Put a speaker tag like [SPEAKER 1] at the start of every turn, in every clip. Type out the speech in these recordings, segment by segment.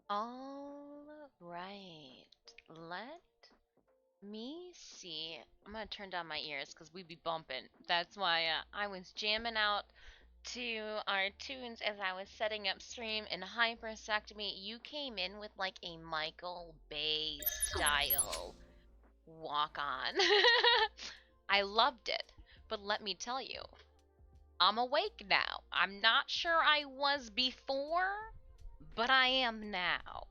[SPEAKER 1] All right. Let me see. I'm gonna turn down my ears because we be bumping. That's why I was jamming out to our tunes as I was setting up stream and hypersectomy. You came in with like a Michael Bay style walk on. I loved it. But let me tell you, I'm awake now. I'm not sure I was before, but I am now.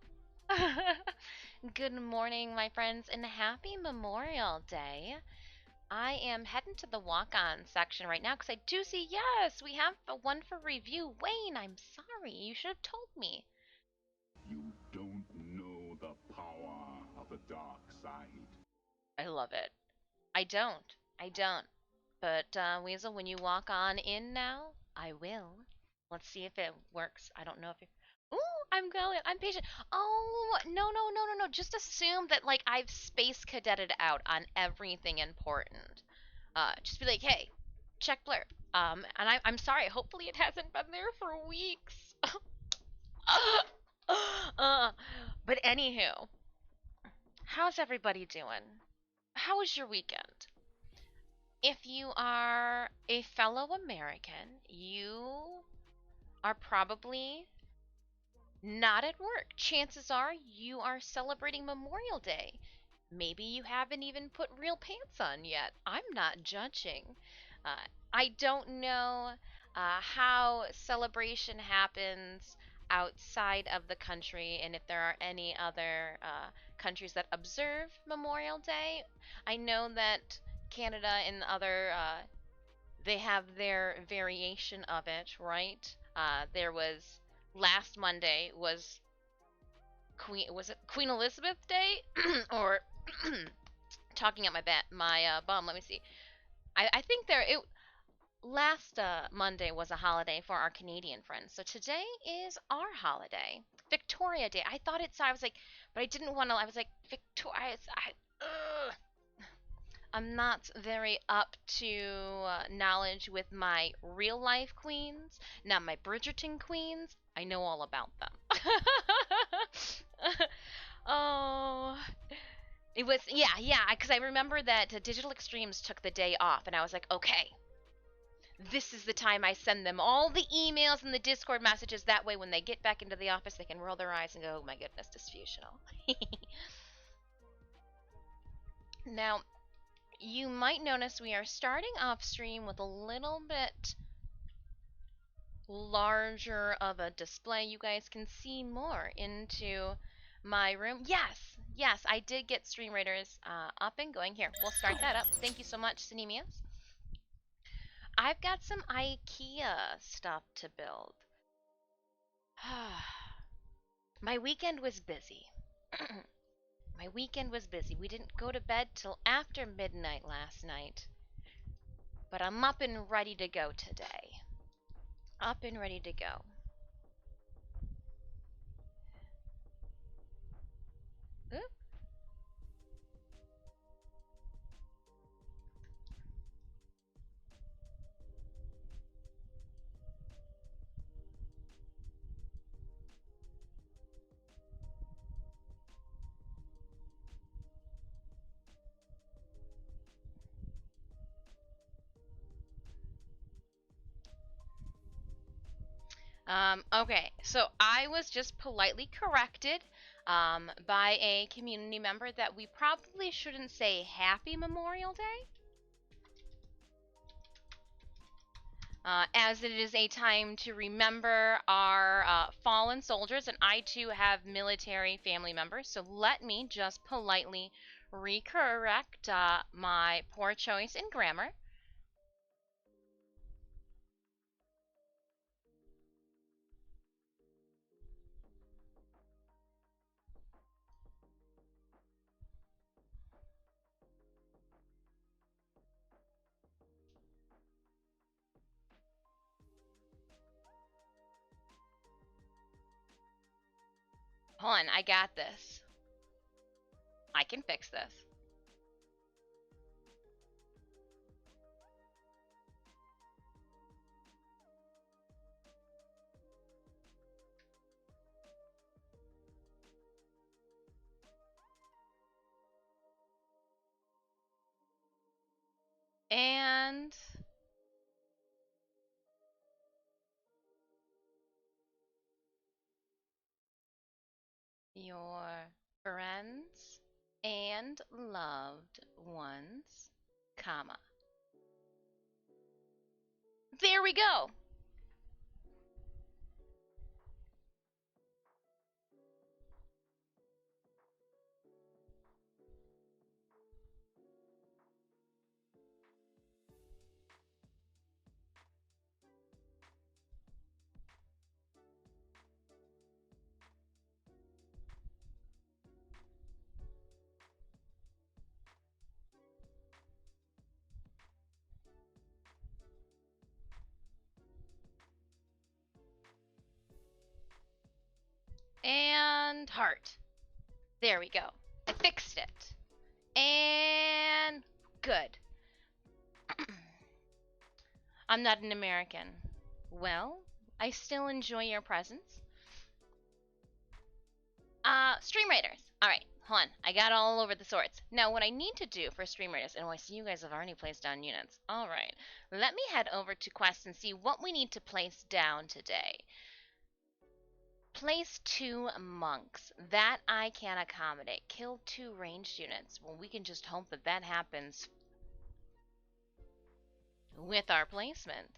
[SPEAKER 1] Good morning, my friends, and happy Memorial Day. I am heading to the walk on section right now because I do see, yes, we have a one for review. Wayne, I'm sorry. You should have told me.
[SPEAKER 2] You don't know the power of the dark side.
[SPEAKER 1] I love it. I don't. I don't. But, Weasel, when you walk on in now, I will. Let's see if it works. I don't know if you. Ooh, I'm going. I'm patient. Oh, no, no, no, no, no. Just assume that, like, I've space cadetted out on everything important. Just be like, hey, check blur. And I'm sorry. Hopefully it hasn't been there for weeks. uh, but anywho, how's everybody doing? How was your weekend? If you are a fellow American, you are probably not at work. Chances are you are celebrating Memorial Day. Maybe you haven't even put real pants on yet. I'm not judging. I don't know how celebration happens outside of the country and if there are any other countries that observe Memorial Day. I know that Canada and other they have their variation of it, right? There was last Monday was Queen Elizabeth Day or talking at my bum. Let me see. I think there it last Monday was a holiday for our Canadian friends. So today is our holiday, Victoria Day. I thought it's I was like, but I didn't want to. I was like Victoria. Ugh. I'm not very up to knowledge with my real life queens. Now, my Bridgerton queens, I know all about them. Oh, it was, yeah, yeah, because I remember that Digital Extremes took the day off, and I was like, okay, this is the time I send them all the emails and the Discord messages. That way, when they get back into the office, they can roll their eyes and go, oh my goodness, Disfusional. Now, you might notice we are starting off stream with a little bit larger of a display. You guys can see more into my room. Yes, yes, I did get Stream Raiders up and going. Here, we'll start that up. Thank you so much, Sinemius. I've got some IKEA stuff to build. My weekend was busy. My weekend was busy. We didn't go to bed till after midnight last night. But I'm up and ready to go today. Up and ready to go. Oop. Okay, so I was just politely corrected by a community member that we probably shouldn't say Happy Memorial Day, as it is a time to remember our fallen soldiers, and I too have military family members, so let me just politely recorrect my poor choice in grammar. Hold on, I got this. I can fix this. And your friends and loved ones, comma. There we go. And heart. There we go. I fixed it. And good. I'm not an American. Well, I still enjoy your presence. Stream Raiders. Alright, hold on. I got all over the sorts. Now, what I need to do for Stream Raiders, and I see you guys have already placed down units. Alright, let me head over to Quest and see what we need to place down today. Place 2 monks. That I can accommodate. Kill 2 ranged units. Well, we can just hope that that happens with our placement.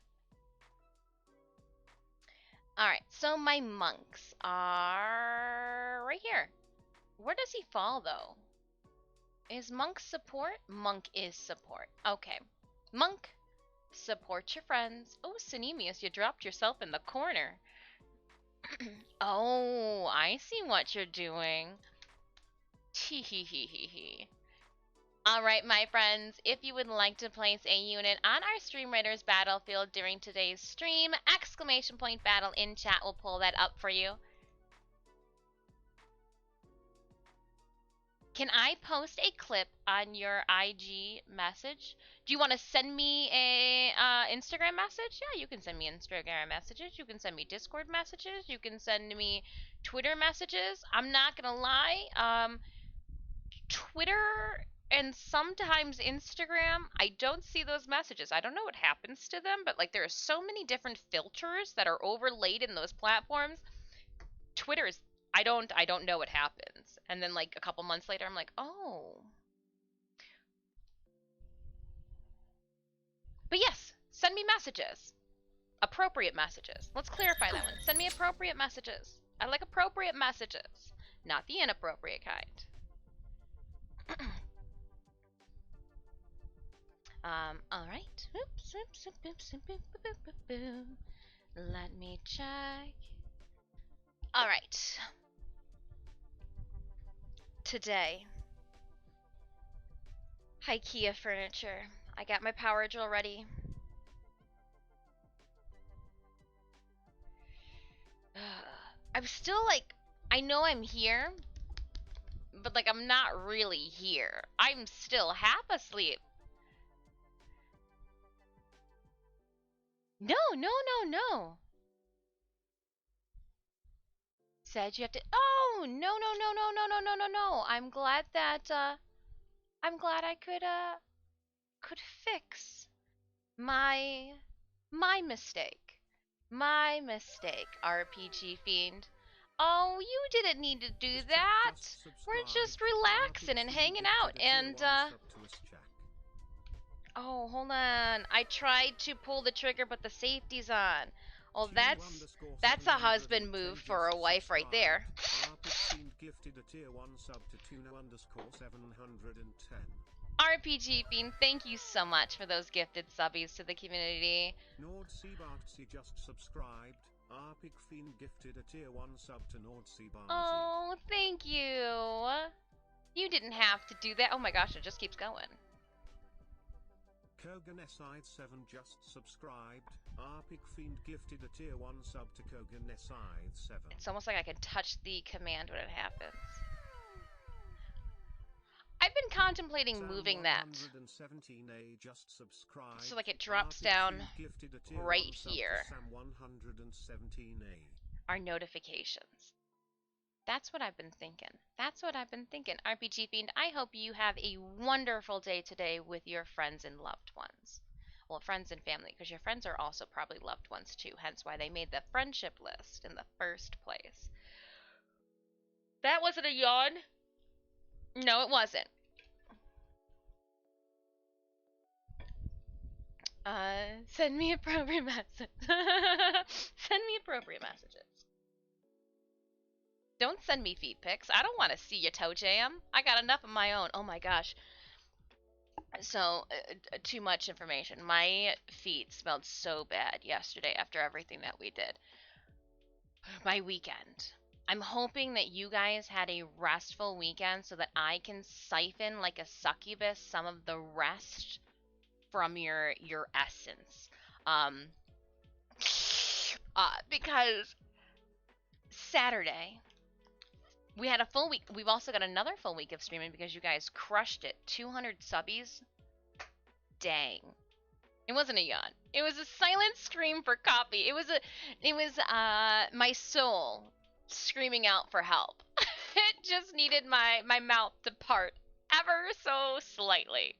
[SPEAKER 1] Alright, so my monks are right here. Where does he fall, though? Is monk support? Monk is support. Okay. Monk, support your friends. Oh, Synemius, you dropped yourself in the corner. Oh, I see what you're doing. Tee hee hee hee hee. Alright, my friends, if you would like to place a unit on our Stream Raiders battlefield during today's stream, exclamation point battle in chat will pull that up for you. Can I post a clip on your IG message? Do you want to send me a Instagram message? Yeah, you can send me Instagram messages. You can send me Discord messages. You can send me Twitter messages. I'm not gonna lie. Twitter and sometimes Instagram, I don't see those messages. I don't know what happens to them, but like there are so many different filters that are overlaid in those platforms. Twitter is I don't know what happens. And then like a couple months later I'm like, "Oh." But yes, send me messages. Appropriate messages. Let's clarify that one. Send me appropriate messages. I like appropriate messages, not the inappropriate kind. All right. Oops, oops, oops, oops, oops, oops, oops, oops. Let me check. All right. Today, IKEA furniture. I got my power drill ready. I'm still like, I know I'm here, but like I'm not really here. I'm still half asleep. No, no, no, no. Said you have to. Oh, no, no, no, no, no, no, no, no, no. I'm glad that I'm glad I could fix my my mistake. My mistake, RPG Fiend. Oh, you didn't need to do that. We're just relaxing and hanging out and oh, hold on. I tried to pull the trigger but the safety's on. Well, that's a husband move for a wife right there. RPG Fiend, thank you so much for those gifted subbies to the community.
[SPEAKER 3] Nord Seabartsy just subscribed. Arpig Fiend gifted a tier 1 sub to Nord Seabartsy.
[SPEAKER 1] Oh, thank you. You didn't have to do that. Oh my gosh, it just keeps going.
[SPEAKER 3] Koganeside 7 just subscribed. Arpig Fiend gifted a tier 1 sub to Koganeside 7.
[SPEAKER 1] It's almost like I can touch the command when it happens. I've been contemplating moving that.
[SPEAKER 3] Just subscribed.
[SPEAKER 1] So like it drops down right here. Our notifications. That's what I've been thinking. That's what I've been thinking. RPG Fiend, I hope you have a wonderful day today with your friends and loved ones. Well, friends and family, because your friends are also probably loved ones too, hence why they made the friendship list in the first place. That wasn't a yawn. No, it wasn't. Send me appropriate message. Send me appropriate messages. Don't send me feet pics. I don't want to see your toe jam. I got enough of my own. Oh my gosh. So, too much information. My feet smelled so bad yesterday after everything that we did. My weekend. I'm hoping that you guys had a restful weekend so that I can siphon like a succubus some of the rest from your essence. Um, because Saturday we had a full week. We've also got another full week of streaming because you guys crushed it. 200 subbies. Dang. It wasn't a yawn. It was a silent scream for copy. It was my soul screaming out for help. It just needed my mouth to part ever so slightly.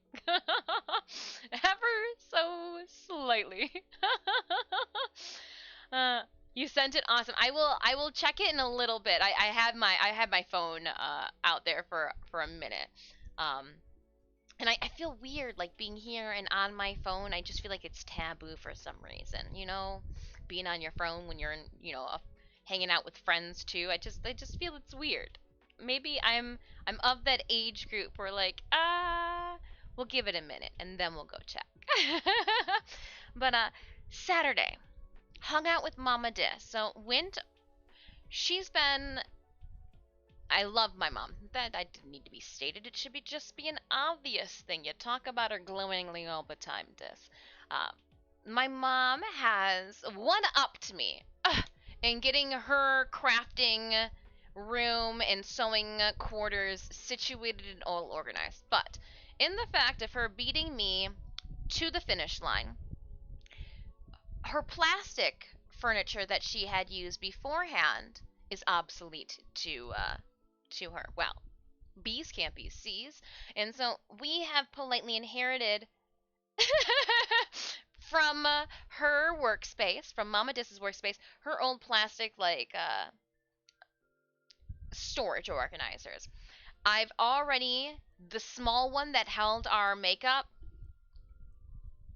[SPEAKER 1] Ever so slightly. uh, you sent it, awesome. I will check it in a little bit. I had my phone out there for a minute. Um and I feel weird like being here and on my phone. I just feel like it's taboo for some reason, being on your phone when you're in, hanging out with friends too. I just feel it's weird. Maybe I'm of that age group where like, we'll give it a minute and then we'll go check. But Saturday, hung out with Mama Dis. So went she's been I love my mom. That I didn't need to be stated. It should just be an obvious thing. You talk about her glowingly all the time, Dis. Uh, my mom has one-upped me in getting her crafting room and sewing quarters situated and all organized. But in the fact of her beating me to the finish line, her plastic furniture that she had used beforehand is obsolete to her. Well, B's can't be C's, and so we have politely inherited from her workspace, from Mama Dis's workspace, her old plastic like storage organizers. I've already the small one that held our makeup.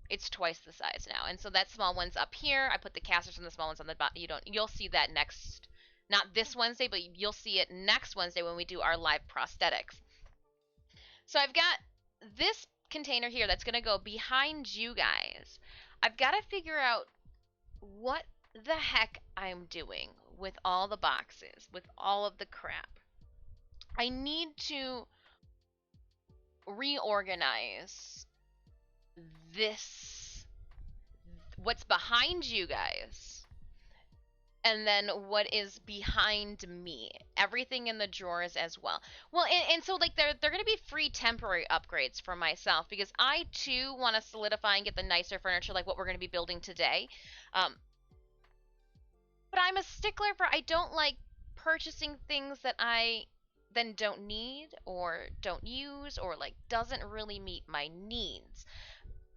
[SPEAKER 1] It's twice the size now, and so that small one's up here. I put the casters and the small ones on the bottom. You'll see that next, not this Wednesday, but you'll see it next Wednesday when we do our live prosthetics. So I've got this container here that's going to go behind you guys. I've got to figure out what the heck I'm doing with all the boxes, with all of the crap. I need to reorganize this, what's behind you guys, and then what is behind me, everything in the drawers as well. Well, and so like they're going to be free temporary upgrades for myself because I too want to solidify and get the nicer furniture like what we're going to be building today. But I'm a stickler for, I don't like purchasing things that I then don't need or don't use or like doesn't really meet my needs.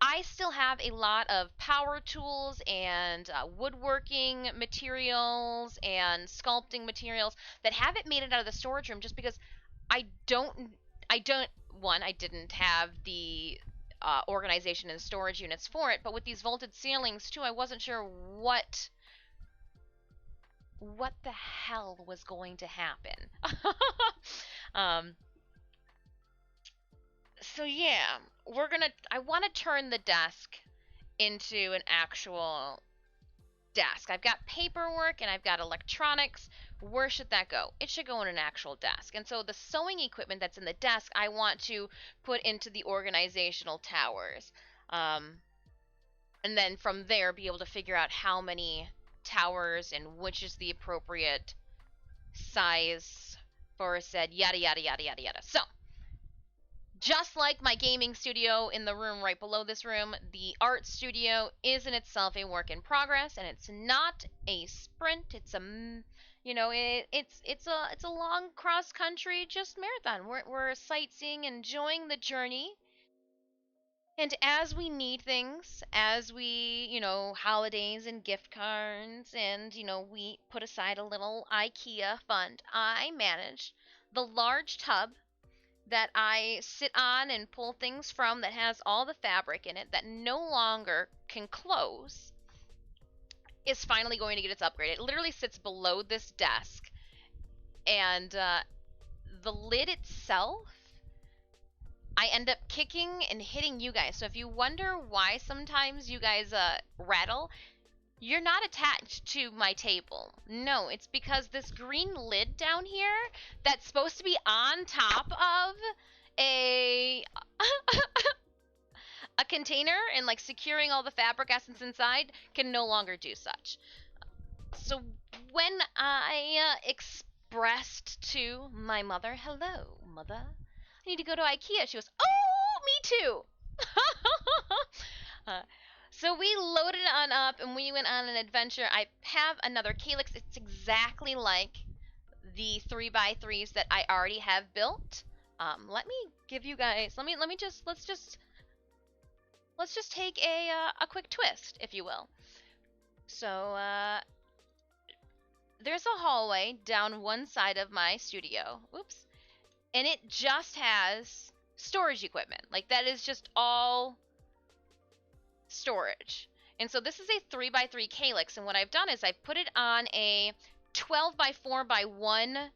[SPEAKER 1] I still have a lot of power tools and woodworking materials and sculpting materials that haven't made it out of the storage room just because I don't, I didn't have the organization and storage units for it. But with these vaulted ceilings too, I wasn't sure what the hell was going to happen. um, so yeah, I want to turn the desk into an actual desk. I've got paperwork and I've got electronics. Where should that go? It should go in an actual desk. And so the sewing equipment that's in the desk, I want to put into the organizational towers. And then from there, be able to figure out how many towers and which is the appropriate size for said yada yada yada yada yada. So, just like my gaming studio in the room right below this room, the art studio is in itself a work in progress, and it's not a sprint. You know, it's a long cross country just marathon. We're sightseeing, enjoying the journey. And as we need things, as we, holidays and gift cards, and, we put aside a little IKEA fund, I managed the large tub that I sit on and pull things from that has all the fabric in it that no longer can close is finally going to get its upgrade. It literally sits below this desk, and the lid itself, I end up kicking and hitting you guys. So if you wonder why sometimes you guys rattle, you're not attached to my table. No, it's because this green lid down here that's supposed to be on top of a a container and like securing all the fabric essence inside can no longer do such. So when I expressed to my mother, "Hello, mother, I need to go to IKEA," she goes, "Oh, me too." uh, so we loaded on up and we went on an adventure. I have another calyx. It's exactly like the 3x3s that I already have built. Let me give you guys. Let's just take a quick twist, if you will. So there's a hallway down one side of my studio. Oops. And it just has storage equipment. Like, that is just all storage. And so this is a 3x3 calyx, and what I've done is I've put it on a 12x4x1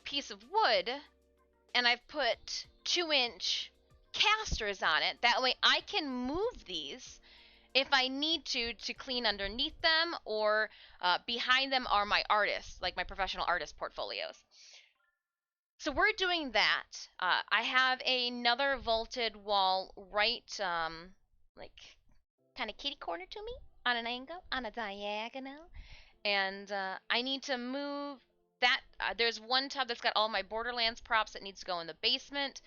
[SPEAKER 1] piece of wood, and I've put 2-inch casters on it. That way I can move these if I need to clean underneath them, or behind them are my artists, like my professional artist portfolios. So we're doing that. I have another vaulted wall right, like, kind of kitty corner to me, on an angle, on a diagonal. And I need to move that. There's one tub that's got all my Borderlands props that needs to go in the basement.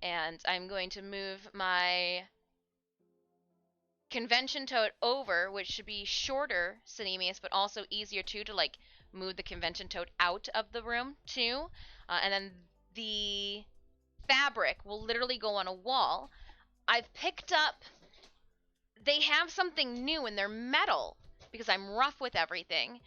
[SPEAKER 1] And I'm going to move my convention tote over, which should be shorter, Cinemius, but also easier too to like move the convention tote out of the room too. And then the fabric will literally go on a wall. I've picked up, they have something new and they're metal because I'm rough with everything.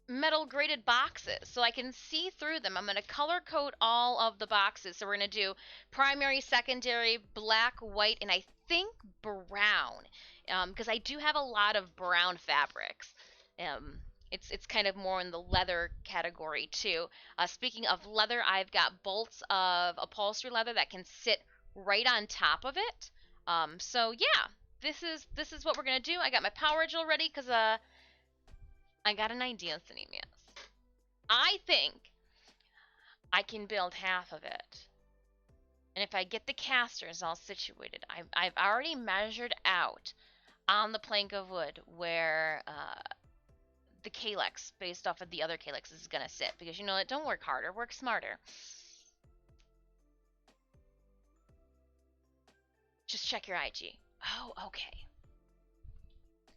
[SPEAKER 1] Metal graded boxes so I can see through them. I'm going to color code all of the boxes. So we're going to do primary, secondary, black, white, and I think brown, because I do have a lot of brown fabrics. It's kind of more in the leather category too. Speaking of leather, I've got bolts of upholstery leather that can sit right on top of it. So yeah, this is what we're gonna do. I got my power gel ready because I got an idea, Cinemius. I think I can build half of it. And if I get the casters all situated, I've already measured out on the plank of wood where the calyx, based off of the other calyx, is going to sit. Because you know what? Don't work harder, work smarter. Just check your IG. Oh, okay.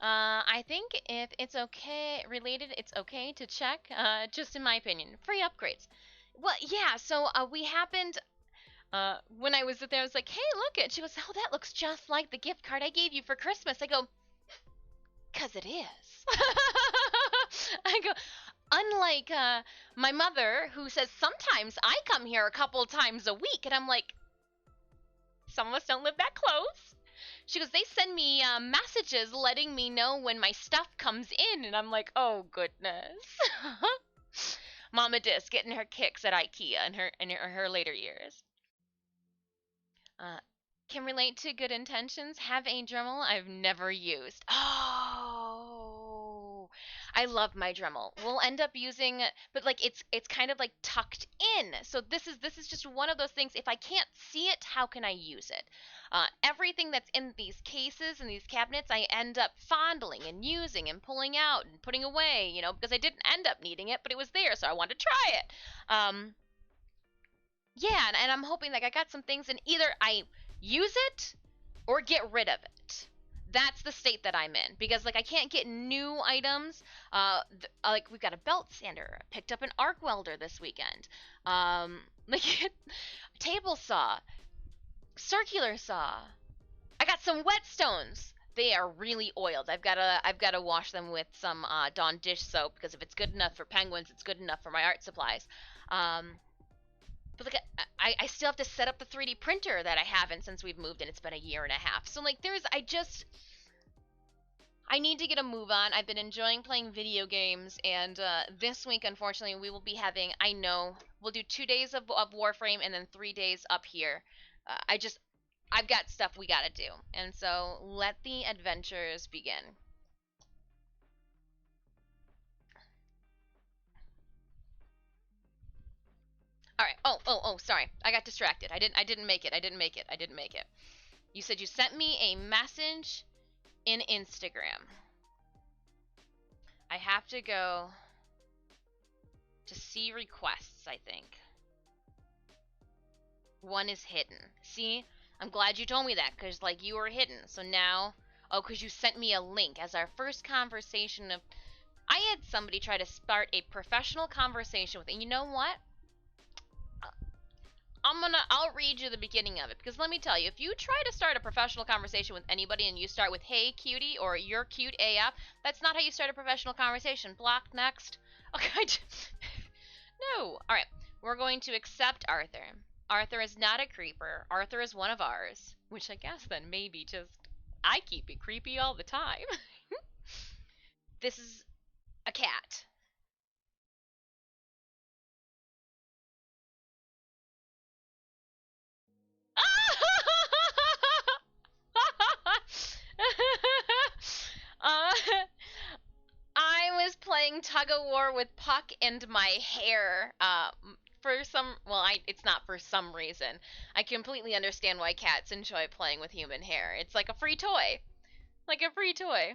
[SPEAKER 1] I think if it's okay, related, it's okay to check, just in my opinion. Free upgrades. Well, yeah, so we happened, when I was there, I was like, hey, look it. She goes, oh, that looks just like the gift card I gave you for Christmas. I go, because it is. I go, unlike my mother, who says sometimes I come here a couple times a week, and I'm like, some of us don't live that close. She goes, they send me messages letting me know when my stuff comes in, and I'm like, oh goodness. Mama Dis getting her kicks at IKEA in her later years. Can relate to good intentions. Have a Dremel I've never used. Oh, I love my Dremel. We'll end up using, but like it's kind of like tucked in. So this is just one of those things. If I can't see it, how can I use it? Everything that's in these cases and these cabinets, I end up fondling and using and pulling out and putting away. Because I didn't end up needing it, but it was there, so I wanted to try it. Yeah, and I'm hoping like I got some things and either I use it or get rid of it. that's the state that I'm in, because like I can't get new items. Like we've got a belt sander, picked up an arc welder this weekend, like table saw, circular saw. I got some whetstones. They are really oiled. I've gotta wash them with some Dawn dish soap, because if it's good enough for penguins, it's good enough for my art supplies. Um, but like I still have to set up the 3D printer that I haven't since we've moved, and it's been a year and a half. So like I need to get a move on. I've been enjoying playing video games, and this week, unfortunately, we will be having. I know we'll do 2 days of Warframe and then 3 days up here. I've got stuff we gotta do, and so let the adventures begin. All right. Oh. Sorry, I got distracted. I didn't make it. I didn't make it. You said you sent me a message in Instagram. I have to go to see requests, I think. One is hidden. See? I'm glad you told me that, because, like, you were hidden. So now... Oh, because you sent me a link as our first conversation of... I had somebody try to start a professional conversation with... And you know what? I'll read you the beginning of it, because let me tell you, if you try to start a professional conversation with anybody and you start with, hey, cutie, or you're cute AF, that's not how you start a professional conversation. Block, next. Okay, no. Alright, we're going to accept Arthur. Arthur is not a creeper. Arthur is one of ours. Which I guess then maybe just, I keep it creepy all the time. This is a cat. uh, I was playing tug of war with Puck and my hair. For some, well, it's not for some reason. I completely understand why cats enjoy playing with human hair. It's like a free toy. Like a free toy.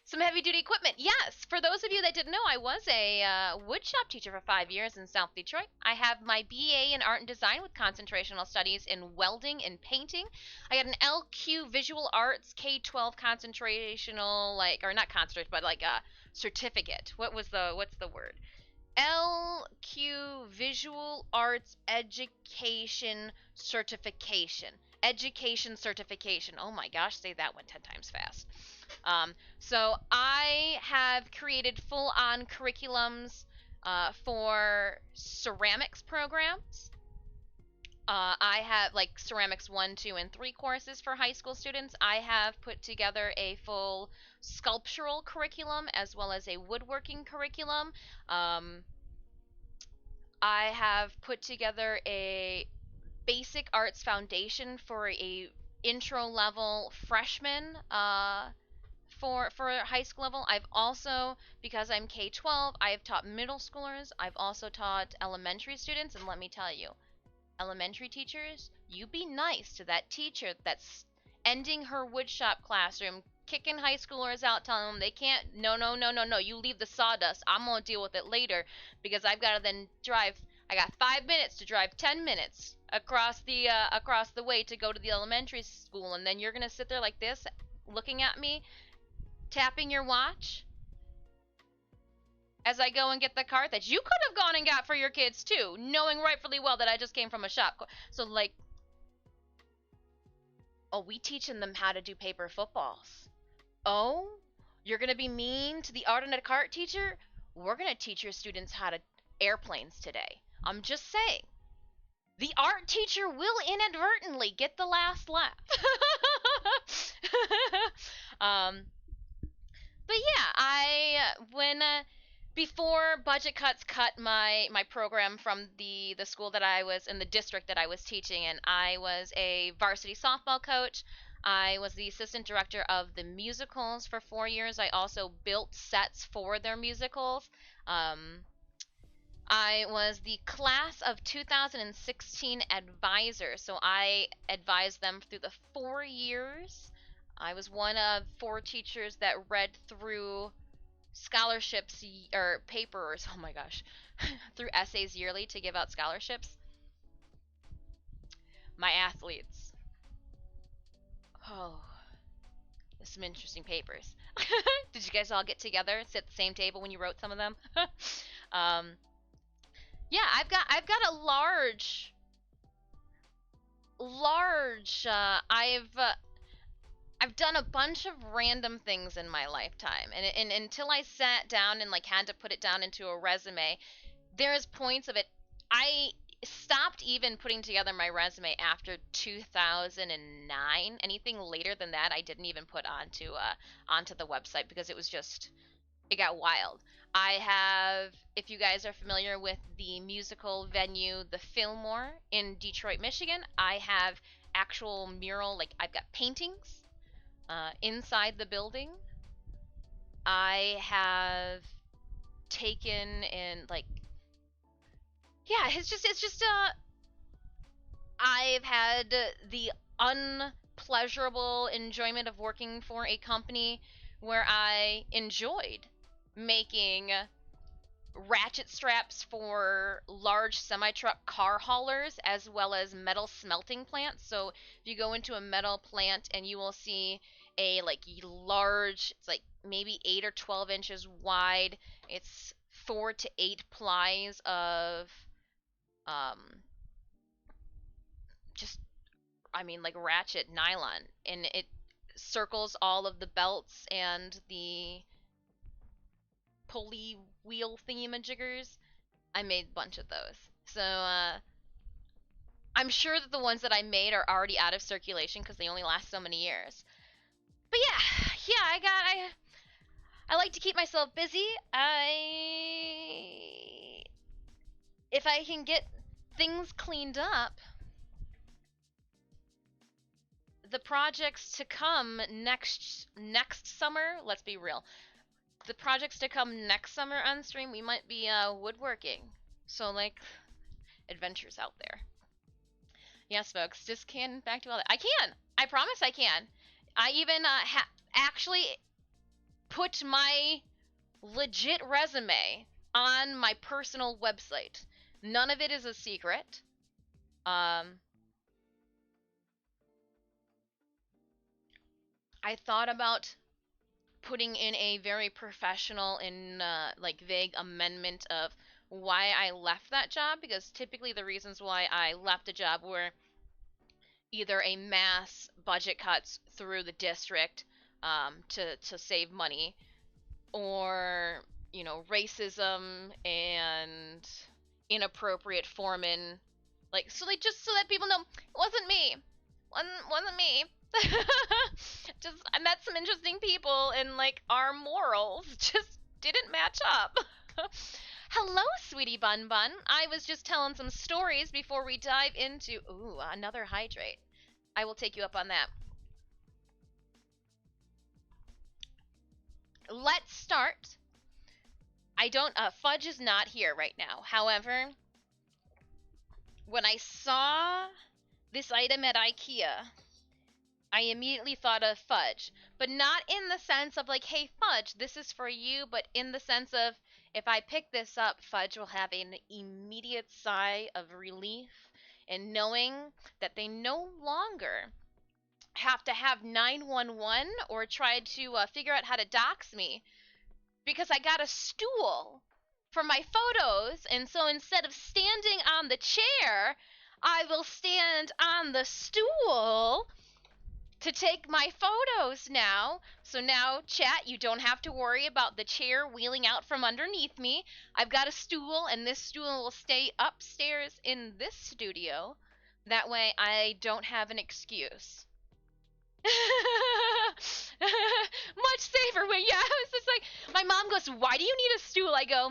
[SPEAKER 1] Some heavy duty equipment. Yes, for those of you that didn't know, I was a woodshop teacher for 5 years in South Detroit. I have my BA in art and design with concentrational studies in welding and painting. I got an LQ visual arts K-12 concentrational, like, or not concentration, but like a certificate. What's the word? LQ Visual Arts Education Certification. Education certification. Oh my gosh, say that one 10 times fast. So I have created full-on curriculums for ceramics programs. I have like ceramics 1, 2, and 3 courses for high school students. I have put together a full sculptural curriculum as well as a woodworking curriculum. I have put together a basic arts foundation for a intro level freshman for high school level. I've also, because I'm K-12, I have taught middle schoolers. I've also taught elementary students, and let me tell you, elementary teachers, you be nice to that teacher that's ending her woodshop classroom, kicking high schoolers out, telling them they can't. No, no, no, no, no. You leave the sawdust. I'm gonna deal with it later, because I've got to then drive. I got 5 minutes to drive 10 minutes across the way to go to the elementary school, and then you're gonna sit there like this, looking at me, tapping your watch as I go and get the cart that you could have gone and got for your kids too, knowing rightfully well that I just came from a shop. So like, oh, we teaching them how to do paper footballs. Oh, you're gonna be mean to the art and a cart teacher? We're gonna teach your students how to airplanes today. I'm just saying. The art teacher will inadvertently get the last laugh. um, but yeah, I when before budget cuts cut my program from the school that I was in, the district that I was teaching in, I was a varsity softball coach. I was the assistant director of the musicals for 4 years. I also built sets for their musicals. Um, I was the class of 2016 advisor, so I advised them through the 4 years. I was one of 4 teachers that read through scholarships or papers, oh my gosh, through essays yearly to give out scholarships. My athletes. Oh. some interesting papers. Did you guys all get together, sit at the same table when you wrote some of them? um, yeah, I've got a large. I've done a bunch of random things in my lifetime, and until I sat down and like had to put it down into a resume, there's points of it. I stopped even putting together my resume after 2009. Anything later than that, I didn't even put onto the website because it was just it got wild. I have, if you guys are familiar with the musical venue, the Fillmore in Detroit, Michigan, I have actual mural, like I've got paintings inside the building. I have taken and like, yeah, it's just I've had the unpleasurable enjoyment of working for a company where I enjoyed making ratchet straps for large semi-truck car haulers as well as metal smelting plants. So if you go into a metal plant and you will see a like large, it's like maybe 8 or 12 inches wide. It's 4 to 8 plies of um just I mean like ratchet nylon, and it circles all of the belts and the pulley wheel thingamajiggers. I made a bunch of those. So I'm sure that the ones that I made are already out of circulation because they only last so many years. But yeah, I like to keep myself busy. I if I can get things cleaned up, the projects to come next summer, let's be real. The projects to come next summer on stream, we might be woodworking. So like adventures out there. Yes, folks, just can back to all that. I can. I promise I can. I even actually put my legit resume on my personal website. None of it is a secret. Um, I thought about putting in a very professional and like vague amendment of why I left that job, because typically the reasons why I left a job were either a mass budget cuts through the district to save money, or racism and inappropriate foreman, like so they just so that people know it wasn't me, wasn't me. Just I met some interesting people and like our morals just didn't match up. Hello, sweetie bun bun. I was just telling some stories before we dive into another hydrate. I will take you up on that. Let's start. I don't Fudge is not here right now. However, when I saw this item at IKEA, I immediately thought of Fudge, but not in the sense of like, hey Fudge, this is for you, but in the sense of if I pick this up, Fudge will have an immediate sigh of relief in knowing that they no longer have to have 911 or try to figure out how to dox me, because I got a stool for my photos, and so instead of standing on the chair, I will stand on the stool to take my photos now. So now, chat, you don't have to worry about the chair wheeling out from underneath me. I've got a stool, and this stool will stay upstairs in this studio. That way I don't have an excuse. Much safer way. Yeah, I was just like, my mom goes, why do you need a stool? I go,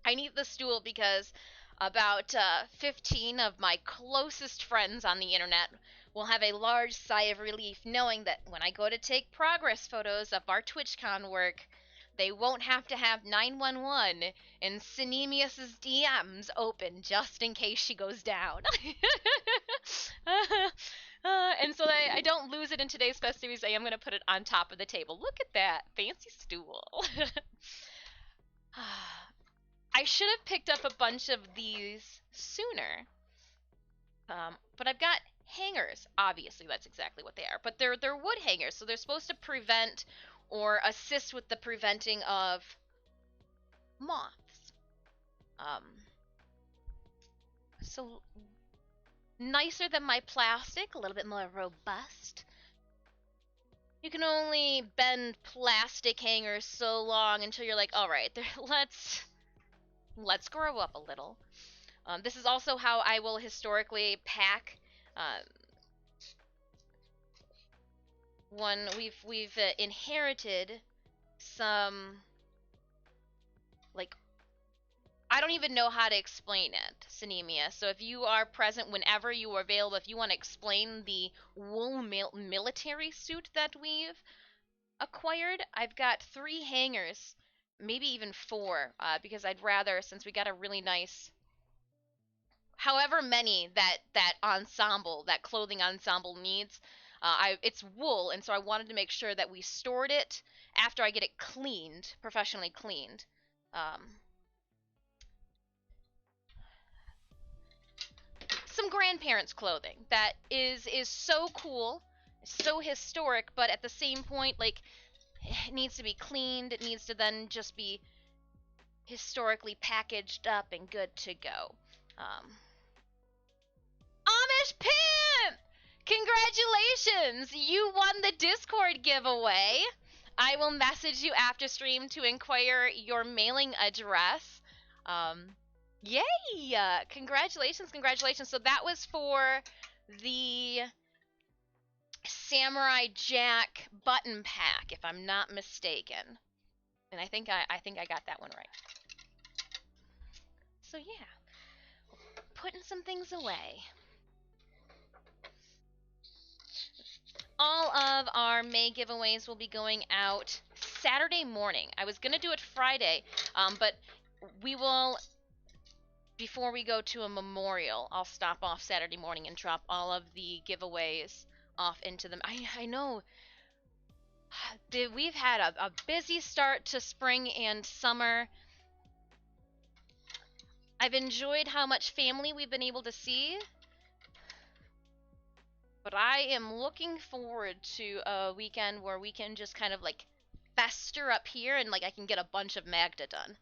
[SPEAKER 1] I need the stool because about 15 of my closest friends on the internet will have a large sigh of relief knowing that when I go to take progress photos of our TwitchCon work, they won't have to have 911 and Cinemius's DMs open just in case she goes down. And so I don't lose it in today's festivities. I am going to put it on top of the table. Look at that fancy stool. I should have picked up a bunch of these sooner. But I've got hangers. Obviously, that's exactly what they are. But they're wood hangers, so they're supposed to prevent or assist with the preventing of moths. So nicer than my plastic, a little bit more robust. You can only bend plastic hangers so long until you're like, all right, let's grow up a little. This is also how I will historically pack. One we've inherited some, like, I don't even know how to explain it, Sinemia. So if you are present whenever you are available, if you want to explain the wool military suit that we've acquired, I've got 3 hangers, maybe even 4, because I'd rather, since we got a really nice, however many that ensemble, that clothing ensemble needs, it's wool, and so I wanted to make sure that we stored it after I get it cleaned, professionally cleaned. Some grandparents' clothing that is so cool, so historic, but at the same point, like, it needs to be cleaned. It needs to then just be historically packaged up and good to go. Amish Pimp! Congratulations! You won the Discord giveaway. I will message you after stream to inquire your mailing address. Yay! Congratulations, congratulations. So that was for the Samurai Jack button pack, if I'm not mistaken. And I think I got that one right. So yeah, putting some things away. All of our May giveaways will be going out Saturday morning. I was gonna do it Friday, but we will, before we go to a memorial, I'll stop off Saturday morning and drop all of the giveaways off into them. I know we've had a busy start to spring and summer. I've enjoyed how much family we've been able to see, but I am looking forward to a weekend where we can just kind of like fester up here and like I can get a bunch of Magda done.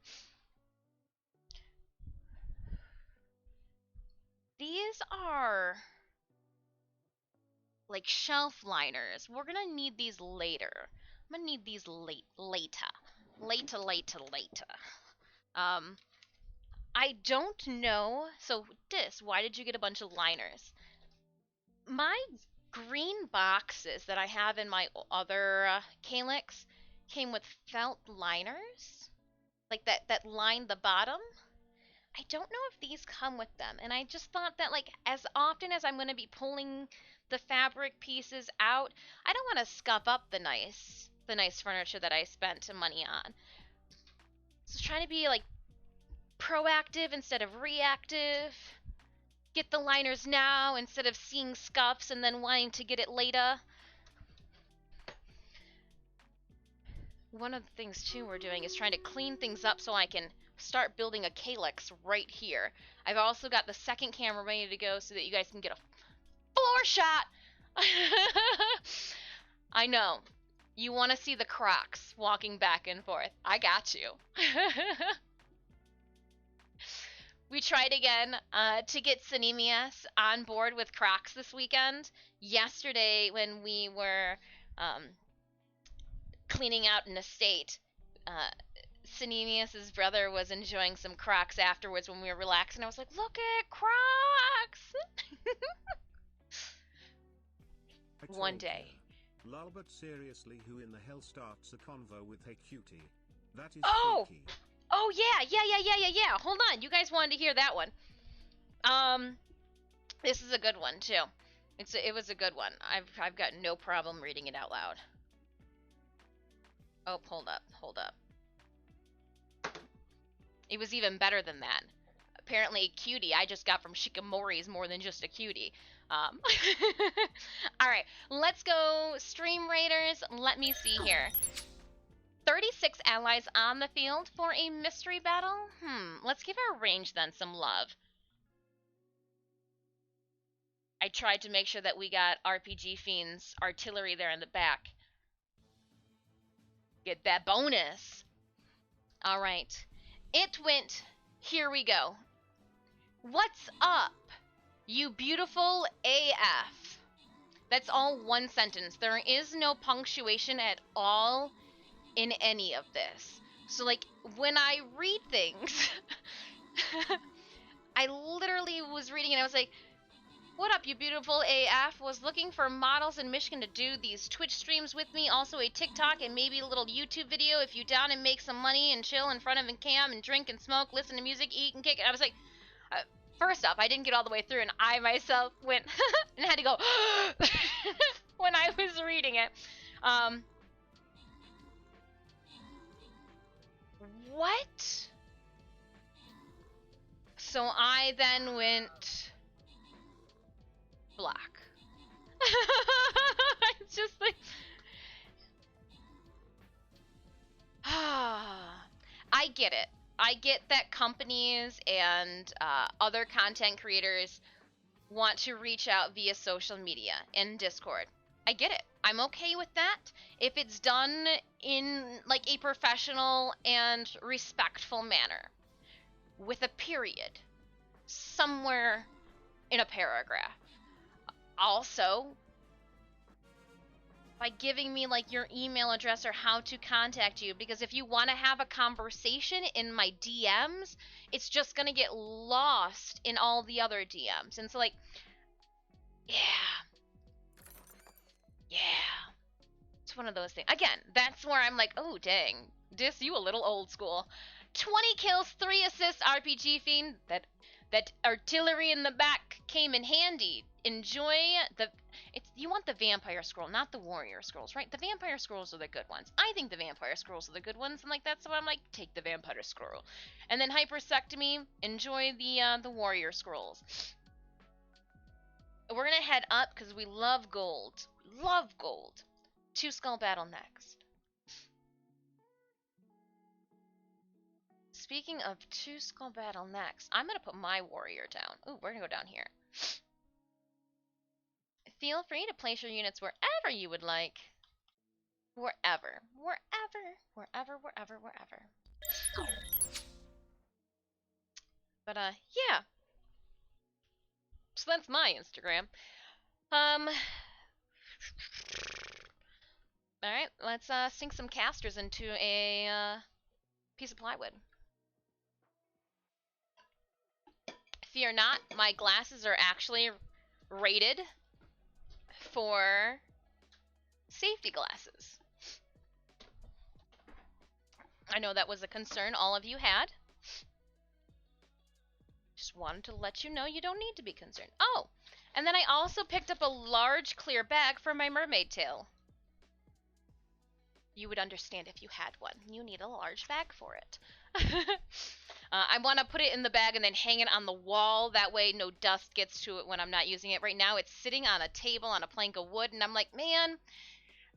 [SPEAKER 1] These are like shelf liners. We're gonna need these later. I'm gonna need these later. I don't know. So, why did you get a bunch of liners? My green boxes that I have in my other Calyx came with felt liners, like that line the bottom. I don't know if these come with them, and I just thought that, like, as often as I'm going to be pulling the fabric pieces out, I don't want to scuff up the nice furniture that I spent money on. So trying to be like proactive instead of reactive. Get the liners now instead of seeing scuffs and then wanting to get it later. One of the things too we're doing is trying to clean things up so I can start building a calyx right here. I've also got the second camera ready to go so that you guys can get a floor shot. I know. You want to see the Crocs walking back and forth. I got you. We tried again to get Cinemius on board with Crocs this weekend. Yesterday, when we were cleaning out an estate, Cinemius's brother was enjoying some Crocs afterwards when we were relaxing. I was like, look at Crocs! One day.
[SPEAKER 3] Lol, but seriously, who in the hell starts a convo with "Hey cutie"? That is freaky.
[SPEAKER 1] Oh yeah. Hold on, you guys wanted to hear that one. This is a good one too. It was a good one. I've got no problem reading it out loud. Oh, hold up. It was even better than that. Apparently, cutie I just got from Shikamori's more than just a cutie. Alright, let's go Stream Raiders. Let me see here. 36 allies on the field for a mystery battle? Let's give our range then some love. I tried to make sure that we got RPG Fiend's artillery there in the back. Get that bonus. All right. It went, here we go. What's up, you beautiful AF? That's all one sentence. There is no punctuation at all in any of this. So, like, when I read things, I literally was reading and I was like, what up, you beautiful AF? Was looking for models in Michigan to do these Twitch streams with me. Also a TikTok and maybe a little YouTube video if you down and make some money and chill in front of a cam and drink and smoke, listen to music, eat and kick. And I was like, first off, I didn't get all the way through and I myself went and had to go when I was reading it. What? So I then went black. It's just like I get it. I get that companies and other content creators want to reach out via social media and Discord. I get it. I'm okay with that if it's done in like a professional and respectful manner with a period somewhere in a paragraph. Also, by giving me like your email address or how to contact you, because if you want to have a conversation in my DMs, it's just gonna get lost in all the other DMs. And so like, yeah, it's one of those things. Again, that's where I'm like, oh dang, you a little old school. 20 kills, 3 assists, RPG Fiend. That artillery in the back came in handy. Enjoy the... You want the Vampire Scroll, not the Warrior Scrolls, right? The Vampire Scrolls are the good ones. I think the Vampire Scrolls are the good ones, and like that's why I'm like, take the Vampire Scroll. And then Hypersectomy, enjoy the Warrior Scrolls. We're gonna head up because we love gold. Love gold. 2 Skull Battle next. Speaking of 2 Skull Battle next, I'm gonna put my warrior down. Ooh, we're gonna go down here. Feel free to place your units wherever you would like. Wherever. But, yeah. So that's my Instagram. Alright, let's, sink some casters into a, piece of plywood. Fear not, my glasses are actually rated for safety glasses. I know that was a concern all of you had. Just wanted to let you know you don't need to be concerned. Oh, and then I also picked up a large clear bag for my mermaid tail. You would understand if you had one. You need a large bag for it. I want to put it in the bag and then hang it on the wall. That way no dust gets to it when I'm not using it. Right now it's sitting on a table on a plank of wood, and I'm like, man,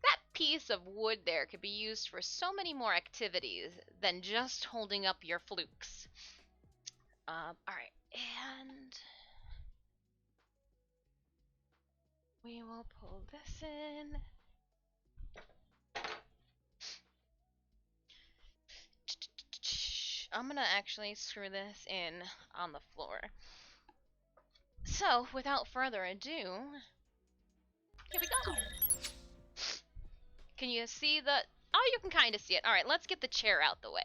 [SPEAKER 1] that piece of wood there could be used for so many more activities than just holding up your flukes. Alright, and we will pull this in. I'm gonna actually screw this in on the floor. So, without further ado, here we go. Can you see the... Oh, you can kind of see it. Alright, let's get the chair out the way.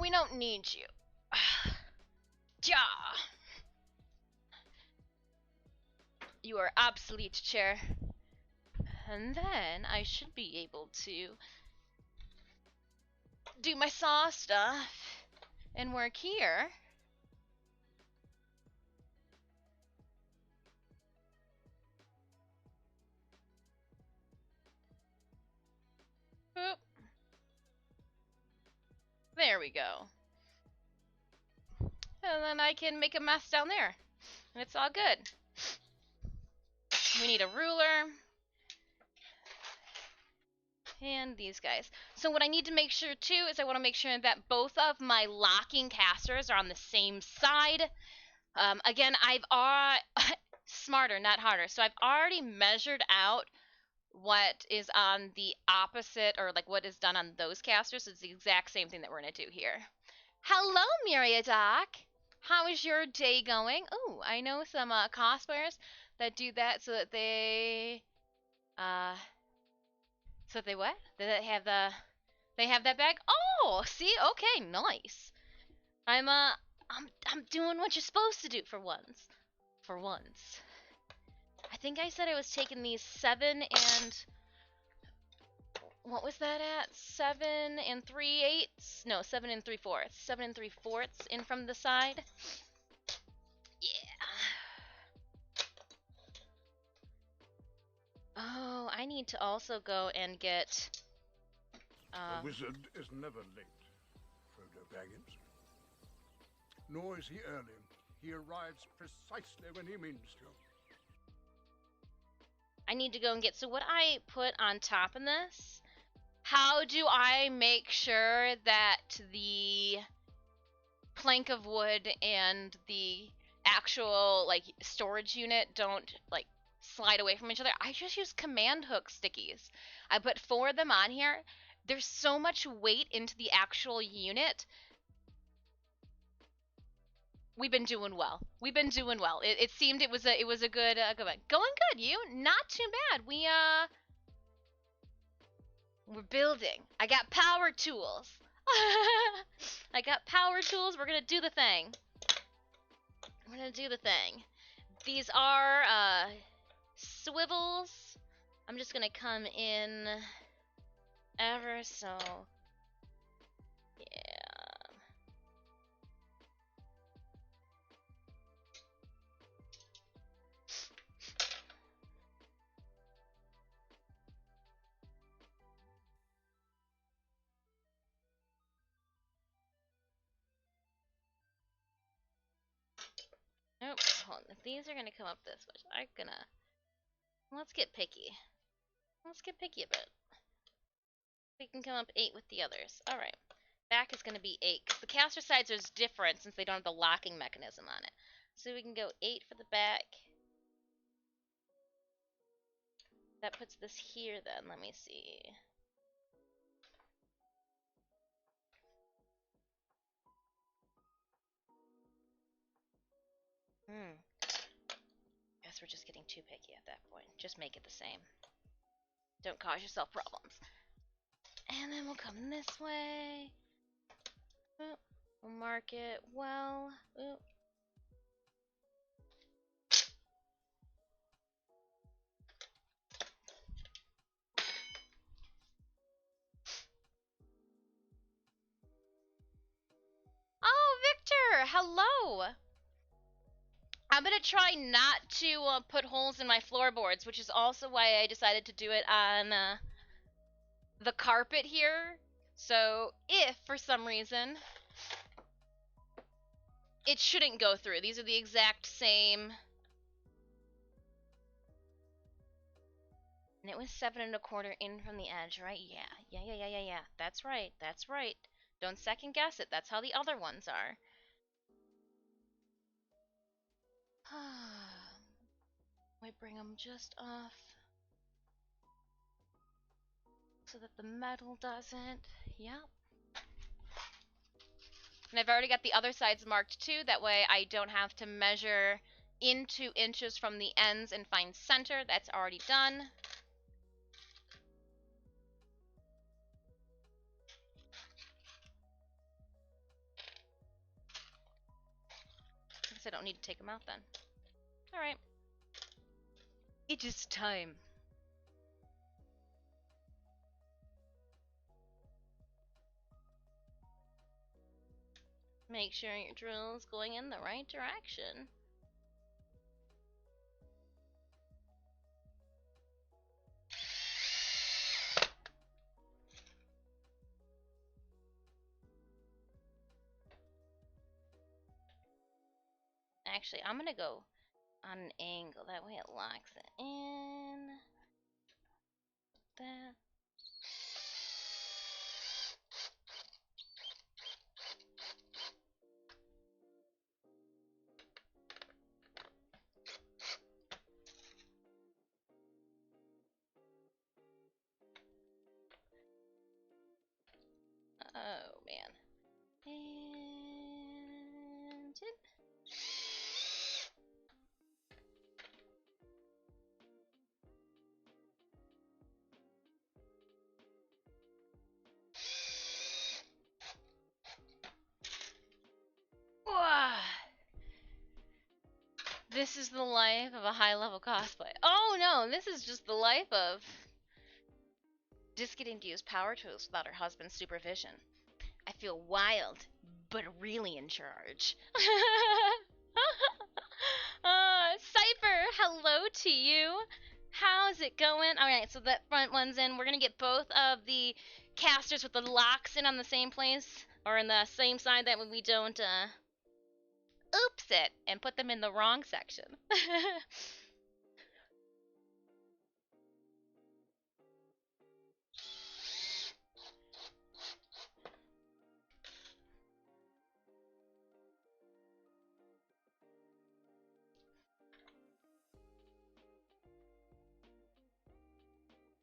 [SPEAKER 1] We don't need you. Ja! You are obsolete, chair. And then I should be able to do my saw stuff and work here. Oop. There we go. And then I can make a mess down there. And it's all good. We need a ruler. And these guys. So what I need to make sure too is I want to make sure that both of my locking casters are on the same side. Again, smarter, not harder. So I've already measured out what is on the opposite, or like what is done on those casters. It's the exact same thing that we're gonna do here. Hello, Myriadoc. How is your day going? Oh, I know some cosplayers that do that uh so they what? They have that bag. Oh, see, okay, nice. I'm doing what you're supposed to do for once. For once. I think I said I was taking these 7 and what was that at? 7 3/8? No, 7 3/4. 7 3/4 in from the side. Yeah. Oh, I need to also go and get.
[SPEAKER 4] A wizard is never late, Frodo Baggins. Nor is he early. He arrives precisely when he means to.
[SPEAKER 1] I need to go and get. So what I put on top of this? How do I make sure that the plank of wood and the actual like storage unit don't like slide away from each other? I just use command hook stickies. I put 4 of them on here. There's so much weight into the actual unit. We've been doing well. We've been doing well. It seemed it was a good good one. Going good. You not too bad. We're building. I got power tools. I got power tools. We're gonna do the thing. We're gonna do the thing. These are swivels. I'm just gonna come in ever so. Yeah. Nope. Hold on. If these are gonna come up this much, I'm gonna. Let's get picky. Let's get picky a bit. We can come up 8 with the others. Alright. Back is going to be 8. The caster sides is different since they don't have the locking mechanism on it. So we can go 8 for the back. That puts this here then. Let me see. Guess we're just getting too picky at that point. Just make it the same. Don't cause yourself problems. And then we'll come this way. Oop. We'll mark it well. Oop. Oh, Victor! Hello! I'm gonna try not to put holes in my floorboards, which is also why I decided to do it on the carpet here. So if for some reason it shouldn't go through, these are the exact same. And it was 7 1/4 in from the edge, right? Yeah. That's right. That's right. Don't second guess it. That's how the other ones are. Might bring them just off so that the metal doesn't. Yep. And I've already got the other sides marked too. That way I don't have to measure in 2 inches from the ends and find center. That's already done. I guess I don't need to take them out then. Alright. It is time. Make sure your drill is going in the right direction. Actually, I'm gonna go on an angle. That way it locks it in. That. This is the life of a high-level cosplay. Oh no, this is just the life of just getting to use power tools without her husband's supervision. I feel wild, but really in charge. Cypher, hello to you. How's it going? Alright, so that front one's in. We're gonna get both of the casters with the locks in on the same place, or in the same side, that way we don't, oops it, and put them in the wrong section.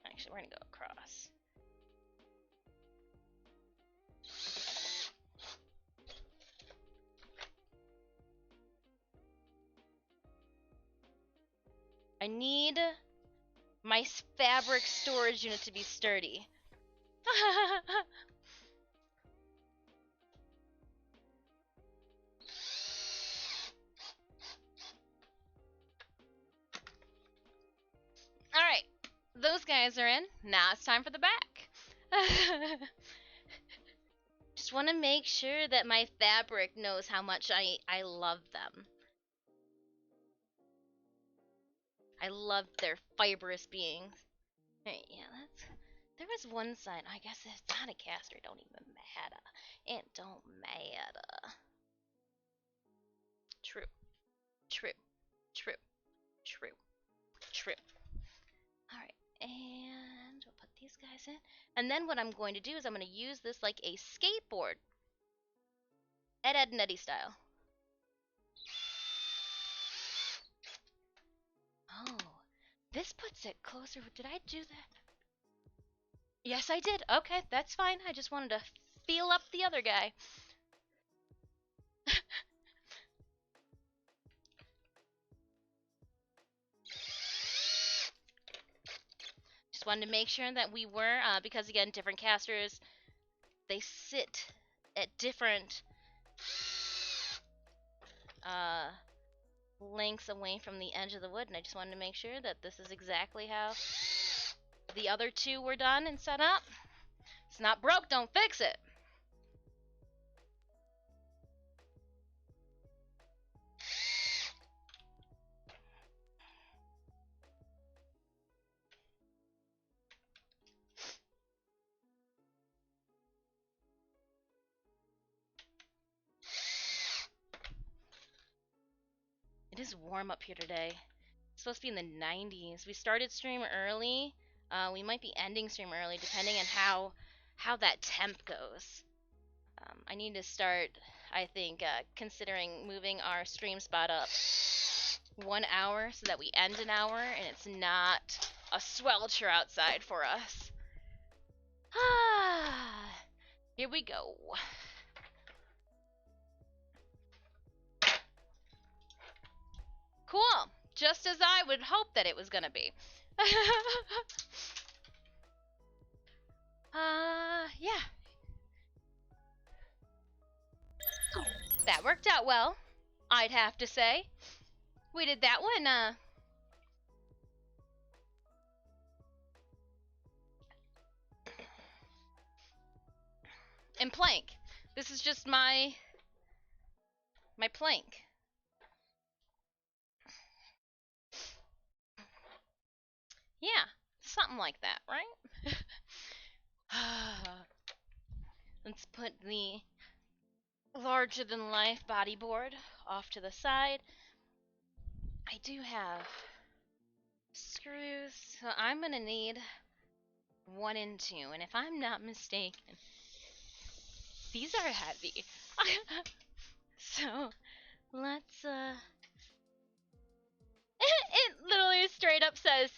[SPEAKER 1] Actually, we're gonna go across. I need my fabric storage unit to be sturdy. Alright, those guys are in. Now it's time for the back. Just want to make sure that my fabric knows how much I love them. I love their fibrous beings. Alright, yeah, that's... There was one side, I guess it's not a caster, it don't even matter. It don't matter. True. True. True. True. True. Alright, and we'll put these guys in. And then what I'm going to do is I'm going to use this like a skateboard. Ed, Ed, and Eddie style. Oh, this puts it closer. Did I do that? Yes, I did. Okay, that's fine. I just wanted to feel up the other guy. Just wanted to make sure that we were, because again, different casters, they sit at different lengths away from the edge of the wood, and I just wanted to make sure that this is exactly how the other two were done and set up. It's not broke, don't fix it. It is warm up here today. It's supposed to be in the 90s. We started stream early. We might be ending stream early depending on how that temp goes. I need to start, I think, considering moving our stream spot up 1 hour so that we end an hour and it's not a swelter outside for us. Here we go. Cool. Just as I would hope that it was gonna be. Yeah. That worked out well, I'd have to say. We did that one, in plank. This is just my plank. Yeah, something like that, right? Let's put the larger-than-life bodyboard off to the side. I do have screws, so I'm gonna need 1 and 2, and if I'm not mistaken, these are heavy. So, let's, it literally straight up says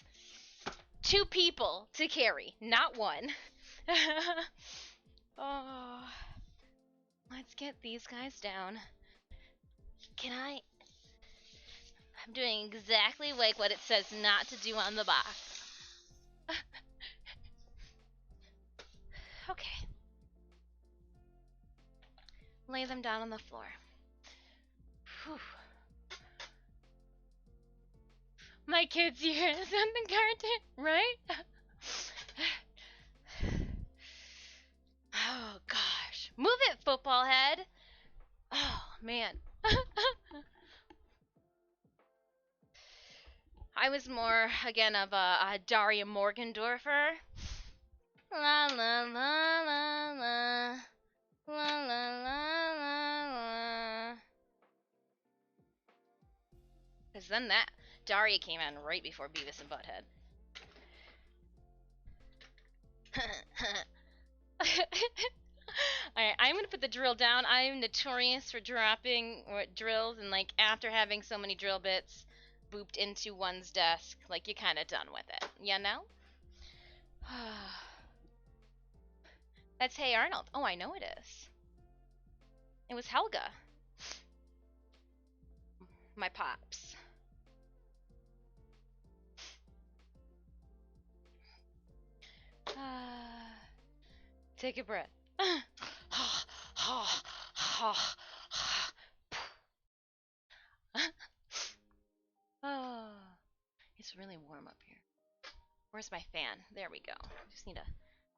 [SPEAKER 1] 2 people to carry, not 1. Oh, let's get these guys down. I'm doing exactly like what it says not to do on the box. Okay. Lay them down on the floor. Whew. Hi kids, you hear something cartoon, right? Oh gosh. Move it, football head. Oh man. I was more, again, of a Daria Morgendorfer. La la la la la. La la la la la. Because then that Daria came in right before Beavis and Butthead. Alright, I'm gonna put the drill down. I'm notorious for dropping drills and, like, after having so many drill bits booped into one's desk, like, you're kind of done with it. You know? That's Hey Arnold. Oh, I know it is. It was Helga. My pops. Take a breath. Oh, it's really warm up here. Where's my fan? There we go. Just need to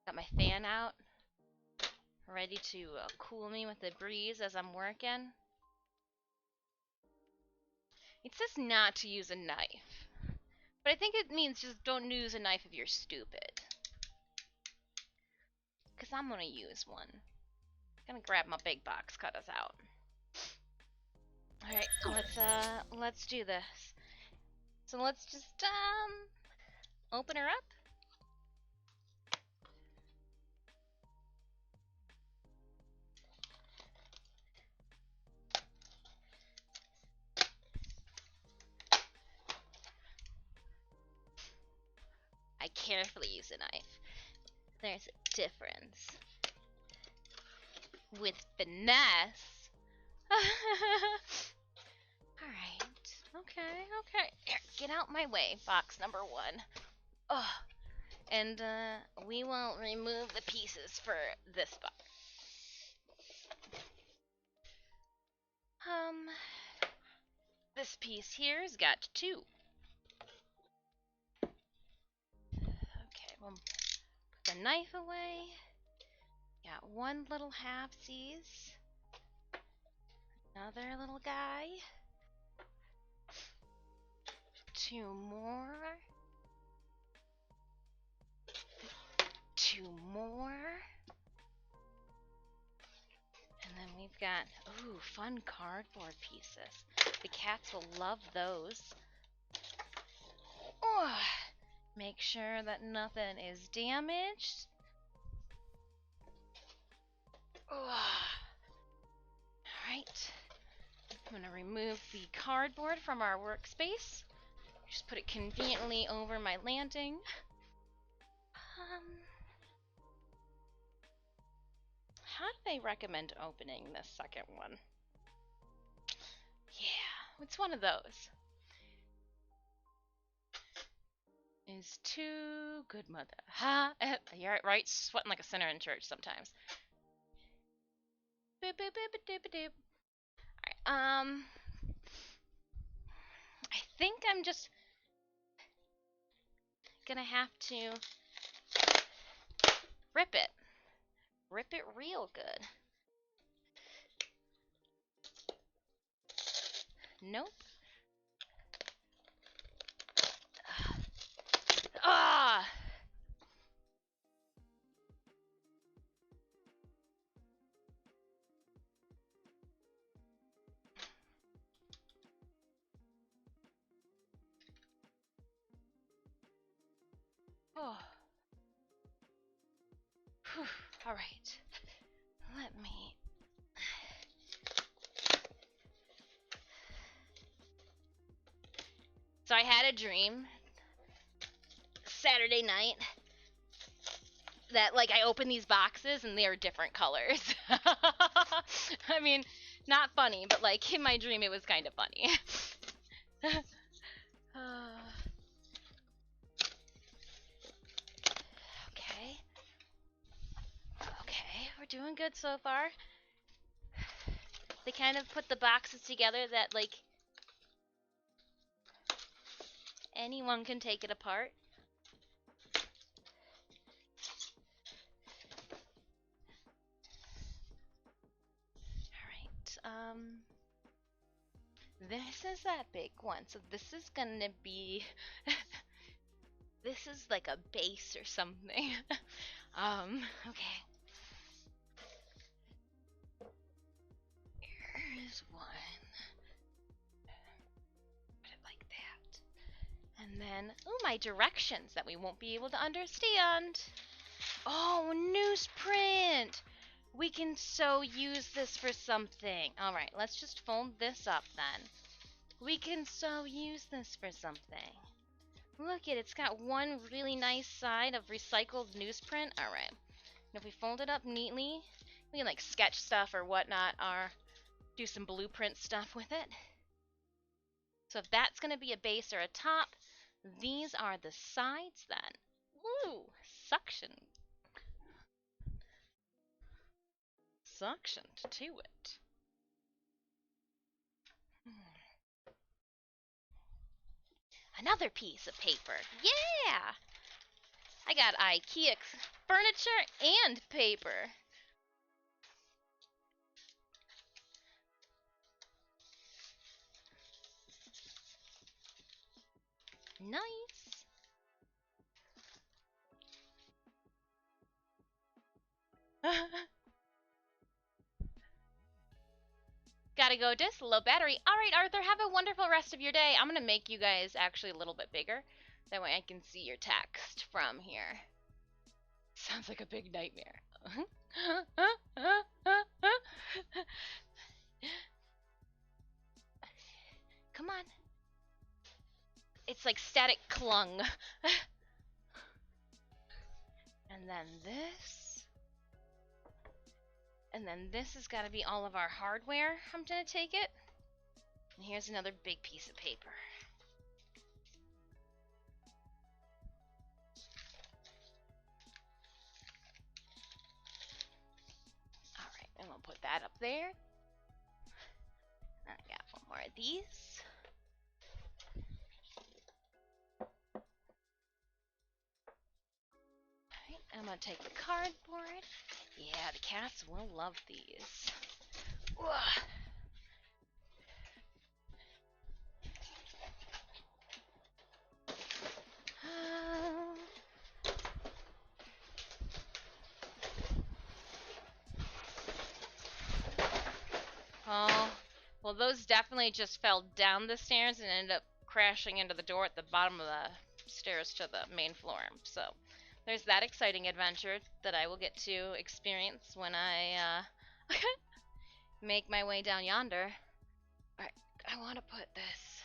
[SPEAKER 1] got my fan out, ready to cool me with the breeze as I'm working. It says not to use a knife, but I think it means just don't use a knife if you're stupid. Cause I'm gonna use one. I'm gonna grab my big box cutters out. All right, let's do this. So let's just open her up. I carefully use a knife. There's a difference. With finesse. Alright. Okay. Here, get out my way, box number 1. Ugh. And we will remove the pieces for this box. This piece here's got 2. Okay, we'll put the knife away. Got 1 little halfsies. Another little guy. 2 more. 2 more. And then we've got, ooh, fun cardboard pieces. The cats will love those. Oh, make sure that nothing is damaged. Oh. Alright. I'm going to remove the cardboard from our workspace. Just put it conveniently over my landing. How do they recommend opening this second one? Yeah, it's one of those. Is too good, mother. Ha! You're right, sweating like a sinner in church sometimes. Boop, boop, boop, doop, doop. Alright, I think I'm just gonna have to rip it. Rip it real good. Nope. Ah! Oh. Whew. All right. Let me. So I had a dream Saturday night that, like, I opened these boxes and they are different colors. I mean, not funny, but, like, in my dream it was kind of funny. Okay, we're doing good so far. They kind of put the boxes together that, like, anyone can take it apart. Alright, this is that big one, so this is gonna be, this is like a base or something. Okay. Here's one. Put it like that. And then, oh, my directions that we won't be able to understand. Oh, newsprint! We can so use this for something. Alright, let's just fold this up then. We can so use this for something. Look it's got one really nice side of recycled newsprint. Alright. And if we fold it up neatly, we can like sketch stuff or whatnot, or do some blueprint stuff with it. So if that's going to be a base or a top, these are the sides then. Woo! Suction. Suction to it. Another piece of paper. Yeah! I got IKEA furniture and paper. Nice. Gotta go disc, low battery. Alright, Arthur, have a wonderful rest of your day. I'm gonna make you guys actually a little bit bigger. That way I can see your text from here. Sounds like a big nightmare. Come on. It's like static clung. And then this. And then this has got to be all of our hardware. I'm gonna take it. And here's another big piece of paper. Alright, and we'll put that up there. I got one more of these. Alright, I'm gonna take the cardboard. Yeah, the cats will love these. Ugh. Oh, well, those definitely just fell down the stairs and ended up crashing into the door at the bottom of the stairs to the main floor. So there's that exciting adventure that I will get to experience when I make my way down yonder. Alright, I want to put this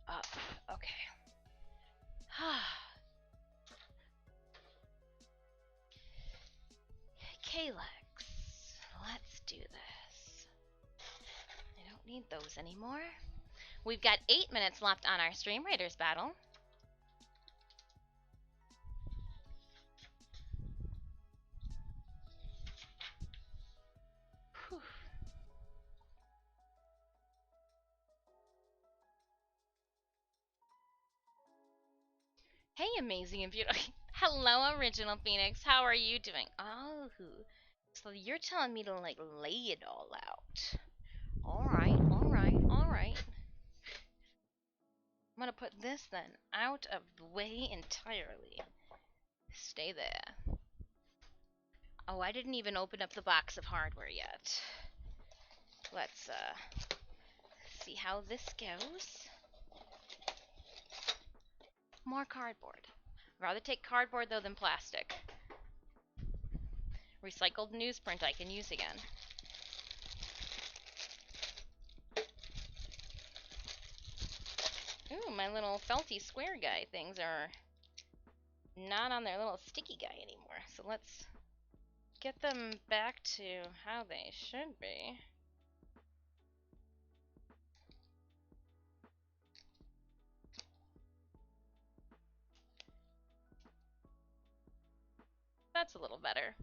[SPEAKER 1] up. Okay. Kalex, let's do this. I don't need those anymore. We've got 8 minutes left on our Stream Raiders battle. Whew. Hey, amazing and beautiful. Hello, Original Phoenix. How are you doing? Oh, so you're telling me to like lay it all out. Alright, alright, alright. I'm gonna put this then out of the way entirely. Stay there. Oh, I didn't even open up the box of hardware yet. Let's see how this goes. More cardboard. I'd rather take cardboard though than plastic. Recycled newsprint I can use again. Ooh, my little felty square guy things are not on their little sticky guy anymore. So let's get them back to how they should be. That's a little better.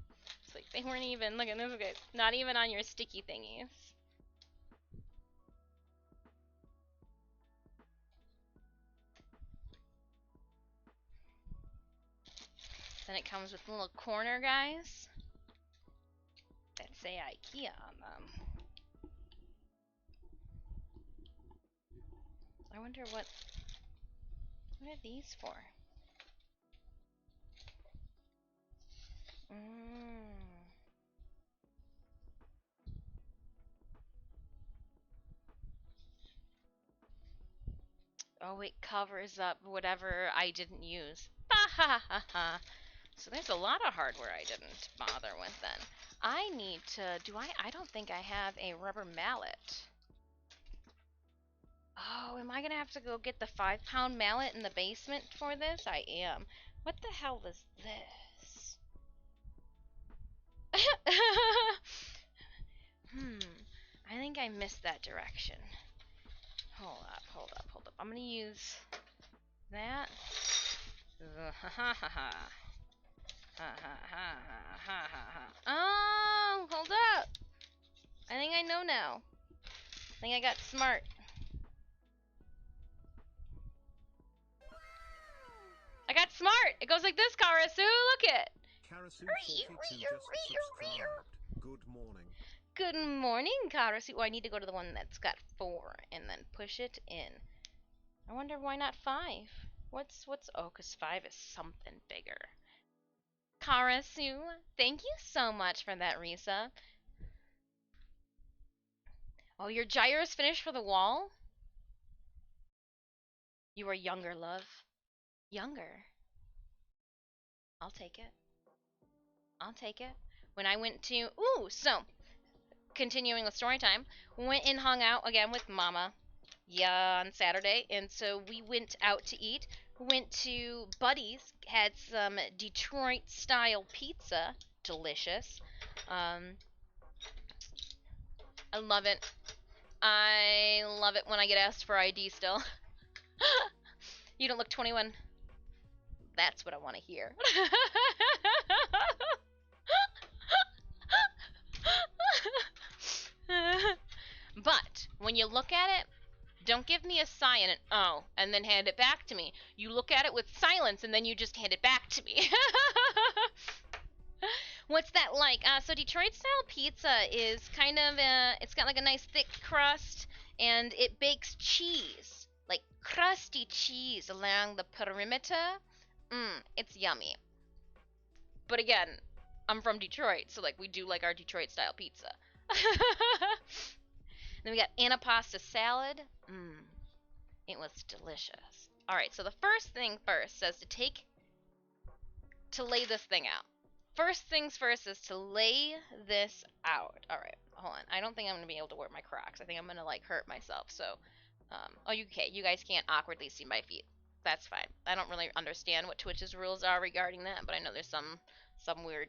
[SPEAKER 1] It's like they weren't even, look at this guy, not even on your sticky thingies. Then it comes with little corner guys that say IKEA on them. I wonder what are these for? Oh, it covers up whatever I didn't use. Ha ha ha ha. So there's a lot of hardware I didn't bother with then. I need to, I don't think I have a rubber mallet. Oh, am I gonna have to go get the 5-pound mallet in the basement for this? I am. What the hell is this? I think I missed that direction. Hold up, hold up, hold up. I'm gonna use that. Ha ha ha ha. Ha ha ha ha ha ha. Oh, hold up. I think I know now. I think I got smart. I got smart. It goes like this, Karasu. Look it.
[SPEAKER 3] Karasu42 just subscribed. Good morning.
[SPEAKER 1] Good morning, Karasu. Oh, I need to go to the one that's got 4 and then push it in. I wonder why not 5. What's oh, 'cause 5 is something bigger. Karasu, thank you so much for that, Risa. Oh, your gyro's finished for the wall? You are younger, love. Younger. I'll take it. I'll take it. When I went to... Ooh, so, continuing with story time, went and hung out again with Mama, yeah, on Saturday, and so we went out to eat. Went to Buddy's, had some Detroit-style pizza, delicious. I love it. I love it when I get asked for ID still. You don't look 21. That's what I want to hear. But when you look at it, don't give me a sigh and an oh, and then hand it back to me. You look at it with silence, and then you just hand it back to me. What's that like? So Detroit style pizza is kind of it's got like a nice thick crust, and it bakes cheese, like crusty cheese along the perimeter. It's yummy. But again, I'm from Detroit, so like we do like our Detroit style pizza. Then we got anapasta salad. It was delicious. All right, so the first thing first says to lay this thing out. First things first is to lay this out. All right, hold on. I don't think I'm gonna be able to wear my Crocs. I think I'm gonna like hurt myself. So, oh, okay. You guys can't awkwardly see my feet. That's fine. I don't really understand what Twitch's rules are regarding that, but I know there's some weird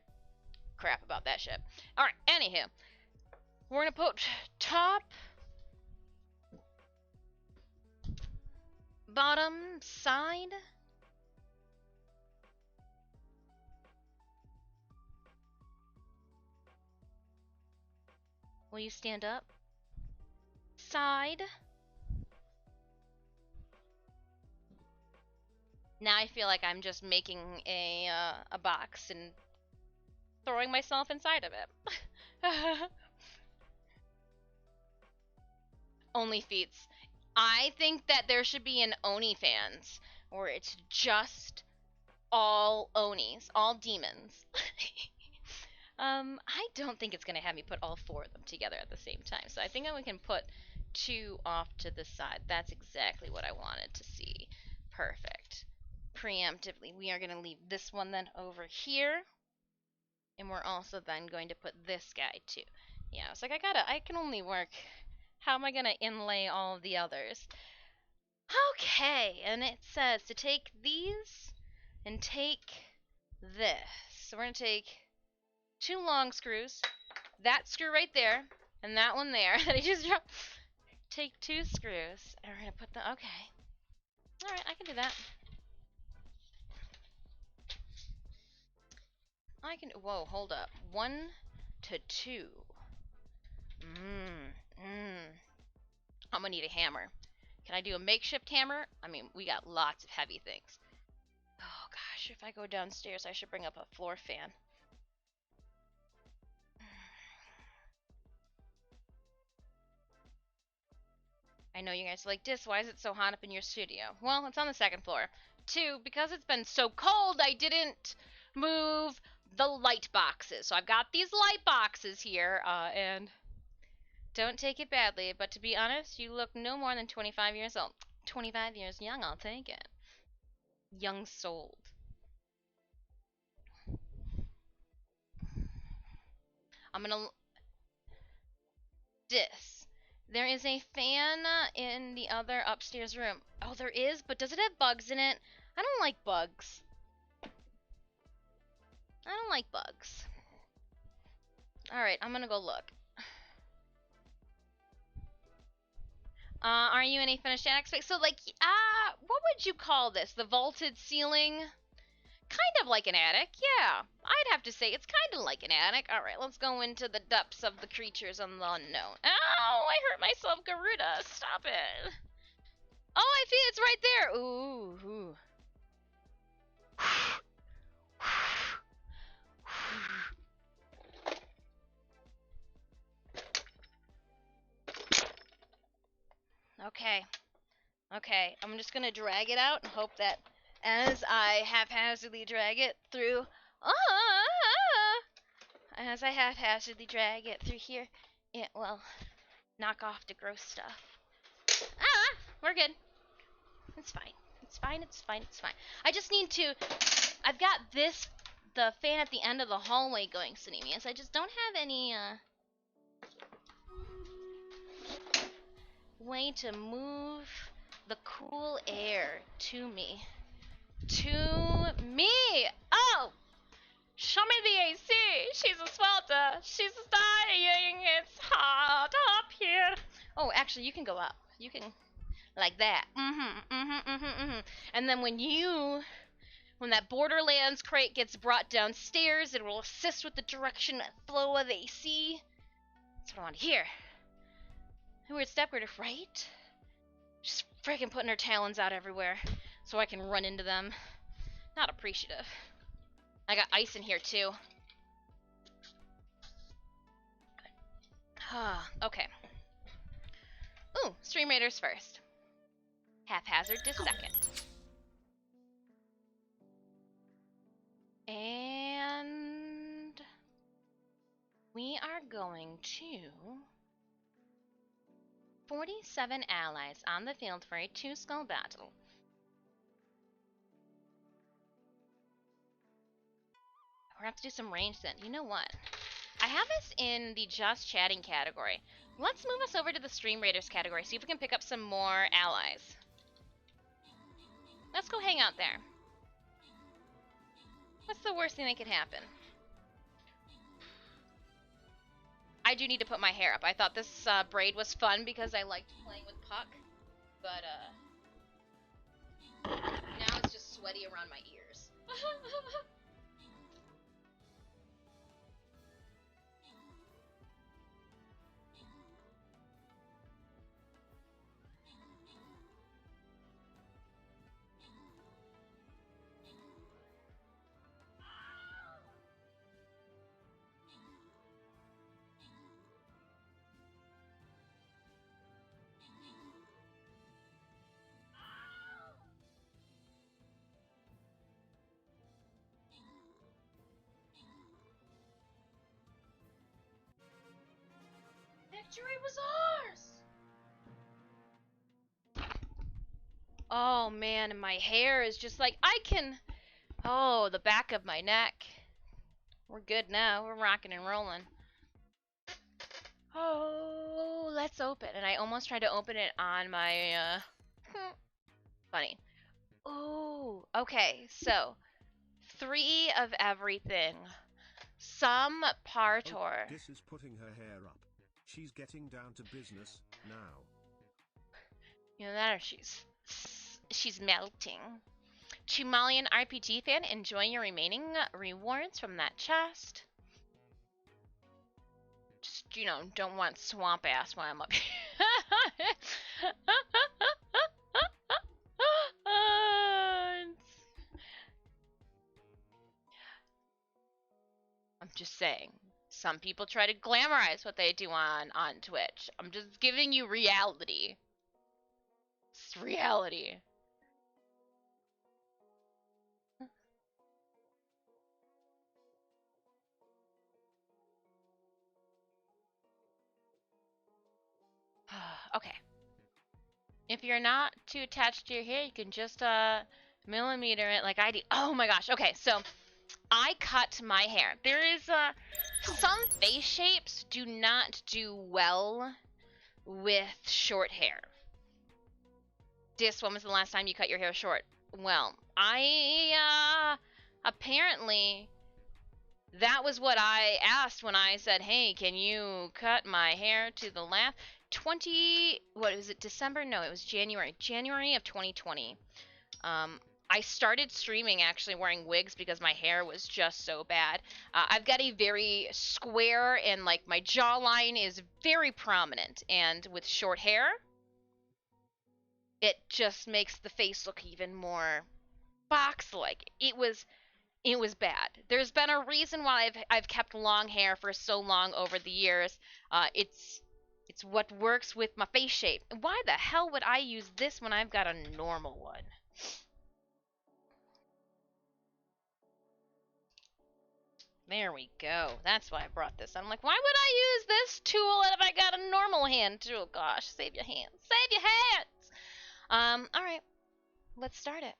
[SPEAKER 1] crap about that shit. All right. Anywho, we're gonna put top, bottom, side. Will you stand up? Side. Now I feel like I'm just making a box and throwing myself inside of it. Only feats. I think that there should be an OnlyFans where it's just all Onis, all demons. I don't think it's gonna have me put all 4 of them together at the same time. So I think we can put 2 off to the side. That's exactly what I wanted to see. Perfect. Preemptively, we are gonna leave this one then over here. And we're also then going to put this guy too. Yeah, it's like I can only work. How am I gonna inlay all of the others? Okay, and it says to take these and take this. So we're gonna take 2 long screws, that screw right there, and that one there that I just dropped. Take 2 screws, and we're gonna put the, okay. Alright, I can do that. I can, whoa, hold up. 1 to 2. I'm gonna need a hammer. Can I do a makeshift hammer? I mean, we got lots of heavy things. Oh gosh, if I go downstairs, I should bring up a floor fan. I know you guys are like, Dis, why is it so hot up in your studio? Well, it's on the second floor. 2, because it's been so cold, I didn't move the light boxes. So I've got these light boxes here, and don't take it badly, but to be honest, you look no more than 25 years old. 25 years young, I'll take it. Young souled. I'm gonna... Dis. There is a fan in the other upstairs room. Oh, there is? But does it have bugs in it? I don't like bugs. I don't like bugs. Alright, I'm gonna go look. Are you in a finished attic space? So, like, what would you call this? The vaulted ceiling? Kind of like an attic, yeah. I'd have to say it's kind of like an attic. Alright, let's go into the depths of the creatures and the unknown. Ow, I hurt myself, Garuda. Stop it. Oh, I feel it's right there. Ooh. Okay, I'm just gonna drag it out and hope that as I haphazardly drag it through, here, it will knock off the gross stuff. We're good. It's fine. It's fine. I just need to, I've got the fan at the end of the hallway going, Cinemius. I just don't have any, way to move the cool air to me. Oh! Show me the AC! She's a swelter! She's dying! It's hot up here! Oh, actually, you can go up. You can... like that. And then when that Borderlands crate gets brought downstairs, it will assist with the direction and flow of the AC. That's what I want to hear. Weird step, right? Just freaking putting her talons out everywhere so I can run into them. Not appreciative. I got ice in here too. Okay. Ooh, Stream Raiders first. Haphazard Dis second. And we are going to 47 allies on the field for a 2-skull battle. We're gonna have to do some range then. You know what? I have this in the just chatting category. Let's move us over to the Stream Raiders category, see if we can pick up some more allies. Let's go hang out there. What's the worst thing that could happen? I do need to put my hair up. I thought this braid was fun because I liked playing with Puck, but now it's just sweaty around my ears. Victory was ours! Oh man, and my hair is just like, oh, the back of my neck. We're good now, we're rocking and rolling. Oh, let's open. And I almost tried to open it on my, funny. Oh, okay, so 3 of everything. Some Partor.
[SPEAKER 3] Oh, Dis is putting her hair up. She's getting down to business now.
[SPEAKER 1] You know that, or she's melting. Chimalian RPG fan, enjoy your remaining rewards from that chest. Just, don't want swamp ass while I'm up here. Just saying. Some people try to glamorize what they do on Twitch. I'm just giving you reality. It's reality. Okay. If you're not too attached to your hair, you can just millimeter it like I do. Oh my gosh. Okay, so I cut my hair. There is some face shapes do not do well with short hair. Dis, when was the last time you cut your hair short? Well, I apparently that was what I asked when I said, "Hey, can you cut my hair to the left?" What was it? December? No, it was January. January of 2020. I started streaming actually wearing wigs because my hair was just so bad. I've got a very square and like my jawline is very prominent, and with short hair, it just makes the face look even more box-like. It was bad. There's been a reason why I've kept long hair for so long over the years. It's what works with my face shape. Why the hell would I use this when I've got a normal one? There we go. That's why I brought this. I'm like, why would I use this tool if I got a normal hand tool? Gosh, save your hands. Save your hands! Alright. Let's start it.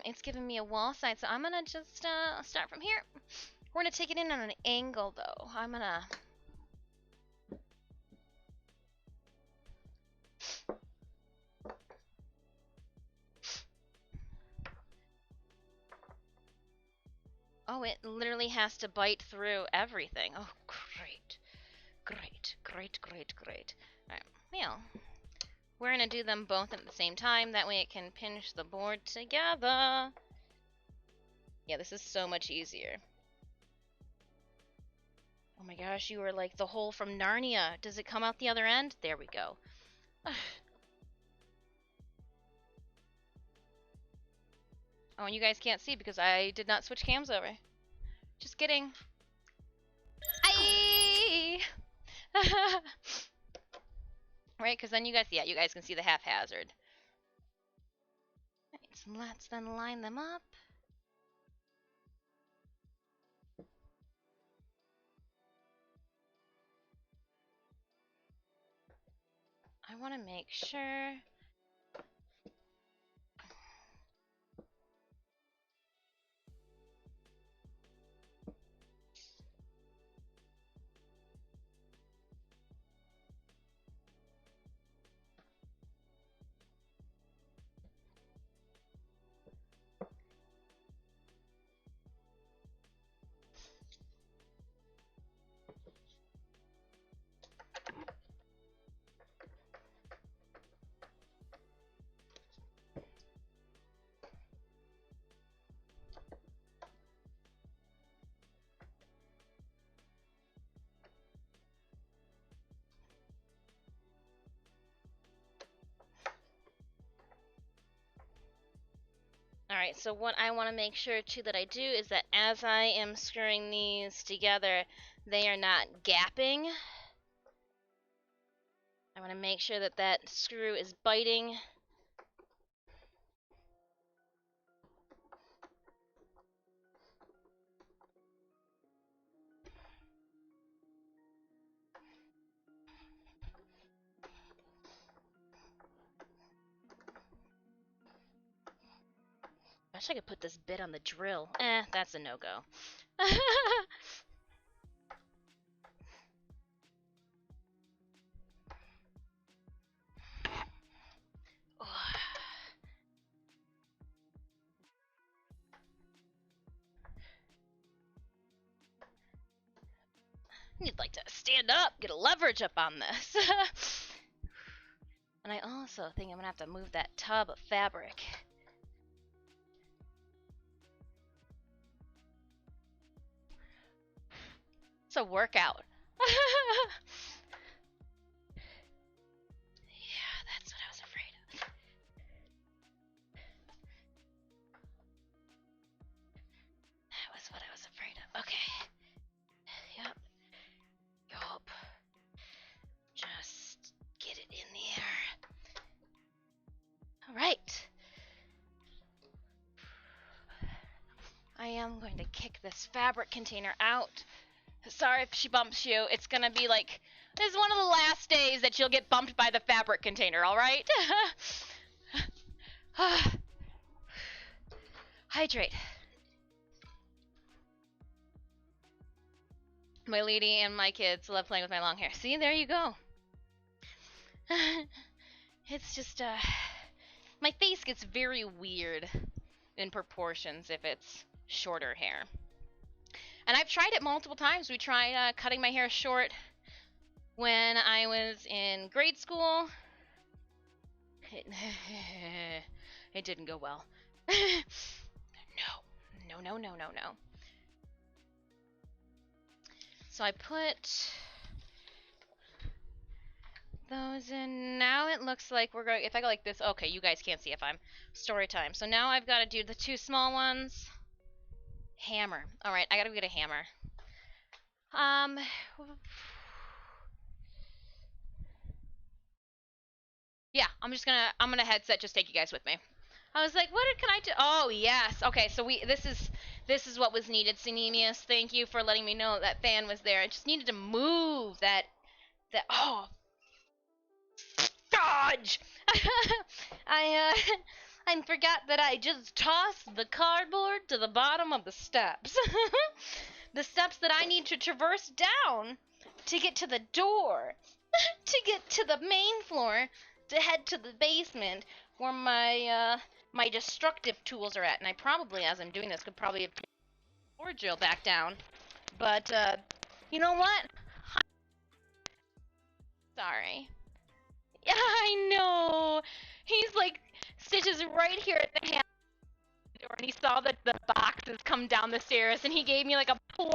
[SPEAKER 1] It's giving me a wall side, so I'm gonna just start from here. We're gonna take it in on an angle, though. I'm gonna... Oh, it literally has to bite through everything. Oh, great. Great, great, great, great. Alright, well, we're gonna do them both at the same time. That way it can pinch the board together. Yeah, this is so much easier. Oh my gosh, you are like the hole from Narnia. Does it come out the other end? There we go. Oh, and you guys can't see because I did not switch cams over. Just kidding. Aye! Right, because then you guys, yeah, you guys can see the haphazard. Right, so let's then line them up. I want to make sure. Alright, so what I want to make sure too that I do is that as I am screwing these together, they are not gapping. I want to make sure that that screw is biting. I wish I could put this bit on the drill. That's a no-go. You'd like to stand up, get a leverage up on this. And I also think I'm gonna have to move that tub of fabric. It's a workout. Yeah, that's what I was afraid of. That was what I was afraid of. Okay. right. I am going to kick this fabric container out. Sorry if she bumps you. It's gonna be like, this is one of the last days that you'll get bumped by the fabric container, alright? Hydrate. My lady and my kids love playing with my long hair. See, there you go. It's just, my face gets very weird in proportions if it's shorter hair. And I've tried it multiple times. We tried cutting my hair short when I was in grade school. It didn't go well. No. So I put those in. Now it looks like we're going, if I go like this, okay, you guys can't see if I'm story time. So now I've got to do the two small ones. Hammer. All right, I got to get a hammer. Yeah, I'm gonna headset just take you guys with me. I was like, what can I do? Oh, yes. Okay, so this is what was needed. Synemius, thank you for letting me know that fan was there. I just needed to move oh, dodge! I forgot that I just tossed the cardboard to the bottom of the steps. The steps that I need to traverse down to get to the door, to get to the main floor, to head to the basement where my destructive tools are at. And I probably, as I'm doing this, could probably have or drill back down. But you know what? Sorry. Yeah, I know. He's like, Stitch is right here at the hand door, and he saw that the boxes come down the stairs, and he gave me like a polite.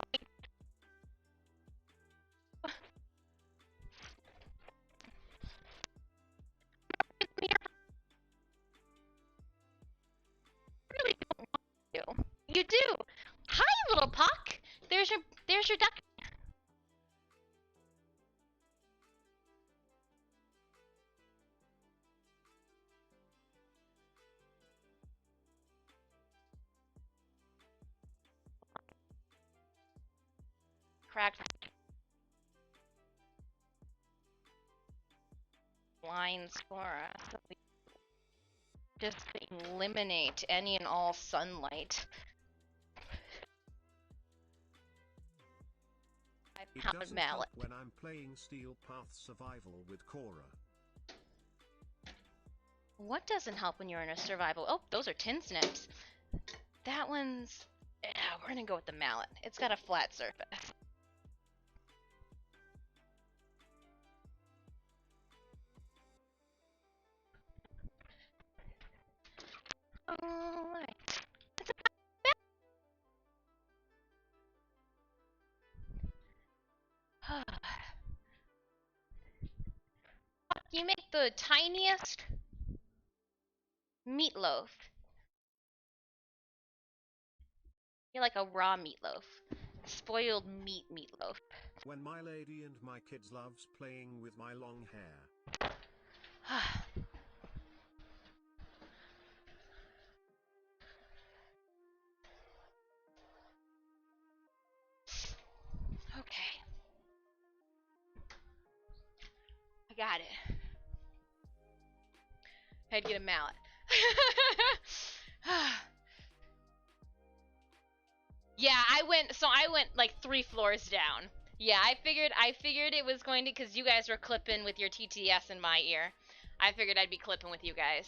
[SPEAKER 1] Really don't want to. You do. Hi, little Puck. There's your duck. Cracked blinds for us. So we just eliminate any and all sunlight.
[SPEAKER 3] It
[SPEAKER 1] pound
[SPEAKER 3] doesn't
[SPEAKER 1] mallet.
[SPEAKER 3] help when I'm playing Steel Path Survival with Cora.
[SPEAKER 1] What doesn't help when you're in a survival? Oh, those are tin snips. That one's... Yeah, we're gonna go with the mallet. It's got a flat surface. Alright. You make the tiniest meatloaf. You're like a raw meatloaf. Spoiled meat meatloaf.
[SPEAKER 3] When my lady and my kids loves playing with my long hair.
[SPEAKER 1] Okay. I got it. I had to get a mallet. Yeah, I went like 3 floors down. Yeah, I figured it was going to, because you guys were clipping with your TTS in my ear. I figured I'd be clipping with you guys.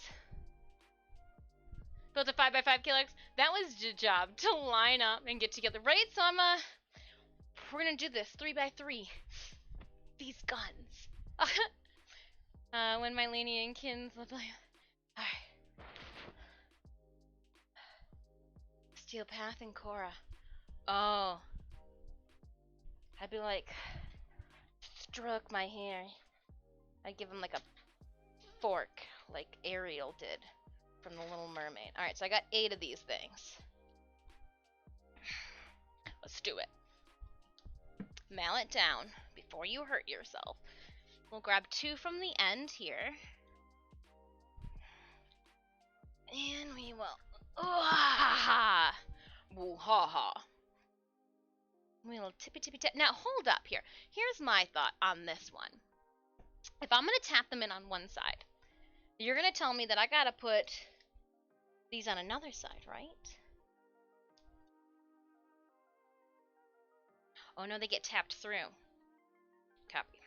[SPEAKER 1] Built a 5x5 Killex. That was the job, to line up and get together, right? So we're gonna do this 3x3. These guns. When my Lady and Kins love playing. Alright. Steel Path and Cora. Oh. I'd be like, stroke my hair. I'd give him like a fork, like Ariel did from The Little Mermaid. Alright, so I got 8 of these things. Let's do it. Mallet down before you hurt yourself. We'll grab 2 from the end here. well. Ah, woo ha ha. Little tippy tippy tap. Now hold up here. Here's my thought on this one. If I'm gonna tap them in on one side, you're gonna tell me that I gotta put these on another side, right? Oh no, they get tapped through. Copy.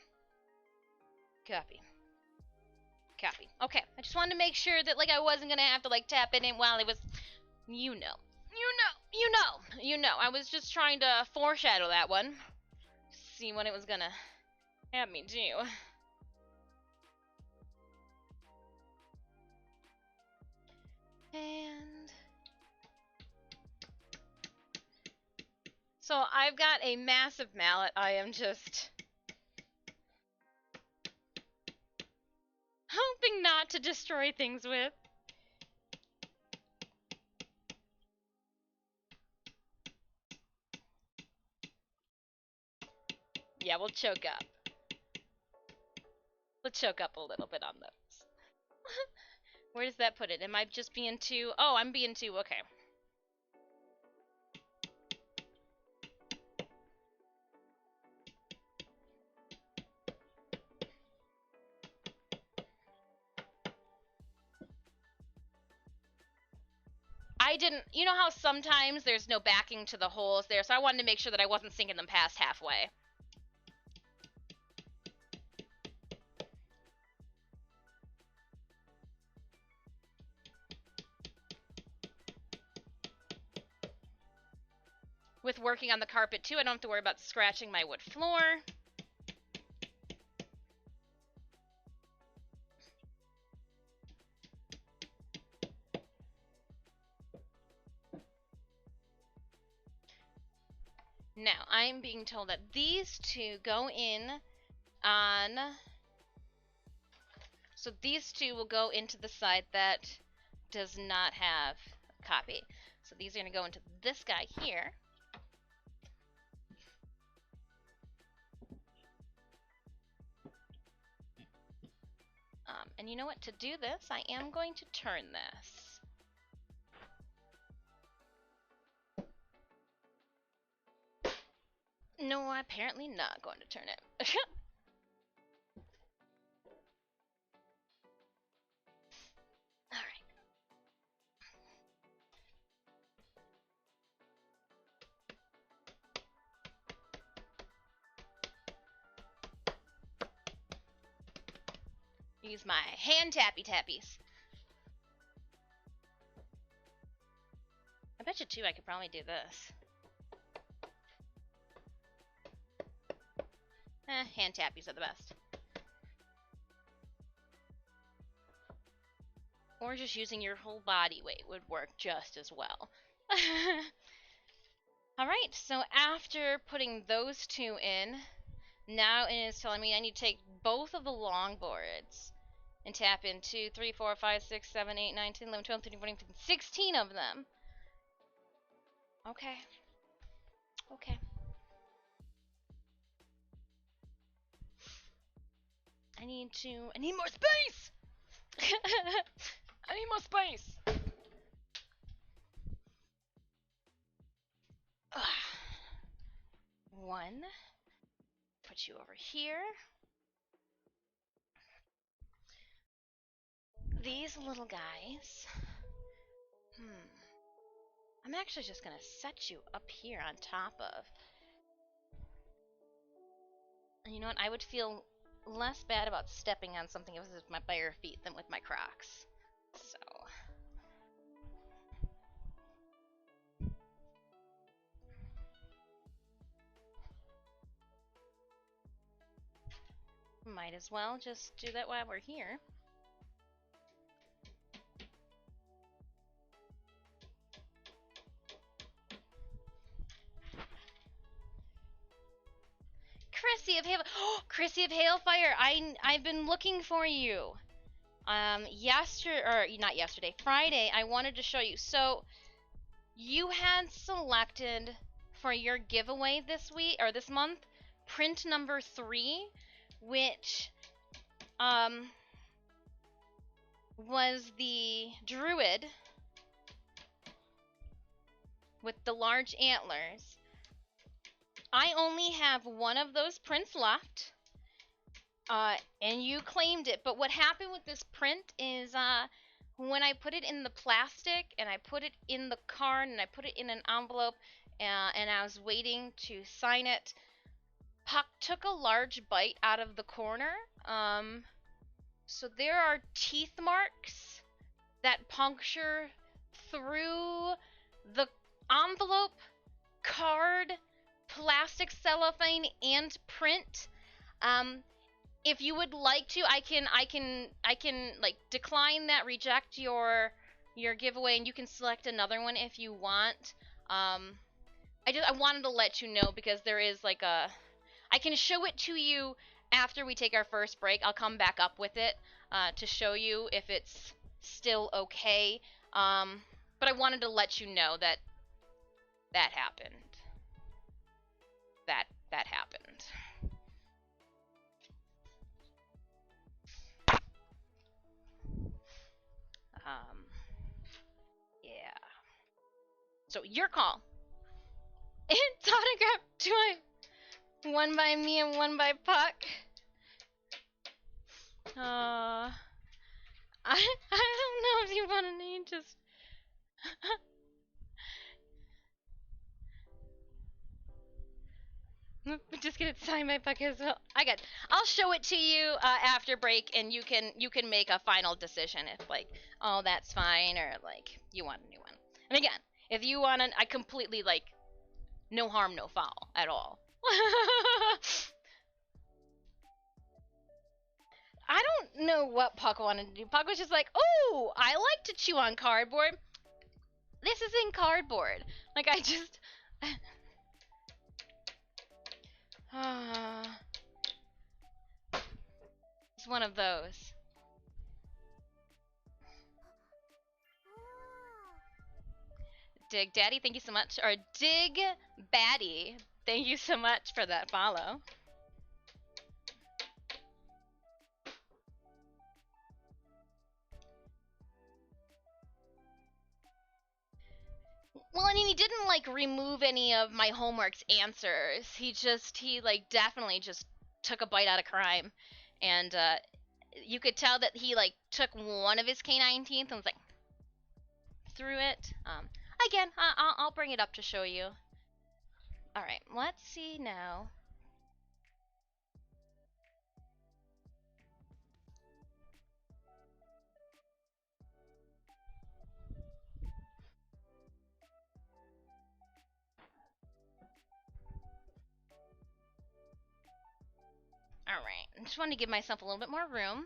[SPEAKER 1] Copy. Copy. Okay, I just wanted to make sure that like I wasn't gonna have to like tap it in while it was, you know. I was just trying to foreshadow that one. See what it was gonna have me do. And so I've got a massive mallet. I am just hoping not to destroy things with. Yeah, we'll choke up. We'll choke up a little bit on those. Where does that put it? Am I just being too... Oh, I'm being too... Okay. I didn't... You know how sometimes there's no backing to the holes there, so I wanted to make sure that I wasn't sinking them past halfway. With working on the carpet too, I don't have to worry about scratching my wood floor. Now, I'm being told that these two go in on... So these two will go into the side that does not have a copy. So these are going to go into this guy here. And you know what? To do this, I am going to turn this. No, apparently not going to turn it. Alright. Use my hand tappy tappies. I bet you too I could probably do this. Hand tappies are the best. Or just using your whole body weight would work just as well. Alright, so after putting those two in, now it is telling me I need to take both of the long boards and tap in 2, 3, 4, 5, 6, 7, 8, 9, 10, 11, 12, 13, 14, 15, 16 of them. Okay. Okay. I need more space! I need more space! One. Put you over here. These little guys. I'm actually just gonna set you up here on top of. And you know what? I would feel less bad about stepping on something if it was with my bare feet than with my Crocs. So. Might as well just do that while we're here. Chrissy of Hail, Chrissy of Hailfire, I've been looking for you. Friday, I wanted to show you. So, you had selected for your giveaway this week or this month, print number 3, which was the Druid with the large antlers. I only have one of those prints left. And you claimed it, but what happened with this print is, when I put it in the plastic, and I put it in the card, and I put it in an envelope, and I was waiting to sign it, Puck took a large bite out of the corner, so there are teeth marks that puncture through the envelope, card, plastic cellophane, and print. If you would like to, I can like decline that, reject your giveaway, and you can select another one if you want. I wanted to let you know because there is like I can show it to you after we take our first break. I'll come back up with it to show you if it's still okay. But I wanted to let you know that happened. That happened. Yeah. So your call. It's autographed twice. One by me and one by Puck. I don't know if you want to name just. Just get it signed by Puck as well. I'll show it to you after break, and you can make a final decision if like, oh, that's fine, or like you want a new one. And again, if you want I completely like, no harm, no foul at all. I don't know what Puck wanted to do. Puck was just like, oh, I like to chew on cardboard. This is in cardboard. Like, I just... It's one of those. Dig Daddy, thank you so much. Or Dig Batty, thank you so much for that follow. Well, I mean, he didn't like remove any of my homework's answers. He like definitely just took a bite out of crime, and you could tell that he like took one of his canine teeth and was like through it. Again, I'll bring it up to show you. All right, let's see now. Alright, I just wanted to give myself a little bit more room.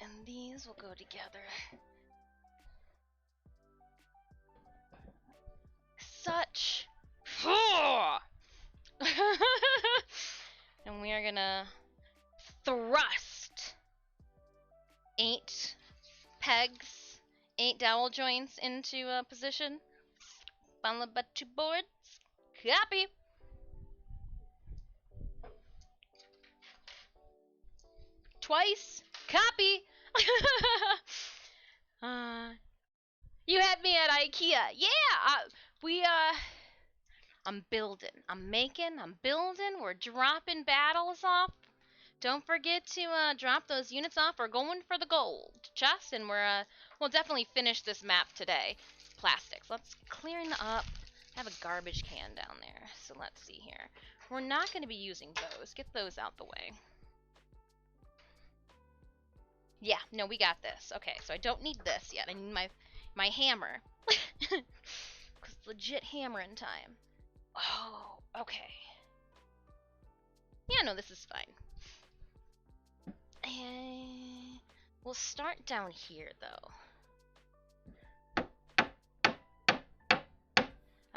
[SPEAKER 1] And these will go together. Such... And we are gonna thrust 8 pegs, 8 dowel joints into a position. Followed by 2 boards. Copy. Twice. Copy. You had me at IKEA. Yeah. I'm building. I'm making. I'm building. We're dropping battles off. Don't forget to drop those units off. We're going for the gold chest, and we'll definitely finish this map today. Plastics. Let's clearing up. I have a garbage can down there, so let's see here. We're not going to be using those. Get those out the way. Yeah, no, we got this. Okay, so I don't need this yet. I need my hammer. Because legit hammering time. Oh, okay. Yeah, no, this is fine. And we'll start down here, though.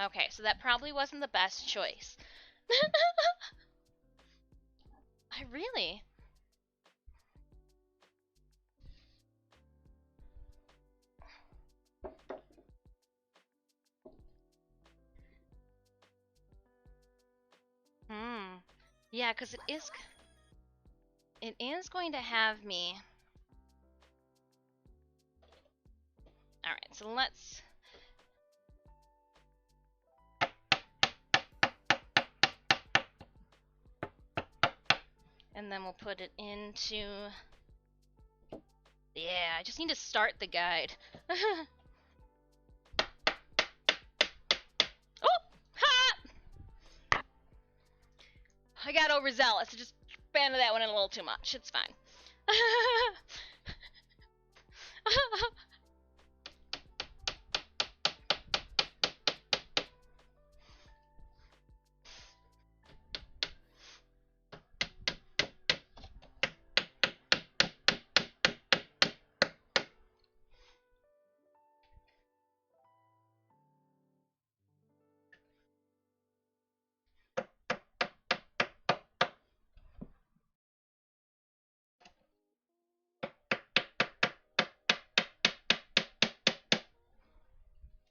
[SPEAKER 1] Okay, so that probably wasn't the best choice. I really... Yeah, because it is going to have me. All right, so let's. And then we'll put it into. Yeah, I just need to start the guide. Oh! Ha! I got overzealous. I just expanded that one in a little too much. It's fine.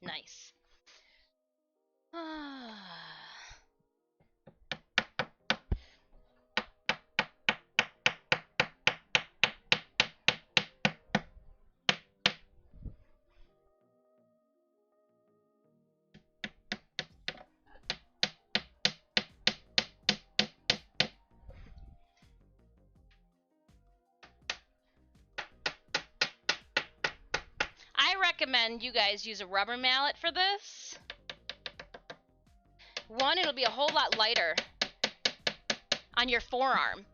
[SPEAKER 1] Nice. I recommend you guys use a rubber mallet for this. One, it'll be a whole lot lighter on your forearm.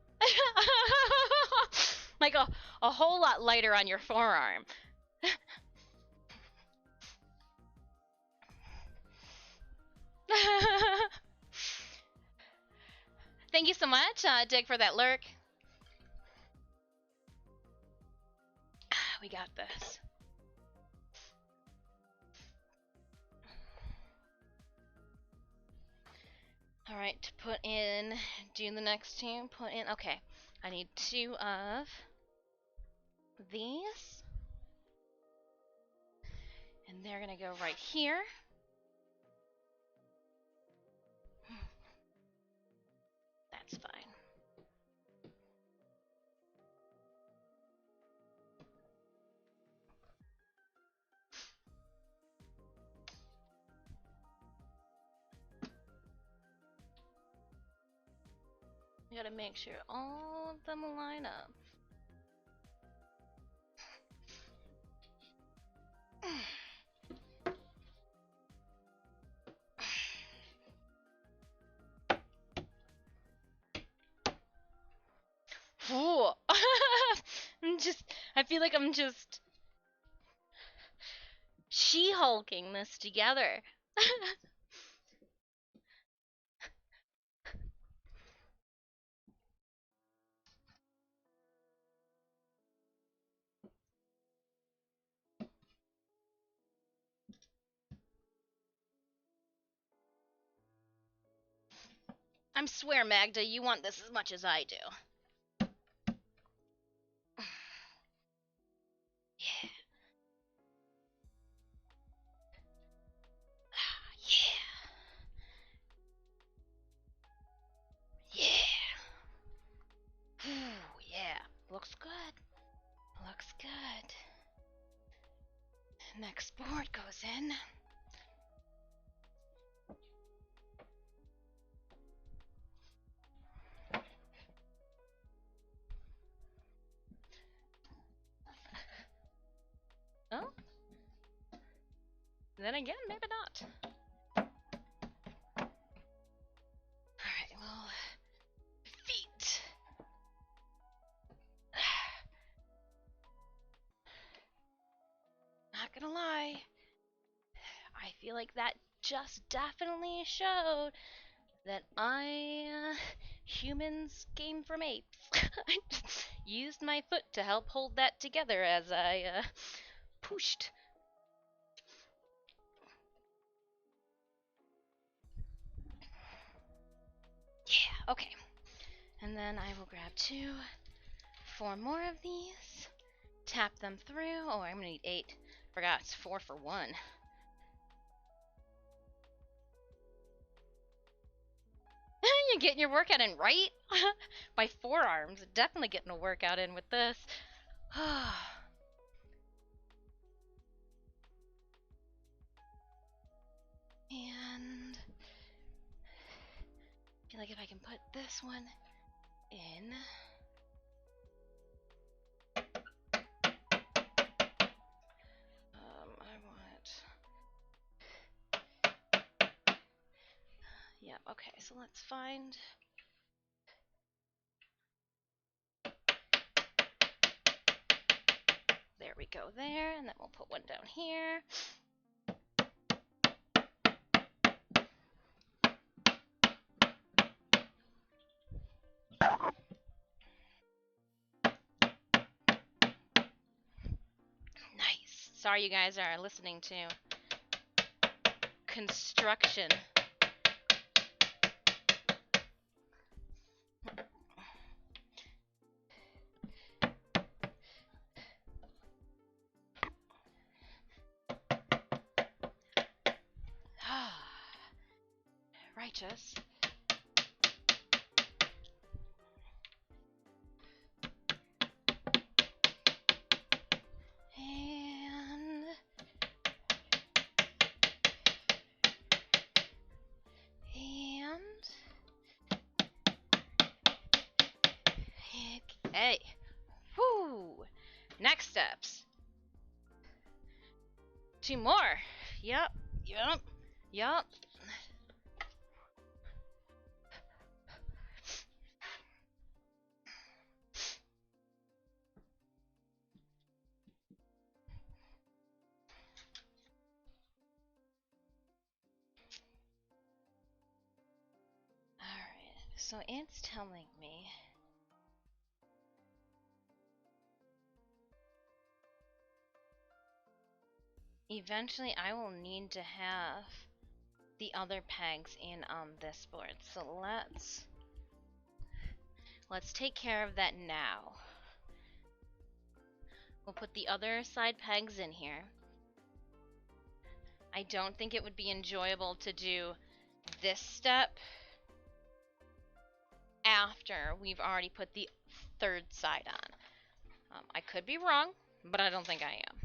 [SPEAKER 1] Like a whole lot lighter on your forearm. Thank you so much, Dig, for that lurk. We got this. Alright, to put in, do the next two, put in, okay. I need 2 of these. And they're gonna go right here. That's fine. You gotta make sure all of them line up. Ooh. I feel like I'm just She-Hulking this together. I swear, Magda, you want this as much as I do. Yeah. Yeah. Yeah. Ooh, yeah. Looks good. Looks good. Next board goes in. Oh? Then again, maybe not. Alright, well, feet. Not gonna lie, I feel like that just definitely showed that humans came from apes. I just used my foot to help hold that together as I pushed. Yeah, okay. And then I will grab 4 more of these, tap them through. Oh, I'm gonna need 8. Forgot, it's 4 for 1. You
[SPEAKER 5] Getting your workout in, right? My forearms. Definitely getting a workout in with this. And I feel like if I can put this one in. I want. Yep, okay, so let's find. There we go there, and then we'll put one down here. Nice. Sorry you guys are listening to construction. Righteous. And okay. Whoo. Next steps. 2 more. Yep. Alright, so it's telling me eventually I will need to have the other pegs in on this board. So let's take care of that now. We'll put the other side pegs in here. I don't think it would be enjoyable to do this step after we've already put the third side on. I could be wrong, but I don't think I am.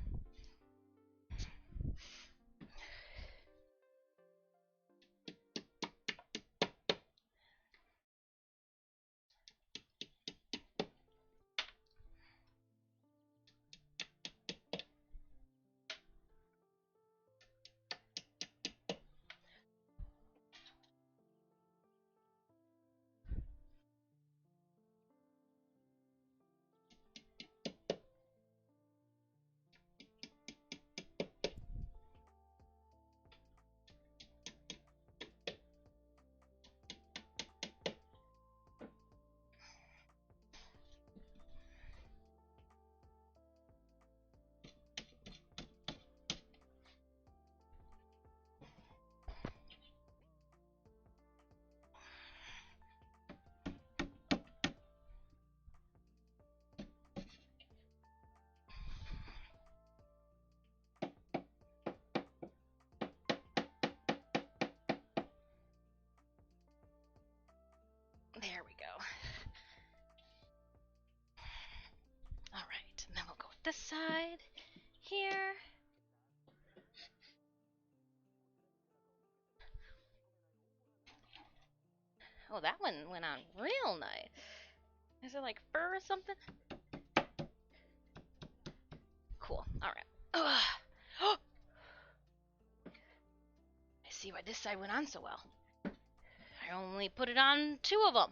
[SPEAKER 5] There we go. Alright, and then we'll go with this side here. Oh, that one went on real nice. Is it like fur or something? Cool. Alright. I see why this side went on so well. I only put it on 2 of them.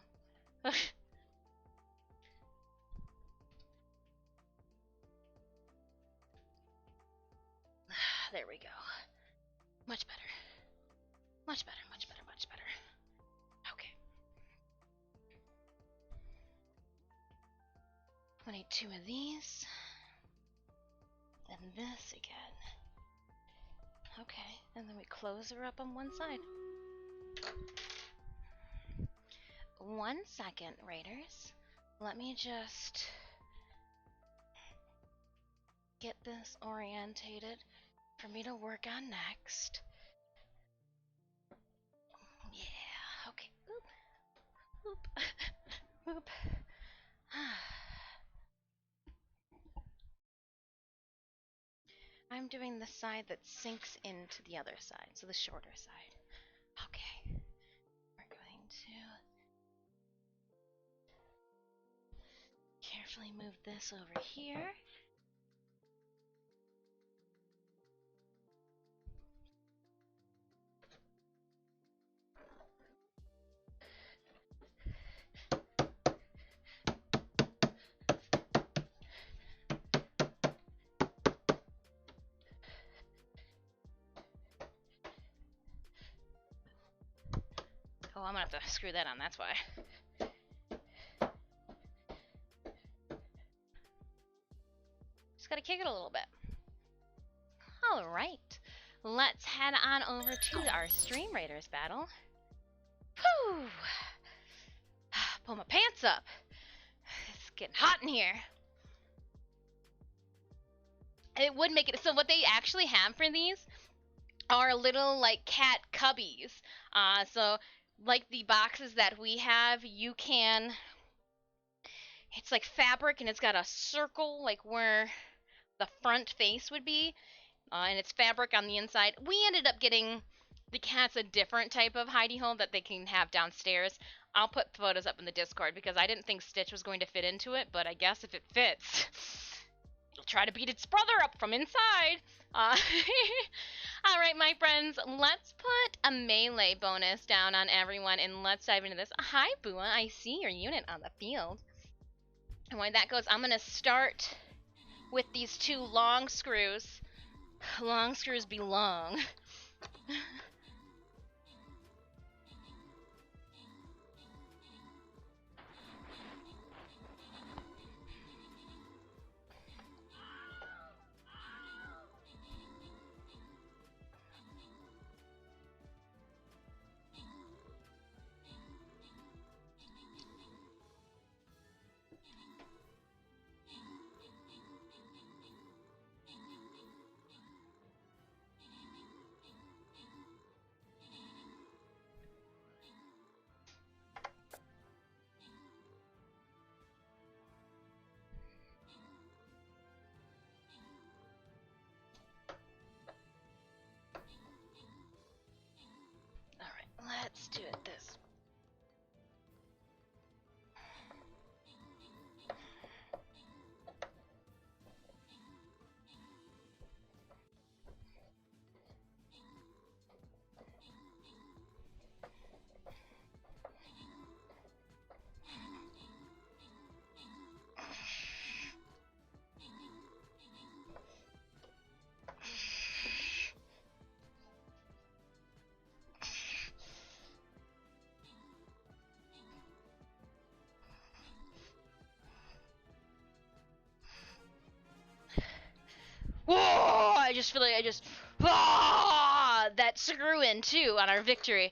[SPEAKER 5] There we go. Much better. Much better, much better, much better. Okay. I need 2 of these. And this again. Okay, and then we close her up on one side. 1 second, Raiders. Let me just get this orientated for me to work on next. Yeah, okay. Oop. up. I'm doing the side that sinks into the other side, so the shorter side. Okay. We're going to carefully move this over here. Oh, I'm gonna have to screw that on, that's why. Just gotta kick it a little bit. Alright. Let's head on over to our Stream Raiders battle. Whew! Pull my pants up. It's getting hot in here. It would make it so what they actually have for these are little like cat cubbies. So like the boxes that we have, you can, it's like fabric and it's got a circle like where the front face would be, and it's fabric on the inside. We ended up getting the cats a different type of hidey hole that they can have downstairs. I'll put photos up in the Discord because I didn't think Stitch was going to fit into it, but I guess if it fits, it'll try to beat its brother up from inside. Alright, my friends, let's put a melee bonus down on everyone and let's dive into this. Hi, Bua, I see your unit on the field. And when that goes, I'm going to start with these two long screws. Long screws be long. Let's do it this. Whoa! I just feel like that screw in too on our victory.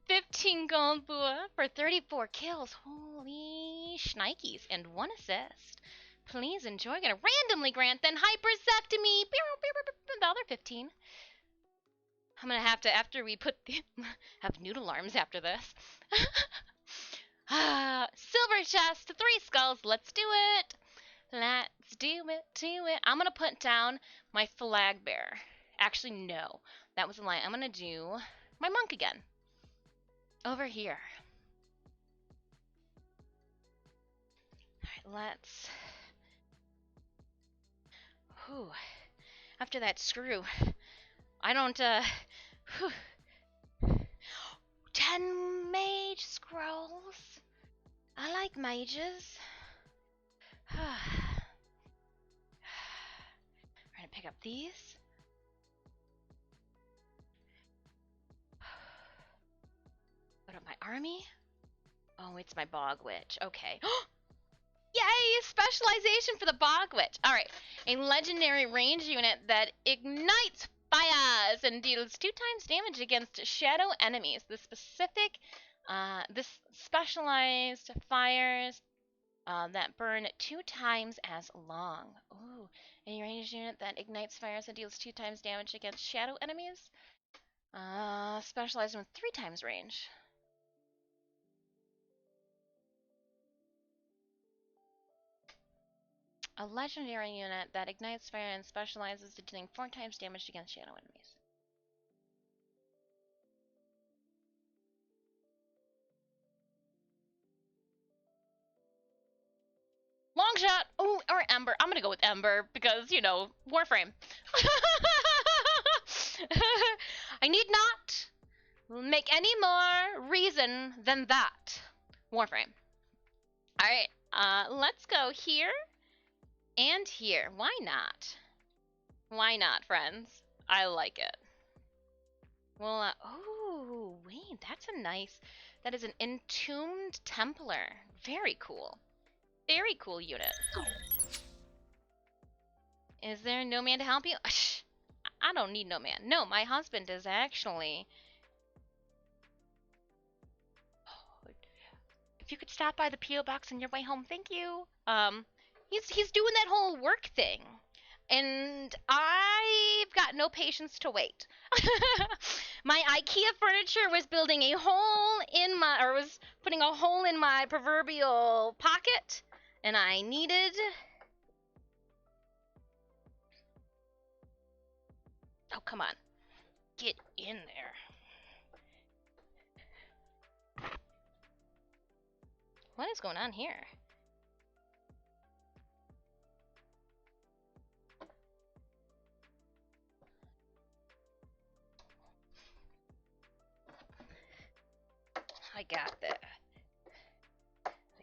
[SPEAKER 5] 15 gold Bua for 34 kills. Holy shnikes. And 1 assist. Please enjoy. Gonna randomly grant then hypersectomy. The other 15. I'm gonna have to, after we put the, have noodle arms after this. Silver chest, 3 skulls. Let's do it. Let's do it. I'm gonna put down my flag bearer. Actually, no. That was a lie. I'm gonna do my monk again. Over here. Alright, let's... Whew. After that screw, I don't, whew. 10 mage scrolls. I like mages. We're gonna pick up these. Put up my army. Oh, it's my bog witch. Okay. Yay! Specialization for the bog witch. Alright. A legendary range unit that ignites fires and deals 2 times damage against shadow enemies. This specialized fires that burn 2 times as long. Ooh, a ranged unit that ignites fires and deals 2 times damage against shadow enemies. Specialized with 3 times range. A legendary unit that ignites fire and specializes in dealing 4 times damage against shadow enemies. Long shot! Oh, or Ember. I'm gonna go with Ember because, you know, Warframe. I need not make any more reason than that. Warframe. Alright, let's go here and here. Why not? Why not, friends? I like it. Well, oh, wait, that's a nice... That is an Entombed Templar. Very cool. Very cool unit. Is there no man to help you? I don't need no man. No, my husband is actually... If you could stop by the P.O. box on your way home, thank you. He's doing that whole work thing. And I've got no patience to wait. My IKEA furniture was building a hole in my... Or was putting a hole in my proverbial pocket. And I needed... Oh, come on. Get in there. What is going on here? I got that.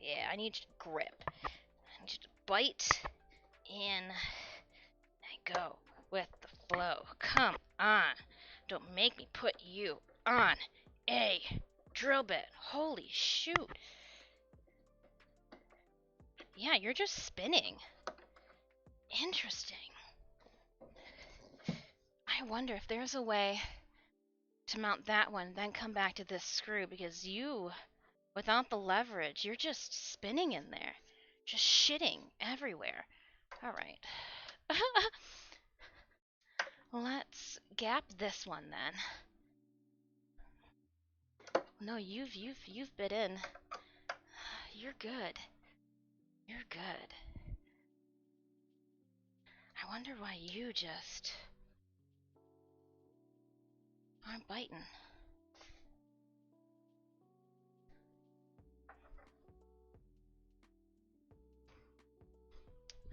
[SPEAKER 5] Yeah, I need you to grip. I need you to bite in and go with the flow. Come on. Don't make me put you on a drill bit. Holy shoot. Yeah, you're just spinning. Interesting. I wonder if there's a way to mount that one, then come back to this screw, because you, without the leverage, you're just spinning in there. Just shitting everywhere. Alright. Let's gap this one then. No, you've bit in. You're good. You're good. I wonder why you just aren't biting.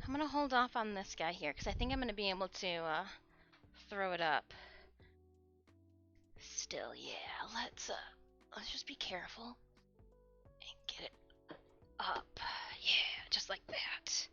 [SPEAKER 5] I'm gonna hold off on this guy here, because I think I'm gonna be able to throw it up. Still, yeah, let's just be careful and get it up. Yeah, just like that.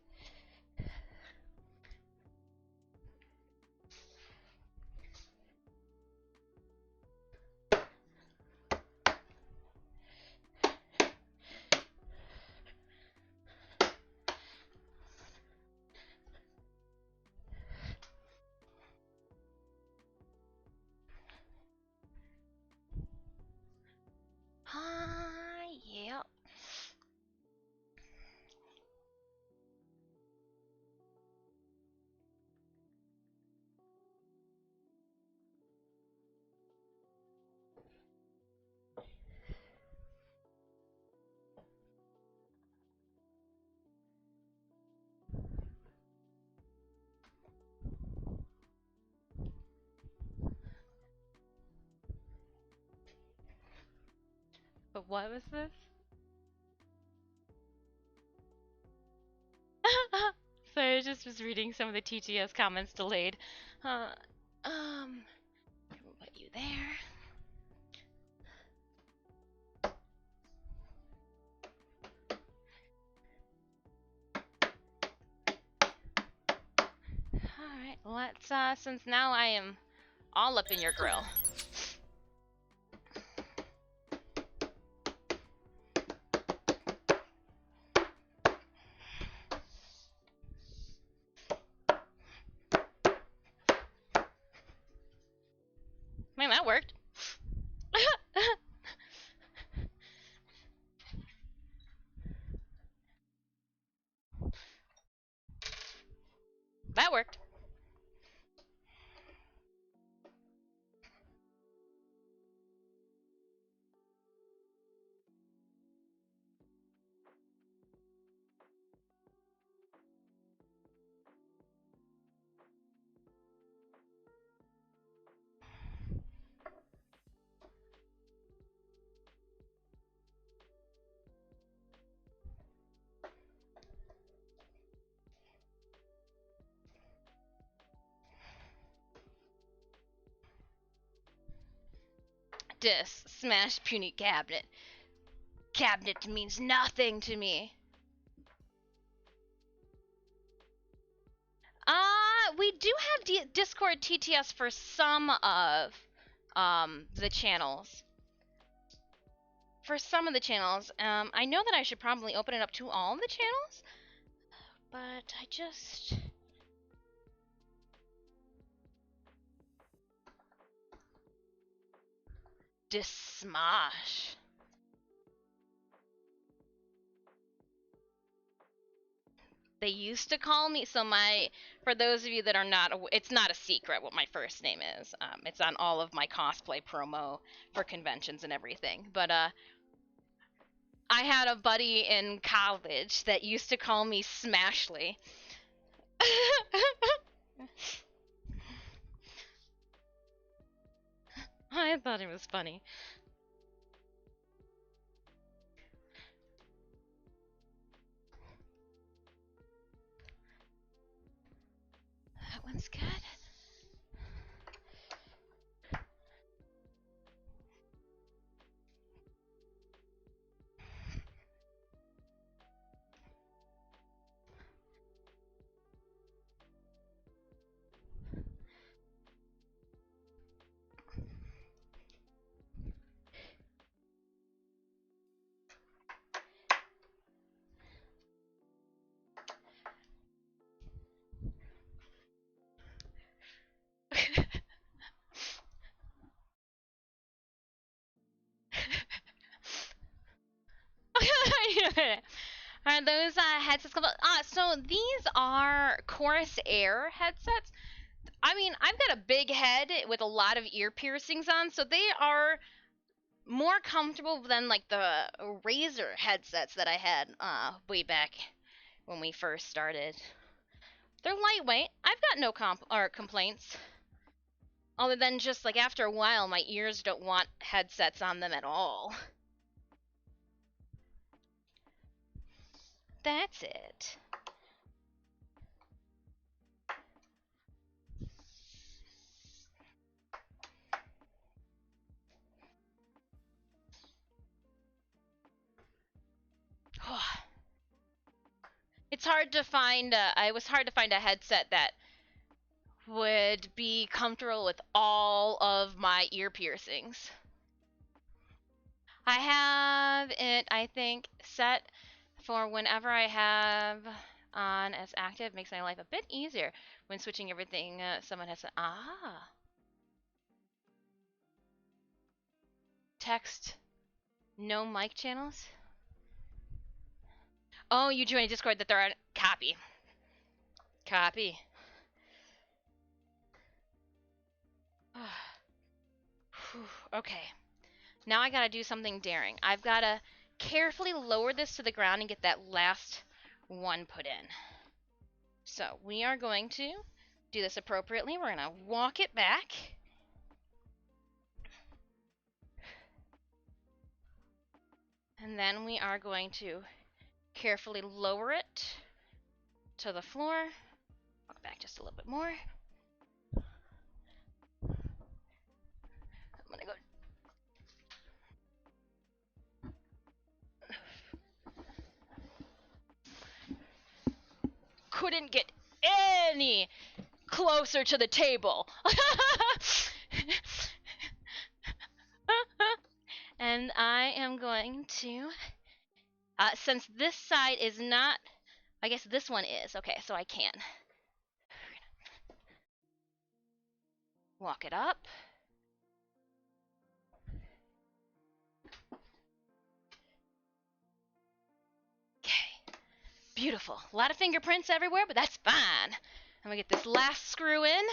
[SPEAKER 5] Yeah. But what was this? Sorry, I just was reading some of the TTS comments delayed. Put you there. Alright, let's, since now I am all up in your grill. Man, that worked. That worked. Smash puny cabinet. Cabinet means nothing to me. We do have Discord TTS for some of the channels. For some of the channels. I know that I should probably open it up to all the channels, but I just... Smash. They used to call me, for those of you that are not, it's not a secret what my first name is. It's on all of my cosplay promo for conventions and everything. But I had a buddy in college that used to call me Smashly. I thought it was funny. That one's good. Are those headsets? So these are Chorus Air headsets. I mean, I've got a big head with a lot of ear piercings on, so they are more comfortable than like the Razer headsets that I had way back when we first started. They're lightweight. I've got no complaints. Other than just like after a while, my ears don't want headsets on them at all. That's it. It's hard to find. It was hard to find a headset that would be comfortable with all of my ear piercings. I have it, I think, set for whenever I have on as active. Makes my life a bit easier when switching everything. Someone has said, text, no mic channels. Oh, you joined a Discord that there are. Copy. Copy. Okay. Now I gotta do something daring. I've gotta carefully lower this to the ground and get that last one put in. So we are going to do this appropriately. We're gonna walk it back. And then we are going to carefully lower it to the floor. Walk back just a little bit more. I'm gonna go. Couldn't get any closer to the table. And I am going to, since this side is not, I guess this one is. Okay, so I can. Walk it up. Okay, beautiful. A lot of fingerprints everywhere, but that's fine. I'm gonna get this last screw in.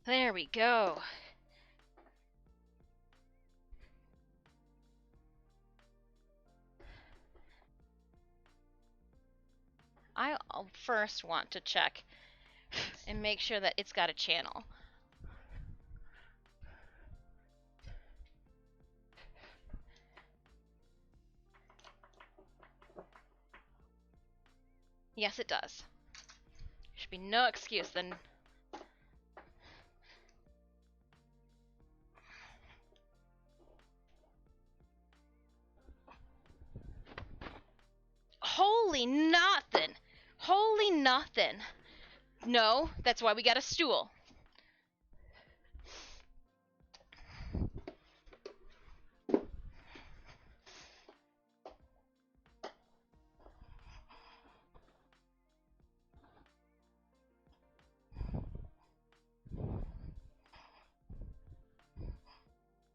[SPEAKER 5] There we go. I first want to check and make sure that it's got a channel. Yes, it does. be no excuse then. Holy nothing. Holy nothing. No, that's why we got a stool.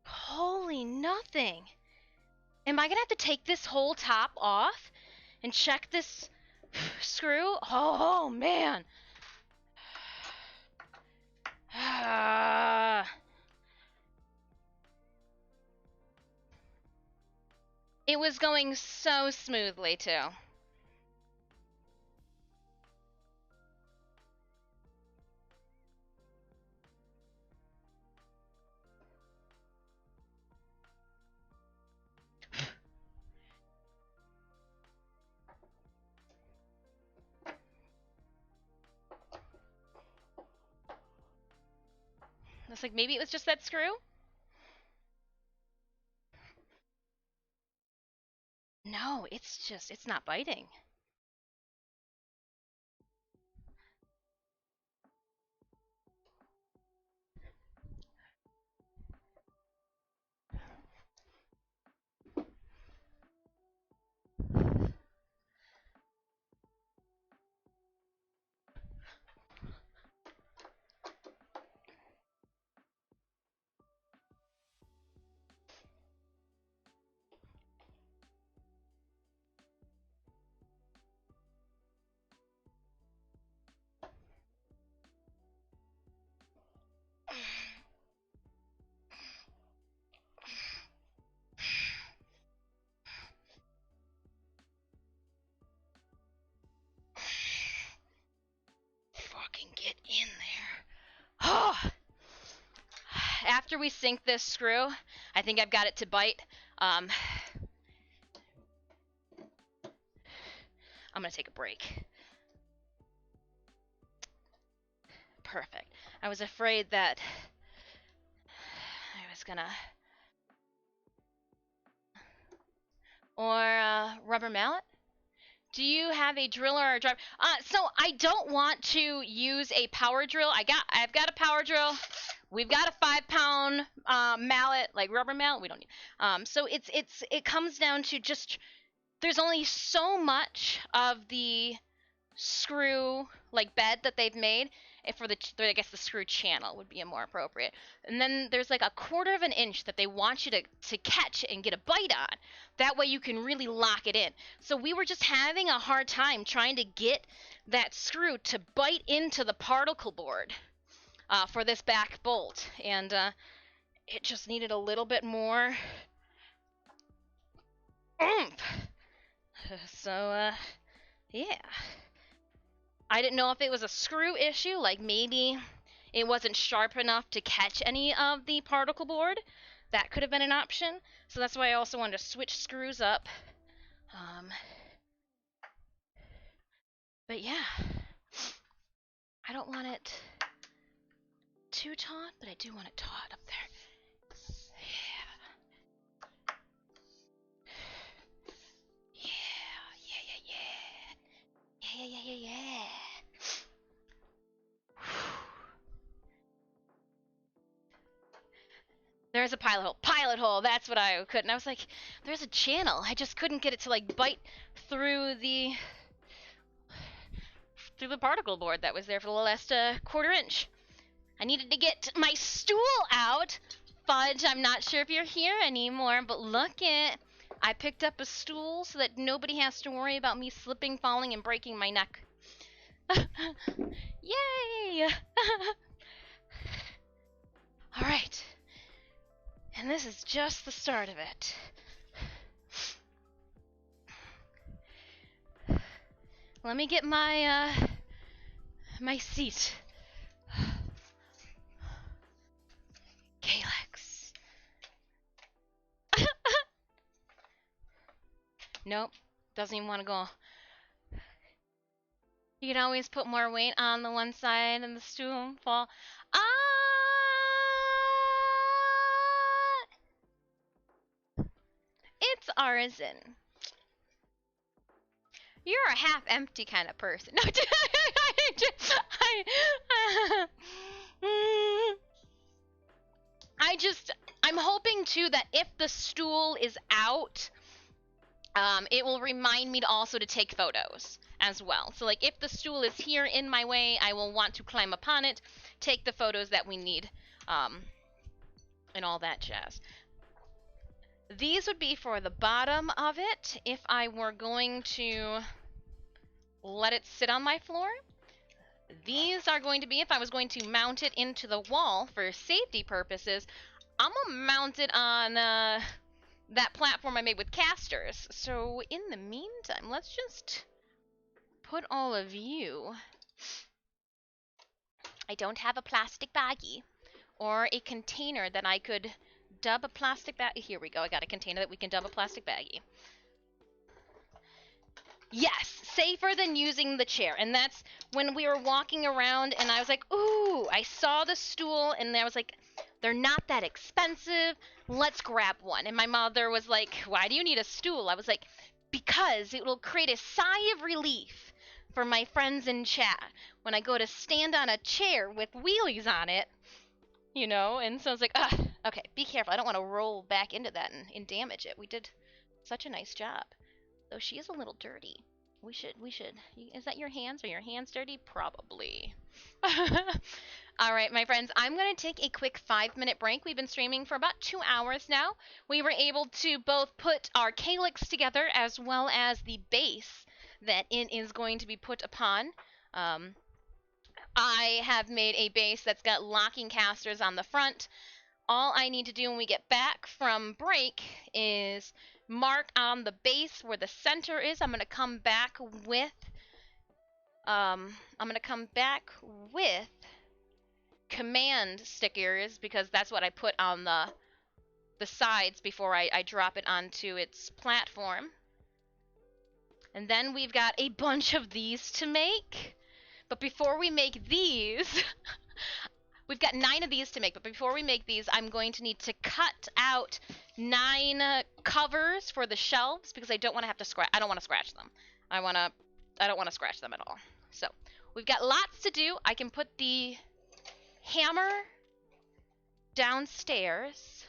[SPEAKER 5] Holy nothing. Am I gonna have to take this whole top off and check this screw? Oh man. It was going so smoothly too. It's like maybe it was just that screw? No, it's not biting. Fucking get in there. Oh! After we sink this screw, I think I've got it to bite. I'm gonna take a break. Perfect. I was afraid that I was gonna... Or rubber mallet? Do you have a driller or a driver? So I don't want to use a power drill. I've got a power drill. We've got a 5-pound mallet, like rubber mallet. We don't need. So it comes down to just there's only so much of the screw like bed that they've made for I guess the screw channel would be more appropriate. And then there's like a 1/4 of an inch that they want you to catch and get a bite on. That way you can really lock it in. So we were just having a hard time trying to get that screw to bite into the particle board for this back bolt. And it just needed a little bit more oomph. So, yeah. I didn't know if it was a screw issue, like maybe it wasn't sharp enough to catch any of the particle board. That could have been an option. So that's why I also wanted to switch screws up. But yeah, I don't want it too taut, but I do want it taut up there. Yeah. Yeah. There's a pilot hole. Pilot hole, that's what I couldn't. I was like, there's a channel. I just couldn't get it to like bite through the particle board that was there for the last 1/4 inch. I needed to get my stool out. Fudge, I'm not sure if you're here anymore, but look it. I picked up a stool so that nobody has to worry about me slipping, falling, and breaking my neck. Yay! Alright. And this is just the start of it. Let me get my my seat. Calyx. Nope. Doesn't even want to go. You can always put more weight on the one side and the stool won't fall. It's arisen. You're a half empty kind of person. No, I'm hoping too that if the stool is out, it will remind me to also to take photos as well. So like if the stool is here in my way, I will want to climb upon it, take the photos that we need, and all that jazz. These would be for the bottom of it if I were going to let it sit on my floor. These are going to be if I was going to mount it into the wall for safety purposes. I'm gonna mount it on that platform I made with casters. So in the meantime, let's just put all of you. I don't have a plastic baggie or a container that I could dub a plastic bag. Here we go. I got a container that we can dub a plastic baggie. Yes, safer than using the chair. And that's when we were walking around and I was like, ooh, I saw the stool and I was like, they're not that expensive. Let's grab one. And my mother was like, why do you need a stool? I was like, because it will create a sigh of relief for my friends in chat when I go to stand on a chair with wheelies on it, you know? And so I was like, okay, be careful. I don't want to roll back into that and damage it. We did such a nice job. Though she is a little dirty. We should. Is that your hands? Are your hands dirty? Probably. Alright, my friends, I'm going to take a quick 5-minute break. We've been streaming for about 2 hours now. We were able to both put our calyx together as well as the base that it is going to be put upon. I have made a base that's got locking casters on the front. All I need to do when we get back from break is mark on the base where the center is. I'm gonna come back with command stickers because that's what I put on the sides before I drop it onto its platform. And then we've got a bunch of these to make. But before we make these, we've got 9 of these to make, but before we make these, I'm going to need to cut out 9 covers for the shelves because I don't want to have to scratch. I don't want to scratch them. I don't want to scratch them at all. So we've got lots to do. I can put the hammer downstairs.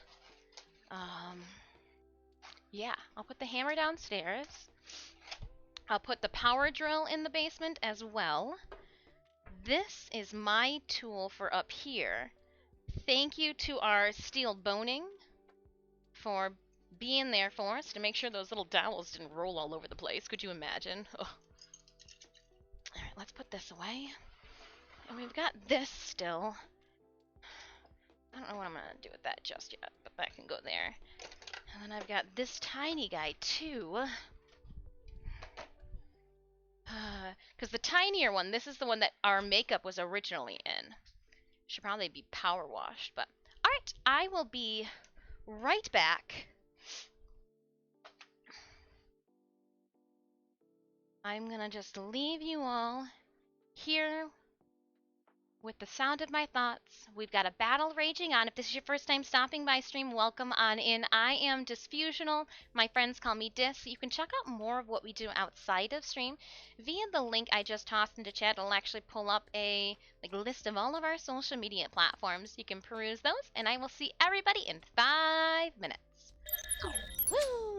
[SPEAKER 5] Yeah, I'll put the hammer downstairs. I'll put the power drill in the basement as well. This is my tool for up here. Thank you to our steel boning for being there for us to make sure those little dowels didn't roll all over the place. Could you imagine? Alright, let's put this away. And we've got this still. I don't know what I'm going to do with that just yet, but that can go there. And then I've got this tiny guy too. Because the tinier one, this is the one that our makeup was originally in. Should probably be power washed, but alright, I will be right back. I'm gonna just leave you all here with the sound of my thoughts. We've got a battle raging on. If this is your first time stopping by stream, welcome on in. I am Disfusional. My friends call me Dis. You can check out more of what we do outside of stream via the link I just tossed into chat. It'll actually pull up a list of all of our social media platforms. You can peruse those, and I will see everybody in 5 minutes. Woo!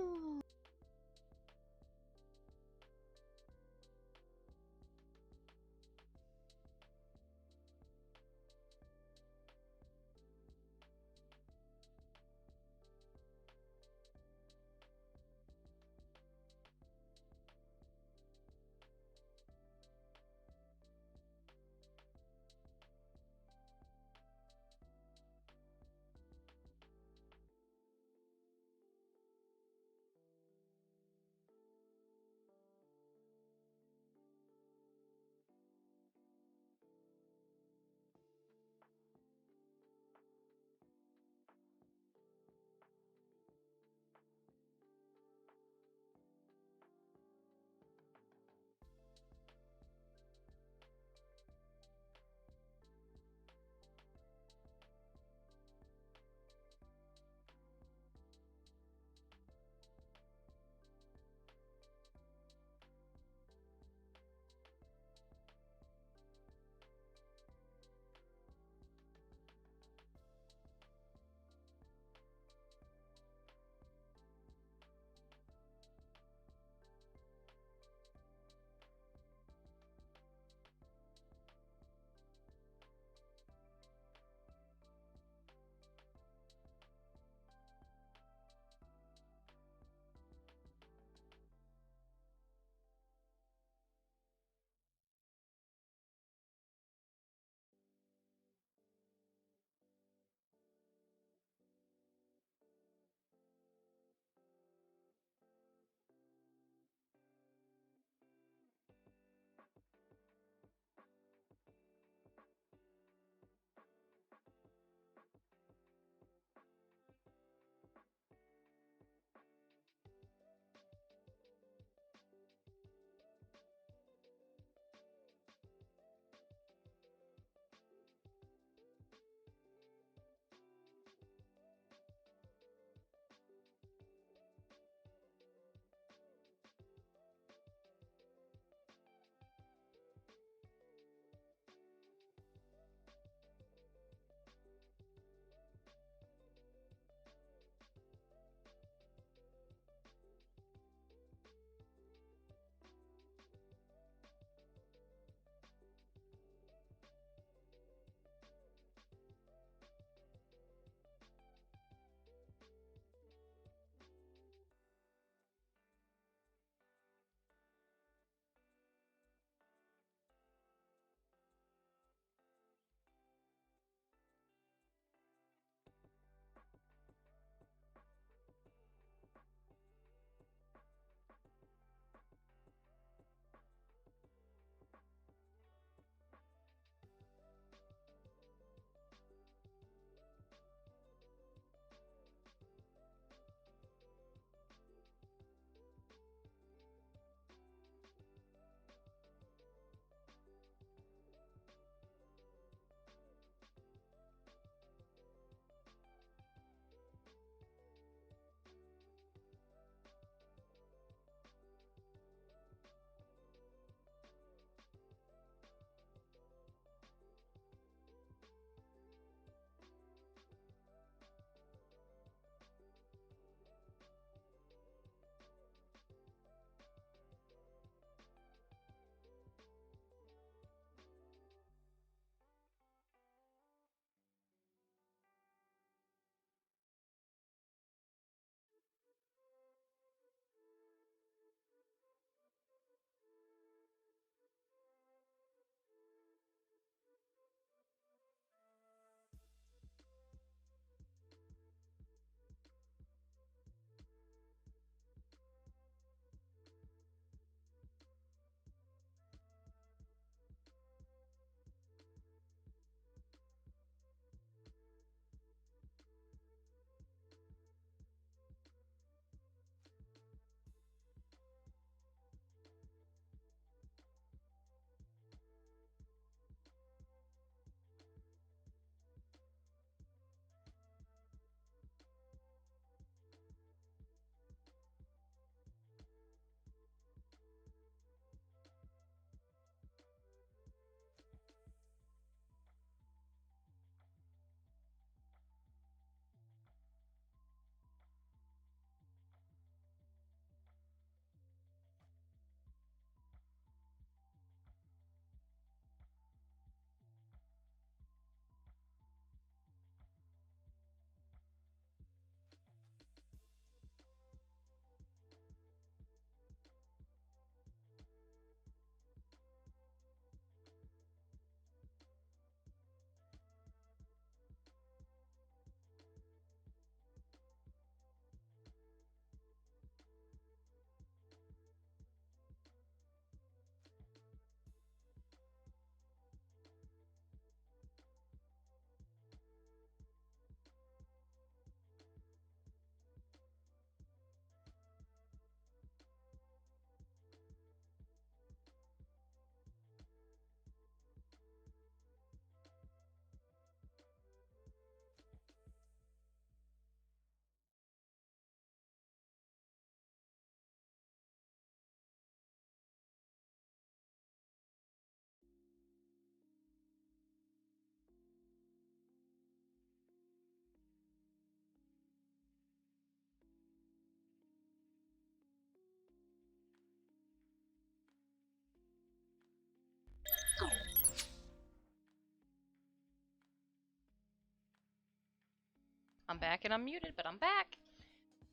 [SPEAKER 5] I'm back and I'm muted, but I'm back.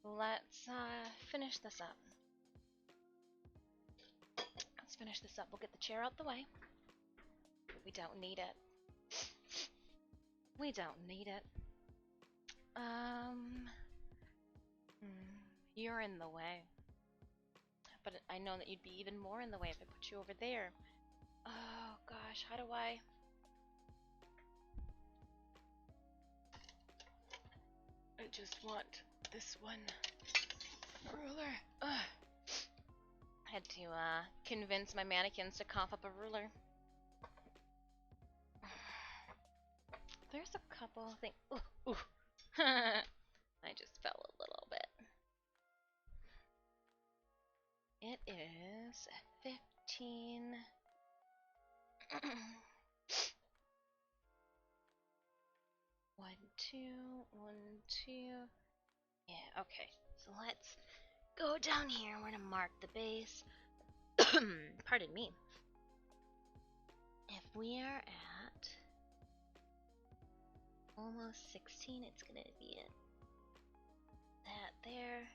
[SPEAKER 5] Let's finish this up. Let's finish this up. We'll get the chair out the way. We don't need it. We don't need it. You're in the way. But I know that you'd be even more in the way if I put you over there. Oh gosh, how do I... I just want this one ruler. Ugh. I had to convince my mannequins to cough up a ruler. There's a couple things. Ooh, ooh. I just fell a little bit. It is 15. 1, 2, 1, 2. Yeah, okay. So let's go down here. We're gonna mark the base. Pardon me. If we are at almost 16, it's gonna be it. That there.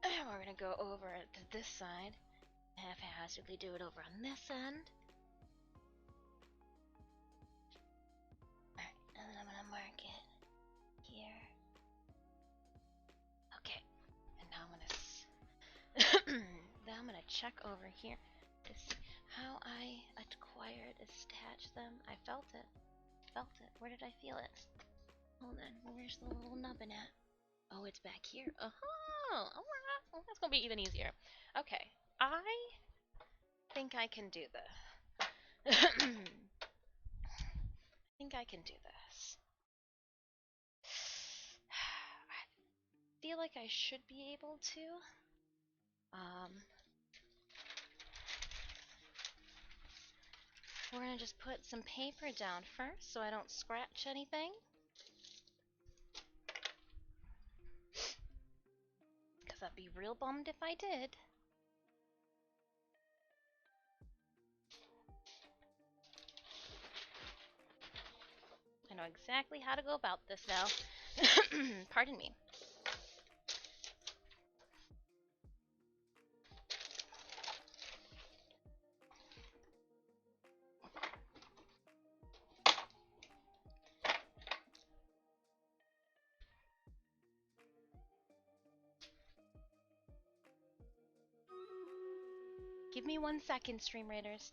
[SPEAKER 5] And we're gonna go over to this side. Haphazardly do it over on this end. Alright, and then I'm gonna mark it here. Okay. And now I'm gonna check over here to see how I acquired, attached them. I felt it. Felt it. Where did I feel it? Hold on. Where's the little nubbin at? Oh, it's back here. Oh, alright. Well, that's gonna be even easier. Okay. I think I can do this. I think I can do this. I feel like I should be able to. We're gonna just put some paper down first so I don't scratch anything. Because I'd be real bummed if I did. I know exactly how to go about this now. Pardon me. Give me 1 second, Stream Raiders.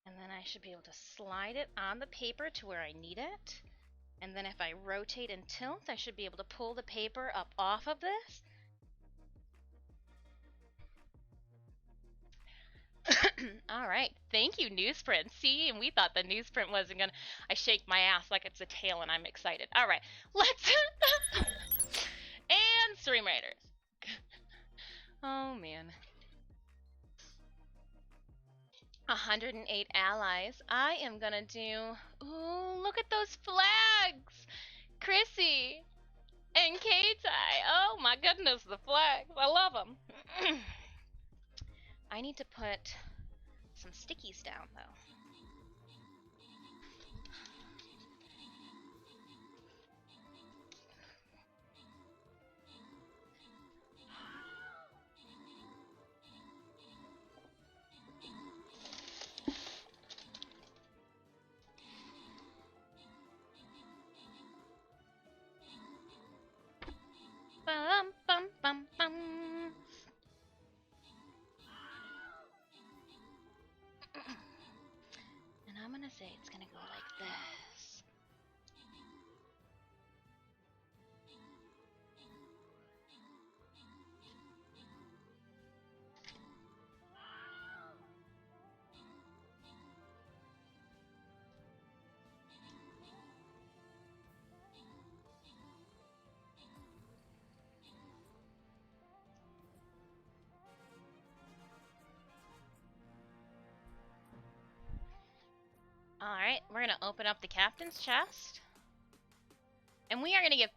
[SPEAKER 5] And then I should be able to slide it on the paper to where I need it. And then if I rotate and tilt, I should be able to pull the paper up off of this. Alright, thank you, newsprint. See, and we thought the newsprint wasn't gonna... I shake my ass like it's a tail and I'm excited. Alright, let's... and Stream Raiders. Oh, man. 108 allies. I am gonna do... Ooh, look at those flags! Chrissy and K-Tai. Oh my goodness, the flags. I love them. I need to put some stickies down, though. Bum, bum, bum, bum. And I'm gonna say it's gonna go like this. Alright, we're gonna open up the captain's chest. And we are gonna give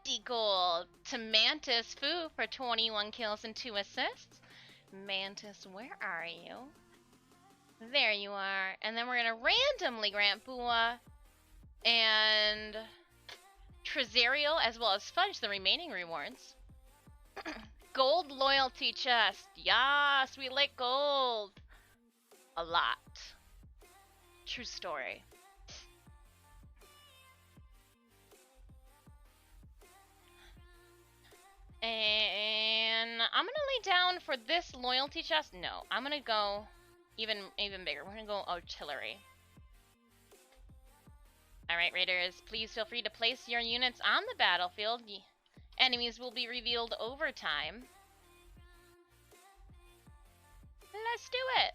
[SPEAKER 5] 50 gold to Mantis Fu for 21 kills and 2 assists. Mantis, where are you? There you are. And then we're gonna randomly grant Bua and Trizerial as well as Fudge the remaining rewards. Gold loyalty chest. Yes, we like gold. A lot. True story. And I'm gonna lay down for this loyalty chest. No, I'm gonna go even bigger. We're gonna go artillery. Alright, raiders, please feel free to place your units on the battlefield. Enemies will be revealed over time. Let's do it!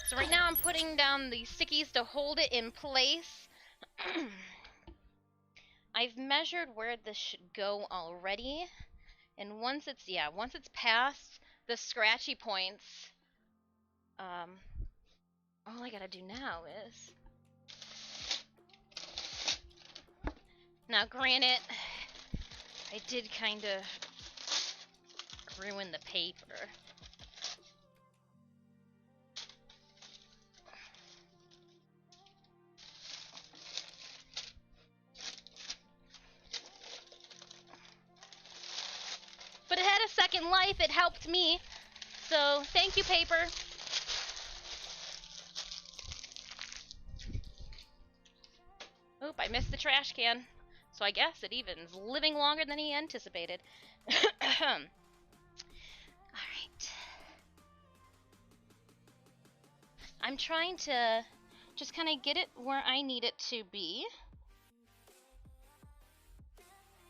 [SPEAKER 5] So right now I'm putting down the stickies to hold it in place. I've measured where this should go already. And once it's past the scratchy points, all I gotta do now is... Now granted, I did kinda ruin the paper. But it had a second life, it helped me. So, thank you, paper. Oop, I missed the trash can. So I guess it even's living longer than he anticipated. Alright. I'm trying to just kind of get it where I need it to be.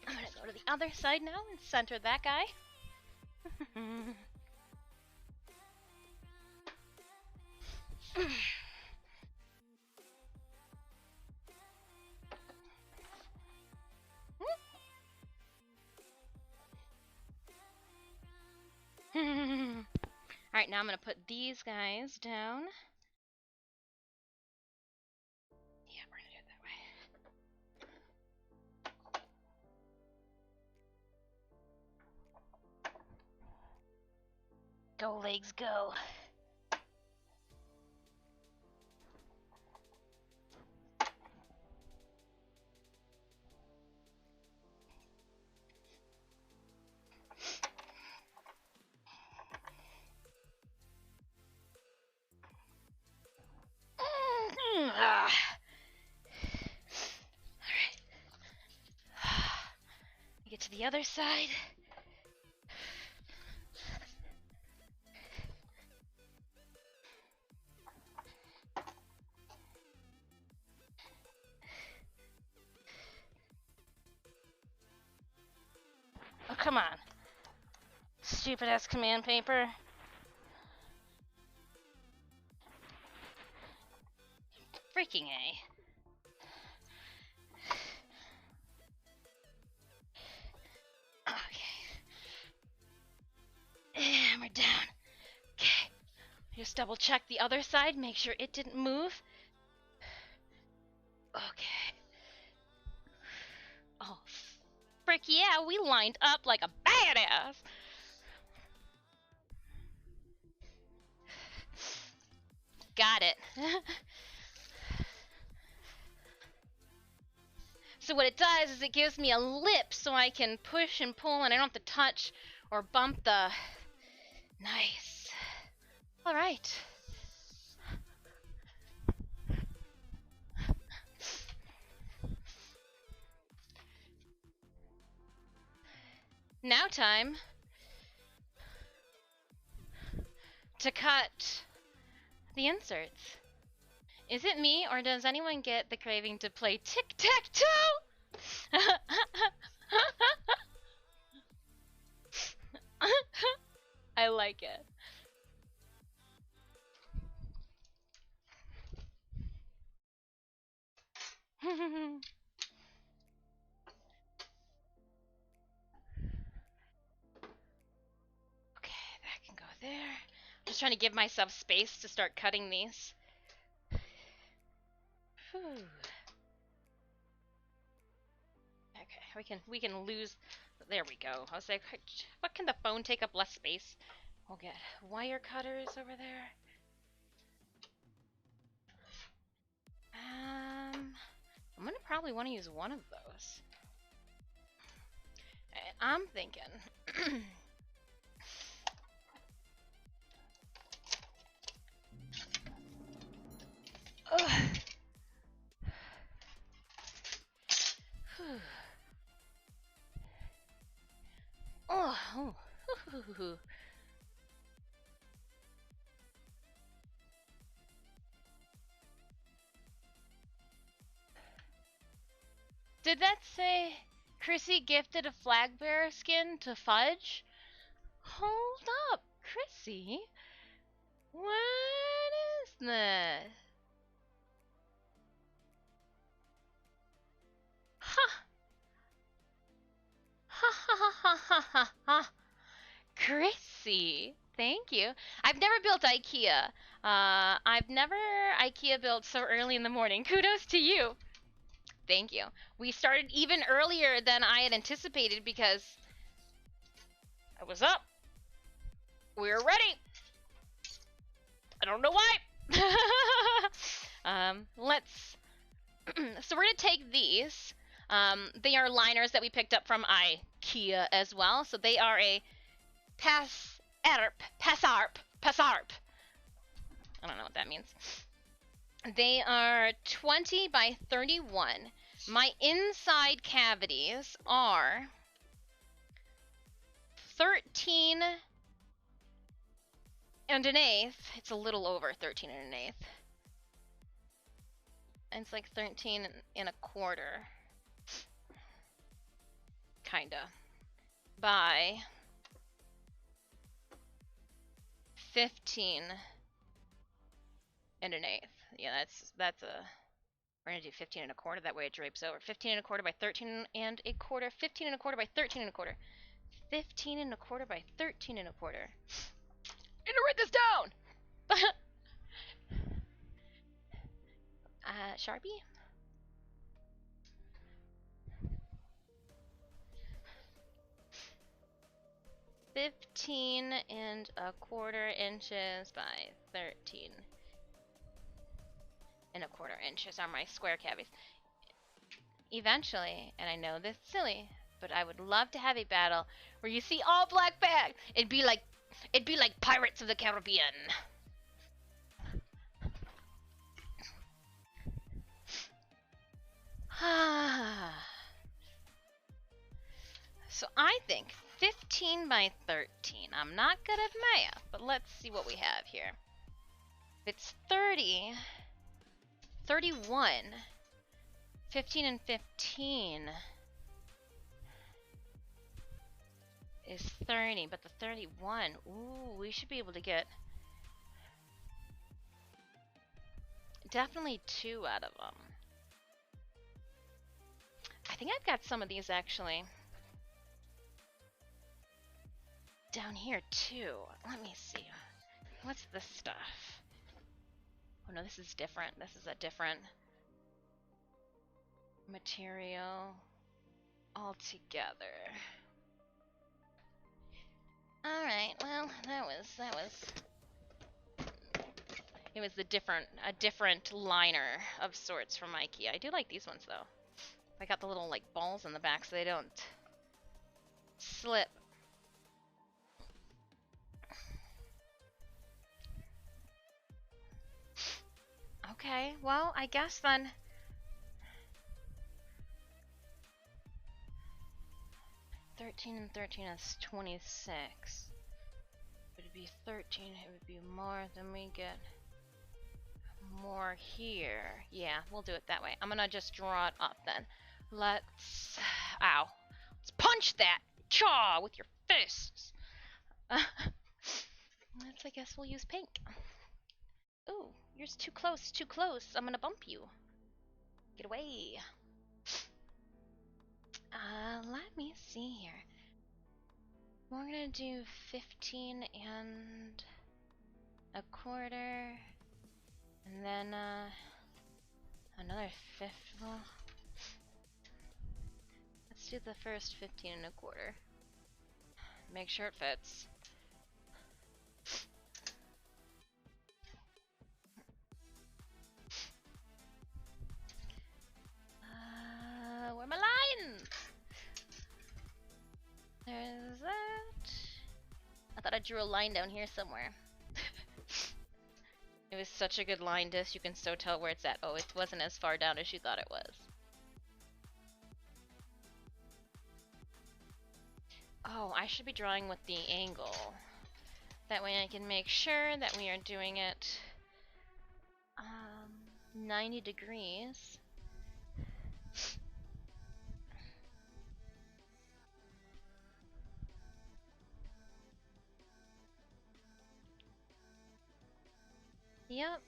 [SPEAKER 5] I'm gonna go to the other side now and center that guy. Alright, now I'm gonna put these guys down. Yeah, we're gonna do it that way. Go, legs, go. Alright. Get to the other side. Oh, come on. Stupid ass command paper. Freaking A. Okay. And we're down. Okay. Just double check the other side, make sure it didn't move. Okay. Oh, frick yeah, we lined up like a badass. Got it. So what it does is it gives me a lip so I can push and pull and I don't have to touch or bump the... Nice. Alright. Now time to cut the inserts. Is it me, or does anyone get the craving to play tic-tac-toe? I like it. Okay, that can go there. I'm just trying to give myself space to start cutting these. Whew. Okay, we can lose. There we go. I was like, what can the phone take up less space? We'll get wire cutters over there. I'm gonna probably want to use one of those. I'm thinking. Ugh. Oh. Did that say Chrissy gifted a flag bearer skin to Fudge? Hold up, Chrissy. What is this? Ha! Ha ha ha ha ha ha ha! Chrissy, thank you. I've never built IKEA. I've never IKEA built so early in the morning. Kudos to you. Thank you. We started even earlier than I had anticipated because I was up. We were ready. I don't know why. Let's. So we're gonna take these. They are liners that we picked up from IKEA as well. So they are a passarp. I don't know what that means. They are 20 by 31. My inside cavities are 13 and an eighth. It's a little over 13 and an eighth. And it's like 13 and a quarter. Kinda. By 15 and an eighth. Yeah, that's a. We're gonna do 15 and a quarter. That way it drapes over. 15 and a quarter by 13 and a quarter. 15 and a quarter by 13 and a quarter. 15 and a quarter by 13 and a quarter. I'm gonna write this down. Sharpie. $15 and a quarter inches by 13 and a quarter inches are my square cavities. Eventually, and I know this is silly, but I would love to have a battle where you see all black bag. It'd be like Pirates of the Caribbean. So I think 15 by 13. I'm not good at math, but let's see what we have here. If it's 30, 31, 15 and 15 is 30, but the 31, ooh, we should be able to get definitely 2 out of them. I think I've got some of these actually down here too. Let me see. What's this stuff? Oh no, this is different. This is a different material altogether. Alright, well, that was it was a different liner of sorts from IKEA. I do like these ones though. I got the little like balls in the back so they don't slip. Okay, well, I guess then 13 and 13 is 26. It would be 13, it would be more than we get more here. Yeah, we'll do it that way. I'm gonna just draw it up then. Let's punch that chaw with your fists. I guess we'll use pink. Ooh, you're too close, too close. I'm gonna bump you. Get away. Let me see here. We're gonna do 15 and a quarter. And then, Another 50. Well, let's do the first 15 1/4. Make sure it fits. Where are my lines? There's that. I thought I drew a line down here somewhere. It was such a good line disc, you can so tell where it's at. Oh, it wasn't as far down as you thought it was. Oh, I should be drawing with the angle. That way I can make sure that we are doing it 90 degrees. Yep.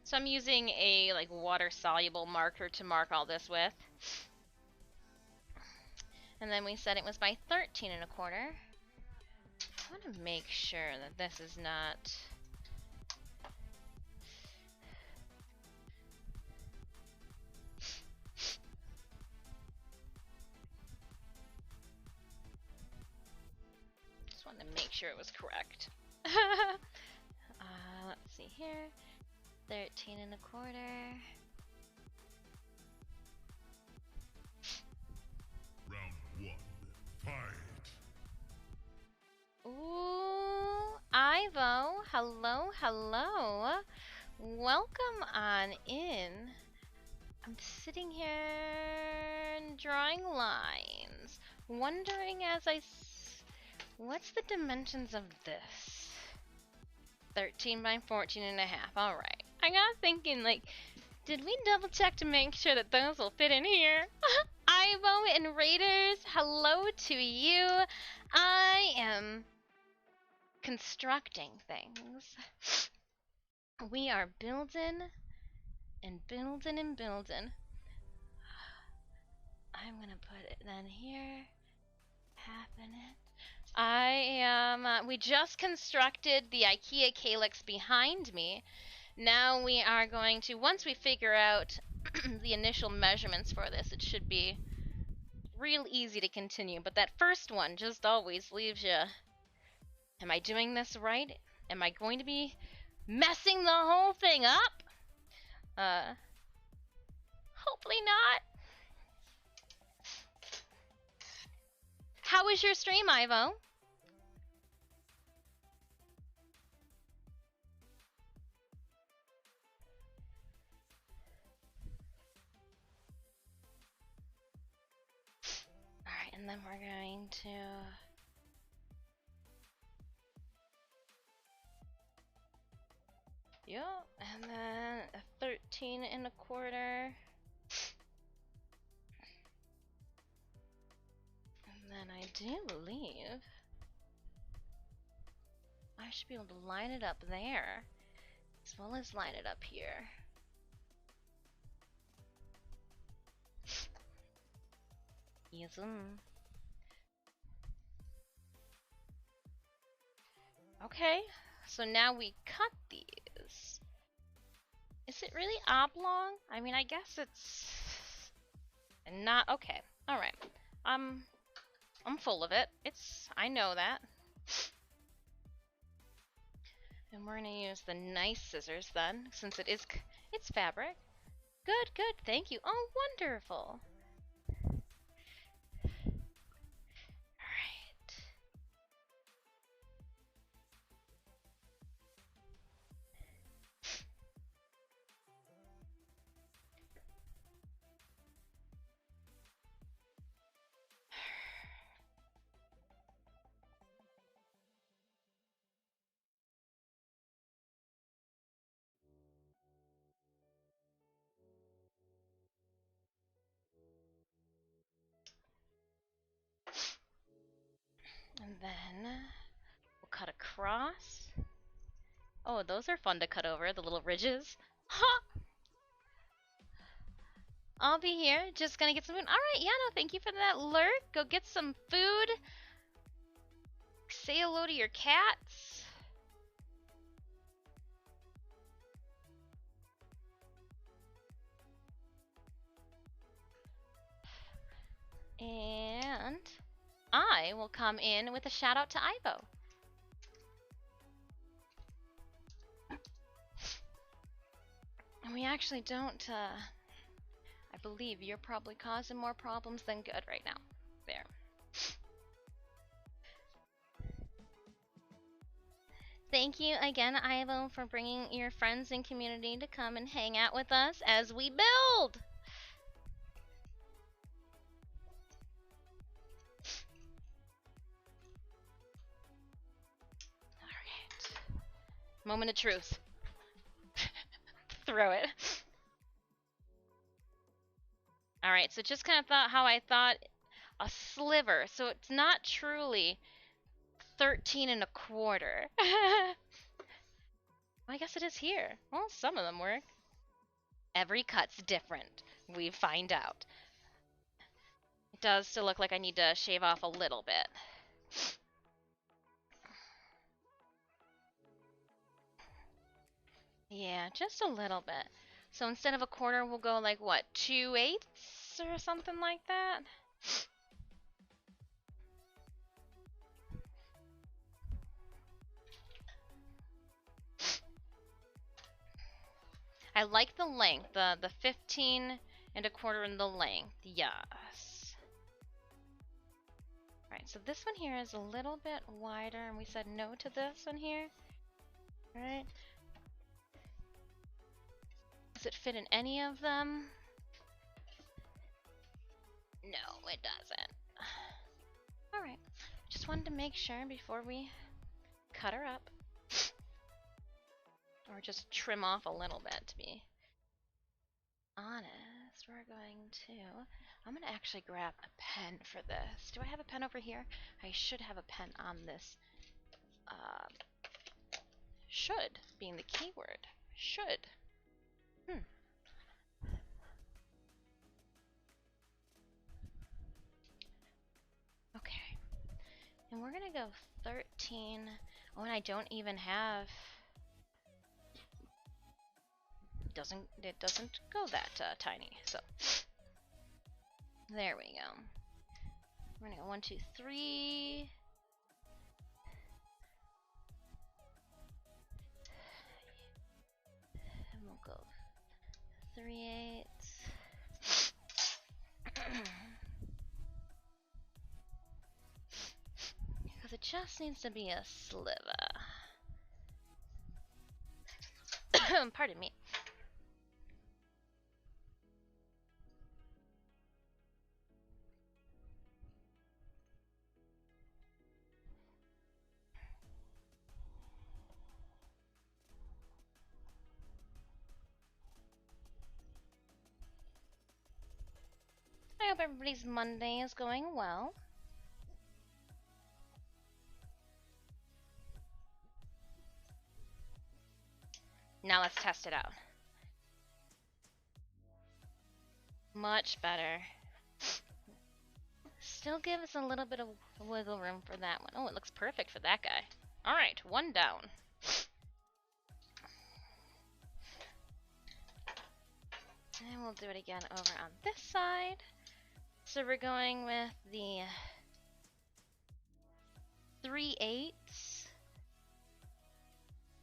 [SPEAKER 5] So I'm using a like water soluble marker to mark all this with. And then we said it was by 13 1/4. I want to make sure that this is not... Just wanted to make sure it was correct. Let's see here. 13 1/4.
[SPEAKER 2] Round 1, fight!
[SPEAKER 5] Ooh, Ivo, hello, hello. Welcome on in. I'm sitting here and drawing lines, wondering as what's the dimensions of this? 13 by 14 1/2. All right. I got thinking, like, did we double check to make sure that those will fit in here? Ivo and Raiders, hello to you. I am constructing things. We are building and building and building. I'm gonna put it then here. Happen it. I am. We just constructed the IKEA calyx behind me. Now we are going to, once we figure out the initial measurements for this, it should be real easy to continue. But that first one just always leaves you. Am I doing this right? Am I going to be messing the whole thing up? Hopefully not. How was your stream, Ivo? Alright, and then we're going to... Yep, and then a 13 1/4. And then I do believe I should be able to line it up there, as well as line it up here. Yes. Okay, so now we cut these. Is it really oblong? I mean, I guess it's not. Okay, all right. I'm full of it. I know that. And we're gonna use the nice scissors then, since it's fabric. Good, good. Thank you. Oh, wonderful. And then we'll cut across. Oh, those are fun to cut over, the little ridges. Ha! I'll be here, just gonna get some food. Alright, yeah, no, thank you for that lurk. Go get some food. Say hello to your cats. And I will come in with a shout out to Ivo. And we actually don't, I believe you're probably causing more problems than good right now. There. Thank you again, Ivo, for bringing your friends and community to come and hang out with us as we build! Alright. Moment of truth. Throw it. Alright, so just kind of thought how I thought a sliver. So it's not truly 13 and a quarter. Well, I guess it is here. Well, some of them work. Every cut's different. We find out. It does still look like I need to shave off a little bit. Yeah, just a little bit. So instead of a quarter, we'll go like what, 2/8 or something like that? I like the length, the 15 and a quarter in the length, yes. Alright, so this one here is a little bit wider, and we said no to this one here. Alright. Does it fit in any of them? No, it doesn't. Alright, just wanted to make sure before we cut her up. Or just trim off a little bit, to be honest. I'm gonna actually grab a pen for this. Do I have a pen over here? I should have a pen on this. Should, being the keyword. Should. Okay. And we're gonna go 13. Oh, and I don't even have... It doesn't go that tiny, so there we go. We're gonna go 1, 2, 3. And we'll go 3/8. Because it just needs to be a sliver. Pardon me. I hope everybody's Monday is going well. Now let's test it out. Much better. Still give us a little bit of wiggle room for that one. Oh, it looks perfect for that guy. Alright, one down. And we'll do it again over on this side. So we're going with the 3/8.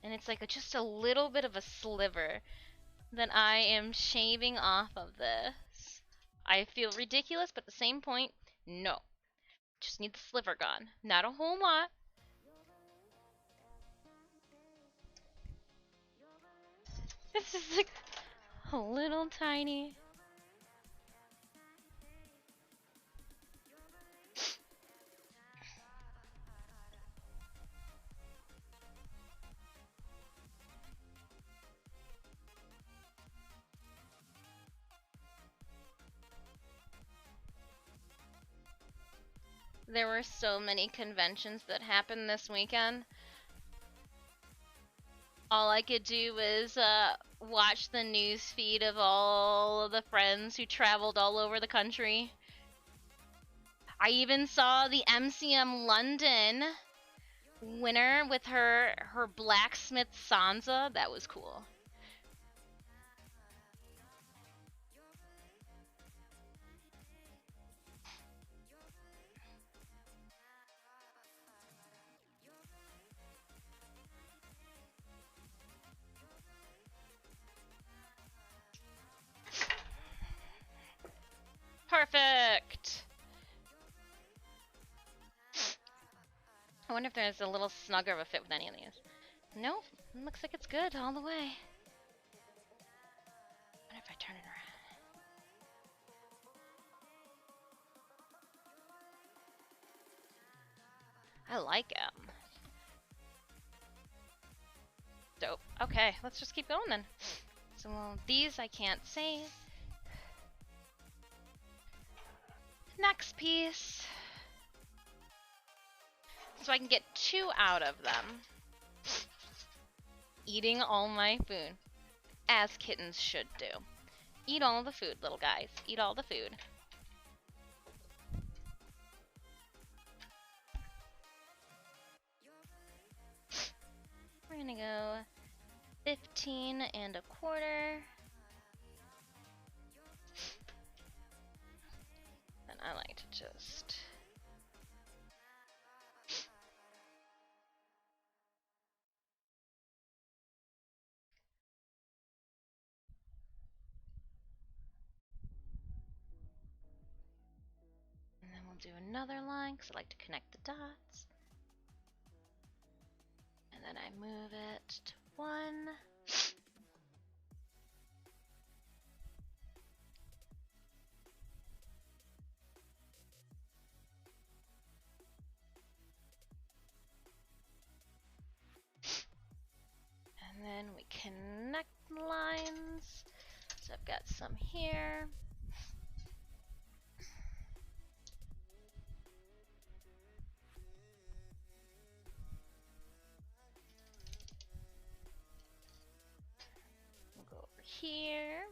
[SPEAKER 5] And it's like just a little bit of a sliver that I am shaving off of this. I feel ridiculous, but at the same point, no. Just need the sliver gone. Not a whole lot. This is like a little tiny. There were so many conventions that happened this weekend. All I could do was watch the news feed of all of the friends who traveled all over the country. I even saw the MCM London winner with her blacksmith Sansa. That was cool. Perfect! I wonder if there's a little snugger of a fit with any of these. Nope, looks like it's good all the way. I wonder if I turn it around. I like him. Dope. Okay, let's just keep going then. So these I can't save. Next piece. So I can get 2 out of them. Eating all my food. As kittens should do. Eat all the food, little guys. Eat all the food. We're gonna go 15 and a quarter. And I like to just... And then we'll do another line, because I like to connect the dots. And then I move it to 1. And then we connect lines. So I've got some here. We'll go over here.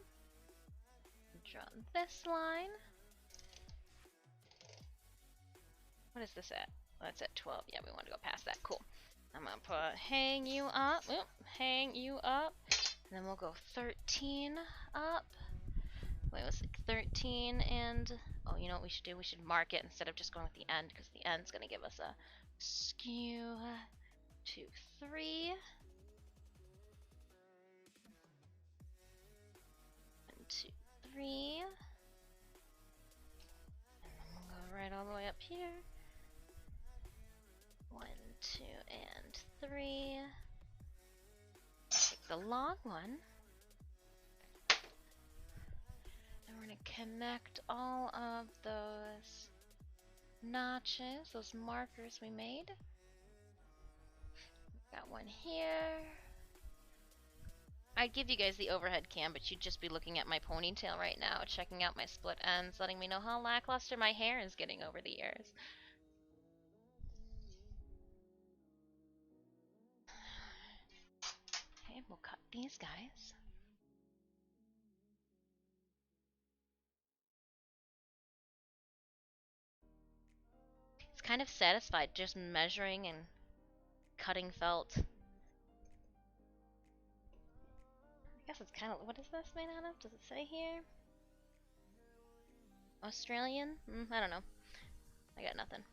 [SPEAKER 5] Draw this line. What is this at? Oh, that's at 12. Yeah, we want to go past that. Cool. I'm gonna put hang you up. Oop, hang you up. And then we'll go 13 up. Wait, it was like 13 and... Oh, you know what we should do? We should mark it instead of just going with the end, because the end's gonna give us a skew 2, 3. 1, 2, 3. And then we'll go right all the way up here. 1, 2, and 3. Take the long one. And we're going to connect all of those notches, those markers we made. Got one here. I'd give you guys the overhead cam, but you'd just be looking at my ponytail right now, checking out my split ends, letting me know how lackluster my hair is getting over the years. Okay, we'll cut these guys. It's kind of satisfied just measuring and cutting felt. I guess it's kind of... What is this made out of? Does it say here? Australian? I don't know. I got nothing.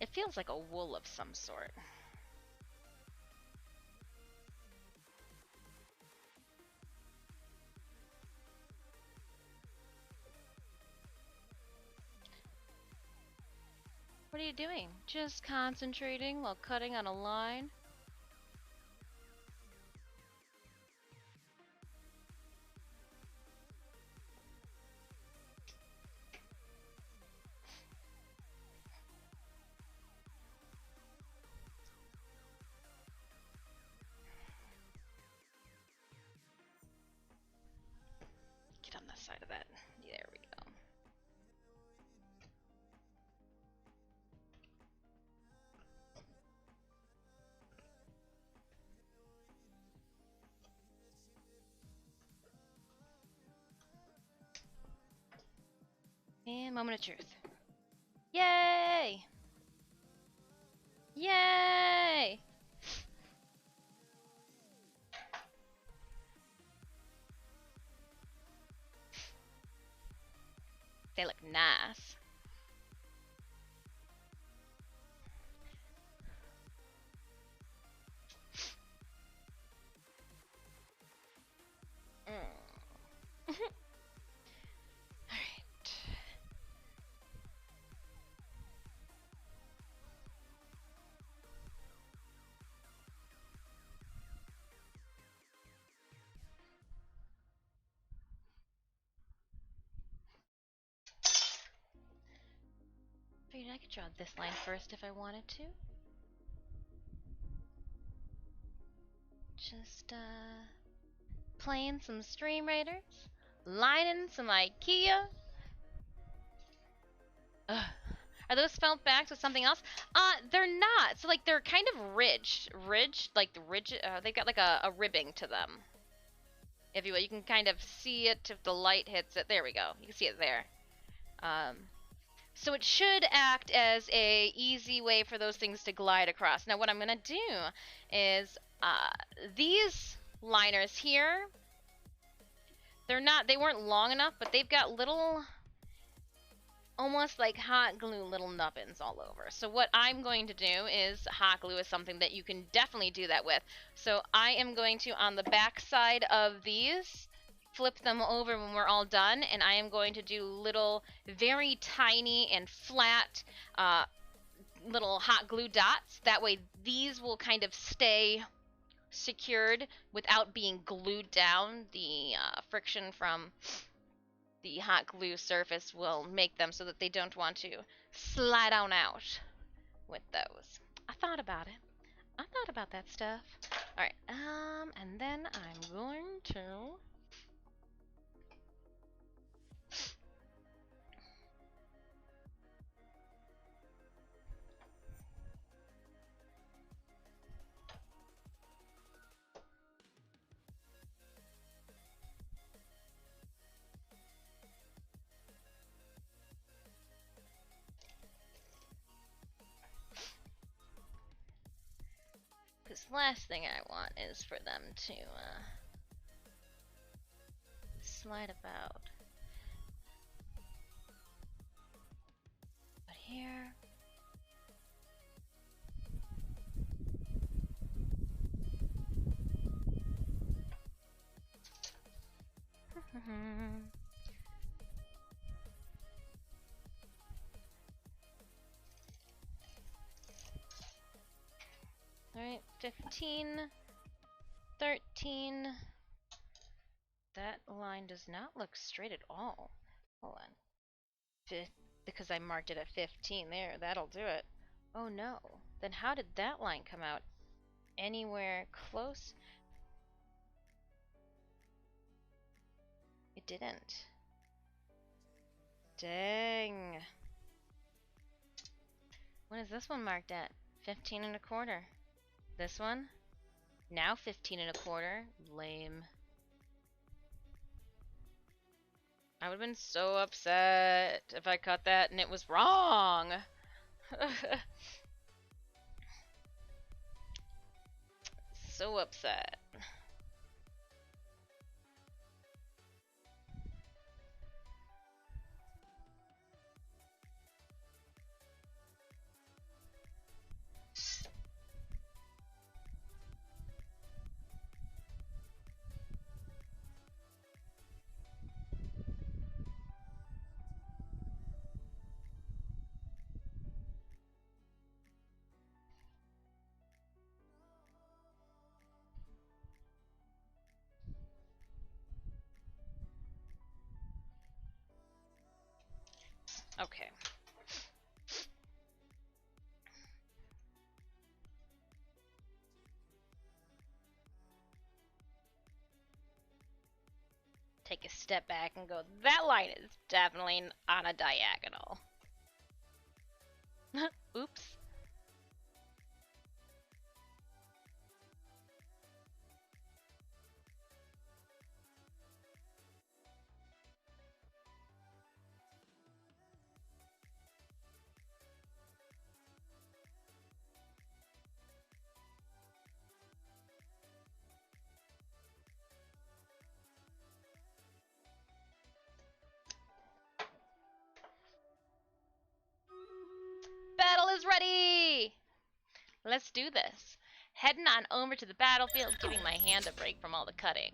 [SPEAKER 5] It feels like a wool of some sort. What are you doing? Just concentrating while cutting on a line? Get on the side of that. There we go. And moment of truth. Yay! Yay! They look nice. Alright. Figured I could draw this line first if I wanted to. Just, playing some Stream Raiders, lining some IKEA. Ugh. Are those felt backs with something else? They're not. So, like, they're kind of ridged, like the ridge. They've got like a ribbing to them. If you will, you can kind of see it if the light hits it. There we go. You can see it there. So it should act as a easy way for those things to glide across. Now, what I'm gonna do is these liners here. They weren't long enough, but they've got little, almost like hot glue little nubbins all over. So what I'm going to do is, hot glue is something that you can definitely do that with. So I am going to, on the back side of these, flip them over when we're all done, and I am going to do little, very tiny and flat little hot glue dots. That way these will kind of stay secured without being glued down. The friction from the hot glue surface will make them so that they don't want to slide on out with those. I thought about it. I thought about that stuff. Alright, and then I'm going to because last thing I want is for them to slide about. But here. Alright, 15, 13. That line does not look straight at all. Hold on. Because I marked it at 15 there, that'll do it. Oh no. Then how did that line come out anywhere close? It didn't. Dang. What is this one marked at? 15 and a quarter. This one? Now 15 and a quarter. Lame. I would have been so upset if I cut that and it was wrong. So upset. Okay. Take a step back and go, that line is definitely on a diagonal. Oops. Let's do this. Heading on over to the battlefield, giving my hand a break from all the cutting.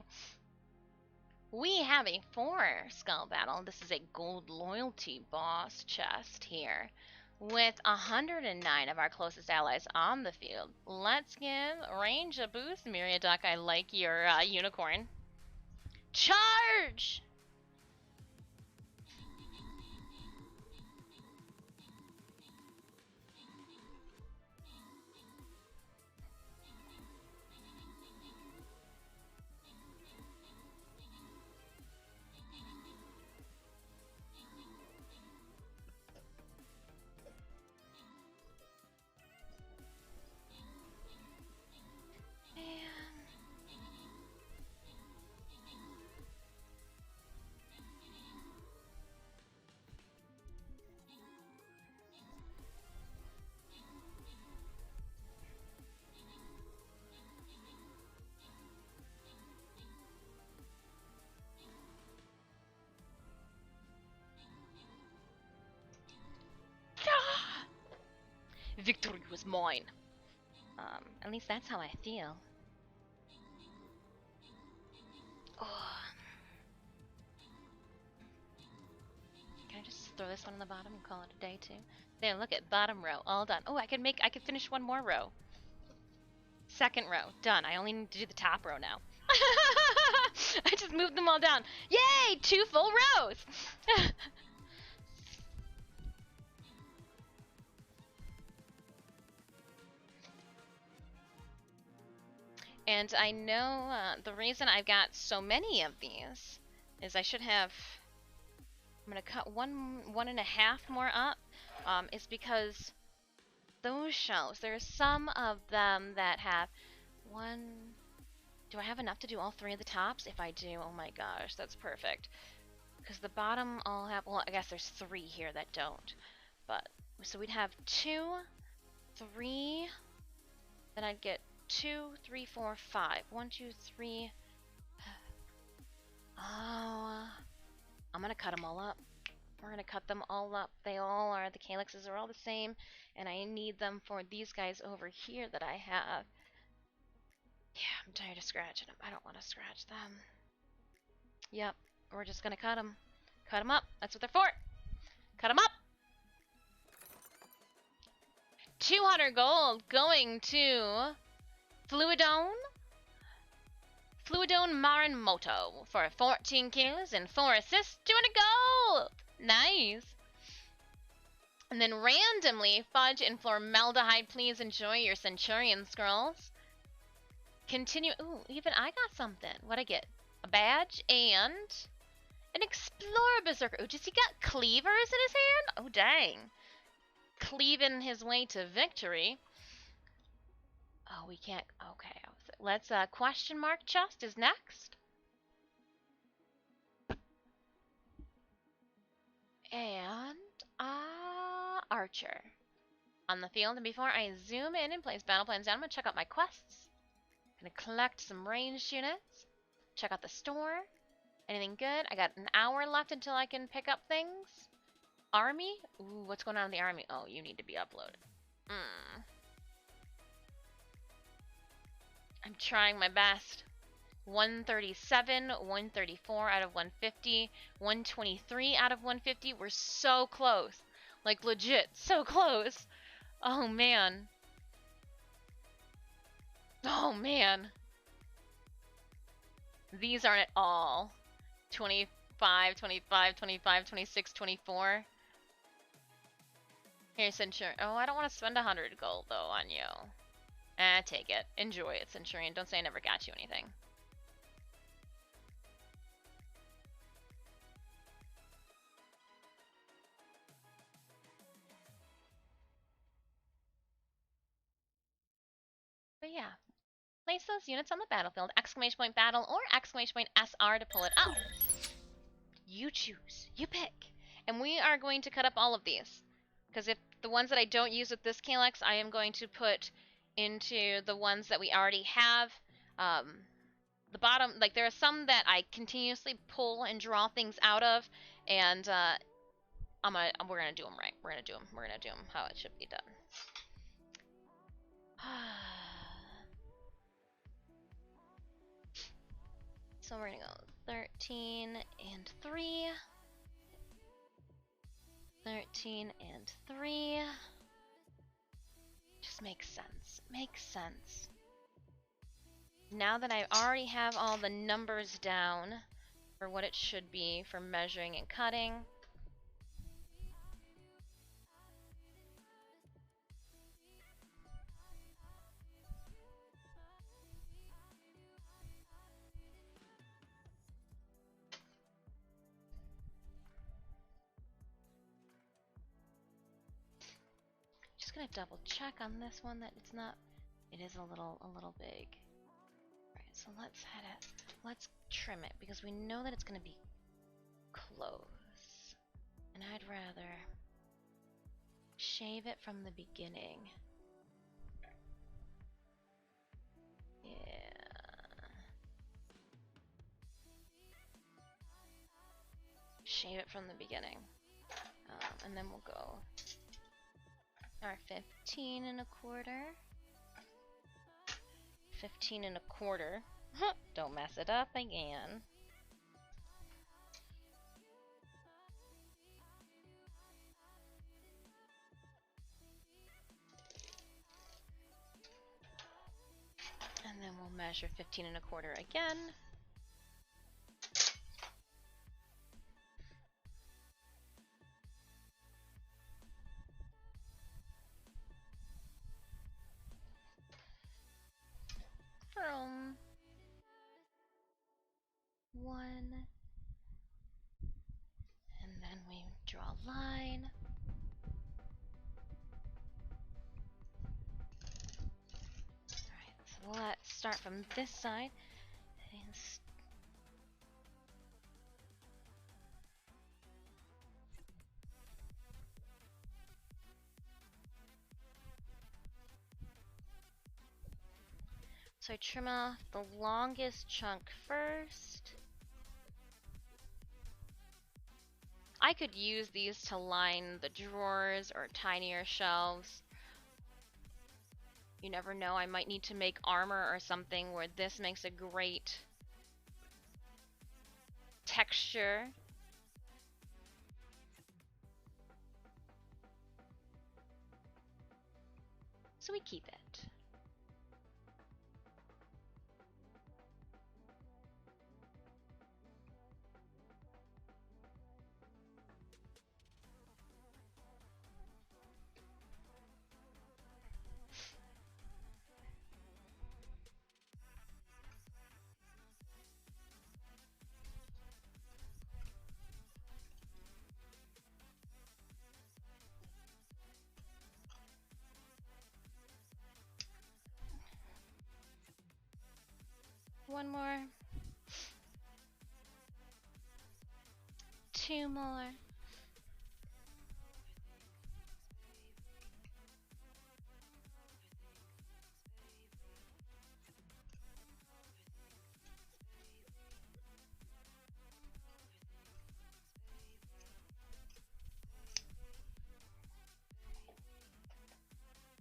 [SPEAKER 5] We have a 4-skull battle. This is a gold loyalty boss chest here, with 109 of our closest allies on the field. Let's give range a boost. Myriaduck, I like your unicorn. Charge! Victory was mine. At least that's how I feel. Oh. Can I just throw this one on the bottom and call it a day too? There, look at bottom row, all done. Oh, I could finish one more row. Second row, done. I only need to do the top row now. I just moved them all down. Yay! 2 full rows! And I know the reason I've got so many of these is I should have. I'm gonna cut one and a half more up. Is because those shelves. There are some of them that have one. Do I have enough to do all 3 of the tops? If I do, oh my gosh, that's perfect. Because the bottom all have. Well, I guess there's 3 here that don't. But so we'd have 2, 3. Then I'd get 2, 3, 4, 5. 1, 2, 3. Oh, I'm gonna cut them all up. We're gonna cut them all up. They all are. The calyxes are all the same, and I need them for these guys over here that I have. Yeah, I'm tired of scratching them. I don't want to scratch them. Yep, we're just gonna cut them. Cut them up. That's what they're for. Cut them up. 200 gold going to Fluidone Marinmoto for 14 kills and 4 assists, 200 gold! Nice! And then randomly, Fudge and Formaldehyde, please enjoy your Centurion scrolls. Continue. Ooh, even I got something. What'd I get? A badge and an Explorer Berserker. Ooh, just he got cleavers in his hand? Oh, dang. Cleaving his way to victory. Oh, we can't. Okay. Let's, question mark chest is next. And, Archer. On the field, and before I zoom in and place battle plans down, I'm gonna check out my quests. Gonna collect some ranged units. Check out the store. Anything good? I got an hour left until I can pick up things. Army? Ooh, what's going on in the army? Oh, you need to be uploaded. I'm trying my best. 137, 134 out of 150, 123 out of 150. We're so close. Like, legit, so close. Oh, man. Oh, man. These aren't at all. 25, 25, 25, 26, 24. Here's Centurion. Oh, I don't want to spend 100 gold, though, on you. Take it. Enjoy it, Centurion. Don't say I never got you anything. But yeah. Place those units on the battlefield, exclamation point battle or exclamation point SR to pull it up. You choose. You pick. And we are going to cut up all of these. Because if the ones that I don't use with this calyx, I am going to put into the ones that we already have. The bottom, like there are some that I continuously pull and draw things out of, and we're gonna do them right. We're gonna do them how it should be done. So we're gonna go 13 and 3. 13 and 3. Just makes sense. Makes sense. Now that I already have all the numbers down for what it should be for measuring and cutting. Just gonna double check on this one that it's not, it is a little big. Alright, so let's trim it because we know that it's gonna be close. And I'd rather shave it from the beginning. Yeah. Shave it from the beginning. And then we'll go our 15 and a quarter. 15 and a quarter. Don't mess it up again. And then we'll measure 15 and a quarter again. From 1, and then we draw a line. Alright, so let's start from this side. So I trim off the longest chunk first. I could use these to line the drawers or tinier shelves. You never know, I might need to make armor or something where this makes a great texture. So we keep it. One more. 2 more.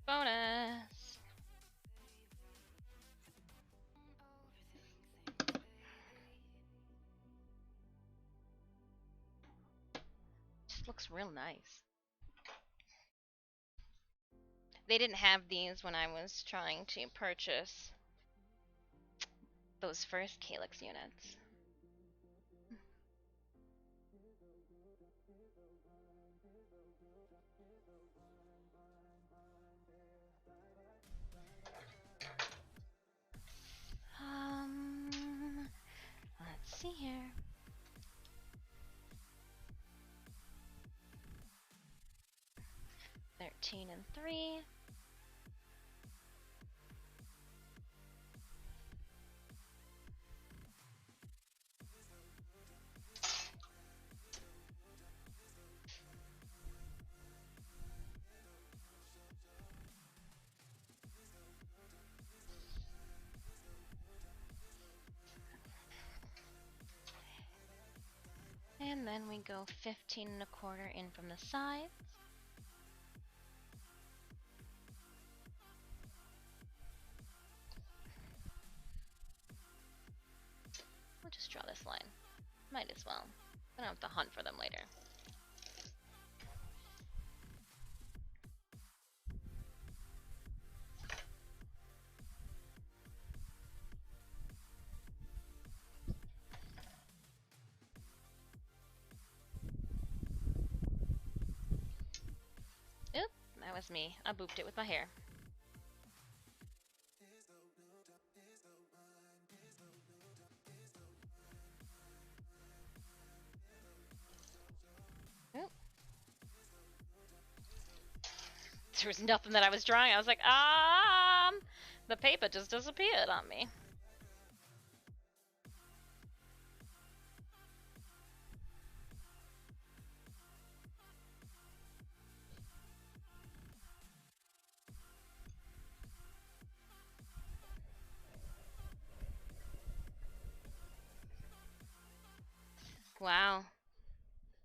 [SPEAKER 5] Bonus. Just looks real nice. They didn't have these when I was trying to purchase those first Calyx units. Let's see here. $13 and $3. And then we go 15 and a quarter in from the sides. Might as well. I don't have to hunt for them later. Oop, that was me. I booped it with my hair. Oop. There was nothing that I was drawing. I was like, the paper just disappeared on me. Wow.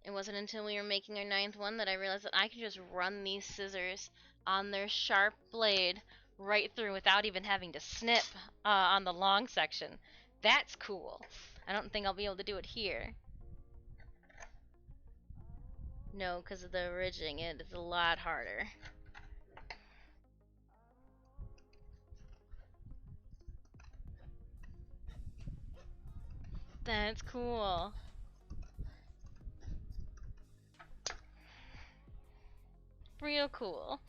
[SPEAKER 5] It wasn't until we were making our 9th one that I realized that I could just run these scissors on their sharp blade right through without even having to snip on the long section. That's cool. I don't think I'll be able to do it here. No, because of the ridging, it is a lot harder. That's cool. Real cool.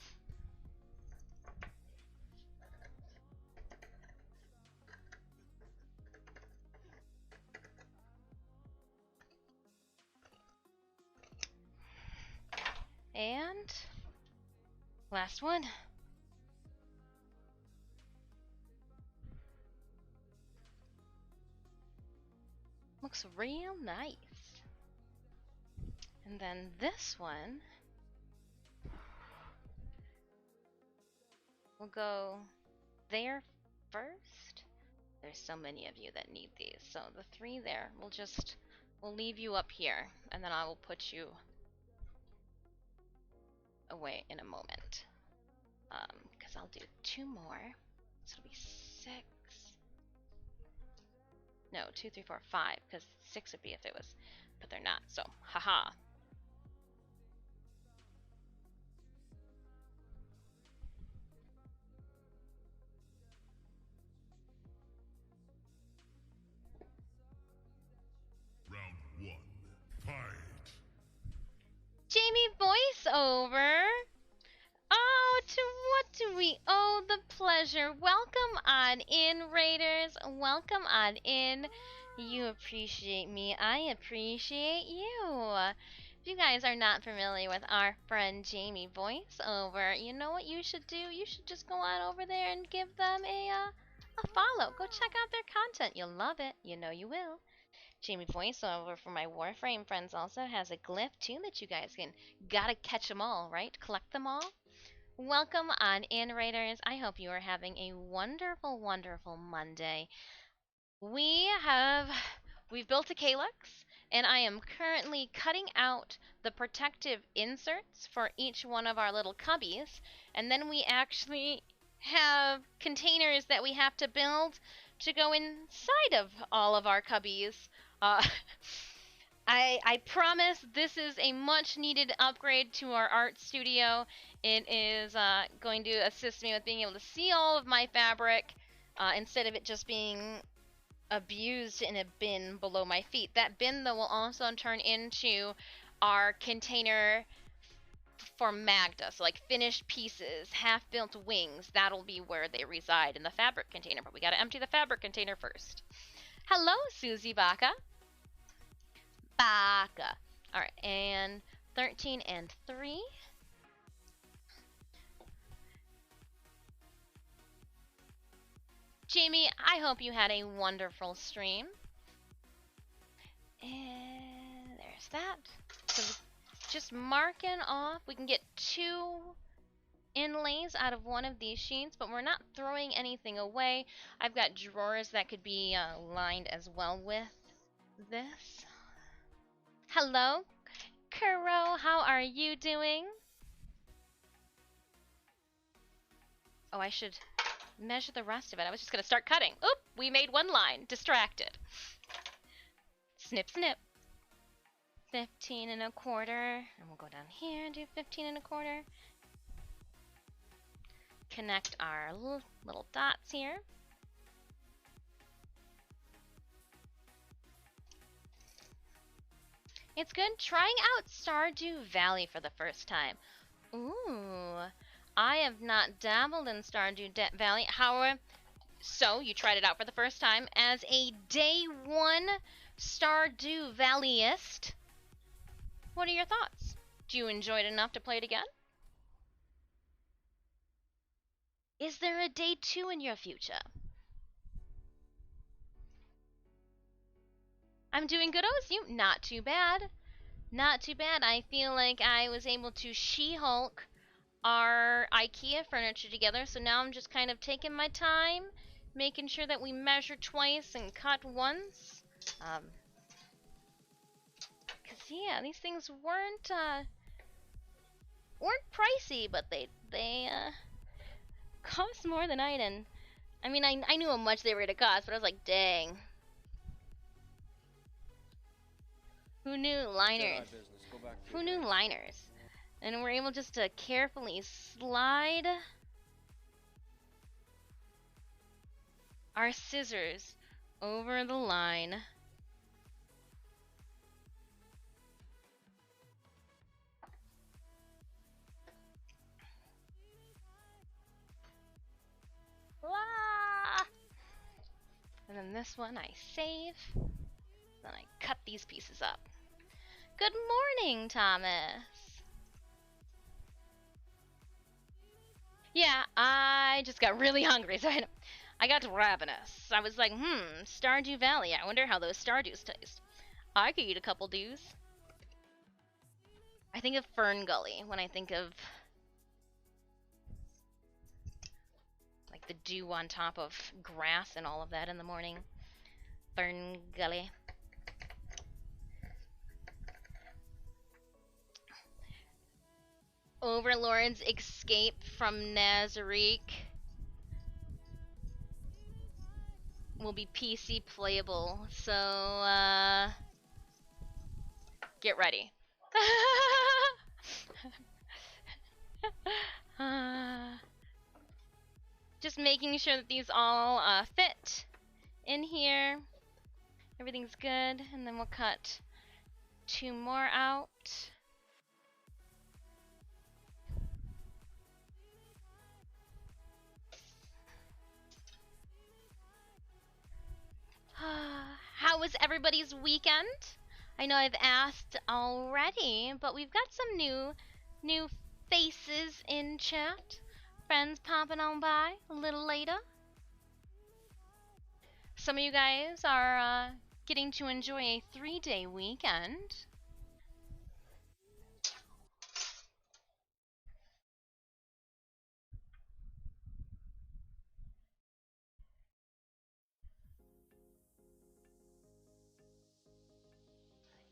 [SPEAKER 5] And last one. Looks real nice. And then this one will go there first. There's so many of you that need these. So the 3 there, we'll leave you up here, and then I will put you away in a moment. Because I'll do 2 more. So it'll be 6. No, 2, 3, 4, 5, because 6 would be if it was, but they're not. So, haha.
[SPEAKER 2] Round 1. Fight.
[SPEAKER 5] Jamie voiceover. Oh, to what do we owe the pleasure? Welcome on in, Raiders. Welcome on in. You appreciate me. I appreciate you. If you guys are not familiar with our friend Jamie voiceover, you know what you should do? You should just go on over there and give them a follow. Go check out their content. You'll love it. You know you will. Jamie voiceover for my Warframe friends also has a glyph too that you guys can gotta catch them all, right? Collect them all. Welcome on in, Raiders. I hope you are having a wonderful, wonderful Monday. We've built a calyx, and I am currently cutting out the protective inserts for each one of our little cubbies, and then we actually have containers that we have to build to go inside of all of our cubbies. I promise this is a much needed upgrade to our art studio. It is going to assist me with being able to see all of my fabric instead of it just being abused in a bin below my feet. That bin, though, will also turn into our container for Magda. So, like, finished pieces, half-built wings, that'll be where they reside in the fabric container. But we gotta empty the fabric container first. Hello, Susie Baca. Baca. Alright, and 13 and 3. Jamie, I hope you had a wonderful stream. And there's that. So just marking off. We can get 2 inlays out of one of these sheets, but we're not throwing anything away. I've got drawers that could be lined as well with this. Hello, Kuro. How are you doing? Oh, I should measure the rest of it. I was just gonna start cutting. Oop, we made 1 line. Distracted. Snip, snip. 15 and a quarter. And we'll go down here and do 15 and a quarter. Connect our little dots here. It's good trying out Stardew Valley for the first time. Ooh, I have not dabbled in Stardew Valley. However, so you tried it out for the first time as a day one Stardew Valleyist. What are your thoughts? Do you enjoy it enough to play it again? Is there a day two in your future? I'm doing good as you. Not too bad. Not too bad. I feel like I was able to She-Hulk our IKEA furniture together, so now I'm just kind of taking my time, making sure that we measure twice and cut once. Cause yeah, these things weren't pricey, but they cost more than I did. I mean, I knew how much they were gonna cost, but I was like, dang. Who knew liners? Who knew liners? And we're able just to carefully slide our scissors over the line. Ah! And then this one I save. Then I cut these pieces up. Good morning, Thomas. Yeah, I just got really hungry, so I got ravenous. I was like, Stardew Valley. I wonder how those Stardews taste. I could eat a couple dews. I think of Fern Gully when I think of like the dew on top of grass and all of that in the morning. Fern Gully. Overlord's escape from Nazarick will be PC playable, so get ready. Just making sure that these all fit in here. Everything's good, and then we'll cut 2 more out. How was everybody's weekend? I know I've asked already, but we've got some new faces in chat. Friends popping on by a little later. Some of you guys are getting to enjoy a 3-day weekend.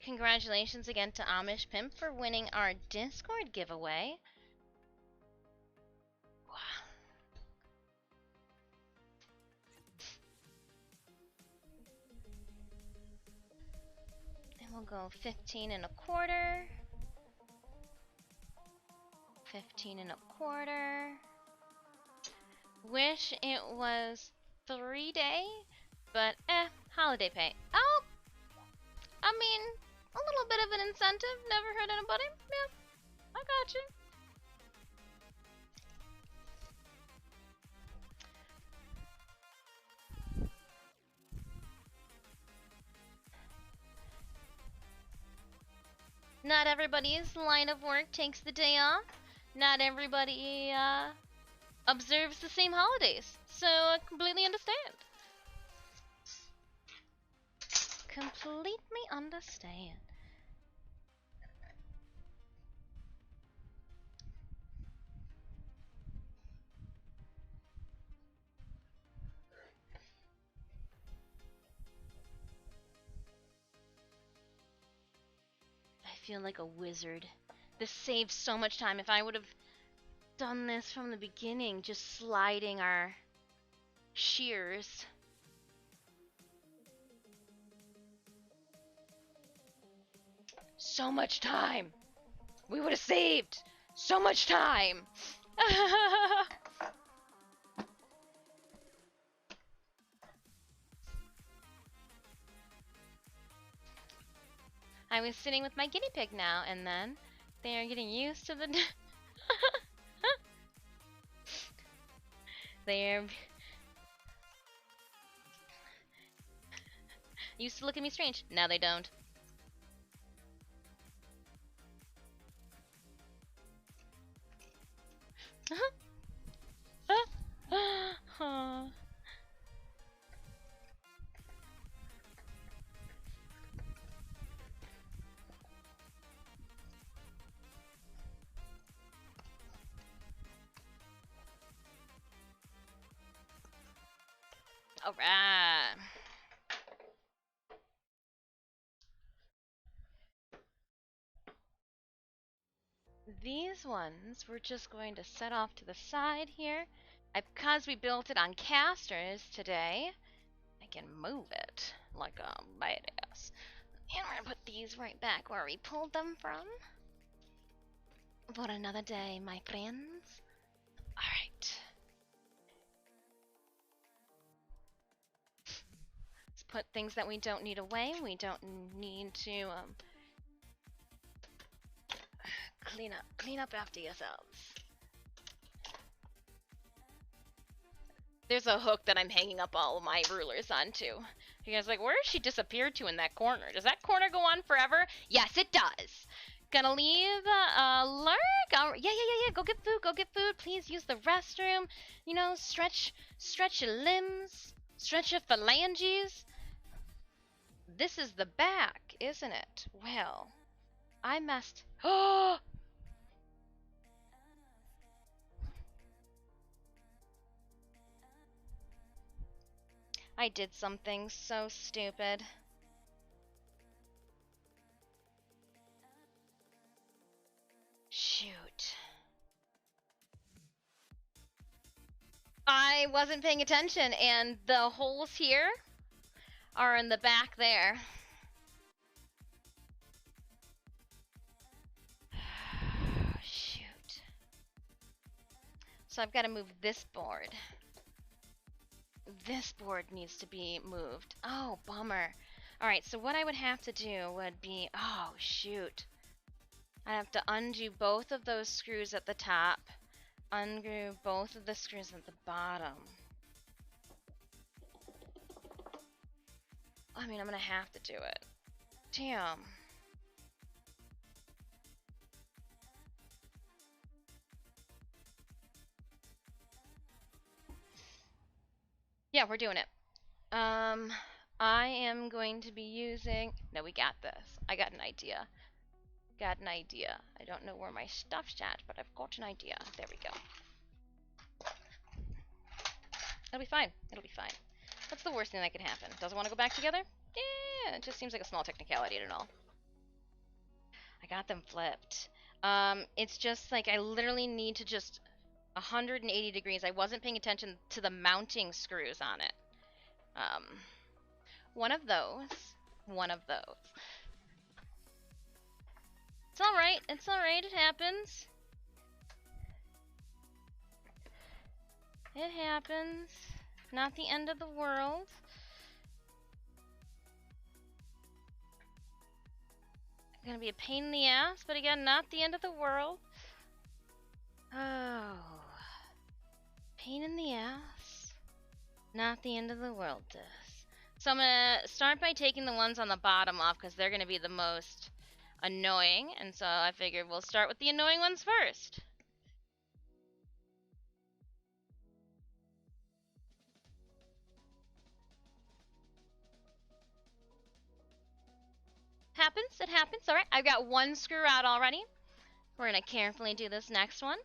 [SPEAKER 5] Congratulations again to Amish Pimp for winning our Discord giveaway. Wow. And we'll go 15 and a quarter. 15 and a quarter. Wish it was 3-day, but holiday pay. Oh! I mean, a little bit of an incentive, never hurt anybody. Yeah, I got you. Not everybody's line of work takes the day off. Not everybody observes the same holidays, so I completely understand. Completely understand. I feel like a wizard. This saves so much time. If I would have done this from the beginning, just sliding our shears. So much time. We would have saved so much time. I was sitting with my guinea pig now, and then they are getting used to the. They're used to look at me strange. Now they don't. All right. These ones we're just going to set off to the side here. Because we built it on casters today, I can move it like a badass. And we're gonna put these right back where we pulled them from. For another day, my friends. Alright. Let's put things that we don't need away. We don't need to clean up after yourselves. There's a hook that I'm hanging up all of my rulers onto. You guys are like, where has she disappeared to in that corner? Does that corner go on forever? Yes, it does. Gonna leave lurk. Yeah. Go get food. Please use the restroom. You know, stretch your limbs, stretch your phalanges. This is the back, isn't it? Well, I must. Oh. I did something so stupid. Shoot. I wasn't paying attention, and the holes here are in the back there. Shoot. So I've got to move this board. This board needs to be moved. Oh, bummer. Alright, so what I would have to do would be... Oh, shoot. I have to undo both of those screws at the top. Undo both of the screws at the bottom. I mean, I'm gonna have to do it. Damn. Yeah, we're doing it. I am going to be using... No, we got this. I got an idea. I don't know where my stuff's at, but I've got an idea. There we go. It'll be fine. What's the worst thing that could happen? Doesn't want to go back together? Yeah, it just seems like a small technicality and all. I got them flipped. It's just like I literally need to just 180 degrees. I wasn't paying attention to the mounting screws on it. One of those. It's alright, it happens. It happens. Not the end of the world. Gonna be a pain in the ass, but again, not the end of the world. Oh. Pain in the ass. Not the end of the world, this. So I'm gonna start by taking the ones on the bottom off, because they're gonna be the most annoying, and so I figured we'll start with the annoying ones first. It happens. Alright, I've got one screw out already. We're gonna carefully do this next one.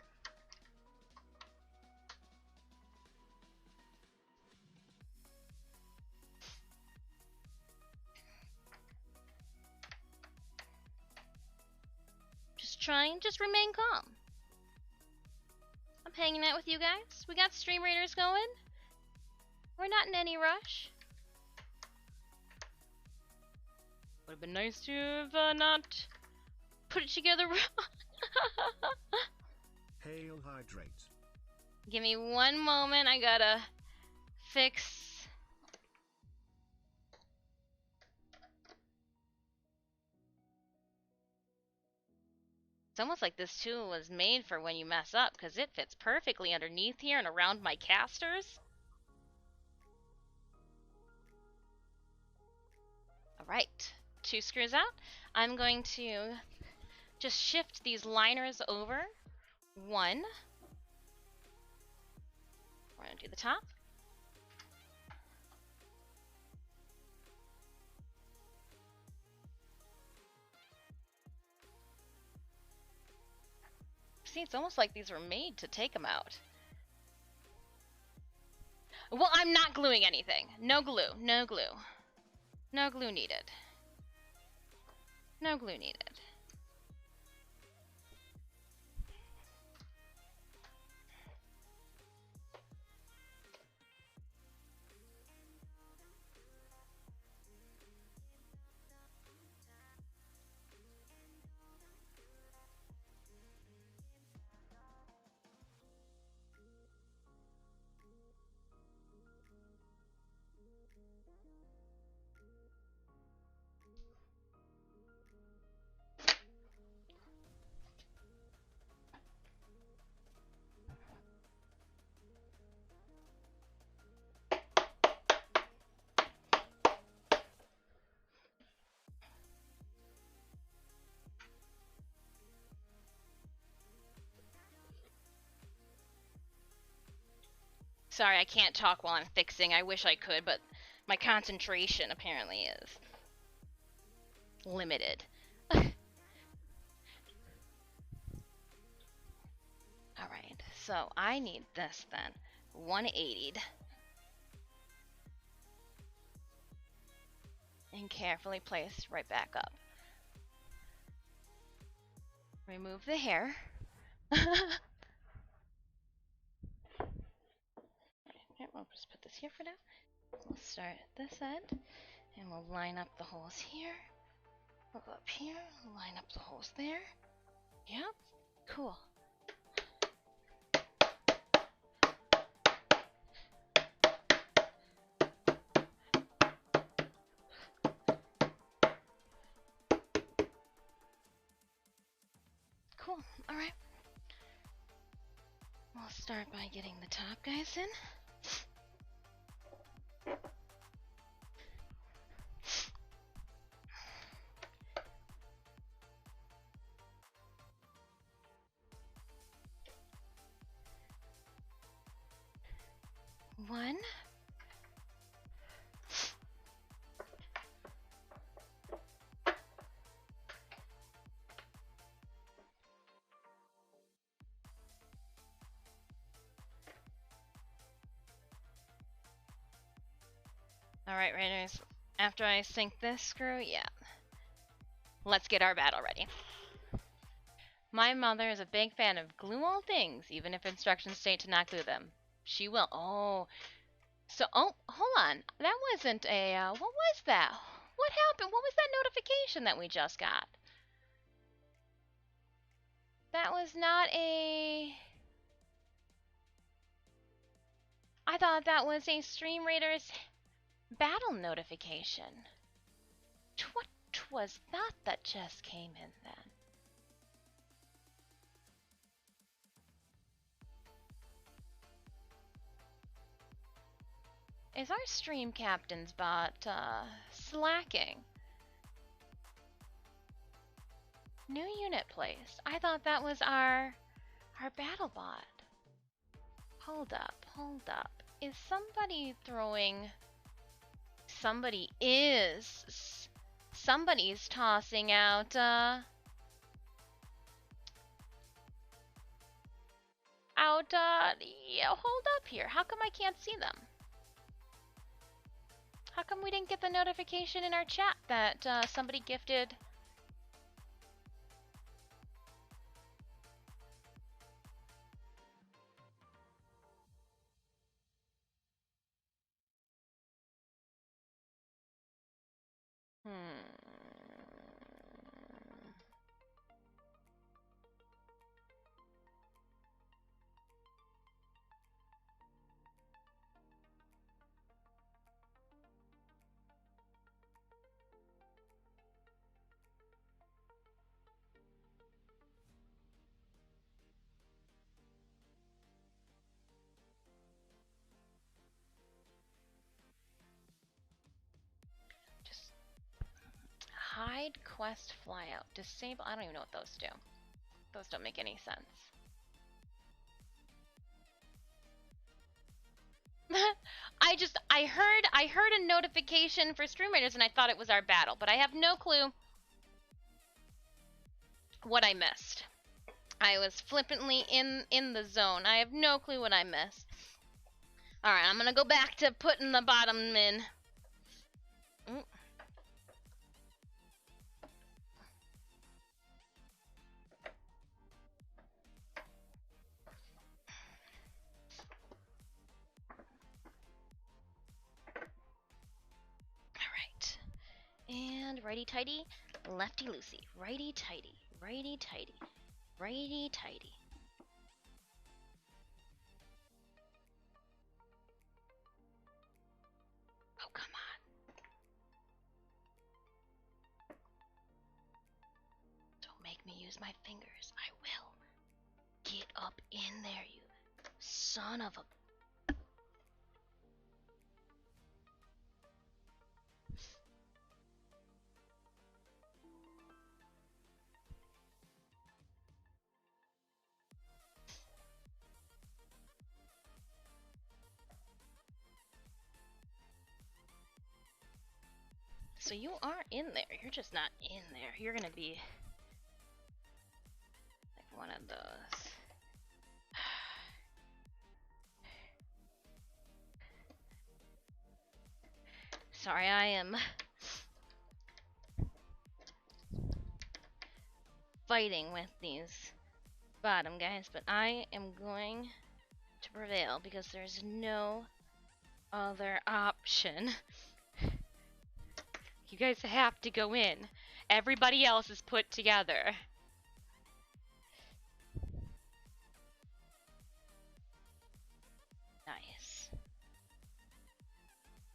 [SPEAKER 5] Just remain calm. I'm hanging out with you guys. We got stream readers going. We're not in any rush. Would have been nice to have not put it together wrong.
[SPEAKER 3] Hail hydrate.
[SPEAKER 5] Give me one moment. I gotta fix. It's almost like this tool was made for when you mess up, because it fits perfectly underneath here and around my casters. Alright, 2 screws out. I'm going to just shift these liners over. 1. We're going to do the top. See, it's almost like these were made to take them out. Well, I'm not gluing anything. No glue. No glue. No glue needed. No glue needed. Sorry, I can't talk while I'm fixing. I wish I could, but my concentration apparently is limited. Alright, so I need this then. 180'd. And carefully placed right back up. Remove the hair. Here, we'll just put this here for now. We'll start at this end, and we'll line up the holes here. We'll go up here, line up the holes there. Yep, cool. Cool, alright. We'll start by getting the top guys in. One. Alright, Raiders. After I sink this screw, yeah. Let's get our battle ready. My mother is a big fan of glue all things, even if instructions state to not glue them. She will. Oh. So, oh, hold on. That wasn't a, what was that? What happened? What was that notification that we just got? That was not a... I thought that was a Stream Raiders battle notification. What was that that just came in then? Is our stream captain's bot slacking? New unit placed. I thought that was our battle bot. Hold up, hold up. Is somebody throwing... Somebody's tossing out, yeah, hold up here. How come I can't see them? How come we didn't get the notification in our chat that somebody gifted?
[SPEAKER 1] side quest flyout. Disable. I don't even know what those do. Those don't make any sense. I heard a notification for Stream Raiders and I thought it was our battle, but I have no clue what I missed. I was flippantly in the zone. I have no clue what I missed. Alright, I'm gonna go back to putting the bottom in. Ooh. Alright. And righty-tighty, lefty-loosey. Righty-tighty, righty-tighty, righty-tighty. Oh, come on. Don't make me use my fingers. I will. Get up in there, you son of a... So you are in there. You're just not in there. You're gonna be like one of those. Sorry, I am fighting with these bottom guys, but I am going to prevail because there's no other option. You guys have to go in. Everybody else is put together. Nice.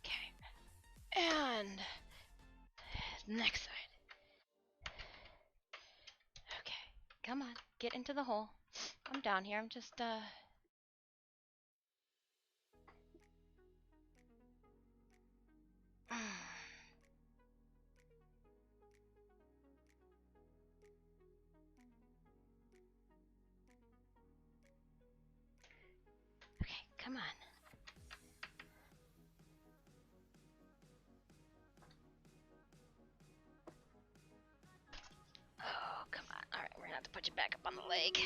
[SPEAKER 1] Okay. And next side. Okay. Come on. Get into the hole. I'm down here. I'm just, Okay, come on. Oh, come on. Alright, we're gonna have to put you back up on the leg.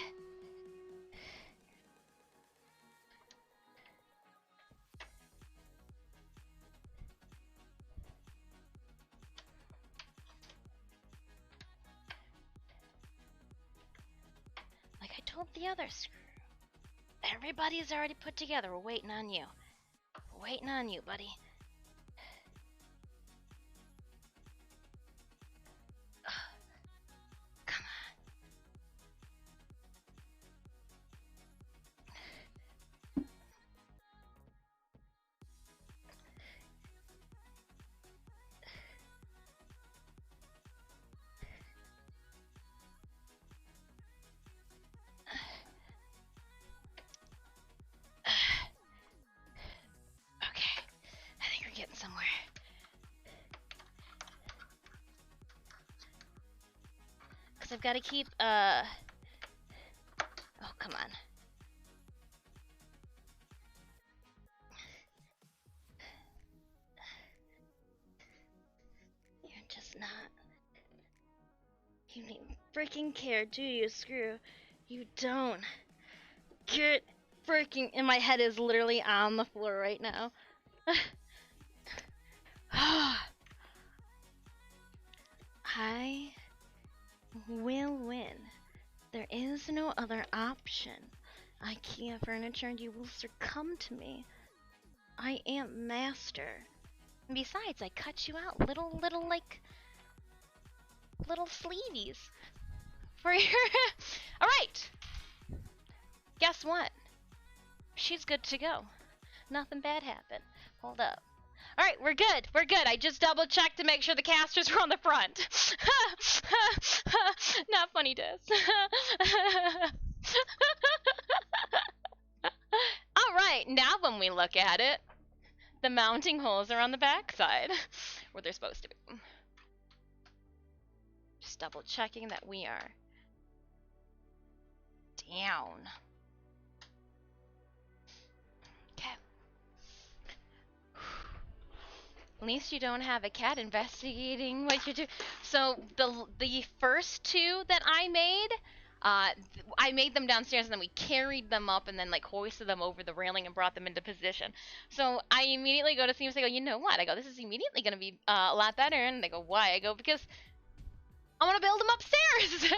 [SPEAKER 1] Like I told the other screw. Everybody's already put together. We're waiting on you. We're waiting on you, buddy. Come on. Okay. I think we're getting somewhere. Because I've got to keep, oh, come on. You're just not. You need freaking care, do you, Screw? You don't. Get freaking. And my head is literally on the floor right now. I will win. There is no other option. IKEA furniture, and you will succumb to me. I am master. And besides, I cut you out little sleeveys for your. All right. Guess what? She's good to go. Nothing bad happened. Hold up. All right, we're good. We're good. I just double checked to make sure the casters were on the front. Not funny, Diz. All right, now when we look at it, the mounting holes are on the back side, where they're supposed to be.
[SPEAKER 5] double checking that we are down. Okay. At least you don't have a cat investigating what you do. So the first two that I made them downstairs and then we carried them up and then like hoisted them over the railing and brought them into position. So I immediately go to Steam and I go, you know what? I go, this is immediately going to be a lot better. And they go, why? I go, because I want to build them upstairs.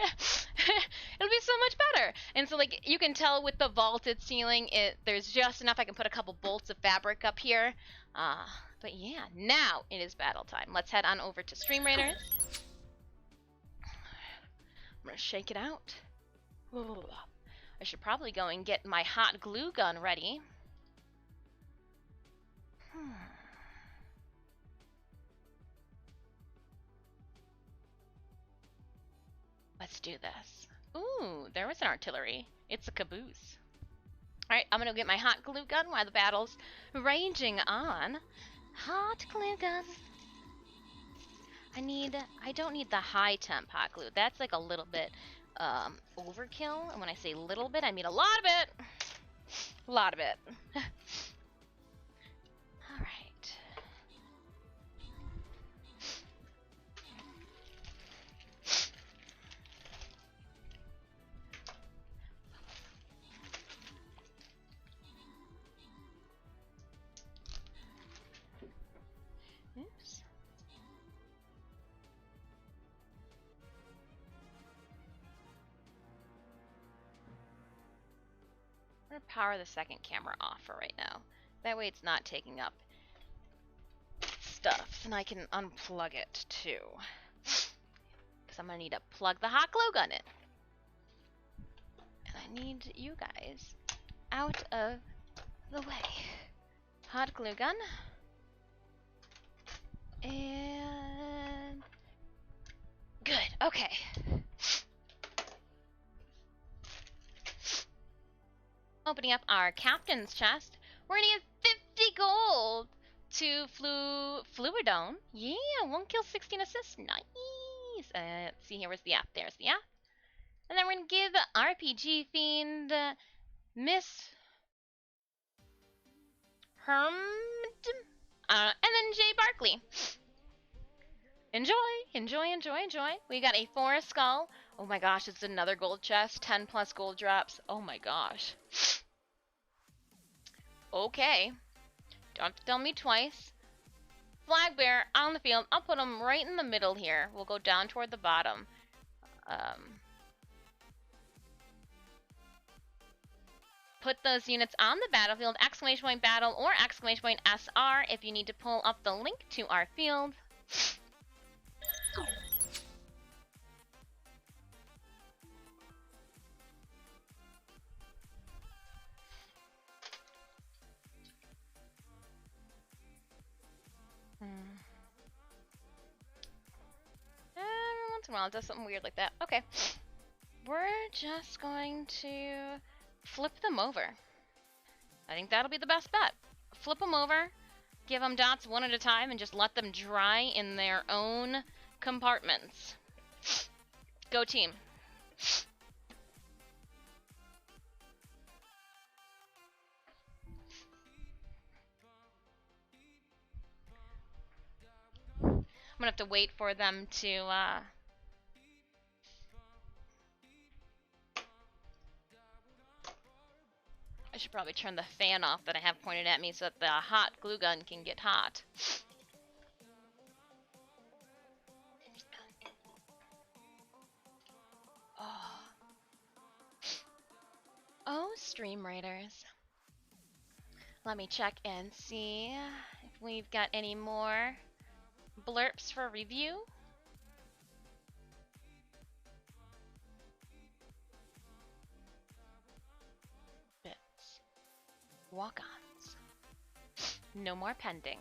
[SPEAKER 5] It'll be so much better. And so like you can tell with the vaulted ceiling, there's just enough. I can put a couple bolts of fabric up here. But yeah, now it is battle time. Let's head on over to Stream Raiders. I'm gonna shake it out. I should probably go and get my hot glue gun ready. Let's do this. Ooh, there was an artillery. It's a caboose. Alright, I'm gonna get my hot glue gun while the battle's raging on. Hot glue gun. I don't need the high temp hot glue. That's like a little bit overkill. And when I say little bit, I mean a lot of it. A lot of it. Alright. Oops. I'm gonna power the second camera off for right now. That way it's not taking up stuff, and I can unplug it too. Because I'm gonna need to plug the hot glue gun in. And I need you guys out of the way. Hot glue gun. And good. Okay. Opening up our captain's chest. We're gonna get 50 gold to Fluidone. Yeah, 1 kill, 16 assists. Nice. Let's see here. Where's the app? There's the app. And then we're gonna give RPG Fiend Miss Hermd, and then Jay Barkley. Enjoy, enjoy, enjoy, enjoy. We got a forest skull. Oh my gosh, it's another gold chest. 10 plus gold drops. Oh my gosh. Okay. Don't have to tell me twice. Flag bearer on the field. I'll put him right in the middle here. We'll go down toward the bottom. Put those units on the battlefield. Exclamation point battle or exclamation point SR if you need to pull up the link to our field. Every once in a while it does something weird like that. Okay. We're just going to flip them over. I think that'll be the best bet. Flip them over, give them dots one at a time, and just let them dry in their own compartments. Go team. I'm gonna have to wait for them to I should probably turn the fan off that I have pointed at me so that the hot glue gun can get hot. Oh, Stream Raiders. Let me check and see if we've got any more blurps for review. Bits. Walk-ons. No more pending.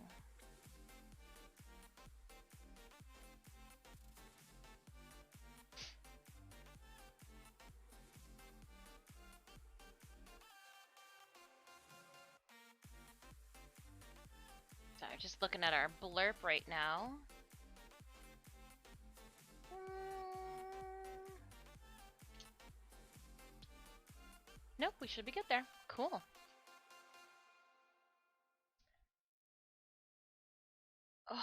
[SPEAKER 5] Sorry, just looking at our blurb right now. we should be good there. Cool. Oh.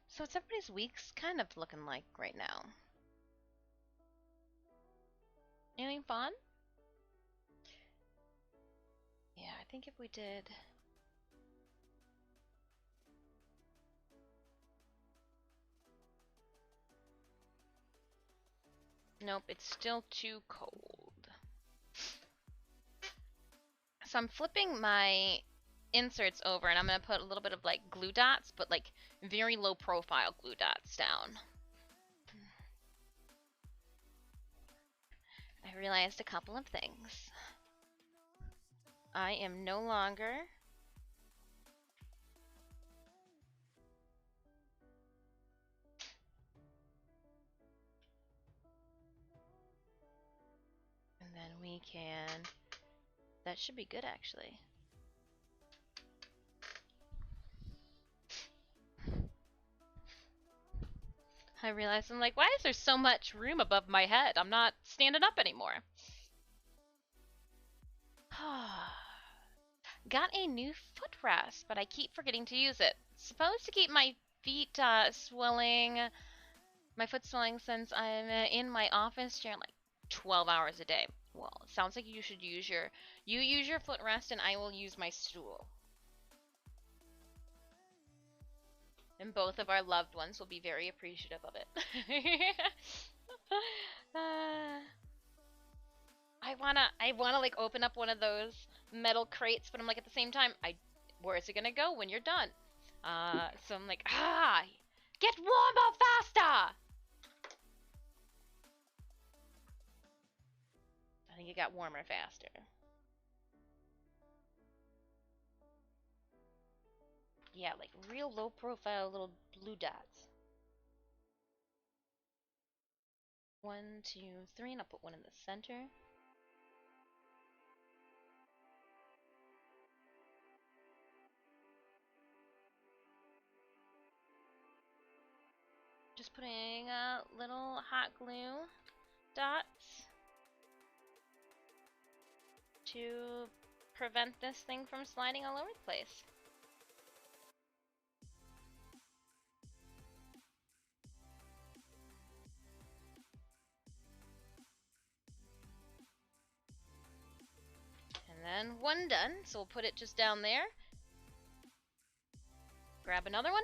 [SPEAKER 5] So what's everybody's weeks kind of looking like right now? Anything fun? Yeah, I think if we did... Nope, it's still too cold. So I'm flipping my inserts over and I'm going to put a little bit of like glue dots, but like very low profile glue dots down. I realized a couple of things. I am no longer and then we can, that should be good actually. I realized I'm like, why is there so much room above my head? I'm not standing up anymore. Got a new footrest, but I keep forgetting to use it. It's supposed to keep my feet swelling, my foot swelling since I'm in my office during like 12 hours a day. Well, it sounds like you should use your footrest and I will use my stool. And both of our loved ones will be very appreciative of it. I wanna like open up one of those metal crates, but I'm like at the same time, where is it gonna go when you're done? So I'm like, get warmer faster! I think it got warmer faster. Yeah, like real low profile little blue dots. 1, 2, 3, and I'll put one in the center. Just putting little hot glue dots to prevent this thing from sliding all over the place. And then one done, so we'll put it just down there. Grab another one.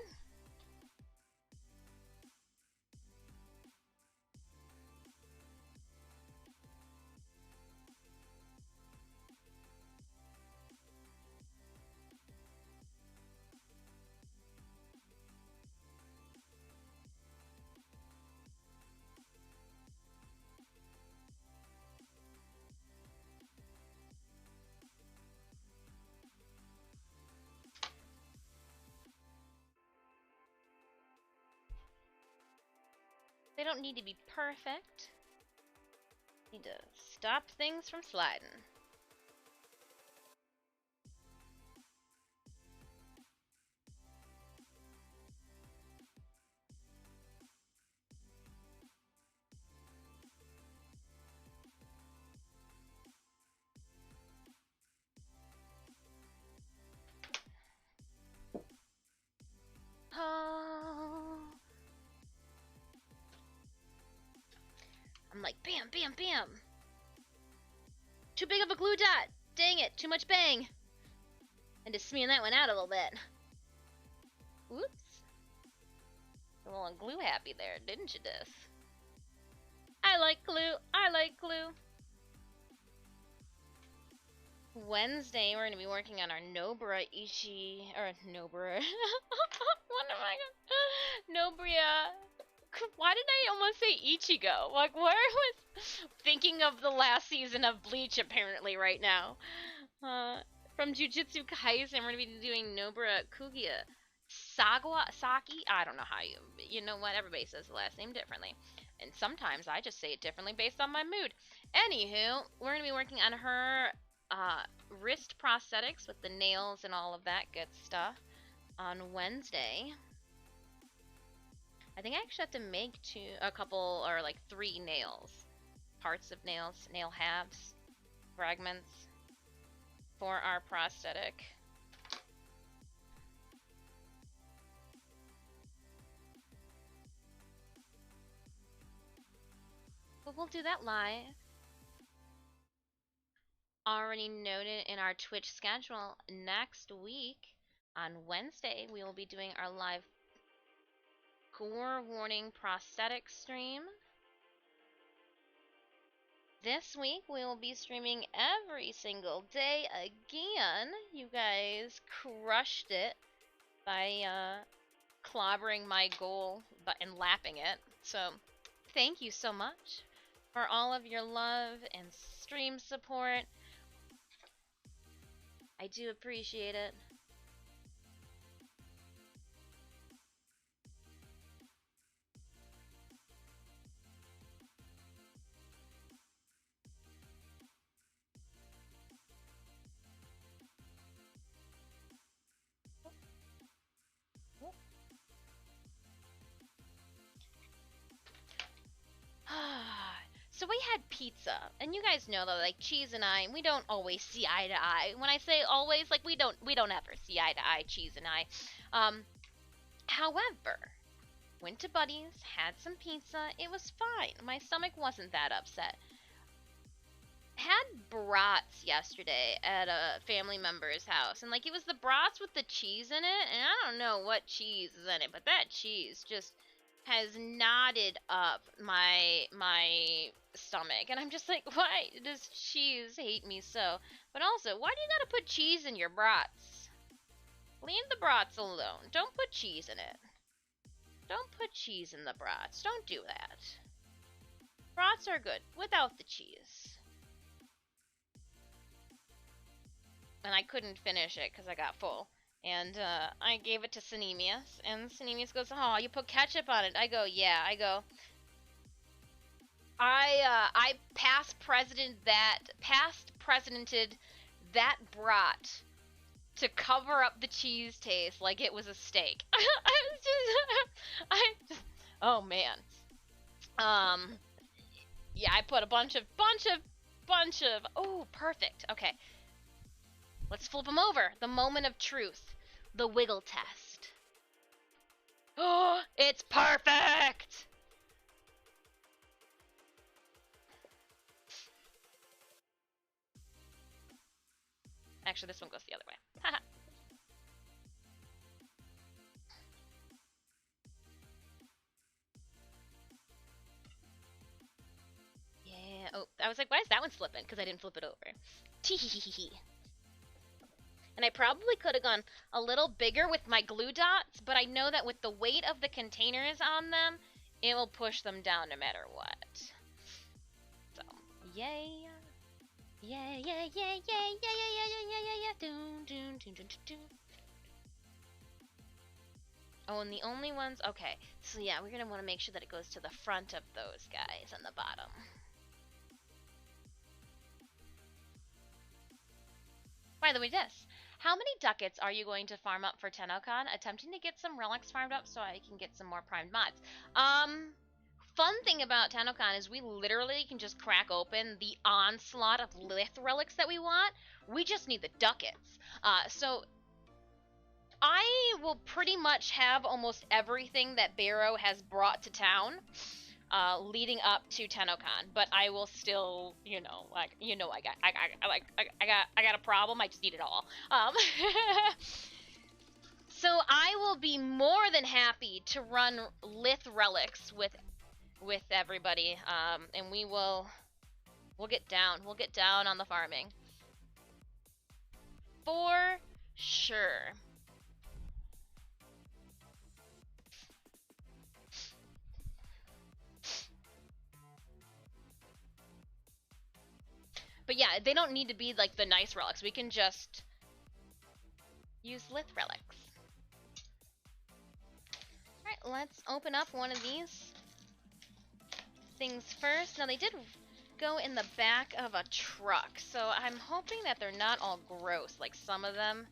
[SPEAKER 5] They don't need to be perfect. Need to stop things from sliding. I'm like, bam, bam, bam. Too big of a glue dot. Dang it, too much bang. And just smearing that one out a little bit. Whoops. A little glue happy there, didn't you, Dis? I like glue. I like glue. Wednesday, we're going to be working on our Nobra Ichi, or Nobra. What am I gonna? Nobria. Why did I almost say Ichigo? Like, where was thinking of the last season of Bleach apparently right now? From Jujutsu Kaisen, we're gonna be doing Nobara Kugia Saki. I don't know how you know what? Everybody says the last name differently, and sometimes I just say it differently based on my mood. Anywho, we're gonna be working on her wrist prosthetics with the nails and all of that good stuff on Wednesday. I think I actually have to make a couple or like 3 nails parts of nails, nail halves, fragments for our prosthetic. But we'll do that live. Already noted in our Twitch schedule, next week on Wednesday we will be doing our live gore warning prosthetic stream. This week we will be streaming every single day again. You guys crushed it by clobbering my goal and lapping it. So thank you so much for all of your love and stream support. I do appreciate it. So we had pizza, and you guys know that like Cheese and I, we don't always see eye to eye. When I say always, like we don't ever see eye to eye, Cheese and I. However, went to Buddy's, had some pizza, it was fine. My stomach wasn't that upset. Had brats yesterday at a family member's house, and like it was the brats with the cheese in it, and I don't know what cheese is in it, but that cheese just has knotted up my stomach, and I'm just like, why does cheese hate me so? But also, why do you gotta put cheese in your brats? Leave the brats alone. Don't put cheese in it. Don't put cheese in the brats. Don't do that. Brats are good without the cheese. And I couldn't finish it because I got full. And I gave it to Sinemius, and Sinemius goes, "Oh, you put ketchup on it." I go, "Yeah." I go, I past presidented that brat to cover up the cheese taste like it was a steak. Oh man. Yeah, I put a bunch of. Oh, perfect. Okay. Let's flip them over. The moment of truth. The wiggle test. Oh, it's perfect! Actually, this one goes the other way. Haha. Yeah. Oh, I was like, why is that one slipping? Because I didn't flip it over. Tee-hee-hee-hee. And I probably could have gone a little bigger with my glue dots, but I know that with the weight of the containers on them, it will push them down no matter what. So, yay. Yeah, yeah, yeah, yeah, yeah, yeah, yeah, yeah, yeah, yeah, yeah. Doon, doon, doon, doon, doon. Oh, and the only ones, okay. So yeah, we're gonna want to make sure that it goes to the front of those guys and the bottom. By the way, how many ducats are you going to farm up for TennoCon? Attempting to get some relics farmed up so I can get some more primed mods. Fun thing about TennoCon is we literally can just crack open the onslaught of lith relics that we want. We just need the ducats. So I will pretty much have almost everything that Barrow has brought to town. Leading up to TennoCon, but I will still, I got a problem. I just need it all. So I will be more than happy to run lith relics with everybody, and we'll get down. We'll get down on the farming for sure. But yeah, they don't need to be like the nice relics. We can just use lith relics. Alright, let's open up one of these things first. Now, they did go in the back of a truck, so I'm hoping that they're not all gross like some of them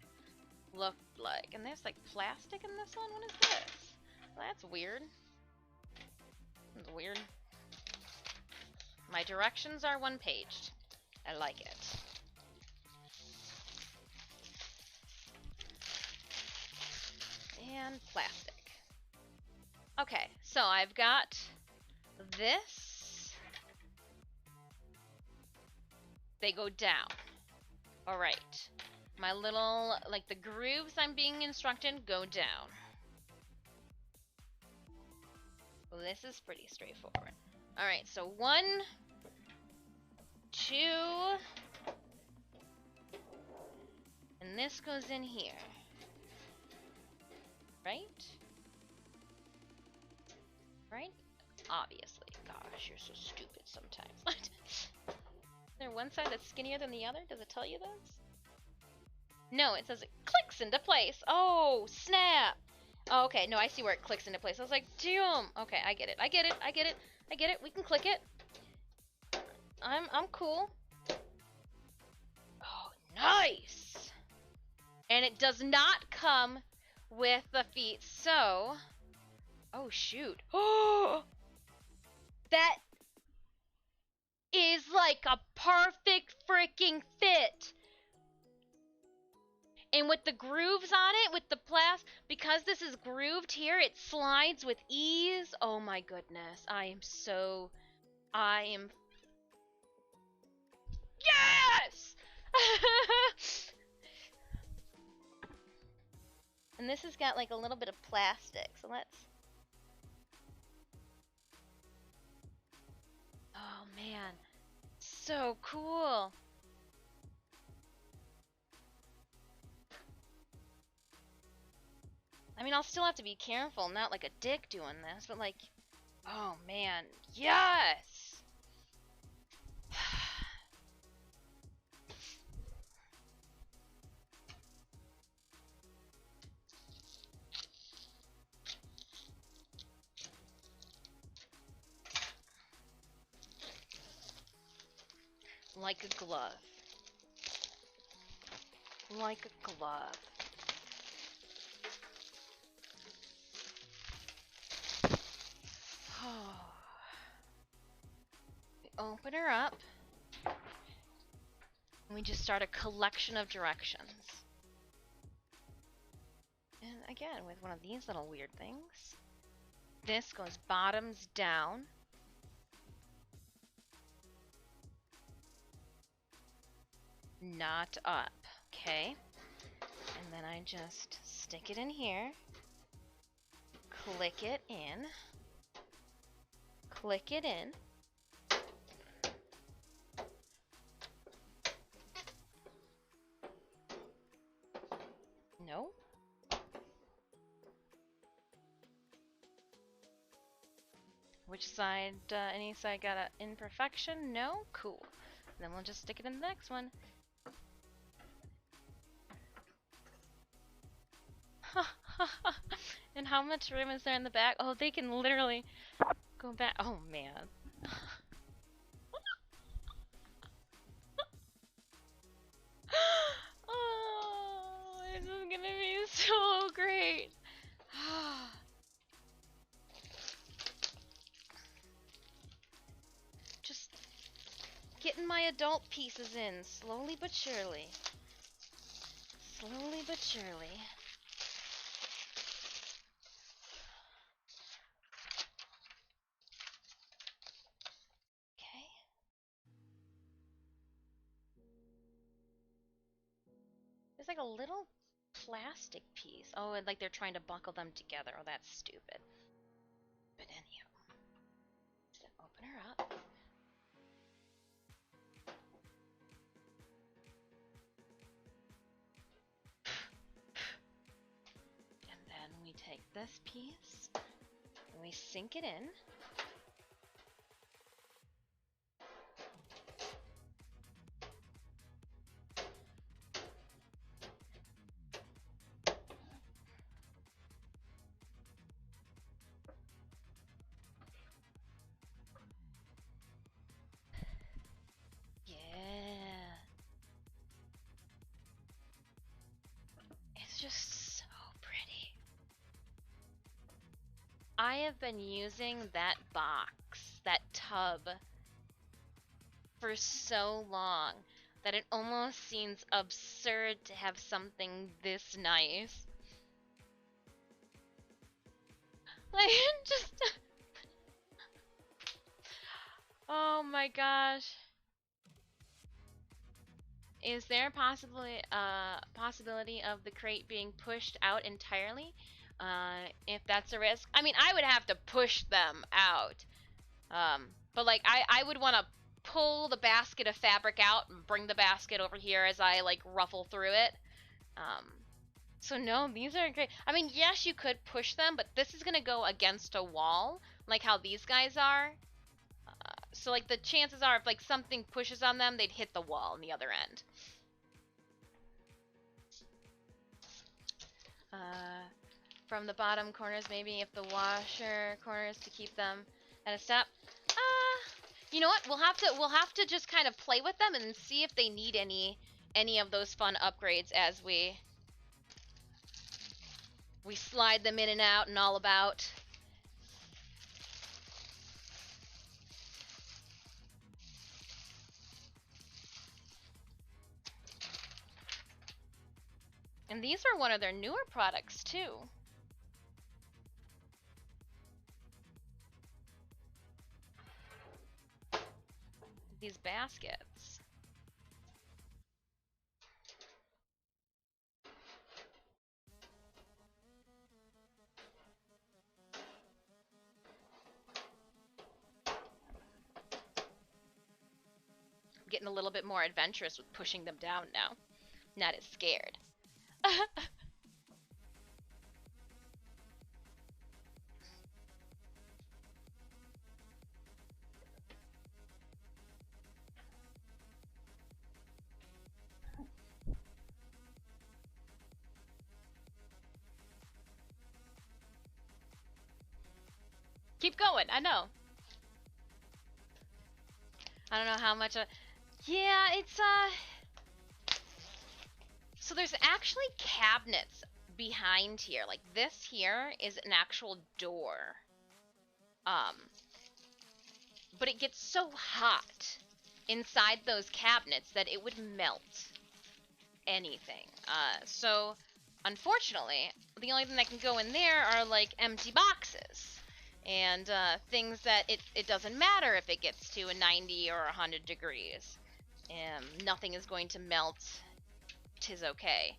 [SPEAKER 5] look like. And there's like plastic in this one? What is this? Well, that's weird. That's weird. My directions are one-paged. I like it. And plastic. Okay, so I've got this. They go down. Alright. My little, like the grooves I'm being instructed, go down. Well, this is pretty straightforward. Alright, so 1, 2, and this goes in here. Right? Right? Obviously. Gosh, you're so stupid sometimes. Is there one side that's skinnier than the other? Does it tell you this? No, it says it clicks into place. Oh, snap. Oh, okay, no, I see where it clicks into place. I was like, damn. Okay, I get it. I get it. I get it. I get it. We can click it. I'm cool. Oh, nice. And it does not come with the feet, so... Oh, shoot. Oh! That is like a perfect freaking fit. And with the grooves on it, with the because this is grooved here, it slides with ease. Oh my goodness. I am... Yes! And this has got like a little bit of plastic, so let's... Oh man, so cool. I mean, I'll still have to be careful, not like a dick doing this, but like, oh man, yes! Like a glove. Like a glove. We open her up. And we just start a collection of directions. And again, with one of these little weird things. This goes bottoms down. Not up. Okay. And then I just stick it in here. Click it in. Click it in. No. Which side, any side got an imperfection? No? Cool. Then we'll just stick it in the next one. And how much room is there in the back? Oh, they can literally go back. Oh, man. Oh, this is gonna be so great. Just getting my adult pieces in, slowly but surely. Slowly but surely. Okay. There's like a little plastic piece. Oh, and like they're trying to buckle them together. Oh, that's stupid. But anyhow. So open her up. And then we take this piece and we sink it in. Just so pretty. I have been using that box, that tub, for so long that it almost seems absurd to have something this nice. Like, just... Oh my gosh. Is there possibly possibility of the crate being pushed out entirely? If that's a risk, I mean, I would have to push them out. But like, I would want to pull the basket of fabric out and bring the basket over here as I like ruffle through it. So no, these are great. I mean, yes, you could push them, but this is gonna go against a wall, like how these guys are. So like the chances are if like something pushes on them, they'd hit the wall on the other end. From the bottom corners, maybe if the washer corners to keep them at a step. You know what? We'll have to just kind of play with them and see if they need any of those fun upgrades as we slide them in and out and all about. And these are one of their newer products too. These baskets. I'm getting a little bit more adventurous with pushing them down now. Not as scared. Keep going, I know. I don't know how much yeah, it's so there's actually cabinets behind here. Like this here is an actual door. But it gets so hot inside those cabinets that it would melt anything. So unfortunately, the only thing that can go in there are like empty boxes and things that it doesn't matter if it gets to a 90 or 100 degrees. Nothing is going to melt. 'Tis okay.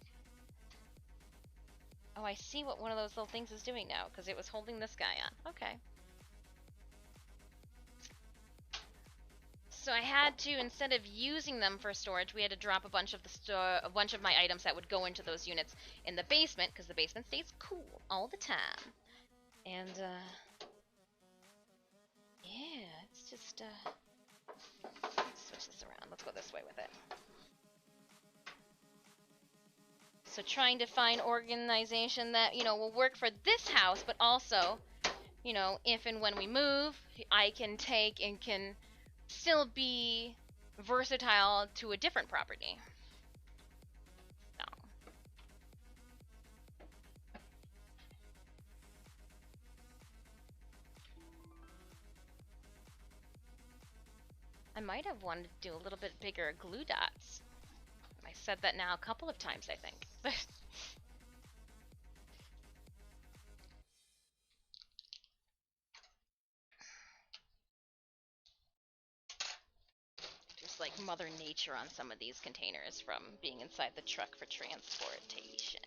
[SPEAKER 5] Oh, I see what one of those little things is doing now, because it was holding this guy on. Okay. So I had to, instead of using them for storage, we had to drop a bunch of my items that would go into those units in the basement, because the basement stays cool all the time. And yeah, it's just let's switch this around. Let's go this way with it. So trying to find organization that, you know, will work for this house, but also, you know, if and when we move, I can take and can still be versatile to a different property. So. I might have wanted to do a little bit bigger glue dots. I said that now a couple of times, I think. Just like Mother Nature on some of these containers from being inside the truck for transportation.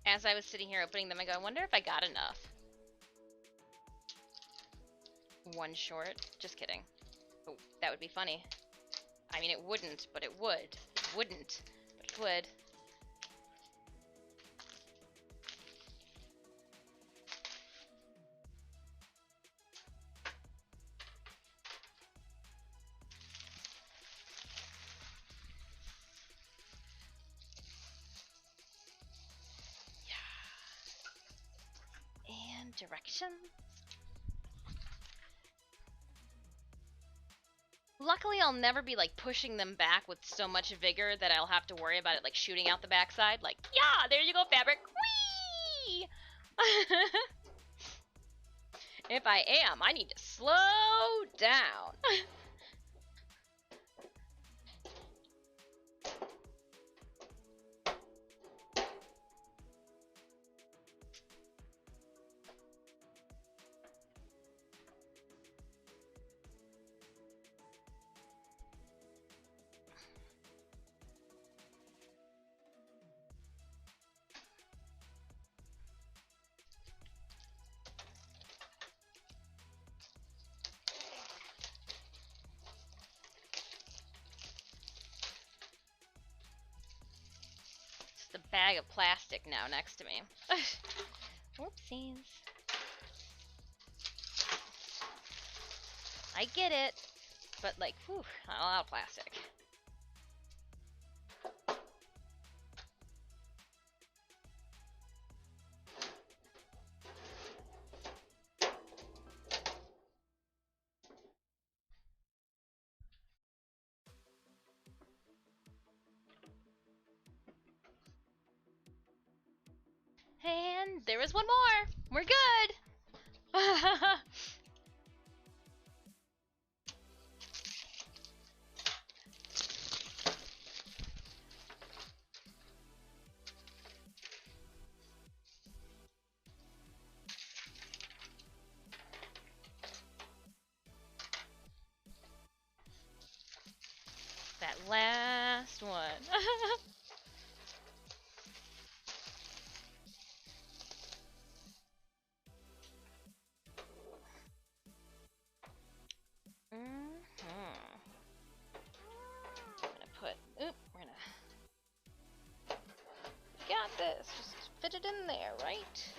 [SPEAKER 5] As I was sitting here opening them, I go, I wonder if I got enough. one short. Just kidding. Oh, that would be funny. I mean, it wouldn't, but it would. It wouldn't, but it would. Yeah. And direction. Luckily, I'll never be like pushing them back with so much vigor that I'll have to worry about it like shooting out the backside. Like, yeah, there you go, fabric. Whee! If I am, I need to slow down. Just a bag of plastic now next to me. Whoopsies. I get it, but like, whew, a lot of plastic. And there is one more. We're good. That last one. We're gonna got this. Just fit it in there, right?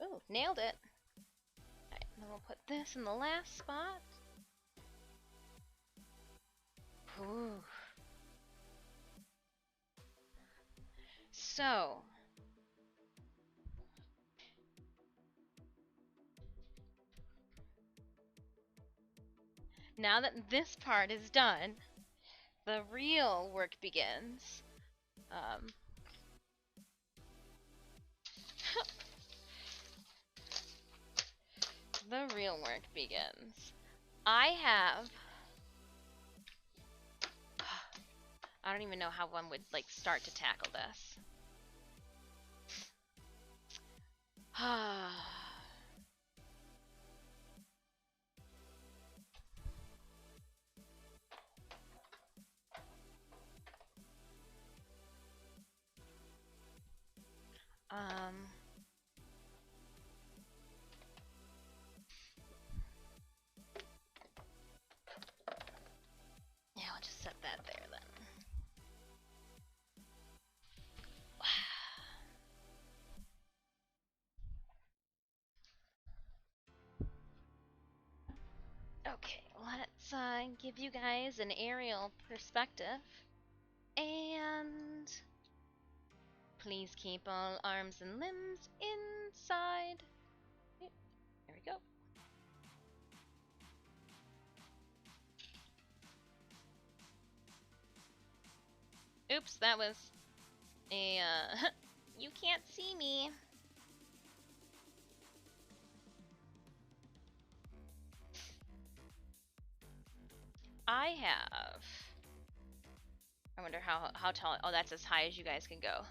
[SPEAKER 5] Ooh, nailed it. Alright, then we'll put this in the last spot. Ooh. So, now that this part is done, the real work begins. The real work begins. I don't even know how one would like start to tackle this. Yeah, I'll just set that there then. Okay, let's give you guys an aerial perspective. And please keep all arms and limbs inside. There we go. Oops, that was a, you can't see me. I wonder how tall, oh, that's as high as you guys can go.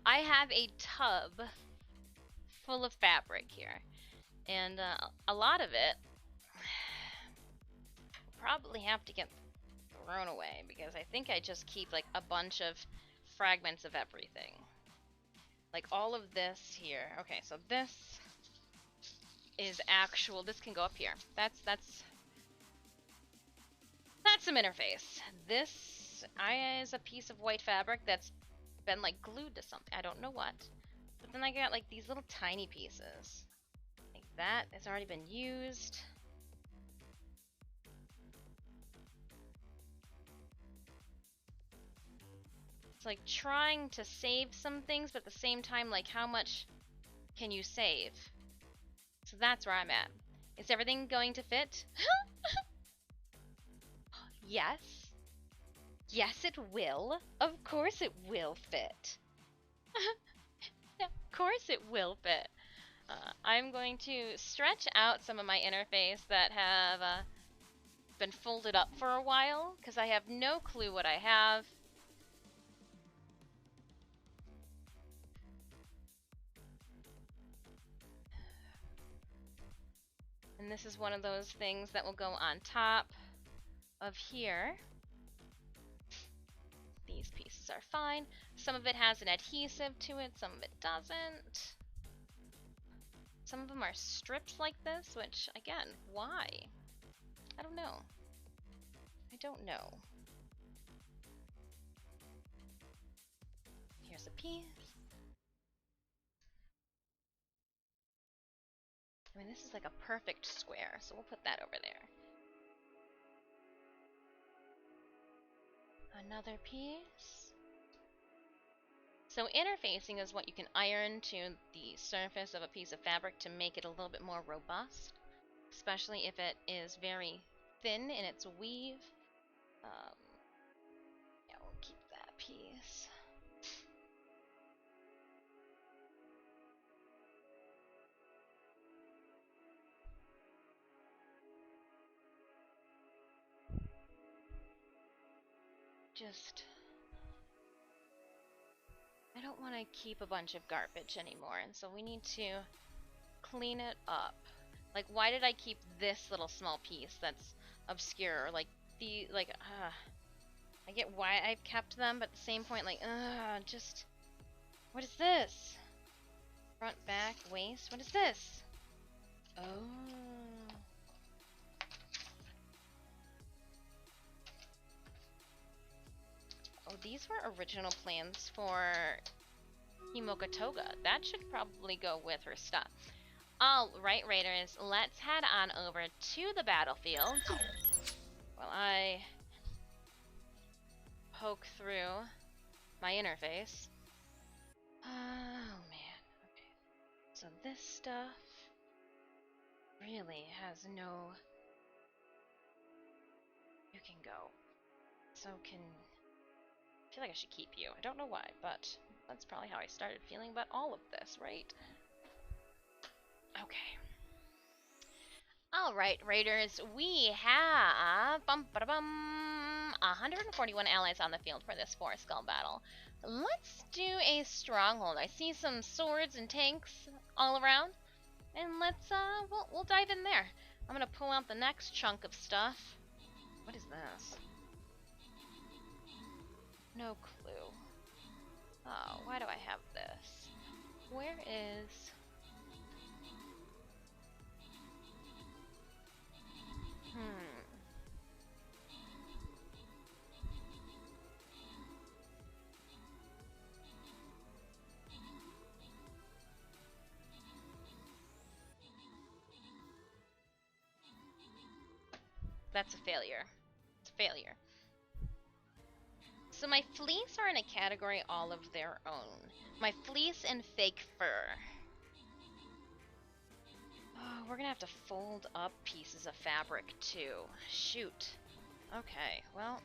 [SPEAKER 5] I have a tub full of fabric here, and a lot of it will probably have to get thrown away because I think I just keep like a bunch of fragments of everything. Like all of this here. Okay, so this is actual. This can go up here. That's some interface. This is a piece of white fabric that's been like glued to something. I don't know what. But then I got like these little tiny pieces. Like that has already been used. It's like trying to save some things, but at the same time, like how much can you save? So that's where I'm at. Is everything going to fit? Yes. Yes, it will. Of course it will fit. Of course it will fit. I'm going to stretch out some of my interface that have been folded up for a while, because I have no clue what I have. And this is one of those things that will go on top of here. These pieces are fine. Some of it has an adhesive to it, some of it doesn't. Some of them are strips like this, which, again, why? I don't know. I don't know. Here's a piece. I mean, this is like a perfect square, so we'll put that over there. Another piece. So interfacing is what you can iron to the surface of a piece of fabric to make it a little bit more robust, especially if it is very thin in its weave. Yeah, we'll keep that piece. I don't want to keep a bunch of garbage anymore, and so we need to clean it up. Like, why did I keep this little small piece that's obscure? Like, I get why I've kept them, but at the same point, like, just, what is this? Front, back, waist, what is this? Oh. Oh, these were original plans for Himoka Toga. That should probably go with her stuff. Alright, Raiders, let's head on over to the battlefield while I poke through my interface. Oh, man. Okay. So this stuff really has no... You can go. So can... I feel like I should keep you. I don't know why, but that's probably how I started feeling about all of this, right? Okay. Alright, Raiders, we have 141 allies on the field for this 4-skull battle. Let's do a stronghold. I see some swords and tanks all around, and let's we'll dive in there. I'm gonna pull out the next chunk of stuff. What is this? No clue. Oh, why do I have this? Where is... That's a failure. It's a failure. So my fleece are in a category all of their own. My fleece and fake fur. Oh, we're gonna have to fold up pieces of fabric too. Shoot. Okay, well...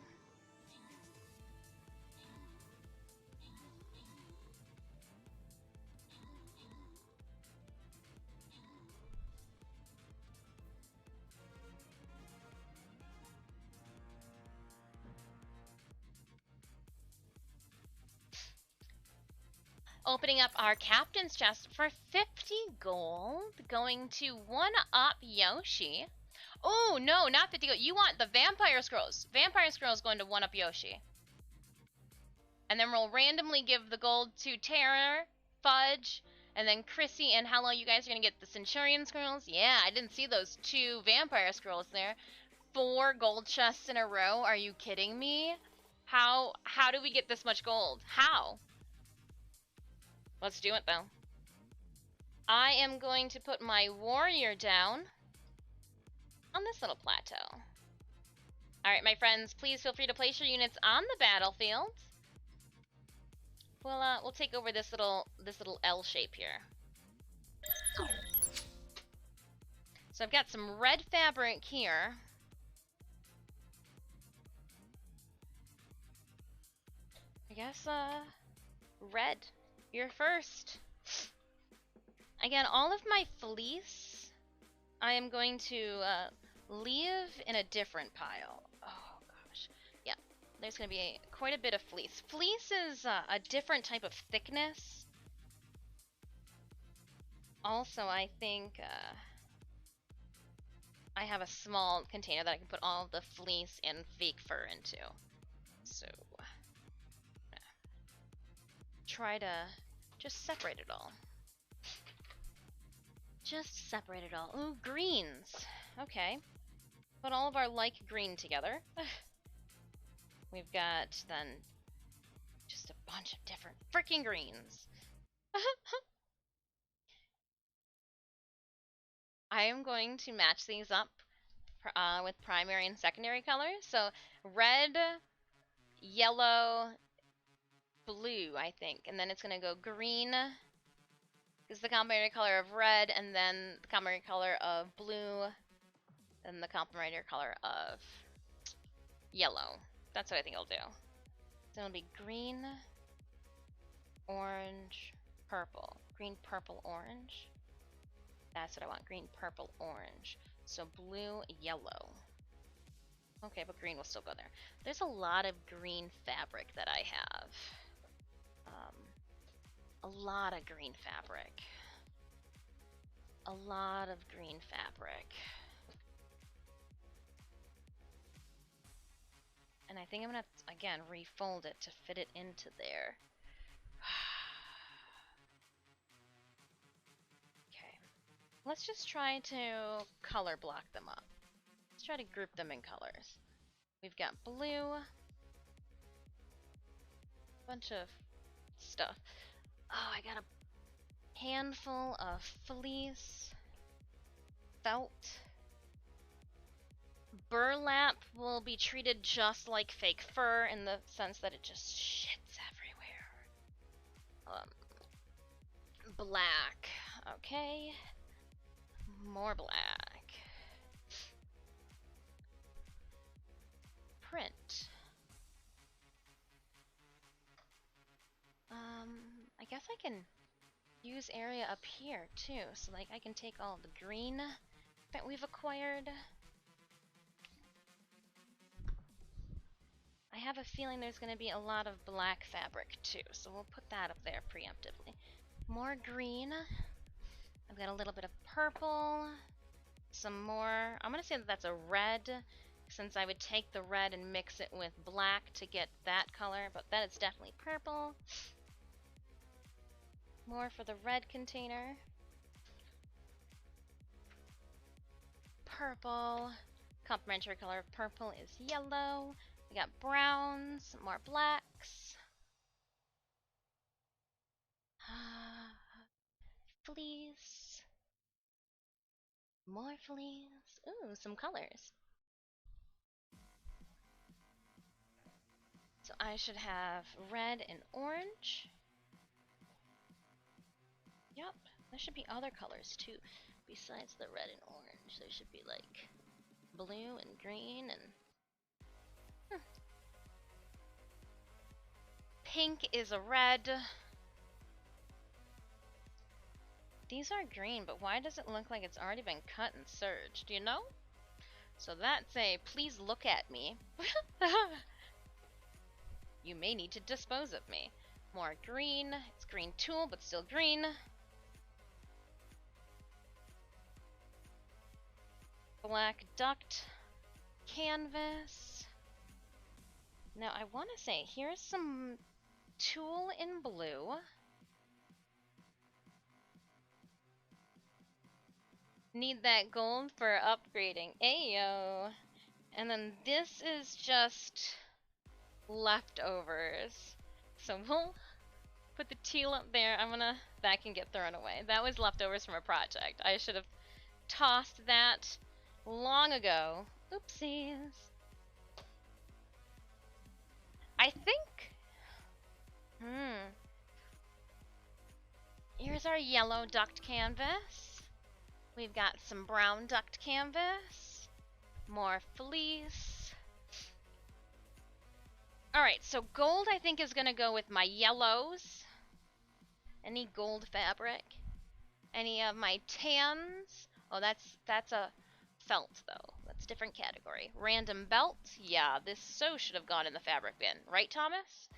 [SPEAKER 5] Opening up our captain's chest for 50 gold, going to 1-up Yoshi. Oh, no, not 50 gold. You want the Vampire Scrolls. Vampire Scrolls going to 1-up Yoshi. And then we'll randomly give the gold to Terror, Fudge, and then Chrissy and Hello. You guys are going to get the Centurion Scrolls. Yeah, I didn't see those 2 Vampire Scrolls there. 4 gold chests in a row. Are you kidding me? How do we get this much gold? How? Let's do it, though. I am going to put my warrior down on this little plateau. Alright, my friends, please feel free to place your units on the battlefield. We'll take over this little L shape here. So I've got some red fabric here. I guess red, you're first. Again, all of my fleece I am going to leave in a different pile. Oh gosh. Yeah, there's going to be quite a bit of fleece. Fleece is a different type of thickness. Also, I think I have a small container that I can put all of the fleece and fake fur into. So, try to just separate it all. Just separate it all. Ooh, greens. Okay. Put all of our like green together. We've got then just a bunch of different freaking greens. I am going to match these up with primary and secondary colors. So red, yellow, blue, I think. And then it's going to go green is the complementary color of red, and then the complementary color of blue, and the complementary color of yellow. That's what I think I'll do. So it'll be green, orange, purple. Green, purple, orange. That's what I want. Green, purple, orange. So blue, yellow. Okay, but green will still go there. There's a lot of green fabric that I have. A lot of green fabric. A lot of green fabric. And I think I'm gonna, again, refold it to fit it into there. Okay. Let's just try to color block them up. Let's try to group them in colors. We've got blue. Bunch of stuff. Oh, I got a handful of fleece, felt. Burlap will be treated just like fake fur in the sense that it just shits everywhere. Black. Okay. More black. Print. I guess I can use area up here too, so like I can take all the green that we've acquired. I have a feeling there's going to be a lot of black fabric too, so we'll put that up there preemptively. More green. I've got a little bit of purple. Some more. I'm going to say that that's a red, since I would take the red and mix it with black to get that color, but that is definitely purple. More for the red container. Purple. Complementary color of purple is yellow. We got browns, more blacks. Fleece. More fleece. Ooh, some colors. So I should have red and orange. Yep, there should be other colors too. Besides the red and orange, there should be like blue and green and pink is a red. These are green, but why does it look like it's already been cut and serged, you know? So that's a please look at me. You may need to dispose of me. More green. It's green tool, but still green. black duct canvas. Now I want to say, here's some tulle in blue. Need that gold for upgrading. Ayo. And then this is just leftovers. So we'll put the teal up there. That can get thrown away. That was leftovers from a project. I should have tossed that long ago. Oopsies. I think... Here's our yellow duct canvas. We've got some brown duct canvas. More fleece. Alright, so gold I think is gonna go with my yellows. Any gold fabric? Any of my tans? Oh, that's a felt though. That's a different category. Random belt? Yeah, this so should have gone in the fabric bin. Right, Thomas?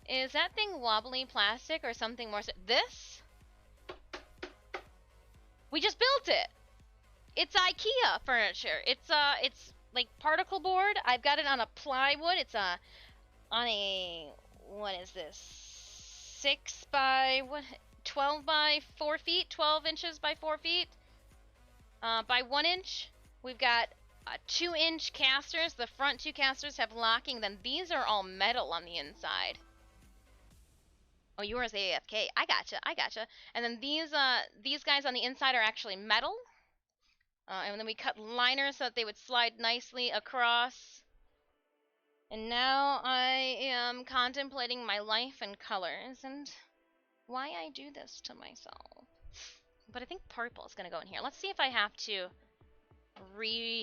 [SPEAKER 5] Is that thing wobbly plastic or something more? This? We just built it! It's IKEA furniture. It's like particle board. I've got it on a plywood. It's on a, what is this? 12 by 4 feet, 12 inches by 4 feet, by 1 inch. We've got 2-inch casters. The front 2 casters have locking. Then these are all metal on the inside. Oh, yours AFK. I gotcha. And then these guys on the inside are actually metal. And then we cut liners so that they would slide nicely across. And now I am contemplating my life and colors and why I do this to myself. But I think purple is going to go in here. Let's see if I have to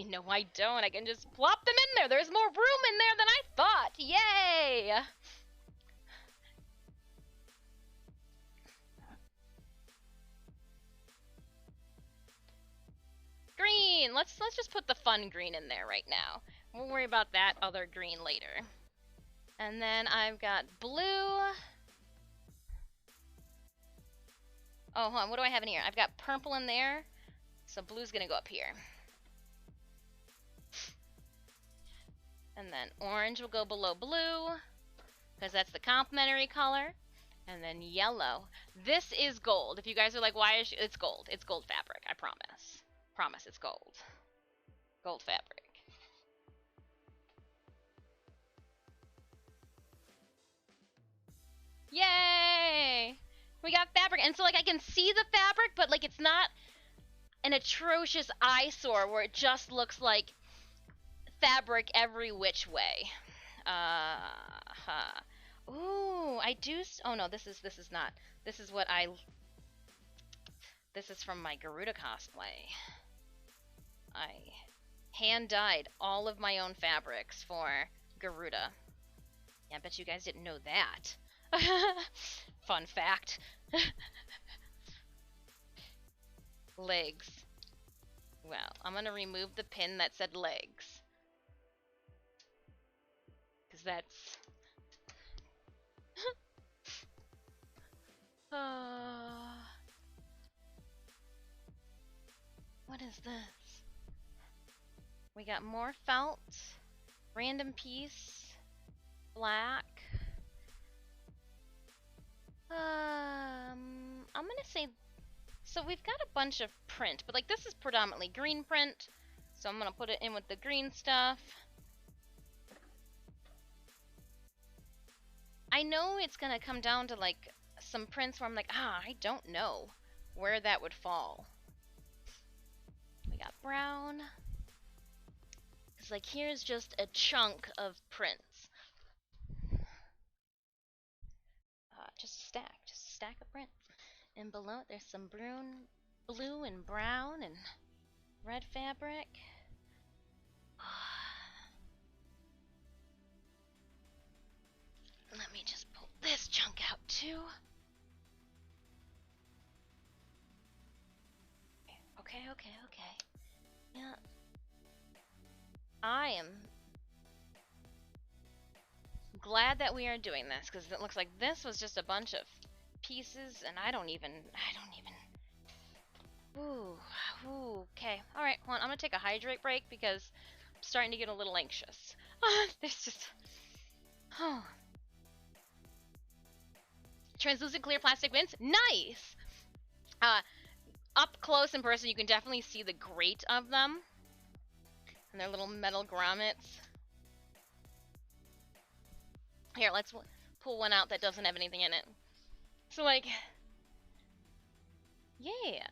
[SPEAKER 5] No, I don't. I can just plop them in there. There's more room in there than I thought. Yay! Green! Let's just put the fun green in there right now. We'll worry about that other green later. And then I've got blue. Oh, hold on. What do I have in here? I've got purple in there. So blue's gonna go up here. And then orange will go below blue, because that's the complementary color. And then yellow. This is gold. If you guys are like, why is it's gold. It's gold fabric, I promise. Promise it's gold. Gold fabric. Yay! We got fabric. And so like I can see the fabric, but like it's not an atrocious eyesore where it just looks like fabric every which way. Ooh, I do. Oh no, this is not. This is what I. This is from my Garuda cosplay. I hand dyed all of my own fabrics for Garuda. Yeah, I bet you guys didn't know that. Fun fact. Legs. Well, I'm gonna remove the pin that said legs. Because that's... What is this? We got more felt. Random piece. Black. I'm gonna say... So we've got a bunch of print, but like this is predominantly green print. So I'm gonna put it in with the green stuff. I know it's gonna come down to like some prints where I'm like, I don't know where that would fall. We got brown. Cause like here's just a chunk of prints. Just a stack of prints. And below it there's some blue and brown and red fabric. Let me just pull this chunk out too. Okay. Yeah. I am glad that we are doing this, because it looks like this was just a bunch of pieces, and I don't even... Ooh, Ooh, okay. Alright, hold on. I'm gonna take a hydrate break because I'm starting to get a little anxious. There's just... Oh. Translucent clear plastic bins? Nice! Up close in person, you can definitely see the grate of them. And their little metal grommets. Here, let's pull one out that doesn't have anything in it. So, like... Yeah.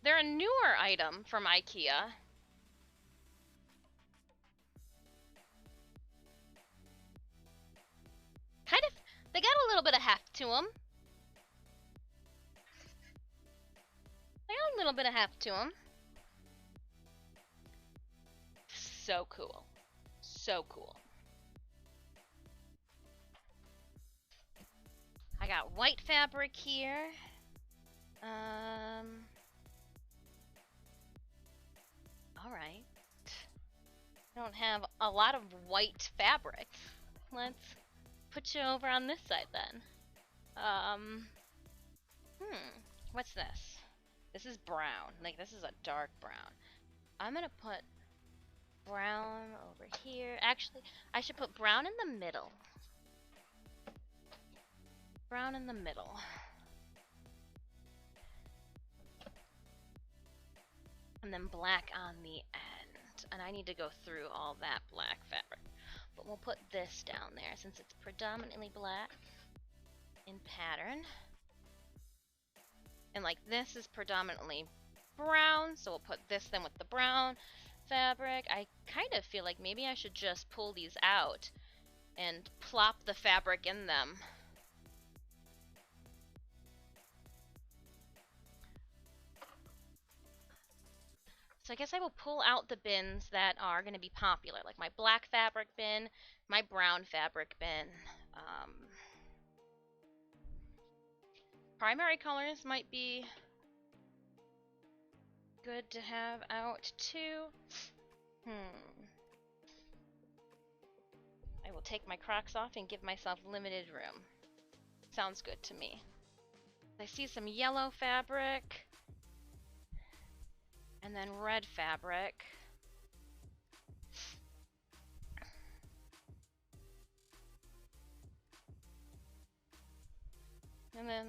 [SPEAKER 5] They're a newer item from IKEA. Kind of... They got a little bit of heft to them. They got a little bit of heft to them. So cool. So cool. I got white fabric here. Alright. I don't have a lot of white fabric. Let's put you over on this side then. What's this? This is brown. Like, this is a dark brown. I'm gonna put brown over here. Actually, I should put brown in the middle. Brown in the middle. And then black on the end. And I need to go through all that black fabric. But we'll put this down there since it's predominantly black in pattern. And like this is predominantly brown, so we'll put this then with the brown fabric. I kind of feel like maybe I should just pull these out and plop the fabric in them. So I guess I will pull out the bins that are going to be popular, like my black fabric bin, my brown fabric bin. Primary colors might be good to have out too. I will take my Crocs off and give myself limited room. Sounds good to me. I see some yellow fabric. And then red fabric. And then,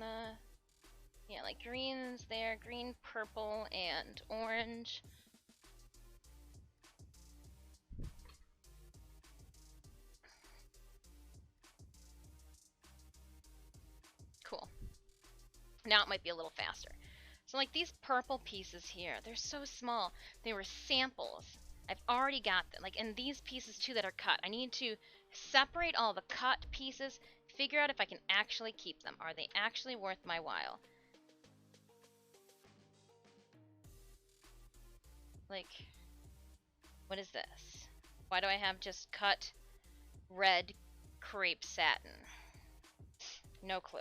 [SPEAKER 5] yeah, like greens there, green, purple, and orange. Cool. Now it might be a little faster. So like these purple pieces here, they're so small. They were samples. I've already got them. Like, and these pieces too that are cut. I need to separate all the cut pieces, figure out if I can actually keep them. Are they actually worth my while? Like, what is this? Why do I have just cut red crepe satin? No clue.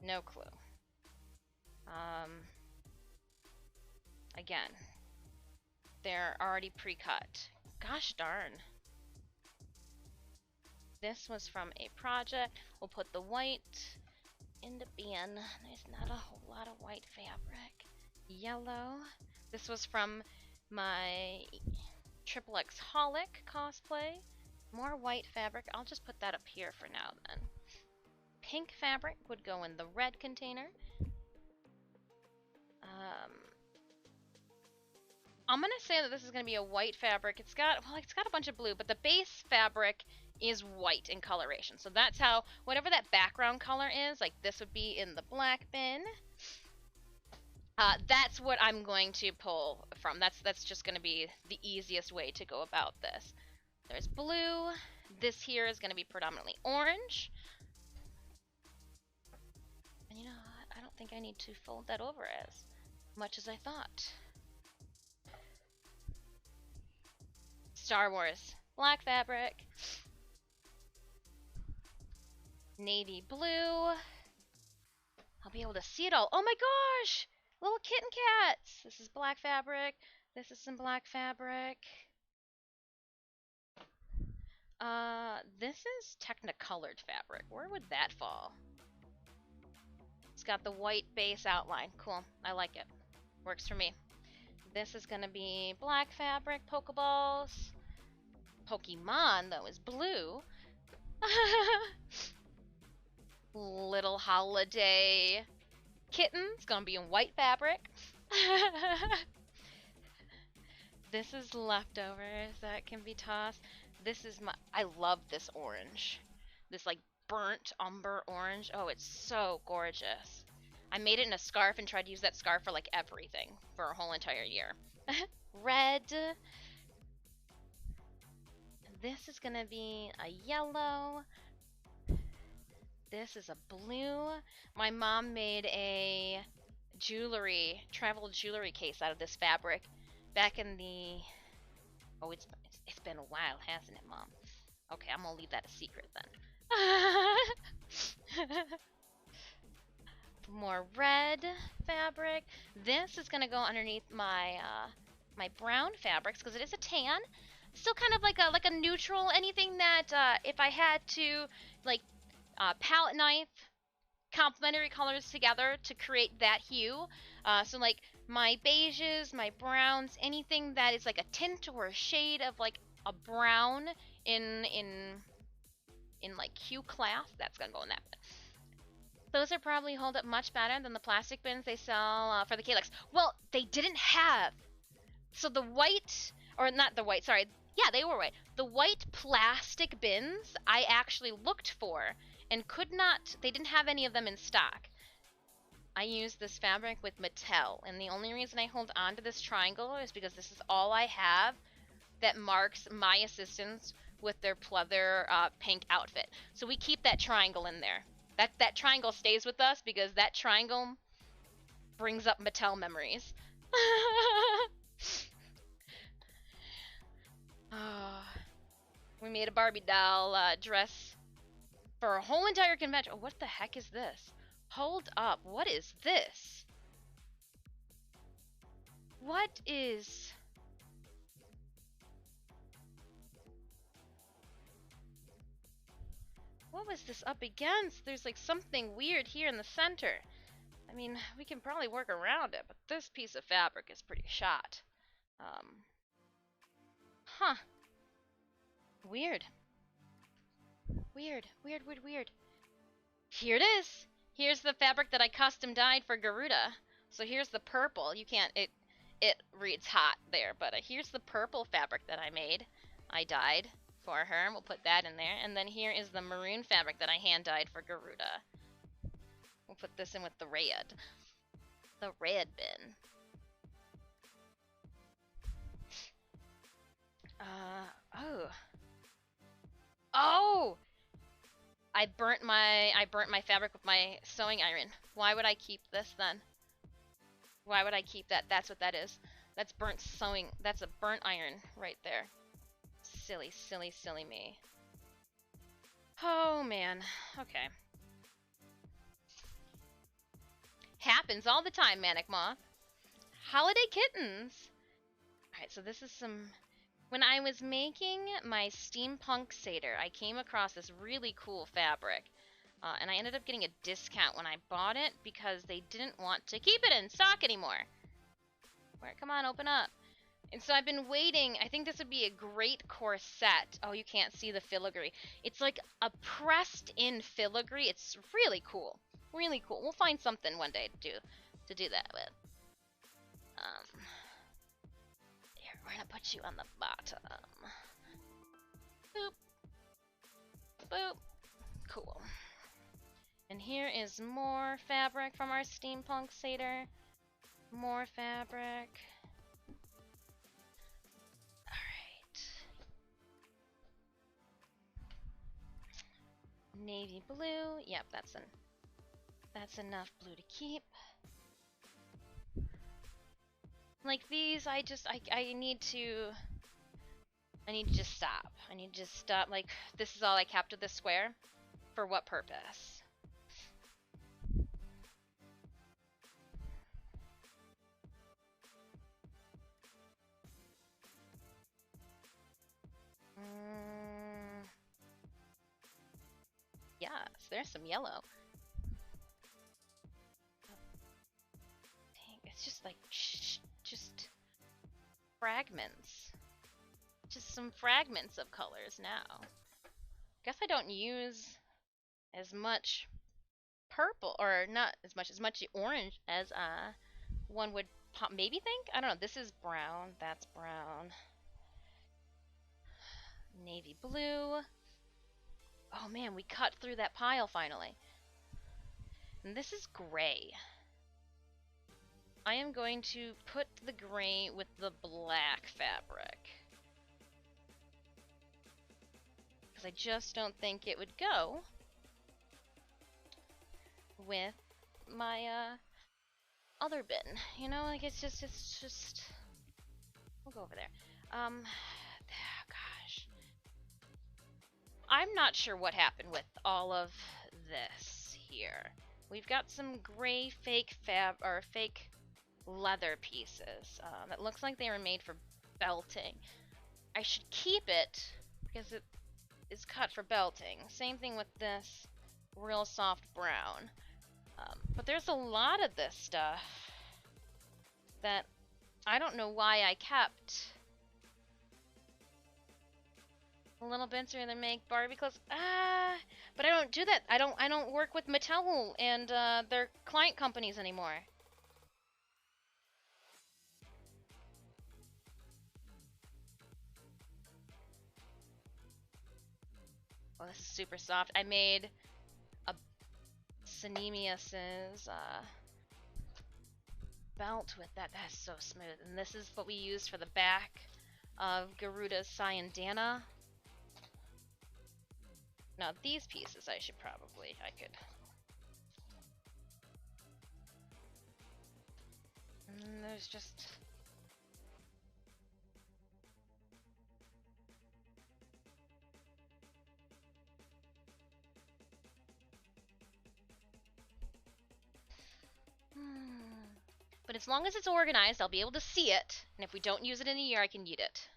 [SPEAKER 5] No clue. Again, they're already pre-cut. Gosh darn. This was from a project. We'll put the white in the bin. There's not a whole lot of white fabric. Yellow. This was from my XXX Holic cosplay. More white fabric. I'll just put that up here for now then. Pink fabric would go in the red container. I'm gonna say that this is gonna be a white fabric. It's got a bunch of blue, but the base fabric is white in coloration. So that's how, whatever that background color is, like this would be in the black bin. That's what I'm going to pull from. That's just gonna be the easiest way to go about this. There's blue. This here is gonna be predominantly orange. And you know what? I don't think I need to fold that over as much as I thought. Star Wars. Black fabric. Navy blue. I'll be able to see it all. Oh my gosh! Little kitten cats! This is black fabric. This is some black fabric. This is Technicolored fabric. Where would that fall? It's got the white base outline. Cool. I like it. Works for me. This is gonna be black fabric, Pokeballs. Pokemon, though, is blue. Little holiday kitten's gonna be in white fabric. This is leftovers that can be tossed. This is I love this orange. This like burnt umber orange. Oh, it's so gorgeous. I made it in a scarf and tried to use that scarf for like everything for a whole entire year. Red. This is gonna be a yellow. This is a blue. My mom made a travel jewelry case out of this fabric back in the... Oh, it's been a while, hasn't it, Mom? Okay, I'm gonna leave that a secret then. More red fabric. This is gonna go underneath my my brown fabrics because it is a tan. Still kind of like a neutral. Anything that if I had to like palette knife complementary colors together to create that hue. So like my beiges, my browns, anything that is like a tint or a shade of like a brown in like hue class, that's gonna go in that bin. Those are probably hold up much better than the plastic bins they sell for the Calyx. Well, they didn't have. So the white, or not the white, sorry. Yeah, they were white. The white plastic bins I actually looked for and could not, they didn't have any of them in stock. I used this fabric with Mattel, and the only reason I hold on to this triangle is because this is all I have that marks my assistants with their pleather pink outfit. So we keep that triangle in there. That triangle stays with us because that triangle brings up Mattel memories. Oh, we made a Barbie doll dress for a whole entire convention. Oh, what the heck is this? Hold up, what is this? What is... What was this up against? There's like something weird here in the center. I mean, we can probably work around it, but this piece of fabric is pretty shot. Huh. Weird. Weird. Here it is! Here's the fabric that I custom dyed for Garuda. So here's the purple. You can't, it reads hot there, but here's the purple fabric that I made. I dyed for her. We'll put that in there. And then here is the maroon fabric that I hand dyed for Garuda. We'll put this in with the red. The red bin. Oh. Oh! I burnt my fabric with my sewing iron. Why would I keep this then? Why would I keep that? That's what that is. That's burnt sewing. That's a burnt iron right there. Silly, silly, silly me. Oh man. Okay. Happens all the time, Manic Moth. Holiday kittens. Alright, so this is some... When I was making my steampunk satyr, I came across this really cool fabric. And I ended up getting a discount when I bought it because they didn't want to keep it in stock anymore. Where? Come on, open up. And so I've been waiting. I think this would be a great corset. Oh, you can't see the filigree. It's like a pressed-in filigree. It's really cool. Really cool. We'll find something one day to do that with. Here, we're gonna put you on the bottom. Boop. Boop. Cool. And here is more fabric from our steampunk satyr. More fabric. Alright. Navy blue. Yep, that's enough blue to keep. Like these, I need to just stop. I need to just stop. Like, this is all I kept of this square. For what purpose? Yes, there's some yellow. Dang, it's just like, shh, just fragments. Just some fragments of colors now. Guess I don't use as much purple, or not as much orange as one would maybe think. I don't know. This is brown. That's brown. Navy blue. Oh man, we cut through that pile finally. And this is gray. I am going to put the gray with the black fabric. Because I just don't think it would go with my other bin. You know, like it's just we'll go over there. Gosh. I'm not sure what happened with all of this here. We've got some gray fake leather pieces that looks like they were made for belting. I should keep it because it is cut for belting. Same thing with this real soft brown. But there's a lot of this stuff that I don't know why I kept. A little bit so they make Barbie clothes. But I don't do that. I don't work with Mattel and their client companies anymore. Oh, this is super soft. I made a Synemius's belt with that. That's so smooth. And this is what we used for the back of Garuda's Syandana. Now these pieces I could. And there's just... But as long as it's organized, I'll be able to see it. And if we don't use it in a year, I can eat it.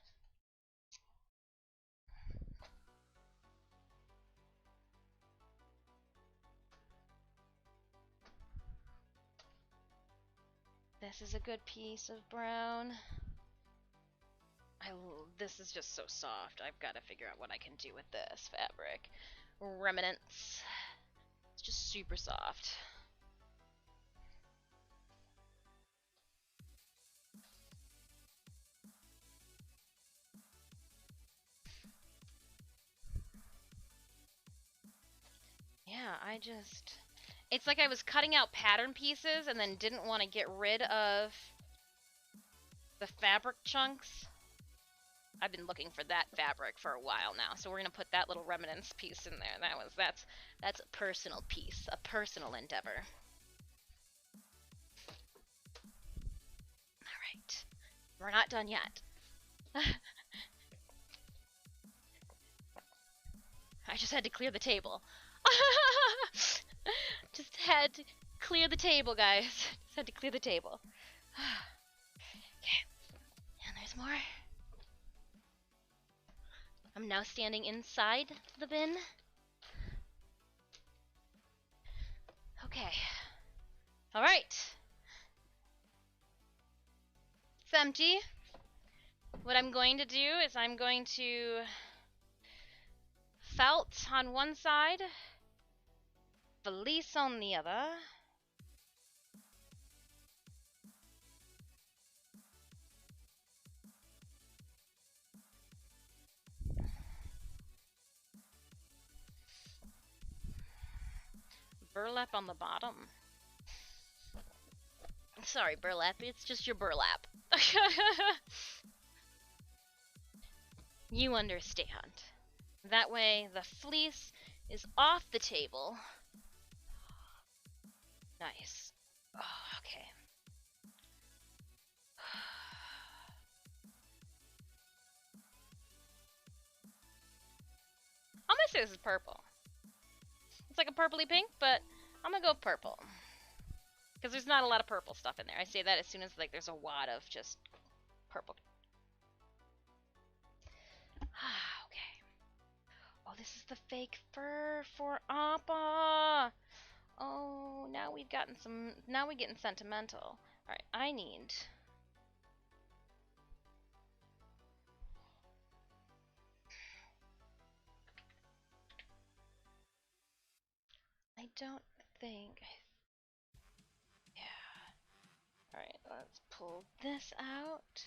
[SPEAKER 5] This is a good piece of brown. This is just so soft. I've got to figure out what I can do with this fabric. Remnants. It's just super soft. Yeah, it's like I was cutting out pattern pieces and then didn't want to get rid of the fabric chunks. I've been looking for that fabric for a while now, so we're gonna put that little remnants piece in there. That's a personal piece, a personal endeavor. Alright. We're not done yet. I just had to clear the table. Just had to clear the table, guys. Just had to clear the table. Okay. And there's more. I'm now standing inside the bin. Okay. Alright. It's empty. What I'm going to do is I'm going to felt on one side, Felice on the other. Burlap on the bottom. Sorry, burlap, it's just your burlap. You understand. That way, the fleece is off the table. Nice. Oh, okay. I'm gonna say this is purple. It's like a purpley pink, but I'm gonna go purple. Because there's not a lot of purple stuff in there. I say that as soon as like there's a wad of just purple. Okay. Oh, this is the fake fur for Appa. Oh, now we've gotten some. Now we're getting sentimental. All right, I need don't think. Yeah. Alright, let's pull this out.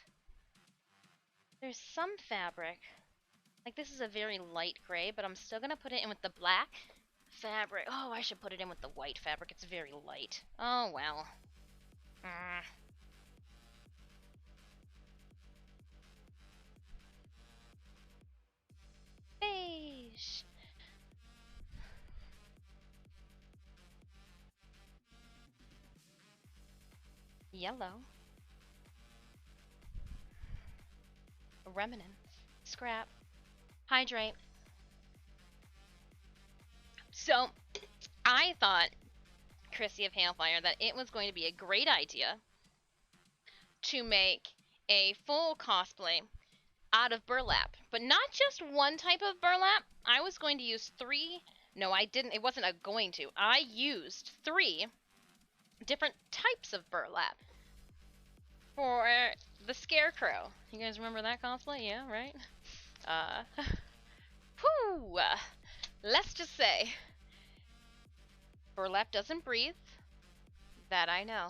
[SPEAKER 5] There's some fabric. Like, this is a very light gray, but I'm still gonna put it in with the black fabric. Oh, I should put it in with the white fabric. It's very light. Oh, well. Beige. Yellow. Remnants. Scrap. Hydrate. So, I thought, Chrissy of Hailfire, that it was going to be a great idea to make a full cosplay out of burlap. But not just one type of burlap. I was going to use 3... No, I didn't. It wasn't a going to. I used 3 different types of burlap for the Scarecrow. You guys remember that cosplay? Yeah, right? Whew! Let's just say, burlap doesn't breathe. That I know.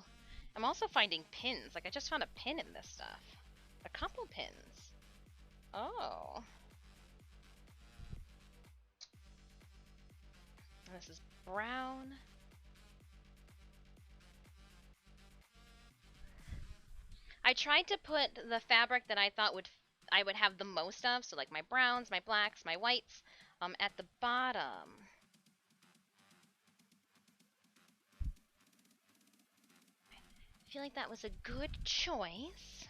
[SPEAKER 5] I'm also finding pins. Like, I just found a pin in this stuff. A couple pins. Oh. This is brown. I tried to put the fabric that I thought I would have the most of, so like my browns, my blacks, my whites, at the bottom. I feel like that was a good choice.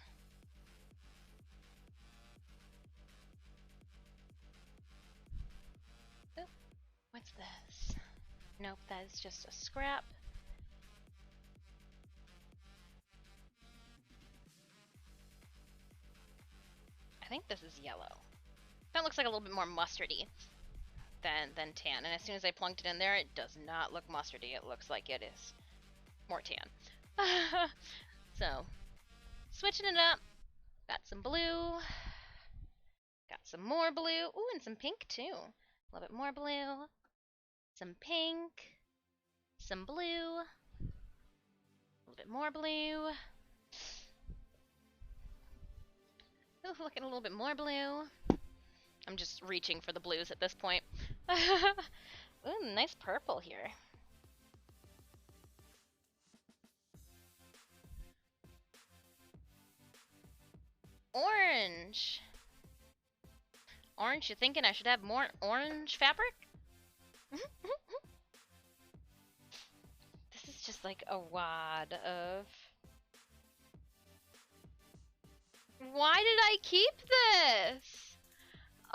[SPEAKER 5] Oh, what's this? Nope, that is just a scrap. I think this is yellow. That looks like a little bit more mustardy than tan. And as soon as I plunked it in there, it does not look mustardy. It looks like it is more tan. So, switching it up. Got some blue. Got some more blue. Ooh, and some pink too. A little bit more blue. Some pink. Some blue. A little bit more blue. Ooh, looking a little bit more blue. I'm just reaching for the blues at this point. Ooh, nice purple here. Orange. Orange, you thinking I should have more orange fabric? This is just like a wad of... Why did I keep this?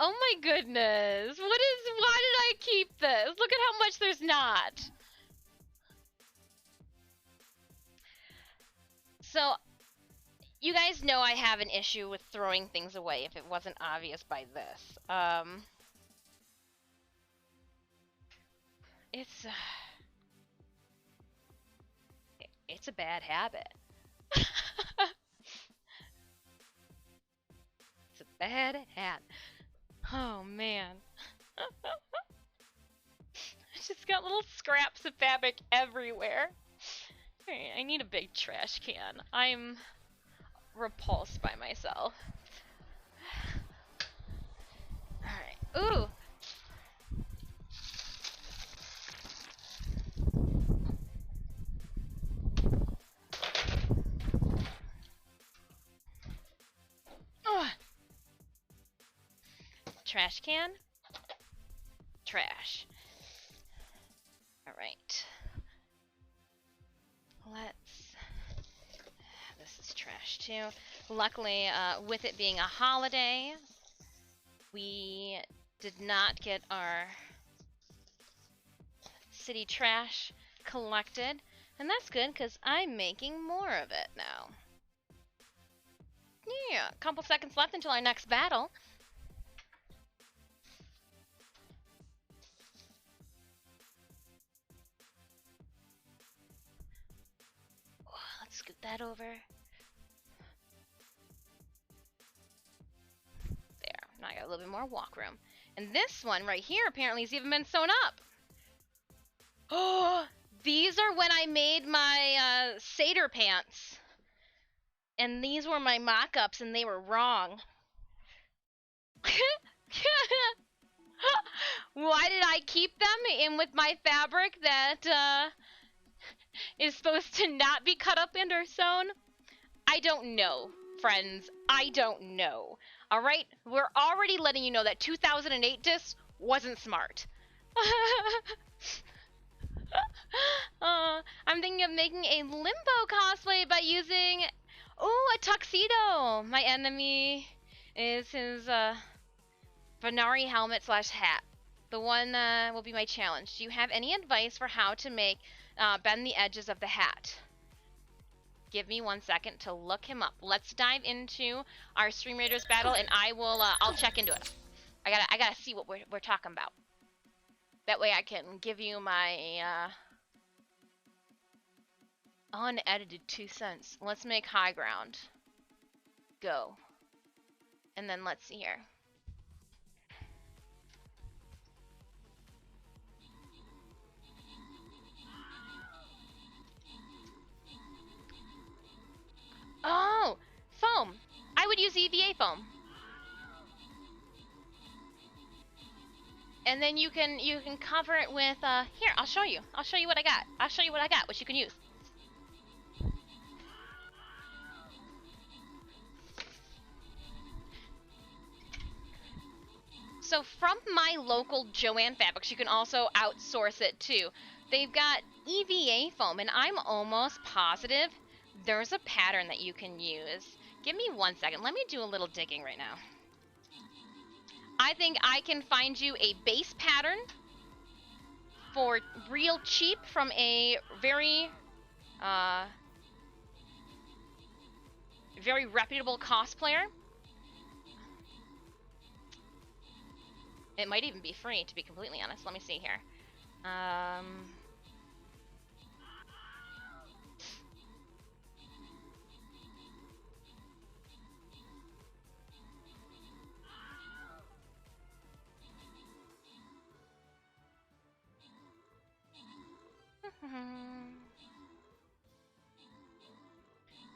[SPEAKER 5] Oh my goodness. Why did I keep this? Look at how much there's not. So, you guys know I have an issue with throwing things away if it wasn't obvious by this. It's a bad habit. It's a bad habit. Oh man. I just got little scraps of fabric everywhere. I need a big trash can. I'm repulsed by myself. Alright. Ooh! Ugh. Trash can. Trash. Alright. This is trash too. Luckily, with it being a holiday, we did not get our city trash collected. And that's good, because I'm making more of it now. Yeah, a couple seconds left until our next battle. Let's scoot that over. There, now I got a little bit more walk room. And this one right here apparently has even been sewn up. Oh, these are when I made my satyr pants. And these were my mock-ups and they were wrong. Why did I keep them in with my fabric that is supposed to not be cut up and or sewn? I don't know, friends. I don't know. Alright? We're already letting you know that 2008 disc wasn't smart. I'm thinking of making a limbo cosplay by using, a tuxedo. My enemy is his Venari helmet / hat. The one will be my challenge. Do you have any advice for how to make bend the edges of the hat? Give me 1 second to look him up. Let's dive into our Stream Raiders battle, and I'll check into it. I gotta see what we're talking about. That way I can give you my unedited 2 cents. Let's make high ground. Go. And then let's see here. Oh, foam. I would use EVA foam. And then you can cover it with here, I'll show you. I'll show you what I got. I'll show you what I got, what you can use. So from my local Joann Fabrics, you can also outsource it too. They've got EVA foam, and I'm almost positive there's a pattern that you can use. Give me 1 second. Let me do a little digging right now. I think I can find you a base pattern for real cheap from a very very reputable cosplayer. It might even be free, to be completely honest. Let me see here.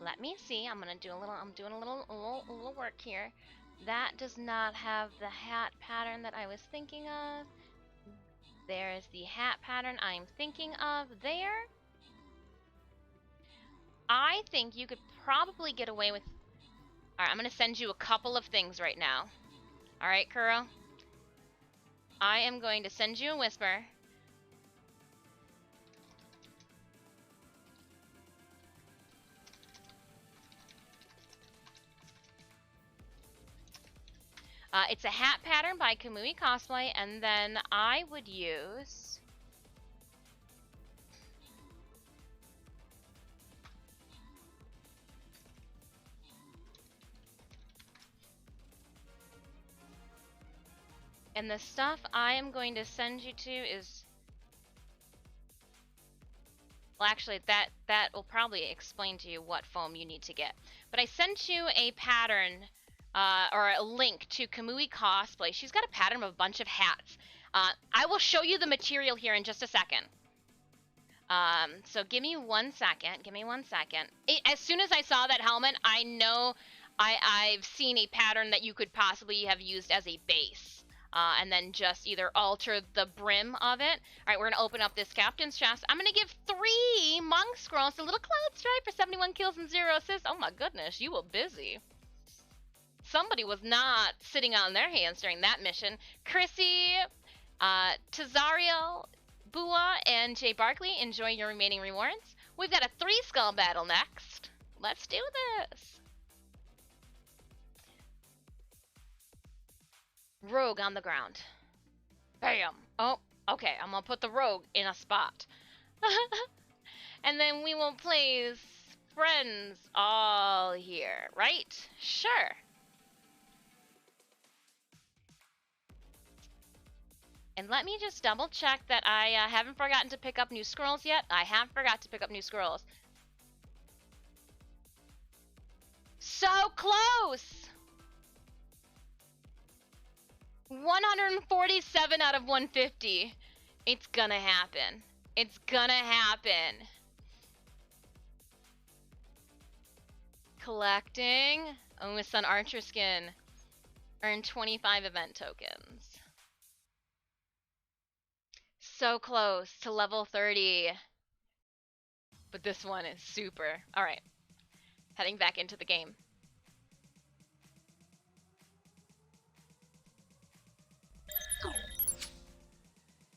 [SPEAKER 5] Let me see. I'm doing a little work here. That does not have the hat pattern that I was thinking of. There is the hat pattern I'm thinking of there. I think you could probably get away with... Alright, I'm going to send you a couple of things right now. Alright, Kuro? I am going to send you a whisper. It's a hat pattern by Kamui Cosplay, and then I would use... And the stuff I am going to send you to is... Well, actually, that will probably explain to you what foam you need to get. But I sent you a pattern... or a link to Kamui Cosplay. She's got a pattern of a bunch of hats. I will show you the material here in just a second. So give me 1 second. Give me 1 second. As soon as I saw that helmet, I know I've seen a pattern that you could possibly have used as a base. And then just either alter the brim of it. Alright, we're going to open up this captain's chest. I'm going to give 3 monk scrolls to Little Cloud Stripe for 71 kills and 0 assists. Oh my goodness, you were busy. Somebody was not sitting on their hands during that mission. Chrissy, Tazariel, Bua, and Jay Barkley, enjoy your remaining rewards. We've got a 3-skull battle next. Let's do this. Rogue on the ground. Bam. Oh, okay. I'm gonna put the rogue in a spot. And then we will place friends all here, right? Sure. And let me just double check that I haven't forgotten to pick up new scrolls yet. I have forgot to pick up new scrolls. So close! 147 out of 150. It's gonna happen. It's gonna happen. Collecting. Oh, a Sun Archer skin. Earn 25 event tokens. So close to level 30. But this one is super. Alright. Heading back into the game.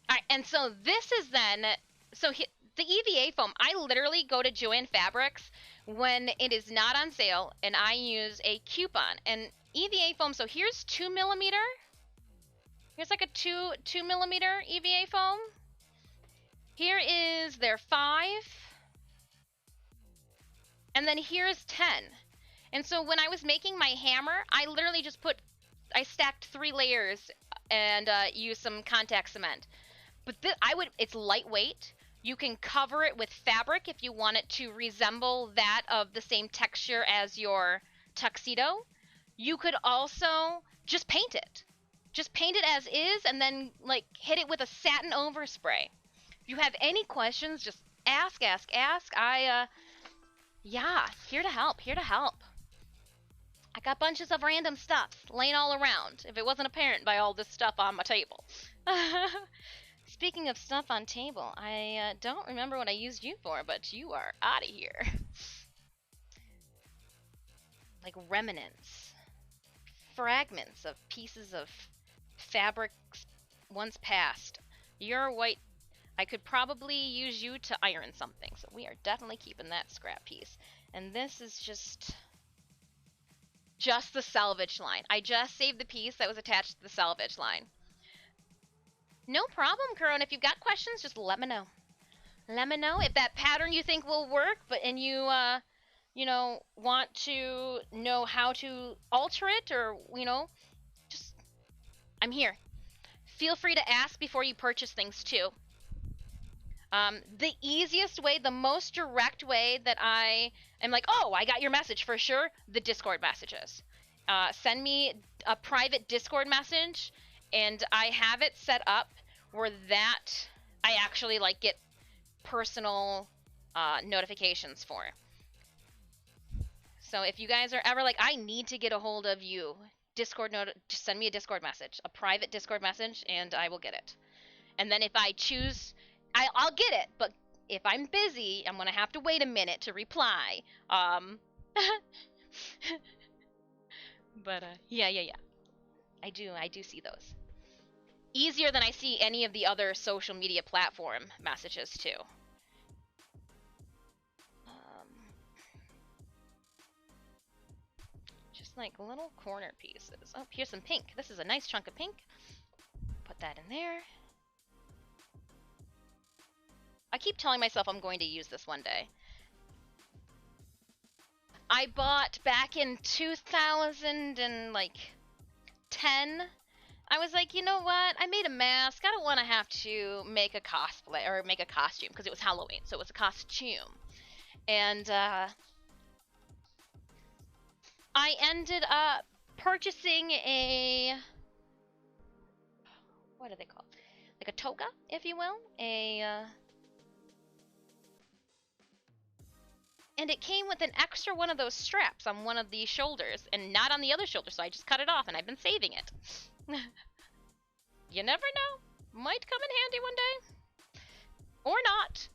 [SPEAKER 5] Alright, and so this is then... So the EVA foam, I literally go to Joann Fabrics when it is not on sale, and I use a coupon. And EVA foam, so here's 2mm. Here's like a 2mm EVA foam. Here is their 5. And then here's 10. And so when I was making my hammer, I literally just I stacked 3 layers and used some contact cement. But it's lightweight. You can cover it with fabric if you want it to resemble that of the same texture as your tuxedo. You could also just paint it. Just paint it as is and then like hit it with a satin overspray. If you have any questions, just ask. Yeah, here to help. I got bunches of random stuff laying all around, if it wasn't apparent by all this stuff on my table. Speaking of stuff on table, I don't remember what I used you for, but you are out of here. Like remnants. Fragments of pieces of fabrics once past. You're white. I could probably use you to iron something, so we are definitely keeping that scrap piece. And this is just the salvage line. I just saved the piece that was attached to the salvage line. No problem, Karon. If you've got questions, just let me know. Let me know if that pattern you think will work, and you, want to know how to alter it, or, just, I'm here. Feel free to ask before you purchase things, too. The easiest way, the most direct way that I am like, oh, I got your message for sure, the Discord messages. Send me a private Discord message, and I have it set up where that I actually like get personal notifications for. So if you guys are ever like, I need to get a hold of you, just send me a Discord message, a private Discord message, and I will get it. And then if I choose, I'll get it, but if I'm busy, I'm gonna have to wait a minute to reply. But yeah. I do see those. Easier than I see any of the other social media platform messages too. Just like little corner pieces. Oh, here's some pink. This is a nice chunk of pink. Put that in there. I keep telling myself I'm going to use this one day. I bought back in 2010. I was like, you know what? I made a mask. I don't want to have to make a cosplay or make a costume because it was Halloween, so it was a costume. And I ended up purchasing a, what are they called? Like a toga, if you will. And it came with an extra one of those straps on one of the shoulders and not on the other shoulder, so I just cut it off and I've been saving it. You never know. Might come in handy one day. Or not.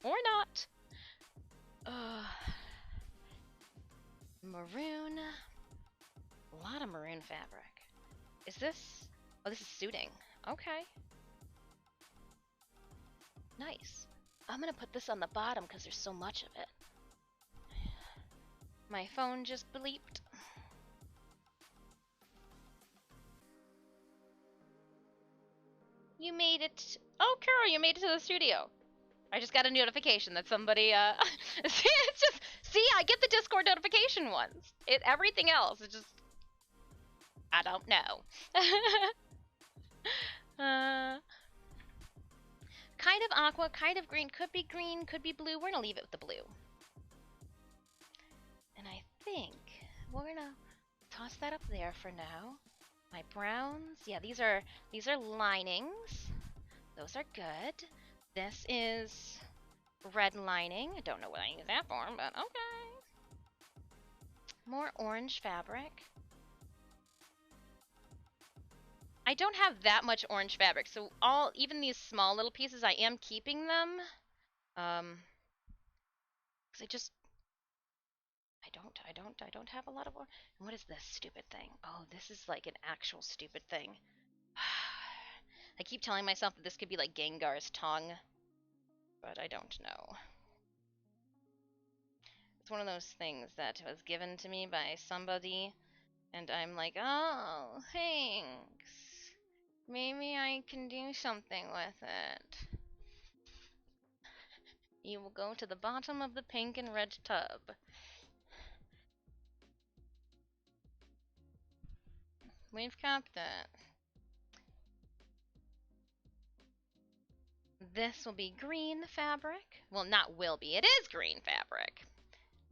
[SPEAKER 5] Or not. Maroon. A lot of maroon fabric. Is this? Oh, this is suiting. Okay. Nice. I'm gonna put this on the bottom because there's so much of it. My phone just bleeped. You made it. Oh, Carol, you made it to the studio. I just got a notification that somebody, see, it's just, see, I get the Discord notification ones. Everything else is just, I don't know. Kind of aqua, kind of green, could be blue. We're gonna leave it with the blue. And I think we're gonna toss that up there for now. My browns, yeah, these are linings. Those are good. This is red lining. I don't know what I use that for, but okay. More orange fabric. I don't have that much orange fabric, so even these small little pieces, I am keeping them. Cause I don't have a lot of orange. What is this stupid thing? Oh, this is like an actual stupid thing. I keep telling myself that this could be like Gengar's tongue, but I don't know. It's one of those things that was given to me by somebody, and I'm like, oh, thanks. Maybe I can do something with it. You will go to the bottom of the pink and red tub. We've capped it. This will be green fabric. Well, not will be. It is green fabric.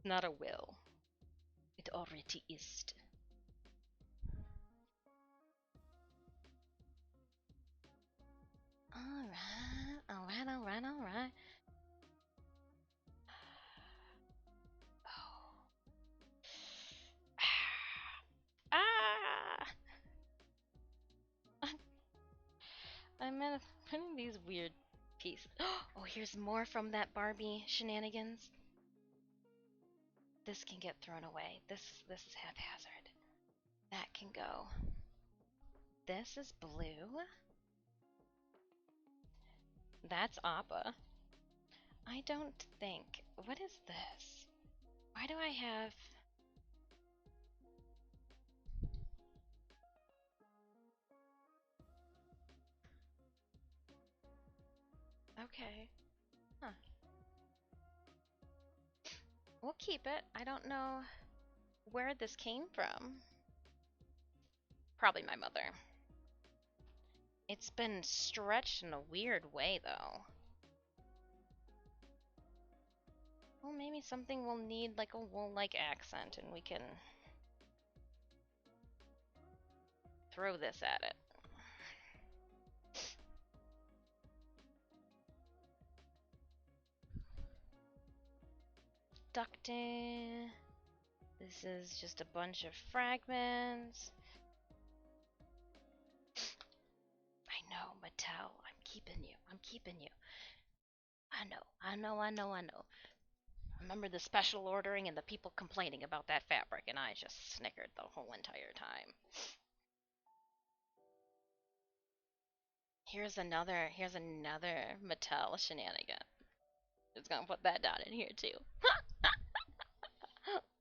[SPEAKER 5] Not a will. It already is. Alright, alright, alright, alright. Oh. Ah! I'm in these weird pieces. Oh, here's more from that Barbie shenanigans. This can get thrown away. This is haphazard. That can go. This is blue. That's Appa. I don't think. What is this? Why do I have... Okay. Huh. We'll keep it. I don't know where this came from. Probably my mother. It's been stretched in a weird way, though. Well, maybe something will need like a wool-like accent, and we can throw this at it. Ducting. This is just a bunch of fragments. I know, Mattel. I'm keeping you. I'm keeping you. I know. Remember the special ordering and the people complaining about that fabric, and I just snickered the whole entire time. Here's another Mattel shenanigan. Just gonna put that down in here too.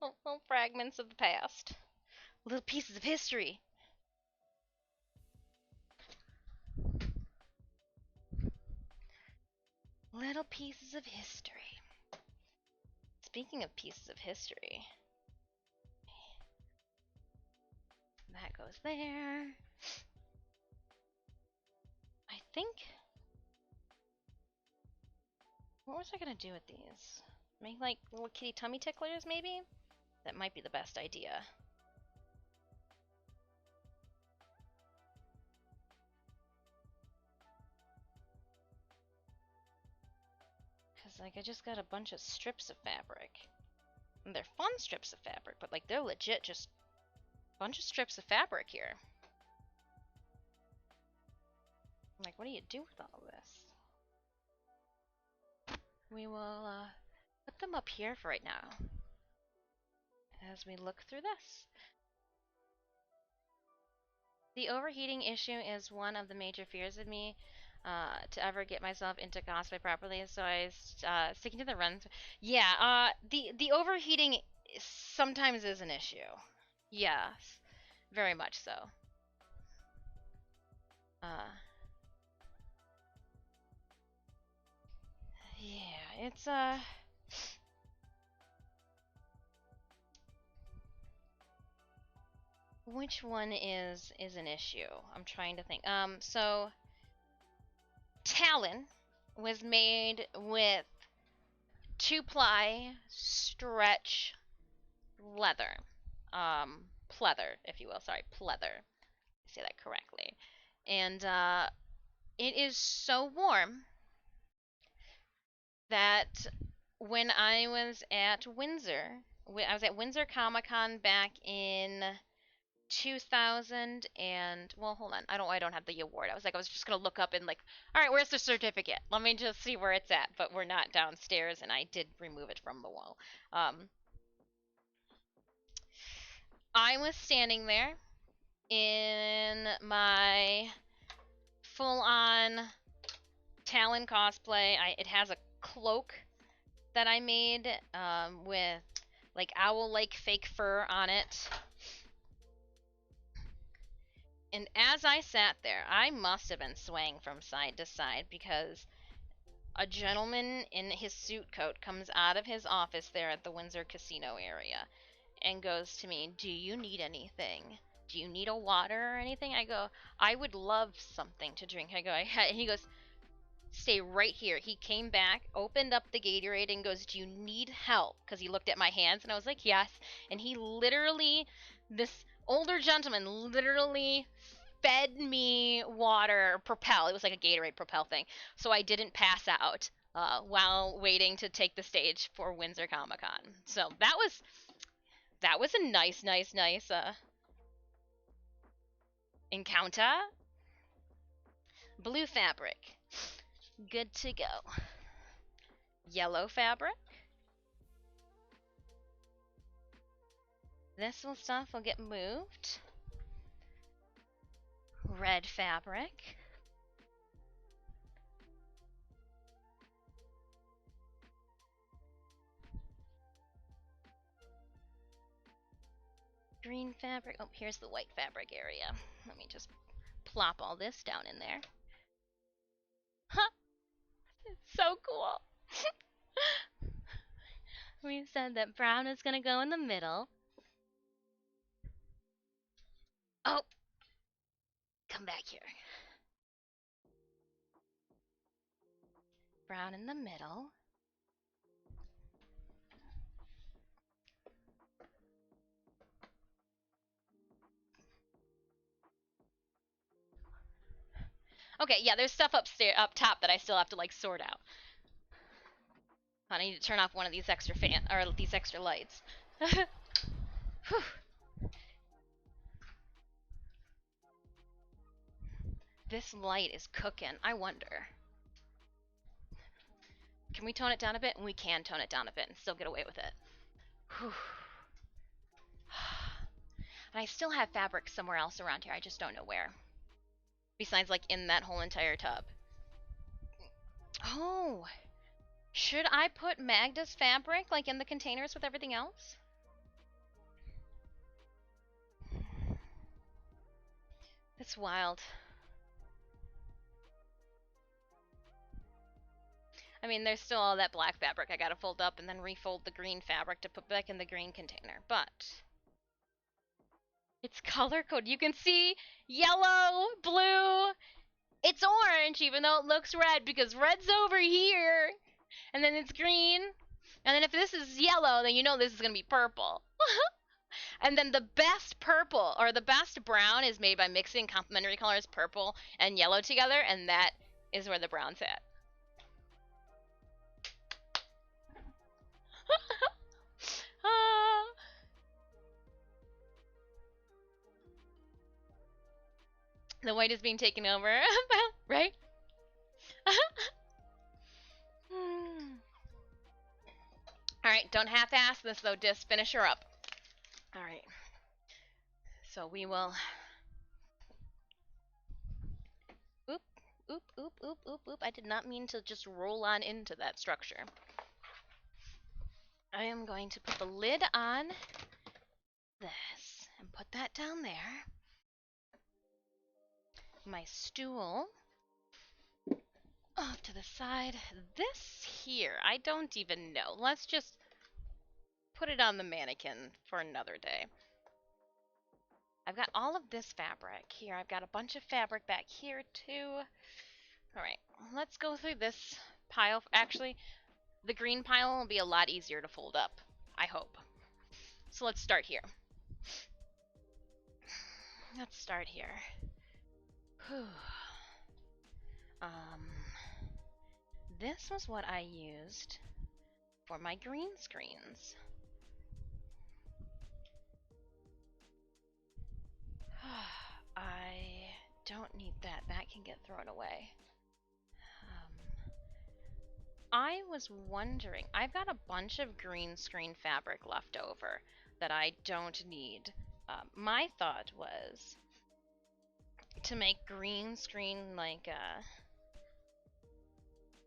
[SPEAKER 5] Little fragments of the past. Little pieces of history. Little pieces of history. Speaking of pieces of history, that goes there. I think... What was I gonna do with these? Make like little kitty tummy ticklers, maybe? That might be the best idea. Because, like, I just got a bunch of strips of fabric. And they're fun strips of fabric, but, like, they're legit just a bunch of strips of fabric here. I'm like, what do you do with all this? We will, put them up here for right now. As we look through this. The overheating issue is one of the major fears of me to ever get myself into cosplay properly, so I sticking to the runs. Yeah, the overheating sometimes is an issue. Yes, very much so. Yeah, it's which one is an issue? I'm trying to think. So Talon was made with 2-ply stretch leather. Pleather, if you will. Sorry, pleather. I say that correctly. And It is so warm that when I was at Windsor, I was at Windsor Comic Con back in 2000 and well, hold on. I don't have the award. I was just gonna look up and like, all right, where's the certificate? Let me just see where it's at. But we're not downstairs, and I did remove it from the wall. I was standing there in my full-on Talon cosplay. It has a cloak that I made with like owl-like fake fur on it. And as I sat there, I must have been swaying from side to side because a gentleman in his suit coat comes out of his office there at the Windsor Casino area and goes to me, "Do you need anything? Do you need a water or anything?" I go, "I would love something to drink." I go, and he goes, "Stay right here." He came back, opened up the Gatorade, and goes, "Do you need help?" Because he looked at my hands, and I was like, "Yes." And he literally, this older gentleman literally fed me water Propel. It was like a Gatorade Propel thing, so I didn't pass out while waiting to take the stage for Windsor Comic Con. So that was a nice encounter. Blue fabric, good to go. Yellow fabric. This stuff will get moved. Red fabric. Green fabric. Oh, here's the white fabric area. Let me just plop all this down in there. Huh! It's so cool. We said that brown is gonna go in the middle. Oh! Come back here. Brown in the middle. Okay, yeah, there's stuff up top that I still have to like sort out. I need to turn off one of these extra these extra lights. This light is cooking. I wonder. Can we tone it down a bit? We can tone it down a bit and still get away with it. And I still have fabric somewhere else around here. I just don't know where. Besides, like, in that whole entire tub. Oh! Should I put Magda's fabric, like, in the containers with everything else? That's wild. I mean, there's still all that black fabric I gotta fold up and then refold the green fabric to put back in the green container, but it's color code. You can see yellow, blue, it's orange even though it looks red because red's over here, and then it's green, and then if this is yellow, then you know this is gonna be purple. And then the best purple, or the best brown, is made by mixing complementary colors purple and yellow together, and that is where the brown's at. The white is being taken over, right? Alright, don't half-ass this though, Dis. Finish her up. Alright. So we will... Oop, oop, oop, oop, oop, oop. I did not mean to just roll on into that structure. I am going to put the lid on this and put that down there. My stool off to the side. This here, I don't even know. Let's just put it on the mannequin for another day. I've got all of this fabric here. I've got a bunch of fabric back here too. Alright, let's go through this pile. Actually, the green pile will be a lot easier to fold up, I hope. So let's start here. Let's start here. Whew. Um, this was what I used for my green screens. I don't need that. That can get thrown away. I was wondering, I've got a bunch of green screen fabric left over that I don't need. My thought was to make green screen like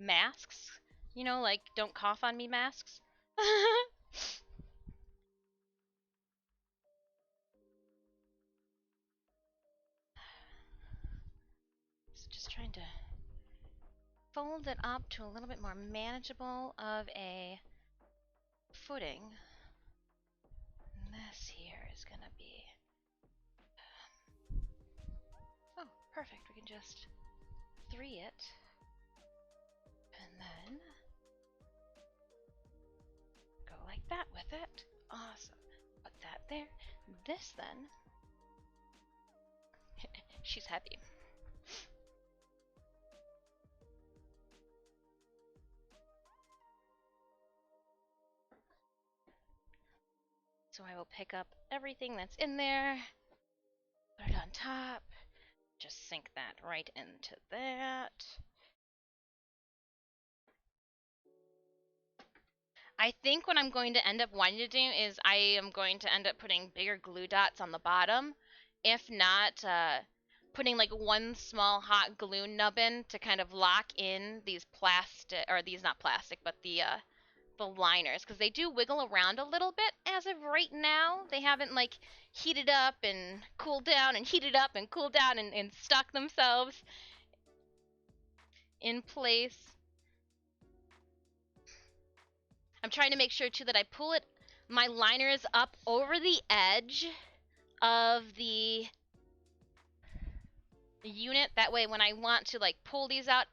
[SPEAKER 5] masks, you know, like don't cough on me masks. So just trying to fold it up to a little bit more manageable of a footing. And this here is gonna be, oh, perfect. We can just 3 it. And then go like that with it. Awesome. Put that there. This then, she's happy. So I will pick up everything that's in there, put it on top, just sink that right into that. I think what I'm going to end up wanting to do is I am going to end up putting bigger glue dots on the bottom. If not, putting like one small hot glue nubbin to kind of lock in these plastic, or these not plastic, but the liners, because they do wiggle around a little bit as of right now. They haven't like heated up and cooled down and heated up and cooled down and stuck themselves in place. I'm trying to make sure too that I pull it, my liners up over the edge of the unit. That way when I want to like pull these out,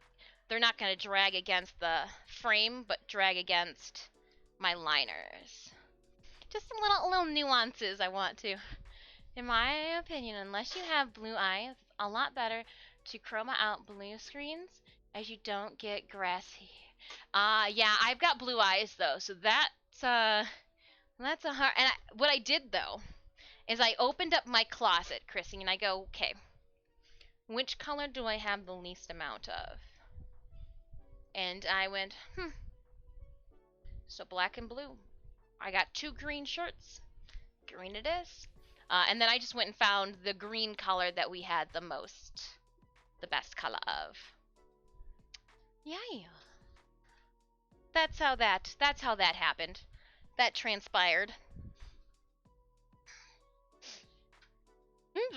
[SPEAKER 5] they're not going to drag against the frame, but drag against my liners. Just some little nuances I want to. In my opinion, unless you have blue eyes, it's a lot better to chroma out blue screens as you don't get grassy. Yeah, I've got blue eyes though, so that's a hard. And what I did though is I opened up my closet, Chrissy, and I go, okay, which color do I have the least amount of? And I went, so black and blue. I got 2 green shirts. Green it is. And then I just went and found the green color that we had the best color of. Yeah. That's how that happened. That transpired.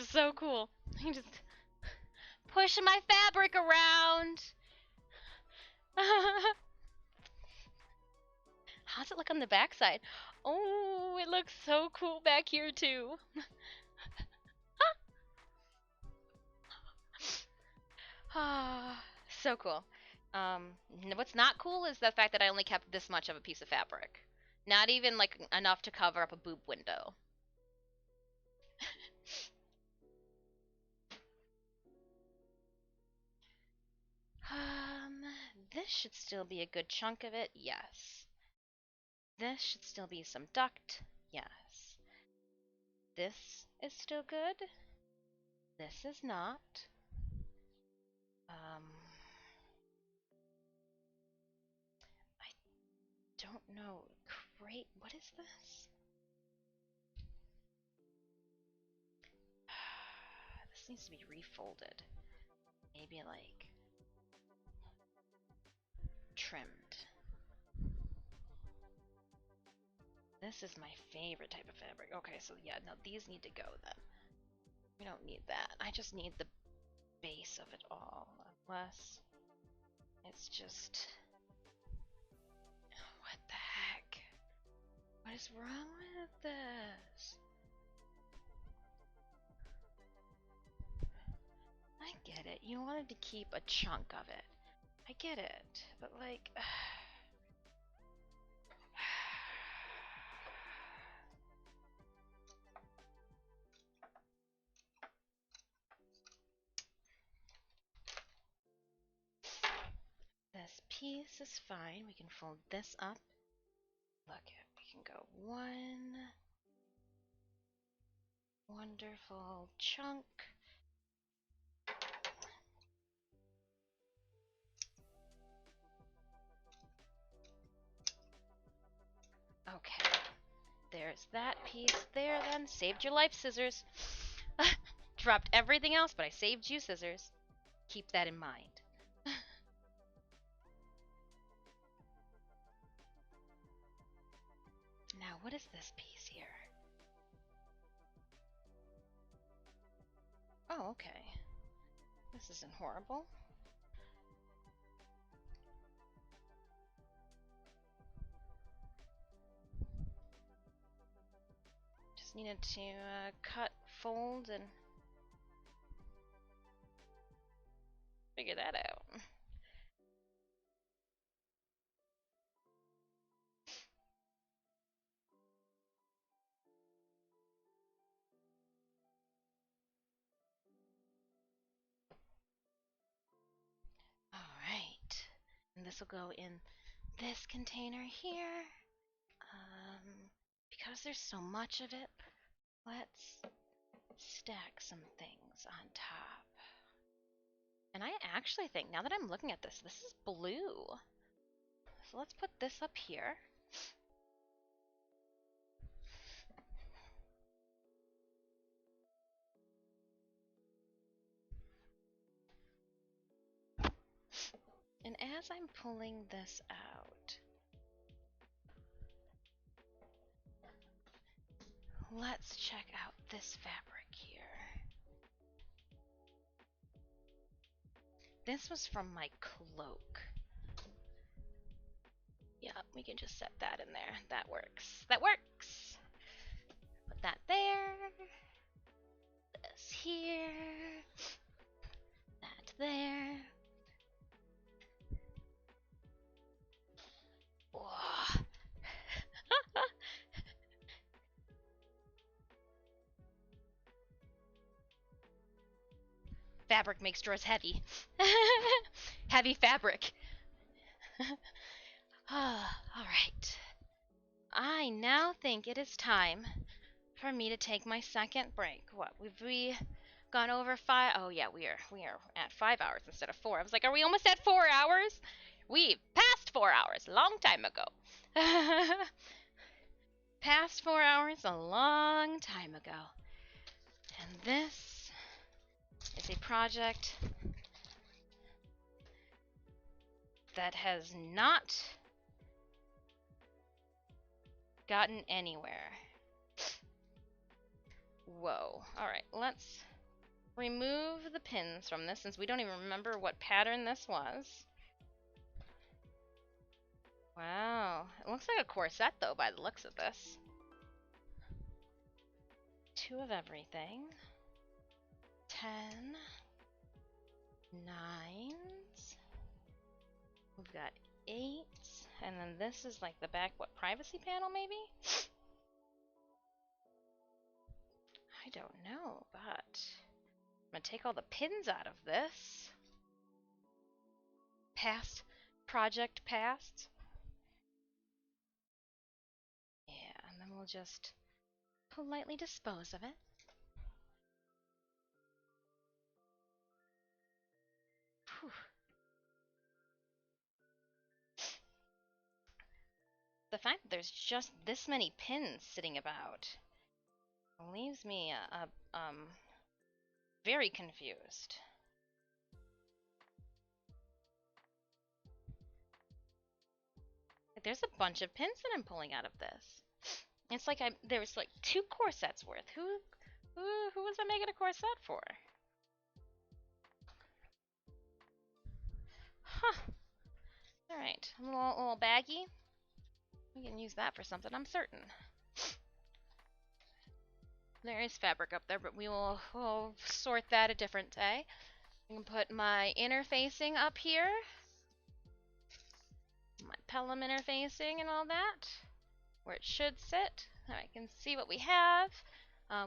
[SPEAKER 5] So cool. I just pushing my fabric around. How's it look on the backside? Oh, it looks so cool back here too. So cool. What's not cool is the fact that I only kept this much of a piece of fabric. Not even like enough to cover up a boob window. This should still be a good chunk of it. Yes. This should still be some duct. Yes. This is still good. This is not. I don't know. Great. What is this? This needs to be refolded. Maybe like trimmed. This is my favorite type of fabric. Okay, so yeah, no, these need to go then. We don't need that. I just need the base of it all. Unless it's just... What the heck? What is wrong with this? I get it. You wanted to keep a chunk of it. I get it. But like... piece is fine. We can fold this up. Look, we can go one wonderful chunk. Okay, there's that piece there then. Saved your life, scissors. Dropped everything else, but I saved you, scissors. Keep that in mind. Now, what is this piece here? Oh, okay. This isn't horrible. Just needed to cut, fold, and figure that out. Alright. And this will go in this container here. Because there's so much of it, let's stack some things on top. And I actually think, now that I'm looking at this, this is blue. So let's put this up here. And as I'm pulling this out, let's check out this fabric here. This was from my cloak. Yeah, we can just set that in there. That works. That works! Put that there. This here. That there. Whoa. Fabric makes drawers heavy. Heavy fabric. Alright. I now think it is time for me to take my second break. What, we gone over 5? Oh yeah, we are at 5 hours instead of 4. I was like, are we almost at 4 hours? We passed 4 hours a long time ago. Past 4 hours a long time ago. And this is a project that has not gotten anywhere. Whoa. Alright, let's remove the pins from this since we don't even remember what pattern this was. Wow. It looks like a corset though by the looks of this. 2 of everything. 10. 9s. We've got 8. And then this is like the back, what, privacy panel maybe? I don't know, but I'm gonna take all the pins out of this. Past. Project past. Yeah, and then we'll just politely dispose of it. Whew. The fact that there's just this many pins sitting about leaves me very confused. There's a bunch of pins that I'm pulling out of this. It's like there was like 2 corsets worth. Who was I making a corset for? Huh. Alright, a little baggie. We can use that for something, I'm certain. There is fabric up there, but we'll sort that a different day. I can put my interfacing up here. My Pelham interfacing and all that. Where it should sit. I can see what we have.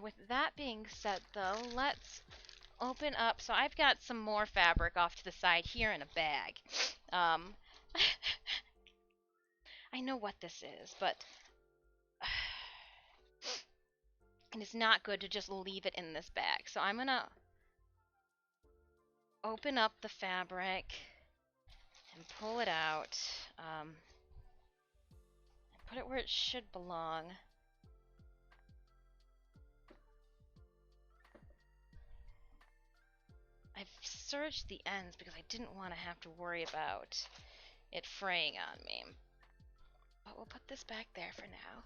[SPEAKER 5] With that being said, though, let's open up. So I've got some more fabric off to the side here in a bag. I know what this is, but and it's not good to just leave it in this bag. So I'm gonna open up the fabric and pull it out. And put it where it should belong. I've serged the ends because I didn't want to have to worry about it fraying on me. But we'll put this back there for now.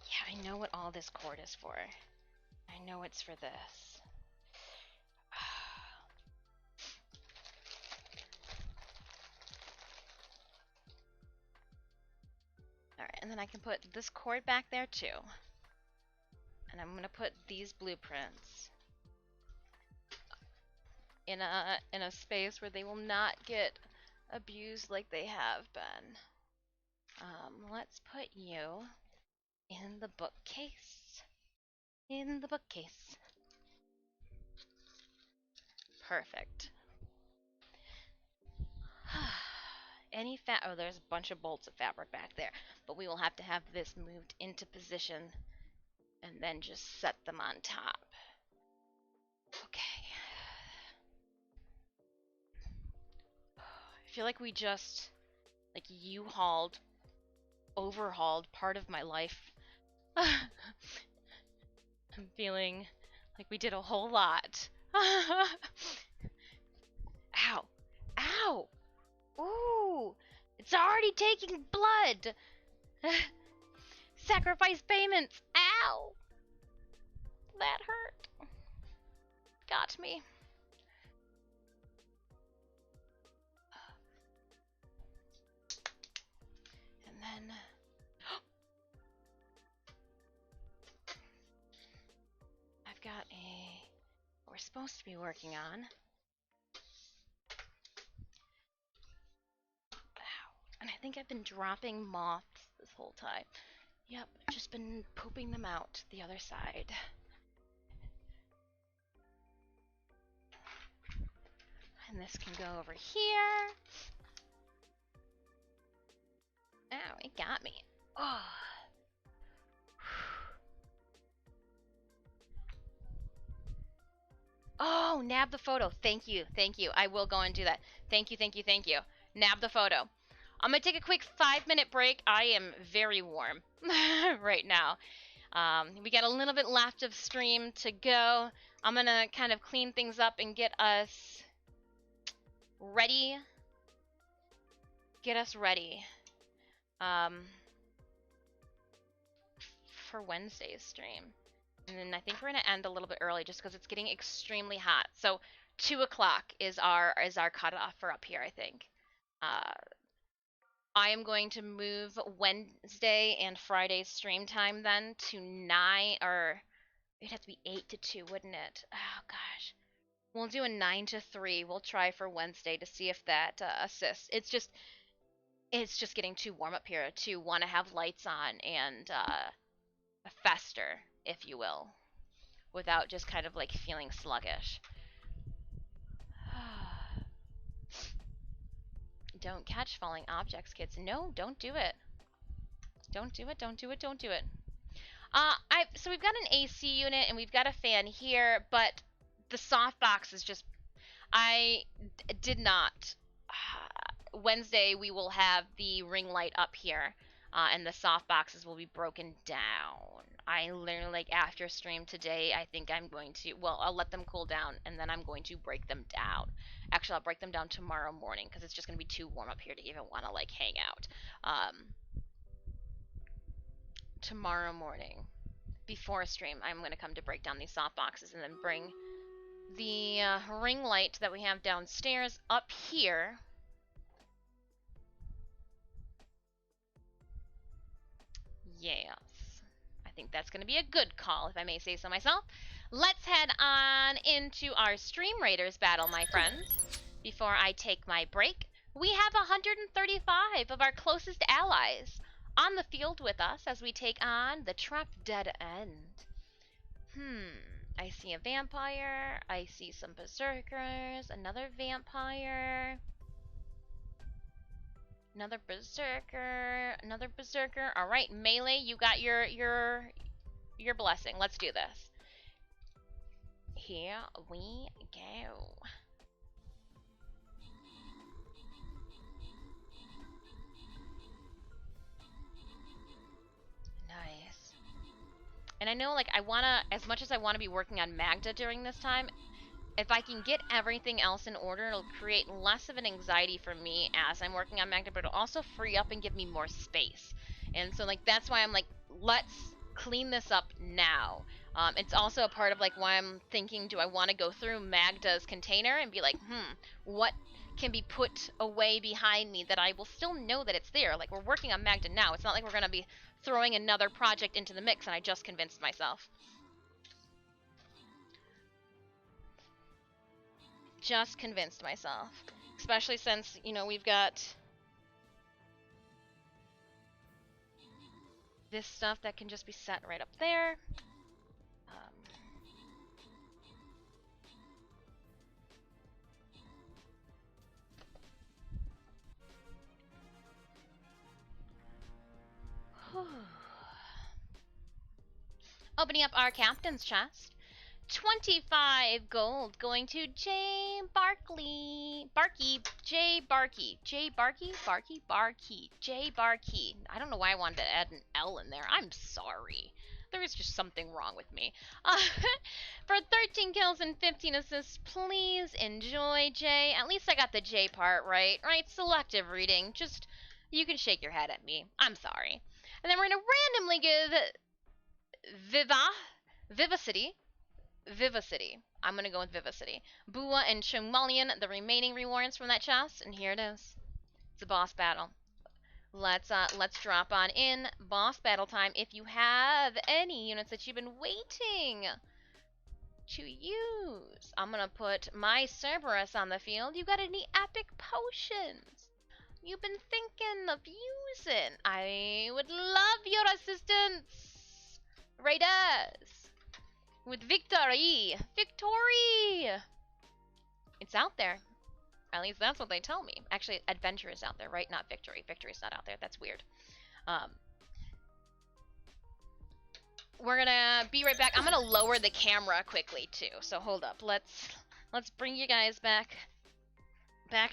[SPEAKER 5] Yeah, I know what all this cord is for. I know it's for this. Alright, and then I can put this cord back there too. And I'm gonna put these blueprints in a space where they will not get abused like they have been. Let's put you in the bookcase. In the bookcase. Perfect. Oh, there's a bunch of bolts of fabric back there, but we will have to have this moved into position and then just set them on top. Okay. I feel like we just, like, overhauled part of my life. I'm feeling like we did a whole lot. Ow. Ow! Ooh! It's already taking blood! Sacrifice payments! Ow! That hurt. Got me. And then... I've got what we're supposed to be working on. Ow. And I think I've been dropping moths this whole time. Yep, just been pooping them out the other side. And this can go over here. Ow, it got me. Oh. Oh, nab the photo. Thank you, thank you. I will go and do that. Thank you, thank you, thank you. Nab the photo. I'm gonna take a quick 5-minute break. I am very warm right now. We got a little bit left of stream to go. I'm gonna kind of clean things up and get us ready. For Wednesday's stream. And then I think we're gonna end a little bit early just because it's getting extremely hot. So 2 o'clock is our cutoff for up here, I think. I am going to move Wednesday and Friday's stream time then to 9, or it'd have to be 8 to 2, wouldn't it? Oh gosh. We'll do a 9 to 3. We'll try for Wednesday to see if that assists. It's just getting too warm up here to want to have lights on and fester, if you will, without just kind of like feeling sluggish. Don't catch falling objects, kids. No, don't do it. Don't do it, don't do it, don't do it. So we've got an AC unit and we've got a fan here, but the softbox is just, I did not. Wednesday we will have the ring light up here, and the soft boxes will be broken down. I literally, like, after stream today, I think I'm going to, well, I'll let them cool down, and then I'm going to break them down. Actually, I'll break them down tomorrow morning, because it's just going to be too warm up here to even want to, like, hang out. Tomorrow morning, before stream, I'm going to come to break down these soft boxes, and then bring the ring light that we have downstairs up here. Yes. I think that's going to be a good call, if I may say so myself. Let's head on into our Stream Raiders battle, my friends. Before I take my break, we have 135 of our closest allies on the field with us as we take on the Trapped Dead End. I see a vampire. I see some berserkers. Another vampire.
[SPEAKER 1] Another berserker. Another berserker. All right, melee. You got your blessing. Let's do this. Here we go. Nice. And I know, like, I wanna, as much as I wanna be working on Magda during this time, if I can get everything else in order, it'll create less of an anxiety for me as I'm working on Magda, but it'll also free up and give me more space. And so, like, that's why I'm like, let's clean this up now. It's also a part of, like, why I'm thinking, do I want to go through Magda's container and be like, what can be put away behind me that I will still know that it's there? Like, we're working on Magda now. It's not like we're going to be throwing another project into the mix, and I just convinced myself. Just convinced myself. Especially since, you know, we've got this stuff that can just be set right up there. Opening up our captain's chest. 25 gold going to J Barkley. J Barkey. J Barkey. I don't know why I wanted to add an L in there. I'm sorry. There is just something wrong with me. For 13 kills and 15 assists, please enjoy, J. At least I got the J part right. Right? Selective reading. Just, you can shake your head at me. I'm sorry. And then we're going to randomly give Vivacity. I'm gonna go with Vivacity. Bua and Chumalian, the remaining rewards from that chest, and here it is. It's a boss battle. Let's drop on in. Boss battle time. If you have any units that you've been waiting to use, I'm gonna put my Cerberus on the field. You got any epic potions you've been thinking of using? I would love your assistance. Raiders. With victory! Victory! It's out there. At least that's what they tell me. Actually, adventure is out there, right? Not victory. Victory's not out there. That's weird. We're gonna be right back. I'm gonna lower the camera quickly too. So hold up. Let's bring you guys back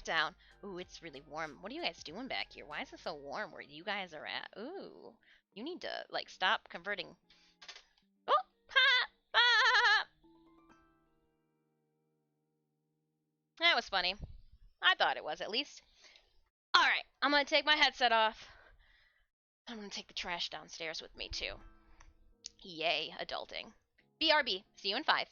[SPEAKER 1] down. Ooh, it's really warm. What are you guys doing back here? Why is it so warm where you guys are at? Ooh, you need to like stop converting. Oh, ha, ah. That was funny. I thought it was, at least. Alright, I'm gonna take my headset off. I'm gonna take the trash downstairs with me, too. Yay, adulting. BRB, see you in 5.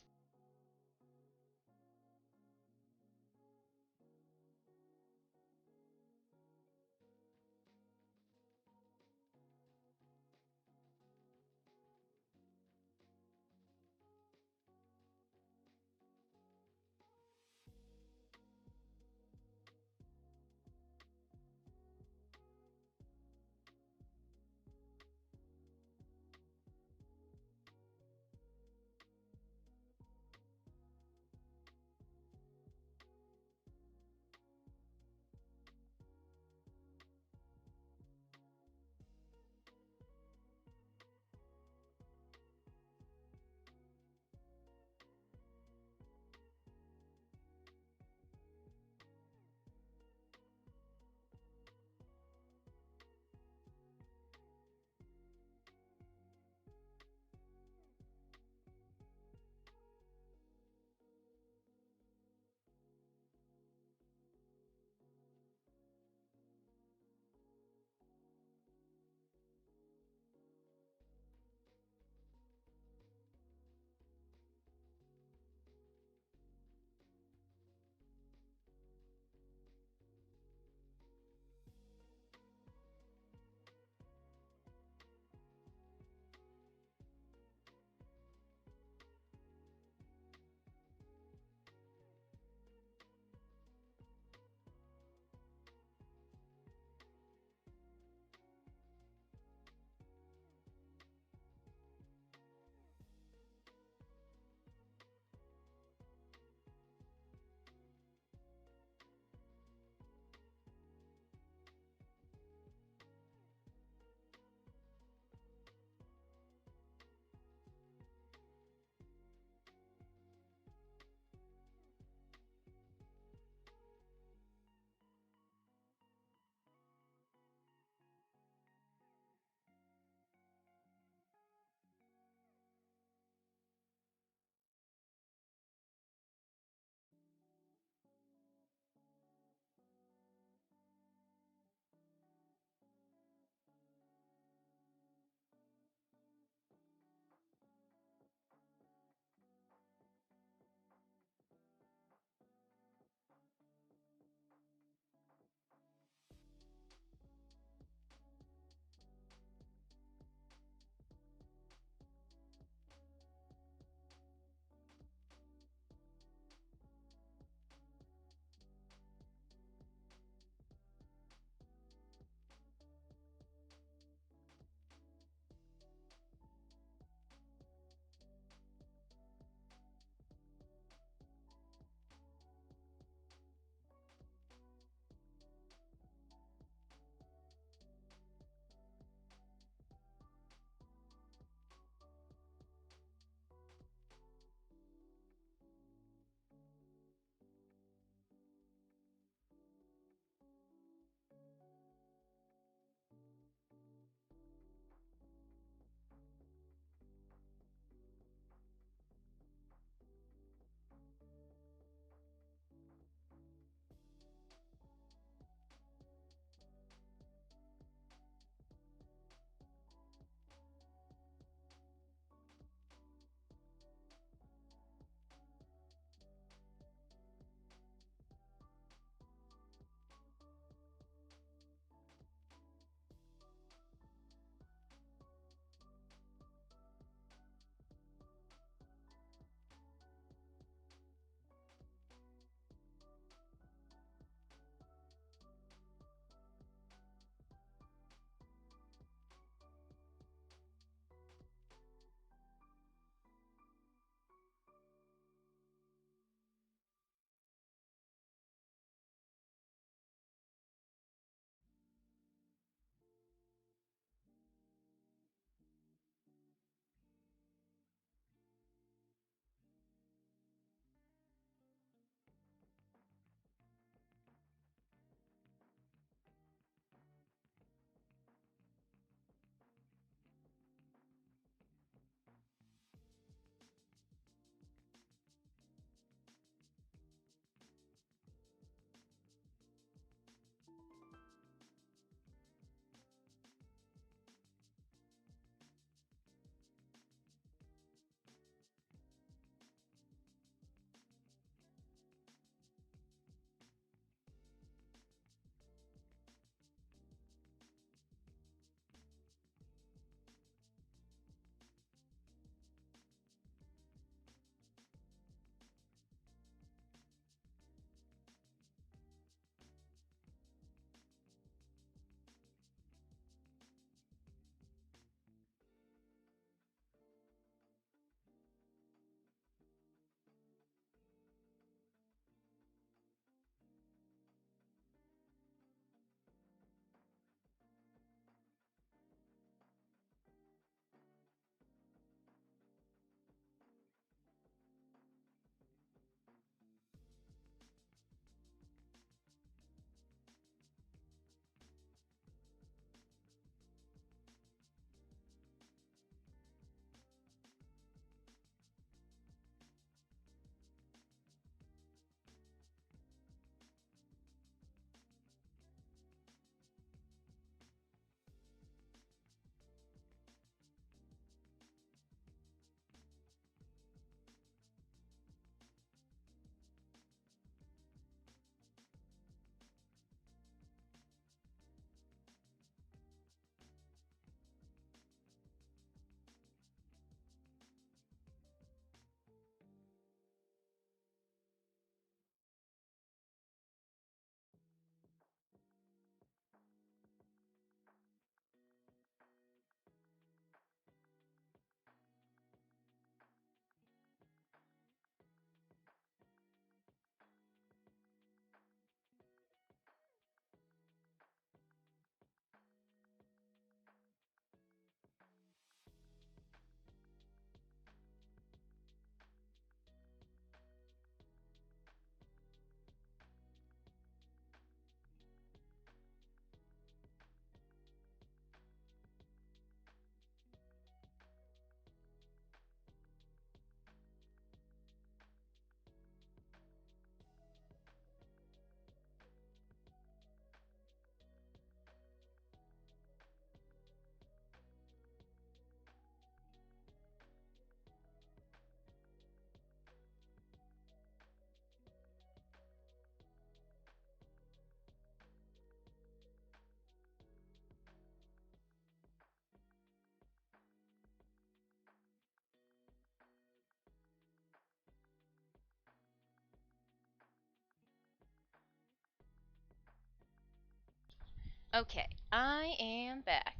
[SPEAKER 5] Okay, I am back.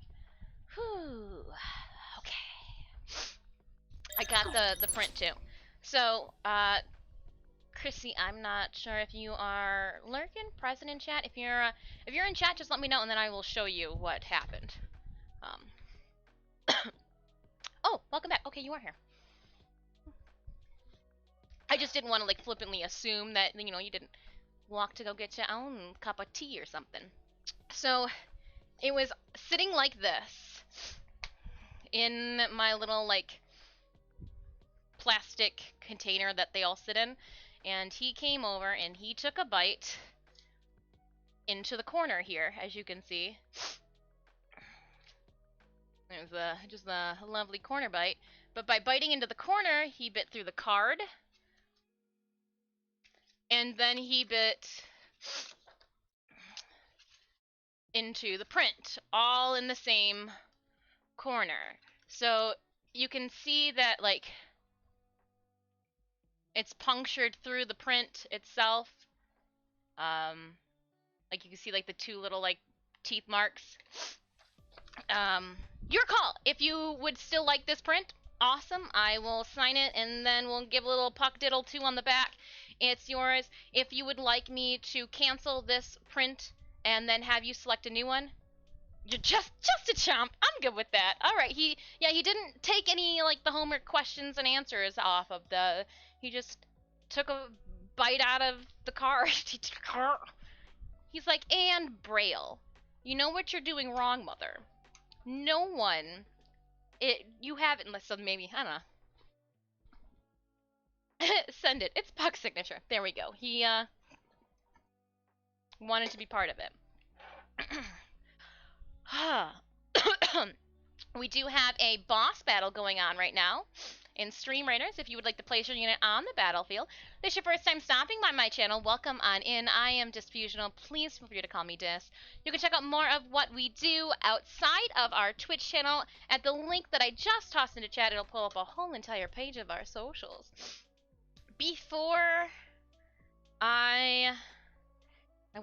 [SPEAKER 5] Whew. Okay. I got the print too. So, Chrissy, I'm not sure if you are lurking, present in chat. If you're in chat, just let me know, and then I will show you what happened. Oh, welcome back. Okay, you are here. I just didn't want to like flippantly assume that you didn't walk to go get your own cup of tea or something. So it was sitting like this in my little like plastic container that they all sit in, and he came over and he took a bite into the corner here, as you can see. It was just a lovely corner bite, but by biting into the corner, he bit through the card, and then he bit into the print, all in the same corner. So you can see that like it's punctured through the print itself. Like you can see like the two little like teeth marks. Your call. If you would still like this print, awesome. I will sign it and then we'll give a little puck diddle too on the back. It's yours. If you would like me to cancel this print and then have you select a new one, you're just a chomp. I'm good with that. All right. He didn't take any like the homework questions and answers off of the. He just took a bite out of the card. He's like, and Braille. You know what you're doing wrong, mother. No one. You haven't. So maybe I don't know. Send it. It's Puck's signature. There we go. He wanted to be part of it. We do have a boss battle going on right now in Stream Raiders. If you would like to place your unit on the battlefield, this is your first time stopping by my channel, welcome on in. I am Disfusional. Please feel free to call me Dis. You can check out more of what we do outside of our Twitch channel at the link that I just tossed into chat. It'll pull up a whole entire page of our socials. Before I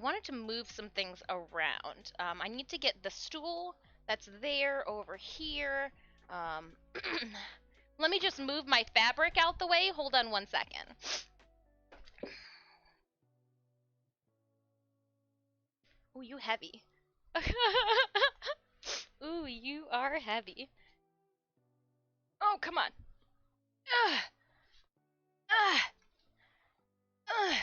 [SPEAKER 5] wanted to move some things around. I need to get the stool that's there over here. Let me just move my fabric out the way. Hold on one second. Ooh, you heavy. Ooh, you are heavy. Oh, come on. Ugh. Ugh. Ugh.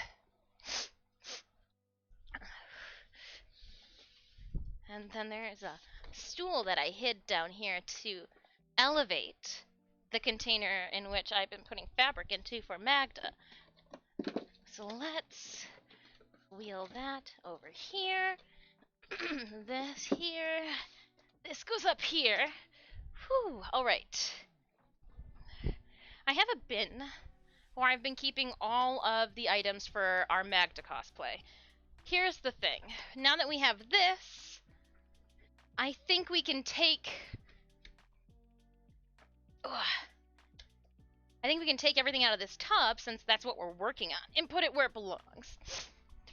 [SPEAKER 5] And then there's a stool that I hid down here to elevate the container in which I've been putting fabric into for Magda. So let's wheel that over here. This here. This goes up here. Whew, alright. I have a bin where I've been keeping all of the items for our Magda cosplay. Here's the thing. Now that we have this, I think we can take... I think we can take everything out of this tub, since that's what we're working on, and put it where it belongs.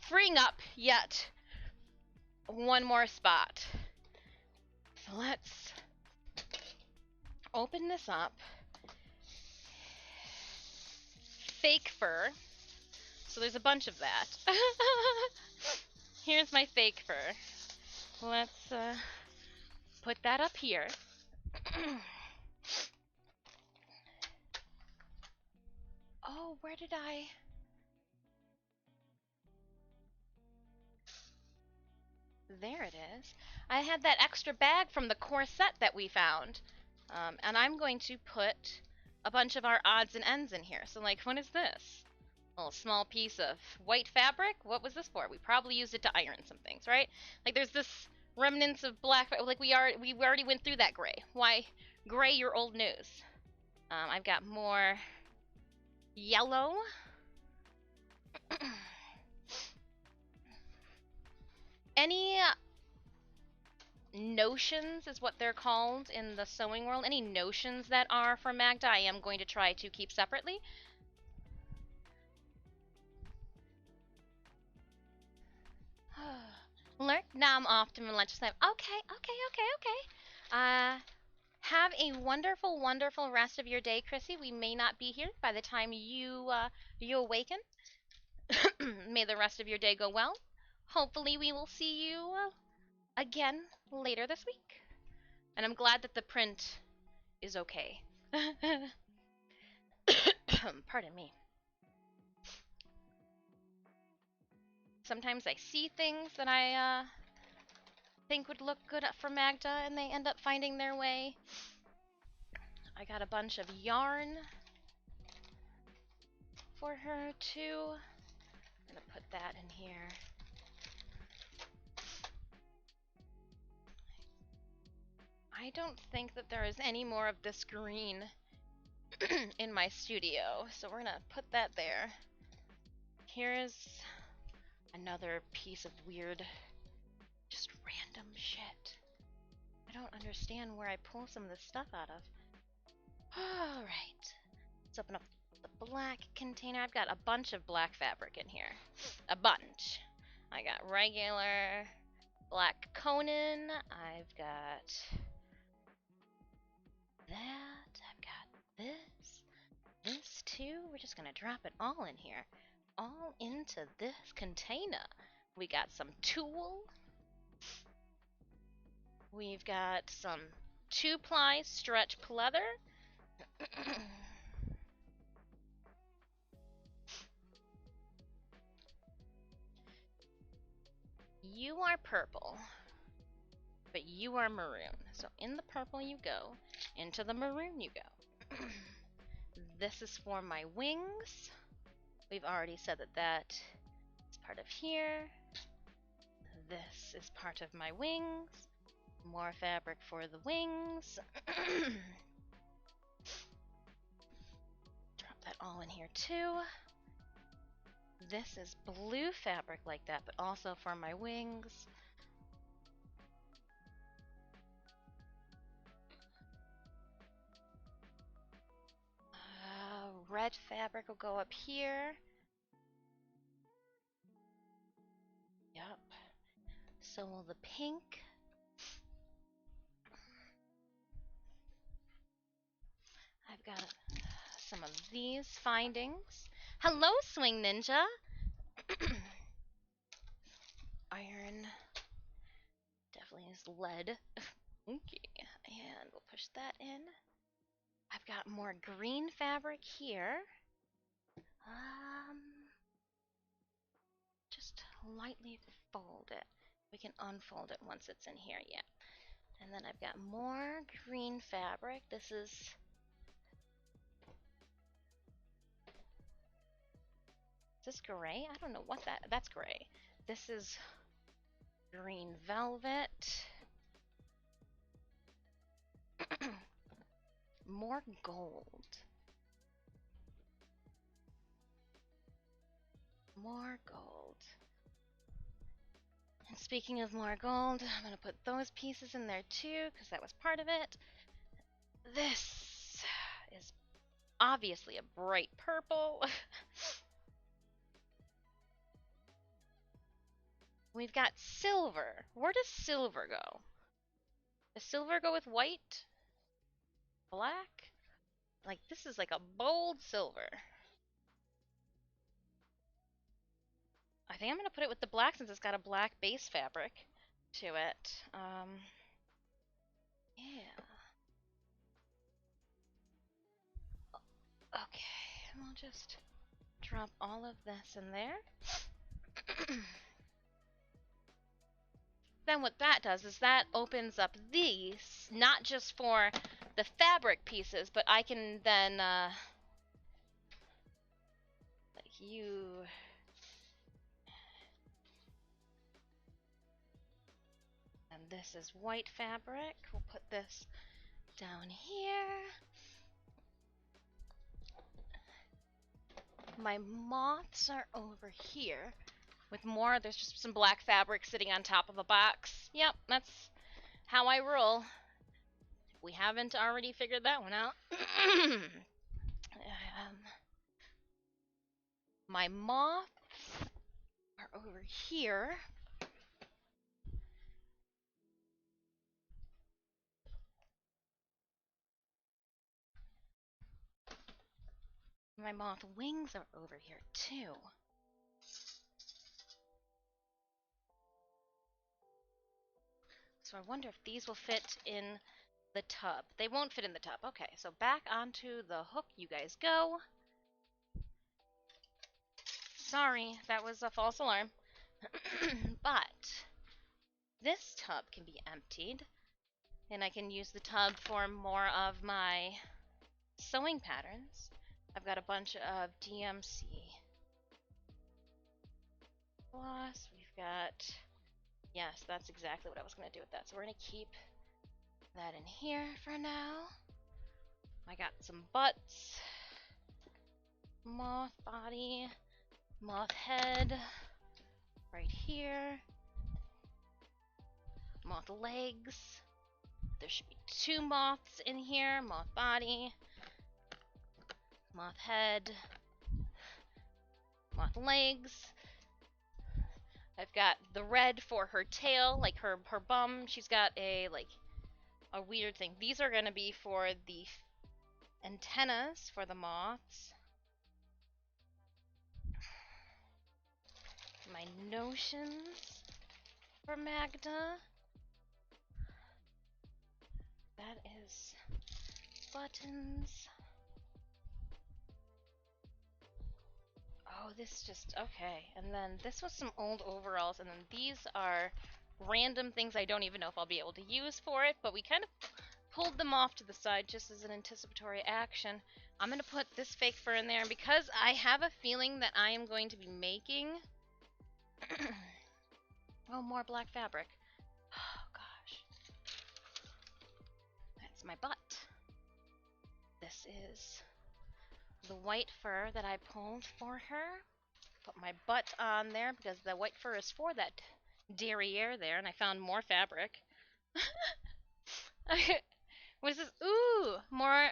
[SPEAKER 5] Freeing up yet one more spot. So let's open this up. Fake fur. So there's a bunch of that. Here's my fake fur. Let's put that up here. Oh, where did I... There it is. I had that extra bag from the corset that we found. And I'm going to put a bunch of our odds and ends in here. So, like, what is this? A little small piece of white fabric? What was this for? We probably used it to iron some things, right? Like, there's this remnants of black... Like, we already went through that gray. Why? Gray, your old news. I've got more yellow. Any notions is what they're called in the sewing world. Any notions that are for Magda, I am going to try to keep separately. Lurk, Now I'm off to my lunchtime. Okay. Have a wonderful, wonderful rest of your day, Chrissy. We may not be here by the time you awaken. May the rest of your day go well. Hopefully, we will see you again later this week. And I'm glad that the print is okay. Pardon me. Sometimes I see things that I think would look good for Magda, and they end up finding their way. I got a bunch of yarn for her too. I'm gonna put that in here. I don't think that there is any more of this green in my studio, so we're gonna put that there. Here's another piece of weird, just random shit. I don't understand where I pull some of this stuff out of. Alright, let's open up the black container. I've got a bunch of black fabric in here. A bunch. I got regular black Conan. I've got that. I've got this too. We're just gonna drop it all in here. All into this container. We got some tulle. We've got some 2-ply stretch pleather. You are purple, but you are maroon. So in the purple you go, into the maroon you go. This is for my wings. We've already said that is part of here. This is part of my wings. More fabric for the wings. Drop that all in here too. This is blue fabric like that, but also for my wings. Red fabric will go up here. Yup. So will the pink. I've got some of these findings. Hello, Swing Ninja! Iron. Definitely is lead. Okay, and we'll push that in. I've got more green fabric here. Just lightly fold it. We can unfold it once it's in here, yeah. And then I've got more green fabric. This is this gray? I don't know what that's gray. This is green velvet. More gold. More gold. And speaking of more gold, I'm going to put those pieces in there too, because that was part of it. This is obviously a bright purple. We've got silver. Where does silver go? Does silver go with white? Black? Like, this is like a bold silver. I think I'm going to put it with the black since it's got a black base fabric to it. Yeah. Okay, and we'll just drop all of this in there. Then what that does is that opens up these, not just for the fabric pieces, but I can then, like you... And this is white fabric. We'll put this down here. My moths are over here. With more, there's just some black fabric sitting on top of a box. Yep, that's how I roll. If we haven't already figured that one out. My moths are over here. My moth wings are over here too. So I wonder if these will fit in the tub. They won't fit in the tub. Okay, so back onto the hook you guys go. Sorry, that was a false alarm. But this tub can be emptied, and I can use the tub for more of my sewing patterns. I've got a bunch of DMC floss. We've got, yes, that's exactly what I was going to do with that. So we're going to keep that in here for now. I got some butts, moth body, moth head right here, moth legs. There should be 2 moths in here, moth body, moth head, moth legs. I've got the red for her tail, like her bum. She's got a weird thing. These are going to be for the antennas for the moths. My notions for Magda. That is buttons. Oh, this just, okay. And then this was some old overalls, and then these are random things I don't even know if I'll be able to use for it, but we kind of pulled them off to the side just as an anticipatory action. I'm going to put this fake fur in there, and because I have a feeling that I am going to be making... oh, more black fabric. Oh, gosh. That's my butt. This is the white fur that I pulled for her. Put my butt on there because the white fur is for that derriere there, and I found more fabric. What is this? Ooh, more,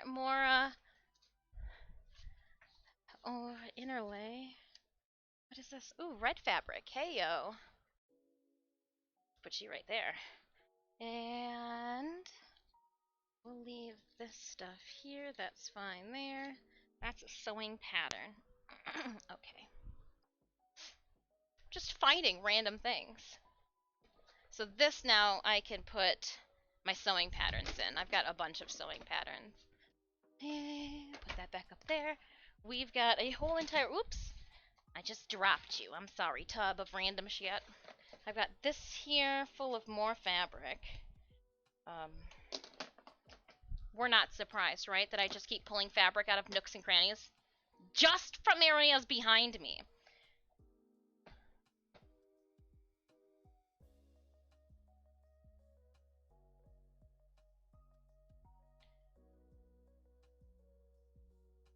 [SPEAKER 5] oh, interlay. What is this? Ooh, red fabric. Hey, yo. Put you right there. And we'll leave this stuff here. That's fine there. That's a sewing pattern. Okay. Just finding random things. So this now I can put my sewing patterns in. I've got a bunch of sewing patterns. And put that back up there. We've got a whole entire, oops, I just dropped you. I'm sorry, tub of random shit. I've got this here full of more fabric. We're not surprised, right, that I just keep pulling fabric out of nooks and crannies? Just from areas behind me.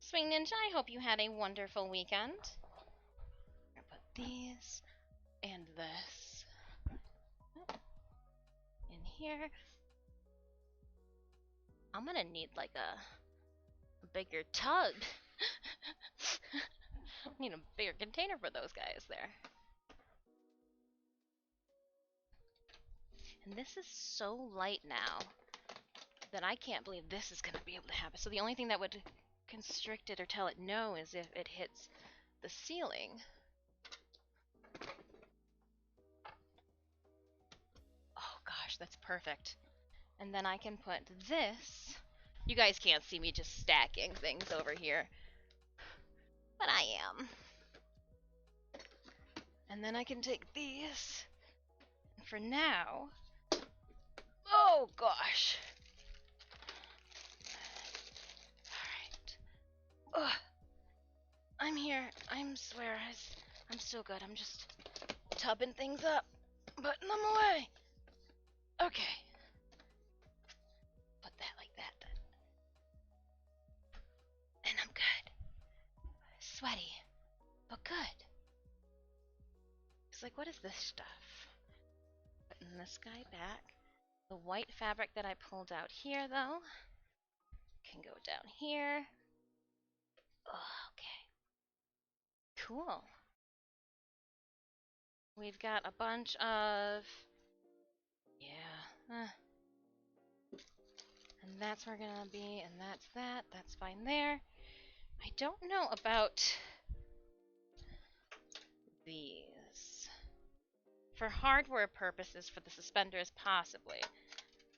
[SPEAKER 5] Swing Ninja, I hope you had a wonderful weekend. I'm gonna put these and this in here. I'm gonna need like a bigger tub. I need a bigger container for those guys there. And this is so light now that I can't believe this is gonna be able to happen. So the only thing that would constrict it or tell it no is if it hits the ceiling. Oh gosh, that's perfect. And then I can put this. You guys can't see me just stacking things over here, but I am. And then I can take these. And for now, oh gosh. All right. Ugh. I'm here. I'm swear. I'm still good. I'm just tubbing things up, putting them away. Okay. Put that like that then. And I'm good. Sweaty, but good. It's like, what is this stuff? Putting this guy back. The white fabric that I pulled out here, though, can go down here. Oh, okay. Cool. We've got a bunch of... yeah. And that's where we're gonna be, and that's that. That's fine there. I don't know about these. For hardware purposes, for the suspenders, possibly.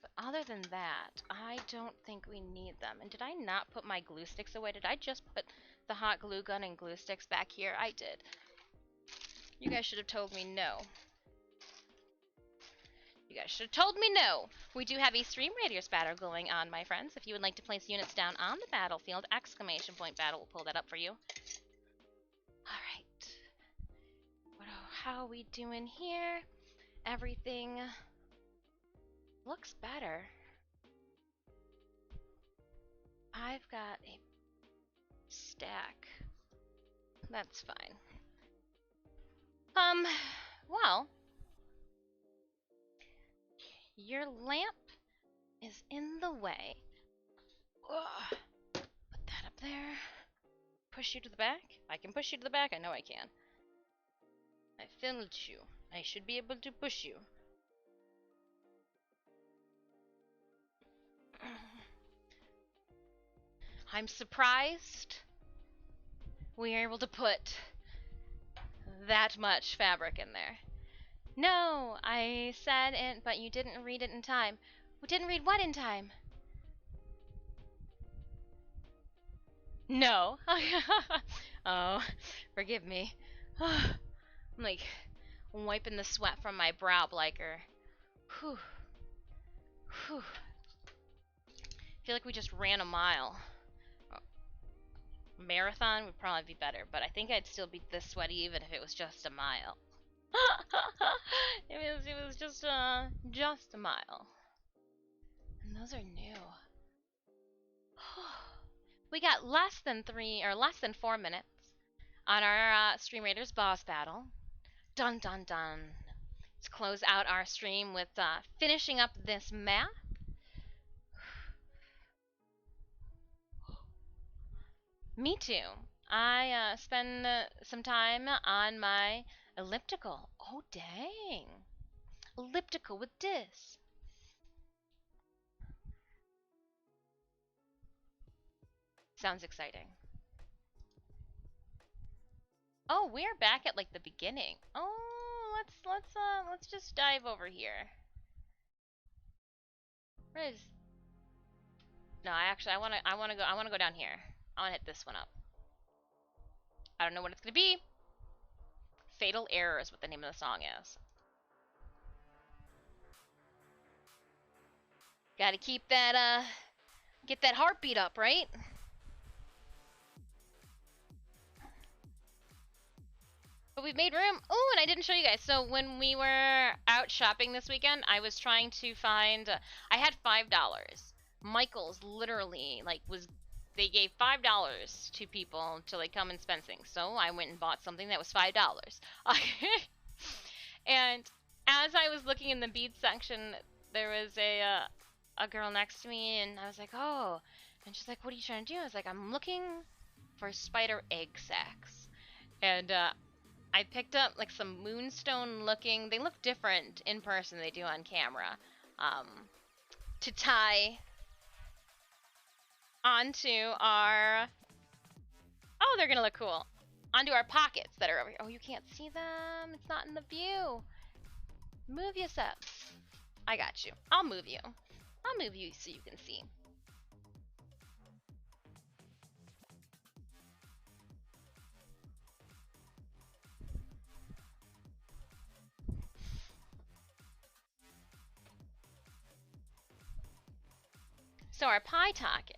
[SPEAKER 5] But other than that, I don't think we need them. And did I not put my glue sticks away? Did I just put the hot glue gun and glue sticks back here? I did. You guys should have told me no. You guys should have told me no. We do have a Stream Radius battle going on, my friends. If you would like to place units down on the battlefield, exclamation point battle will pull that up for you. Alright. How are we doing here? Everything looks better. I've got a stack. That's fine. Well, your lamp is in the way. Ugh. Put that up there. Push you to the back? I can push you to the back. I know I can. I filled you. I should be able to push you. I'm surprised we are able to put that much fabric in there. No, I said it, but you didn't read it in time. We didn't read what in time? No. Oh, forgive me. I'm like wiping the sweat from my brow, Bliker. Whew. Whew. I feel like we just ran a mile. Marathon would probably be better, but I think I'd still be this sweaty even if it was just a mile. it was just a mile. And those are new. We got less than 4 minutes on our Stream Raiders boss battle. Dun dun dun. Let's close out our stream with finishing up this map. Me too. I spend some time on my elliptical. Oh dang. Elliptical with this. Sounds exciting. Oh, we're back at like the beginning. Oh, let's just dive over here. Where is? No, I want to go down here. I want to hit this one up. I don't know what it's going to be. Fatal Error is what the name of the song is. Got to keep that get that heartbeat up, right? But we've made room. Oh, and I didn't show you guys. So when we were out shopping this weekend, I was trying to find. I had $5. Michael's literally like they gave $5 to people to like come and spend things. So I went and bought something that was $5. And as I was looking in the bead section, there was a girl next to me, and I was like, oh. And she's like, what are you trying to do? I was like, I'm looking for spider egg sacs. And I picked up like some moonstone looking, they look different in person than they do on camera, to tie onto our, oh, they're gonna look cool, onto our pockets that are over here. Oh, you can't see them, it's not in the view. Move yourself. I got you. I'll move you. I'll move you so you can see. So our tie pockets,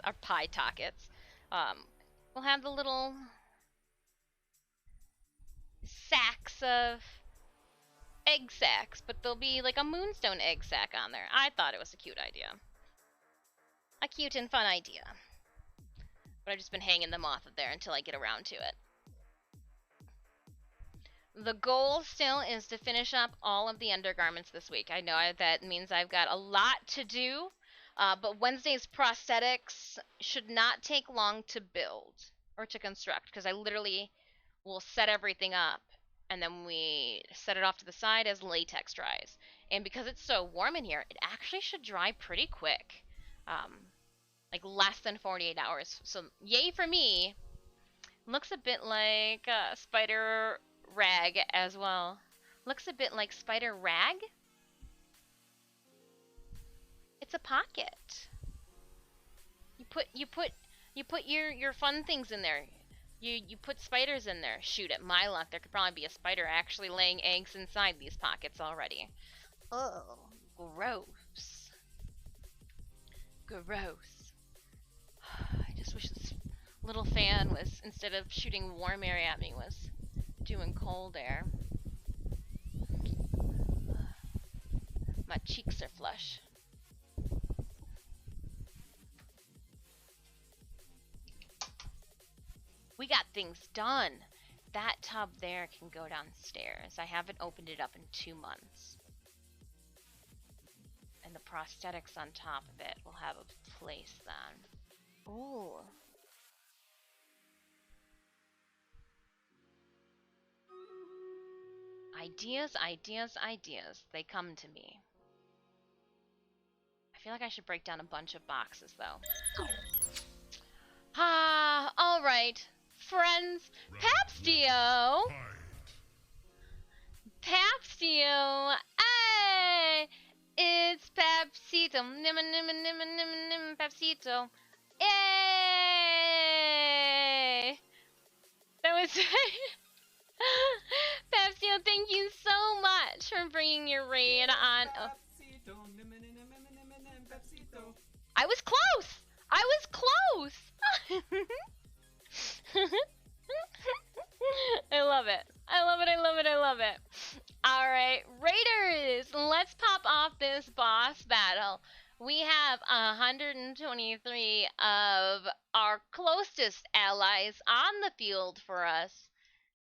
[SPEAKER 5] our pie pockets, we'll have the little sacks of egg sacs, but there'll be like a moonstone egg sac on there. I thought it was a cute idea. A cute and fun idea. But I've just been hanging them off of there until I get around to it. The goal still is to finish up all of the undergarments this week. I know that means I've got a lot to do, but Wednesday's prosthetics should not take long to build or to construct, because I literally will set everything up, and then we set it off to the side as latex dries. And because it's so warm in here, it actually should dry pretty quick. Like less than 48 hours. So yay for me. Looks a bit like Spider Rag as well. Looks a bit like Spider Rag. It's a pocket. You put your fun things in there. You put spiders in there. Shoot, at my luck, there could probably be a spider actually laying eggs inside these pockets already. Oh, gross. Gross. I just wish this little fan was, instead of shooting warm air at me, was doing cold air. My cheeks are flush. We got things done. That tub there can go downstairs. I haven't opened it up in 2 months. And the prosthetics on top of it will have a place then. Ooh. Ideas, ideas, ideas. They come to me. I feel like I should break down a bunch of boxes though. Ah, alright. Friends, Papstio! Papstio! Hey! It's Papsito. Nimma, nimma, nimma, nimma, nimma, Papsito. Yay! That was... Papsio, thank you so much for bringing your raid on... Oh. I was close! I was close! I love it. I love it, I love it, I love it. Alright, Raiders, let's pop off this boss battle. We have 123 of our closest allies on the field for us.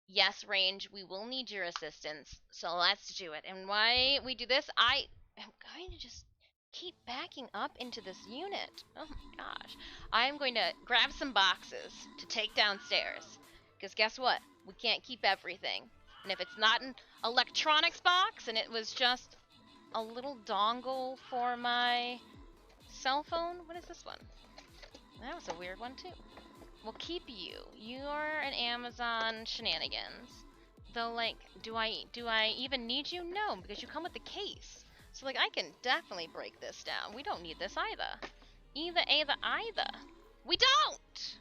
[SPEAKER 5] Yes, Range, we will need your assistance, so let's do it. And why we do this, I am going to just keep backing up into this unit. Oh my gosh. I'm going to grab some boxes to take downstairs. Because guess what? We can't keep everything. And if it's not an electronics box and it was just a little dongle for my cell phone. What is this one? That was a weird one too. We'll keep you. You're an Amazon shenanigans. Though, like, do I even need you? No, because you come with the case. So, like, I can definitely break this down. We don't need this either. Either. We don't!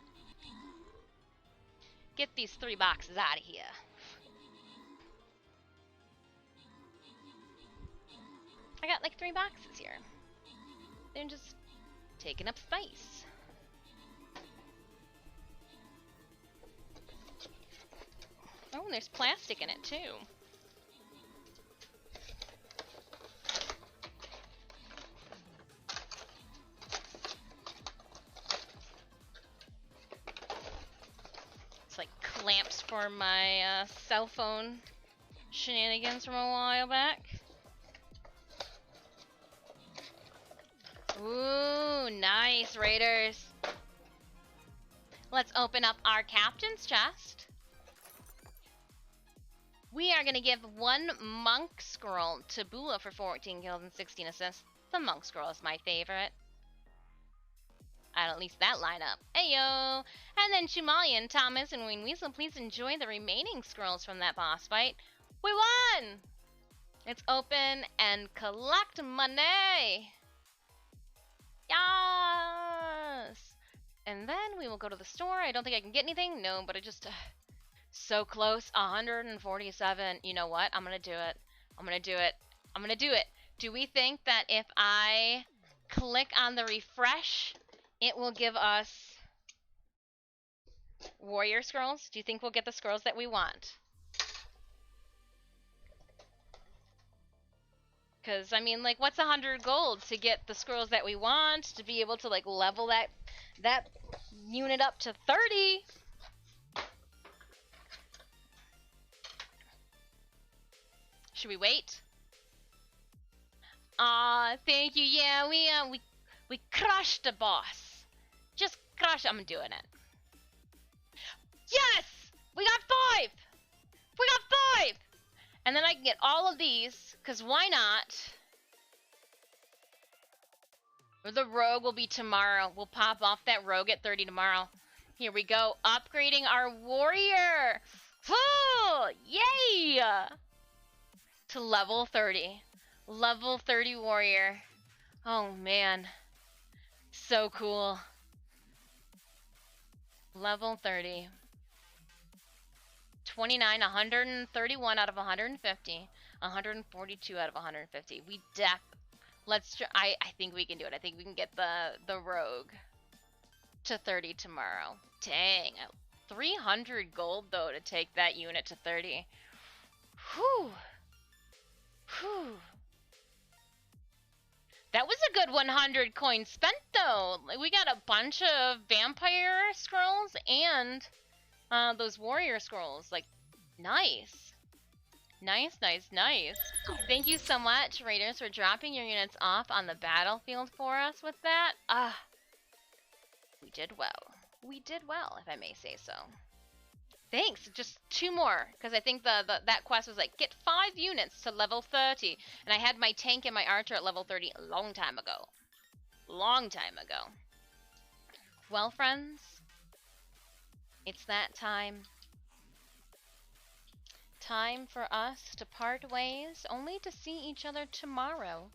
[SPEAKER 5] Get these 3 boxes out of here. I got, like, 3 boxes here. They're just taking up space. Oh, and there's plastic in it, too. It's like clamps for my cell phone shenanigans from a while back. Ooh, nice, Raiders. Let's open up our captain's chest. We are going to give 1 monk scroll to Bula for 14 kills and 16 assists. The monk scroll is my favorite. At least that lineup. Ayo! And then Shumalian, Thomas, and Wayne Weasel, please enjoy the remaining scrolls from that boss fight. We won! Let's open and collect money! Yes! And then we will go to the store. I don't think I can get anything. No, but I just... so close. 147. You know what? I'm gonna do it. I'm gonna do it. I'm gonna do it. Do we think that if I click on the refresh, it will give us warrior scrolls? Do you think we'll get the scrolls that we want? Because, I mean, like, what's 100 gold to get the scrolls that we want, to be able to, like, level that unit up to 30? Should we wait? Thank you. Yeah, we crushed the boss. Just crushed. I'm doing it. Yes! We got 5! We got 5! And then I can get all of these, because why not? Or the rogue will be tomorrow. We'll pop off that rogue at 30 tomorrow. Here we go. Upgrading our warrior. Woo! Yay! To level 30. Level 30 warrior. Oh man. So cool. Level 30. 29, 131 out of 150. 142 out of 150. I think we can do it. I think we can get the rogue to 30 tomorrow. Dang. 300 gold though to take that unit to 30. Whew. Whew. That was a good 100 coins spent though. We got a bunch of vampire scrolls and those warrior scrolls. Like, nice. Nice, nice, nice. Thank you so much, Raiders, for dropping your units off on the battlefield for us with that. We did well. We did well, if I may say so. Thanks. Just 2 more, because I think that quest was like, get 5 units to level 30. And I had my tank and my archer at level 30 a long time ago. Long time ago. Well, friends, it's that time. Time for us to part ways, only to see each other tomorrow.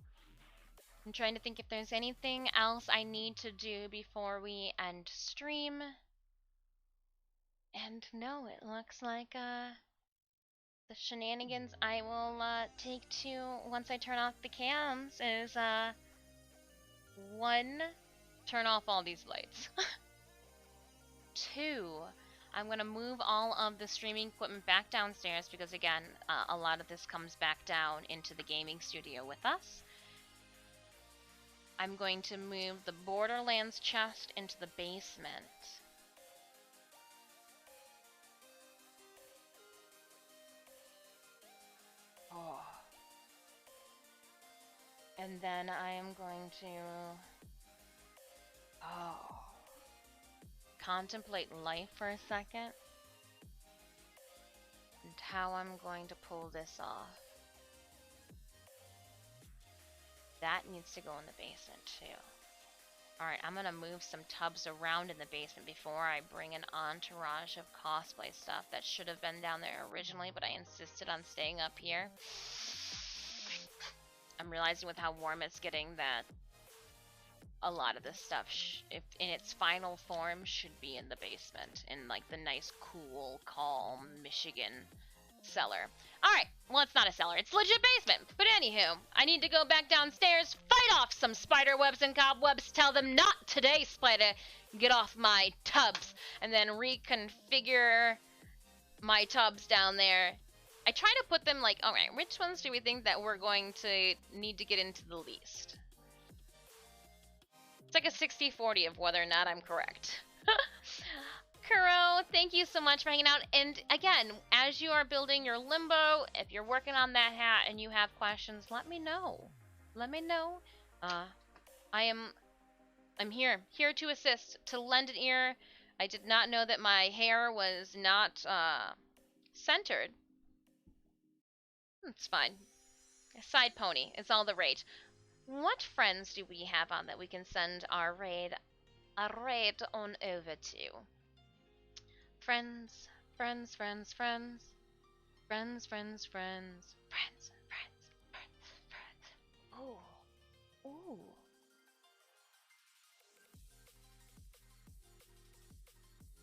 [SPEAKER 5] I'm trying to think if there's anything else I need to do before we end stream. And no, it looks like the shenanigans I will take to once I turn off the cams is 1, turn off all these lights. 2, I'm going to move all of the streaming equipment back downstairs because, again, a lot of this comes back down into the gaming studio with us. I'm going to move the Borderlands chest into the basement. Oh. And then I am going to... contemplate life for a second and how I'm going to pull this off. That needs to go in the basement too. Alright, I'm gonna move some tubs around in the basement before I bring an entourage of cosplay stuff that should have been down there originally, but I insisted on staying up here. I'm realizing with how warm it's getting that a lot of this stuff, if in its final form, should be in the basement, in like the nice, cool, calm Michigan cellar. Alright, well, it's not a cellar, it's legit basement. But anywho, I need to go back downstairs, fight off some spider webs and cobwebs, tell them not today, spider, get off my tubs, and then reconfigure my tubs down there. I try to put them like, alright, which ones do we think that we're going to need to get into the least? It's like a 60-40 of whether or not I'm correct. Kuro, thank you so much for hanging out. And again, as you are building your limbo, if you're working on that hat and you have questions, let me know. Let me know. I'm here to assist, to lend an ear. I did not know that my hair was not centered. It's fine. A side pony is all the rage. What friends do we have on that we can send a raid on over to? Friends, friends, friends, friends, friends, friends, friends, friends, friends, friends. Ooh, ooh.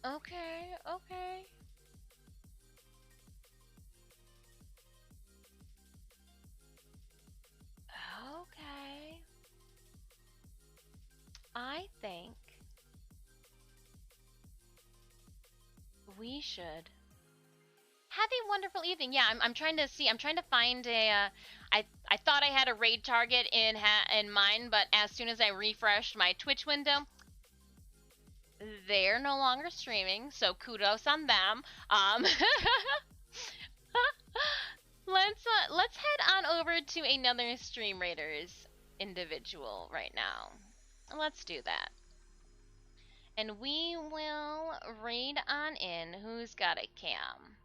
[SPEAKER 5] Okay, okay. Okay. I think we should have a wonderful evening. Yeah, I'm trying to see. I'm trying to find a. I thought I had a raid target in mind, but as soon as I refreshed my Twitch window, they're no longer streaming. So kudos on them. Let's head on over to another Stream Raiders individual right now. Let's do that. And we will raid on in who's got a cam.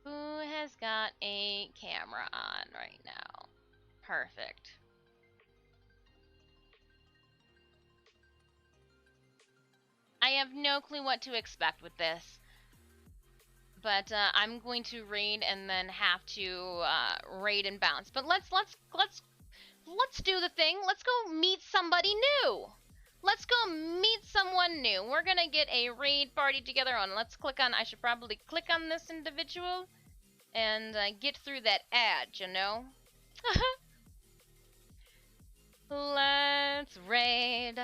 [SPEAKER 5] Who has got a camera on right now? Perfect. I have no clue what to expect with this. But I'm going to raid and then have to raid and bounce. But let's do the thing. Let's go meet somebody new. Let's go meet someone new. We're gonna get a raid party together on. Let's click on. I should probably click on this individual and get through that ad, you know. Let's raid.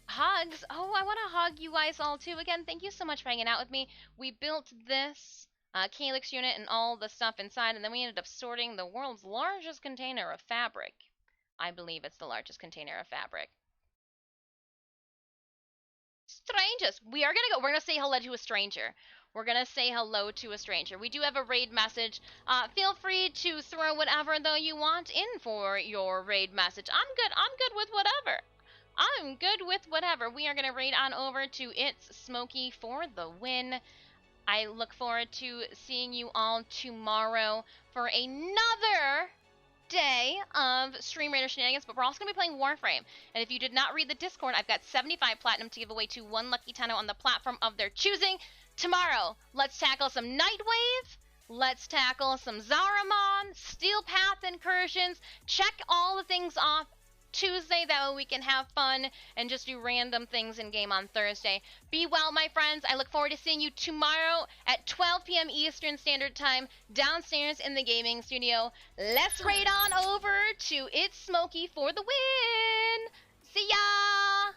[SPEAKER 5] Hugs. Oh, I want to hug you guys all too. Again, thank you so much for hanging out with me. We built this calyx unit and all the stuff inside, and then we ended up sorting the world's largest container of fabric. I believe it's the largest container of fabric. Strangers. We are gonna go. We're gonna say hello to a stranger. We're gonna say hello to a stranger. We do have a raid message. Feel free to throw whatever though you want in for your raid message. I'm good with whatever. I'm good with whatever. We are gonna raid on over to It's Smoky for the win. I look forward to seeing you all tomorrow for another day of Stream Raider shenanigans, but we're also going to be playing Warframe. And if you did not read the Discord, I've got 75 platinum to give away to one lucky tenno on the platform of their choosing. Tomorrow, let's tackle some Nightwave, let's tackle some Zaramon, Steel Path incursions, check all the things off Tuesday, that way we can have fun and just do random things in game on Thursday. Be well, my friends. I look forward to seeing you tomorrow at 12 p.m. Eastern Standard Time downstairs in the gaming studio. Let's raid on over to It's Smoky for the win. See ya!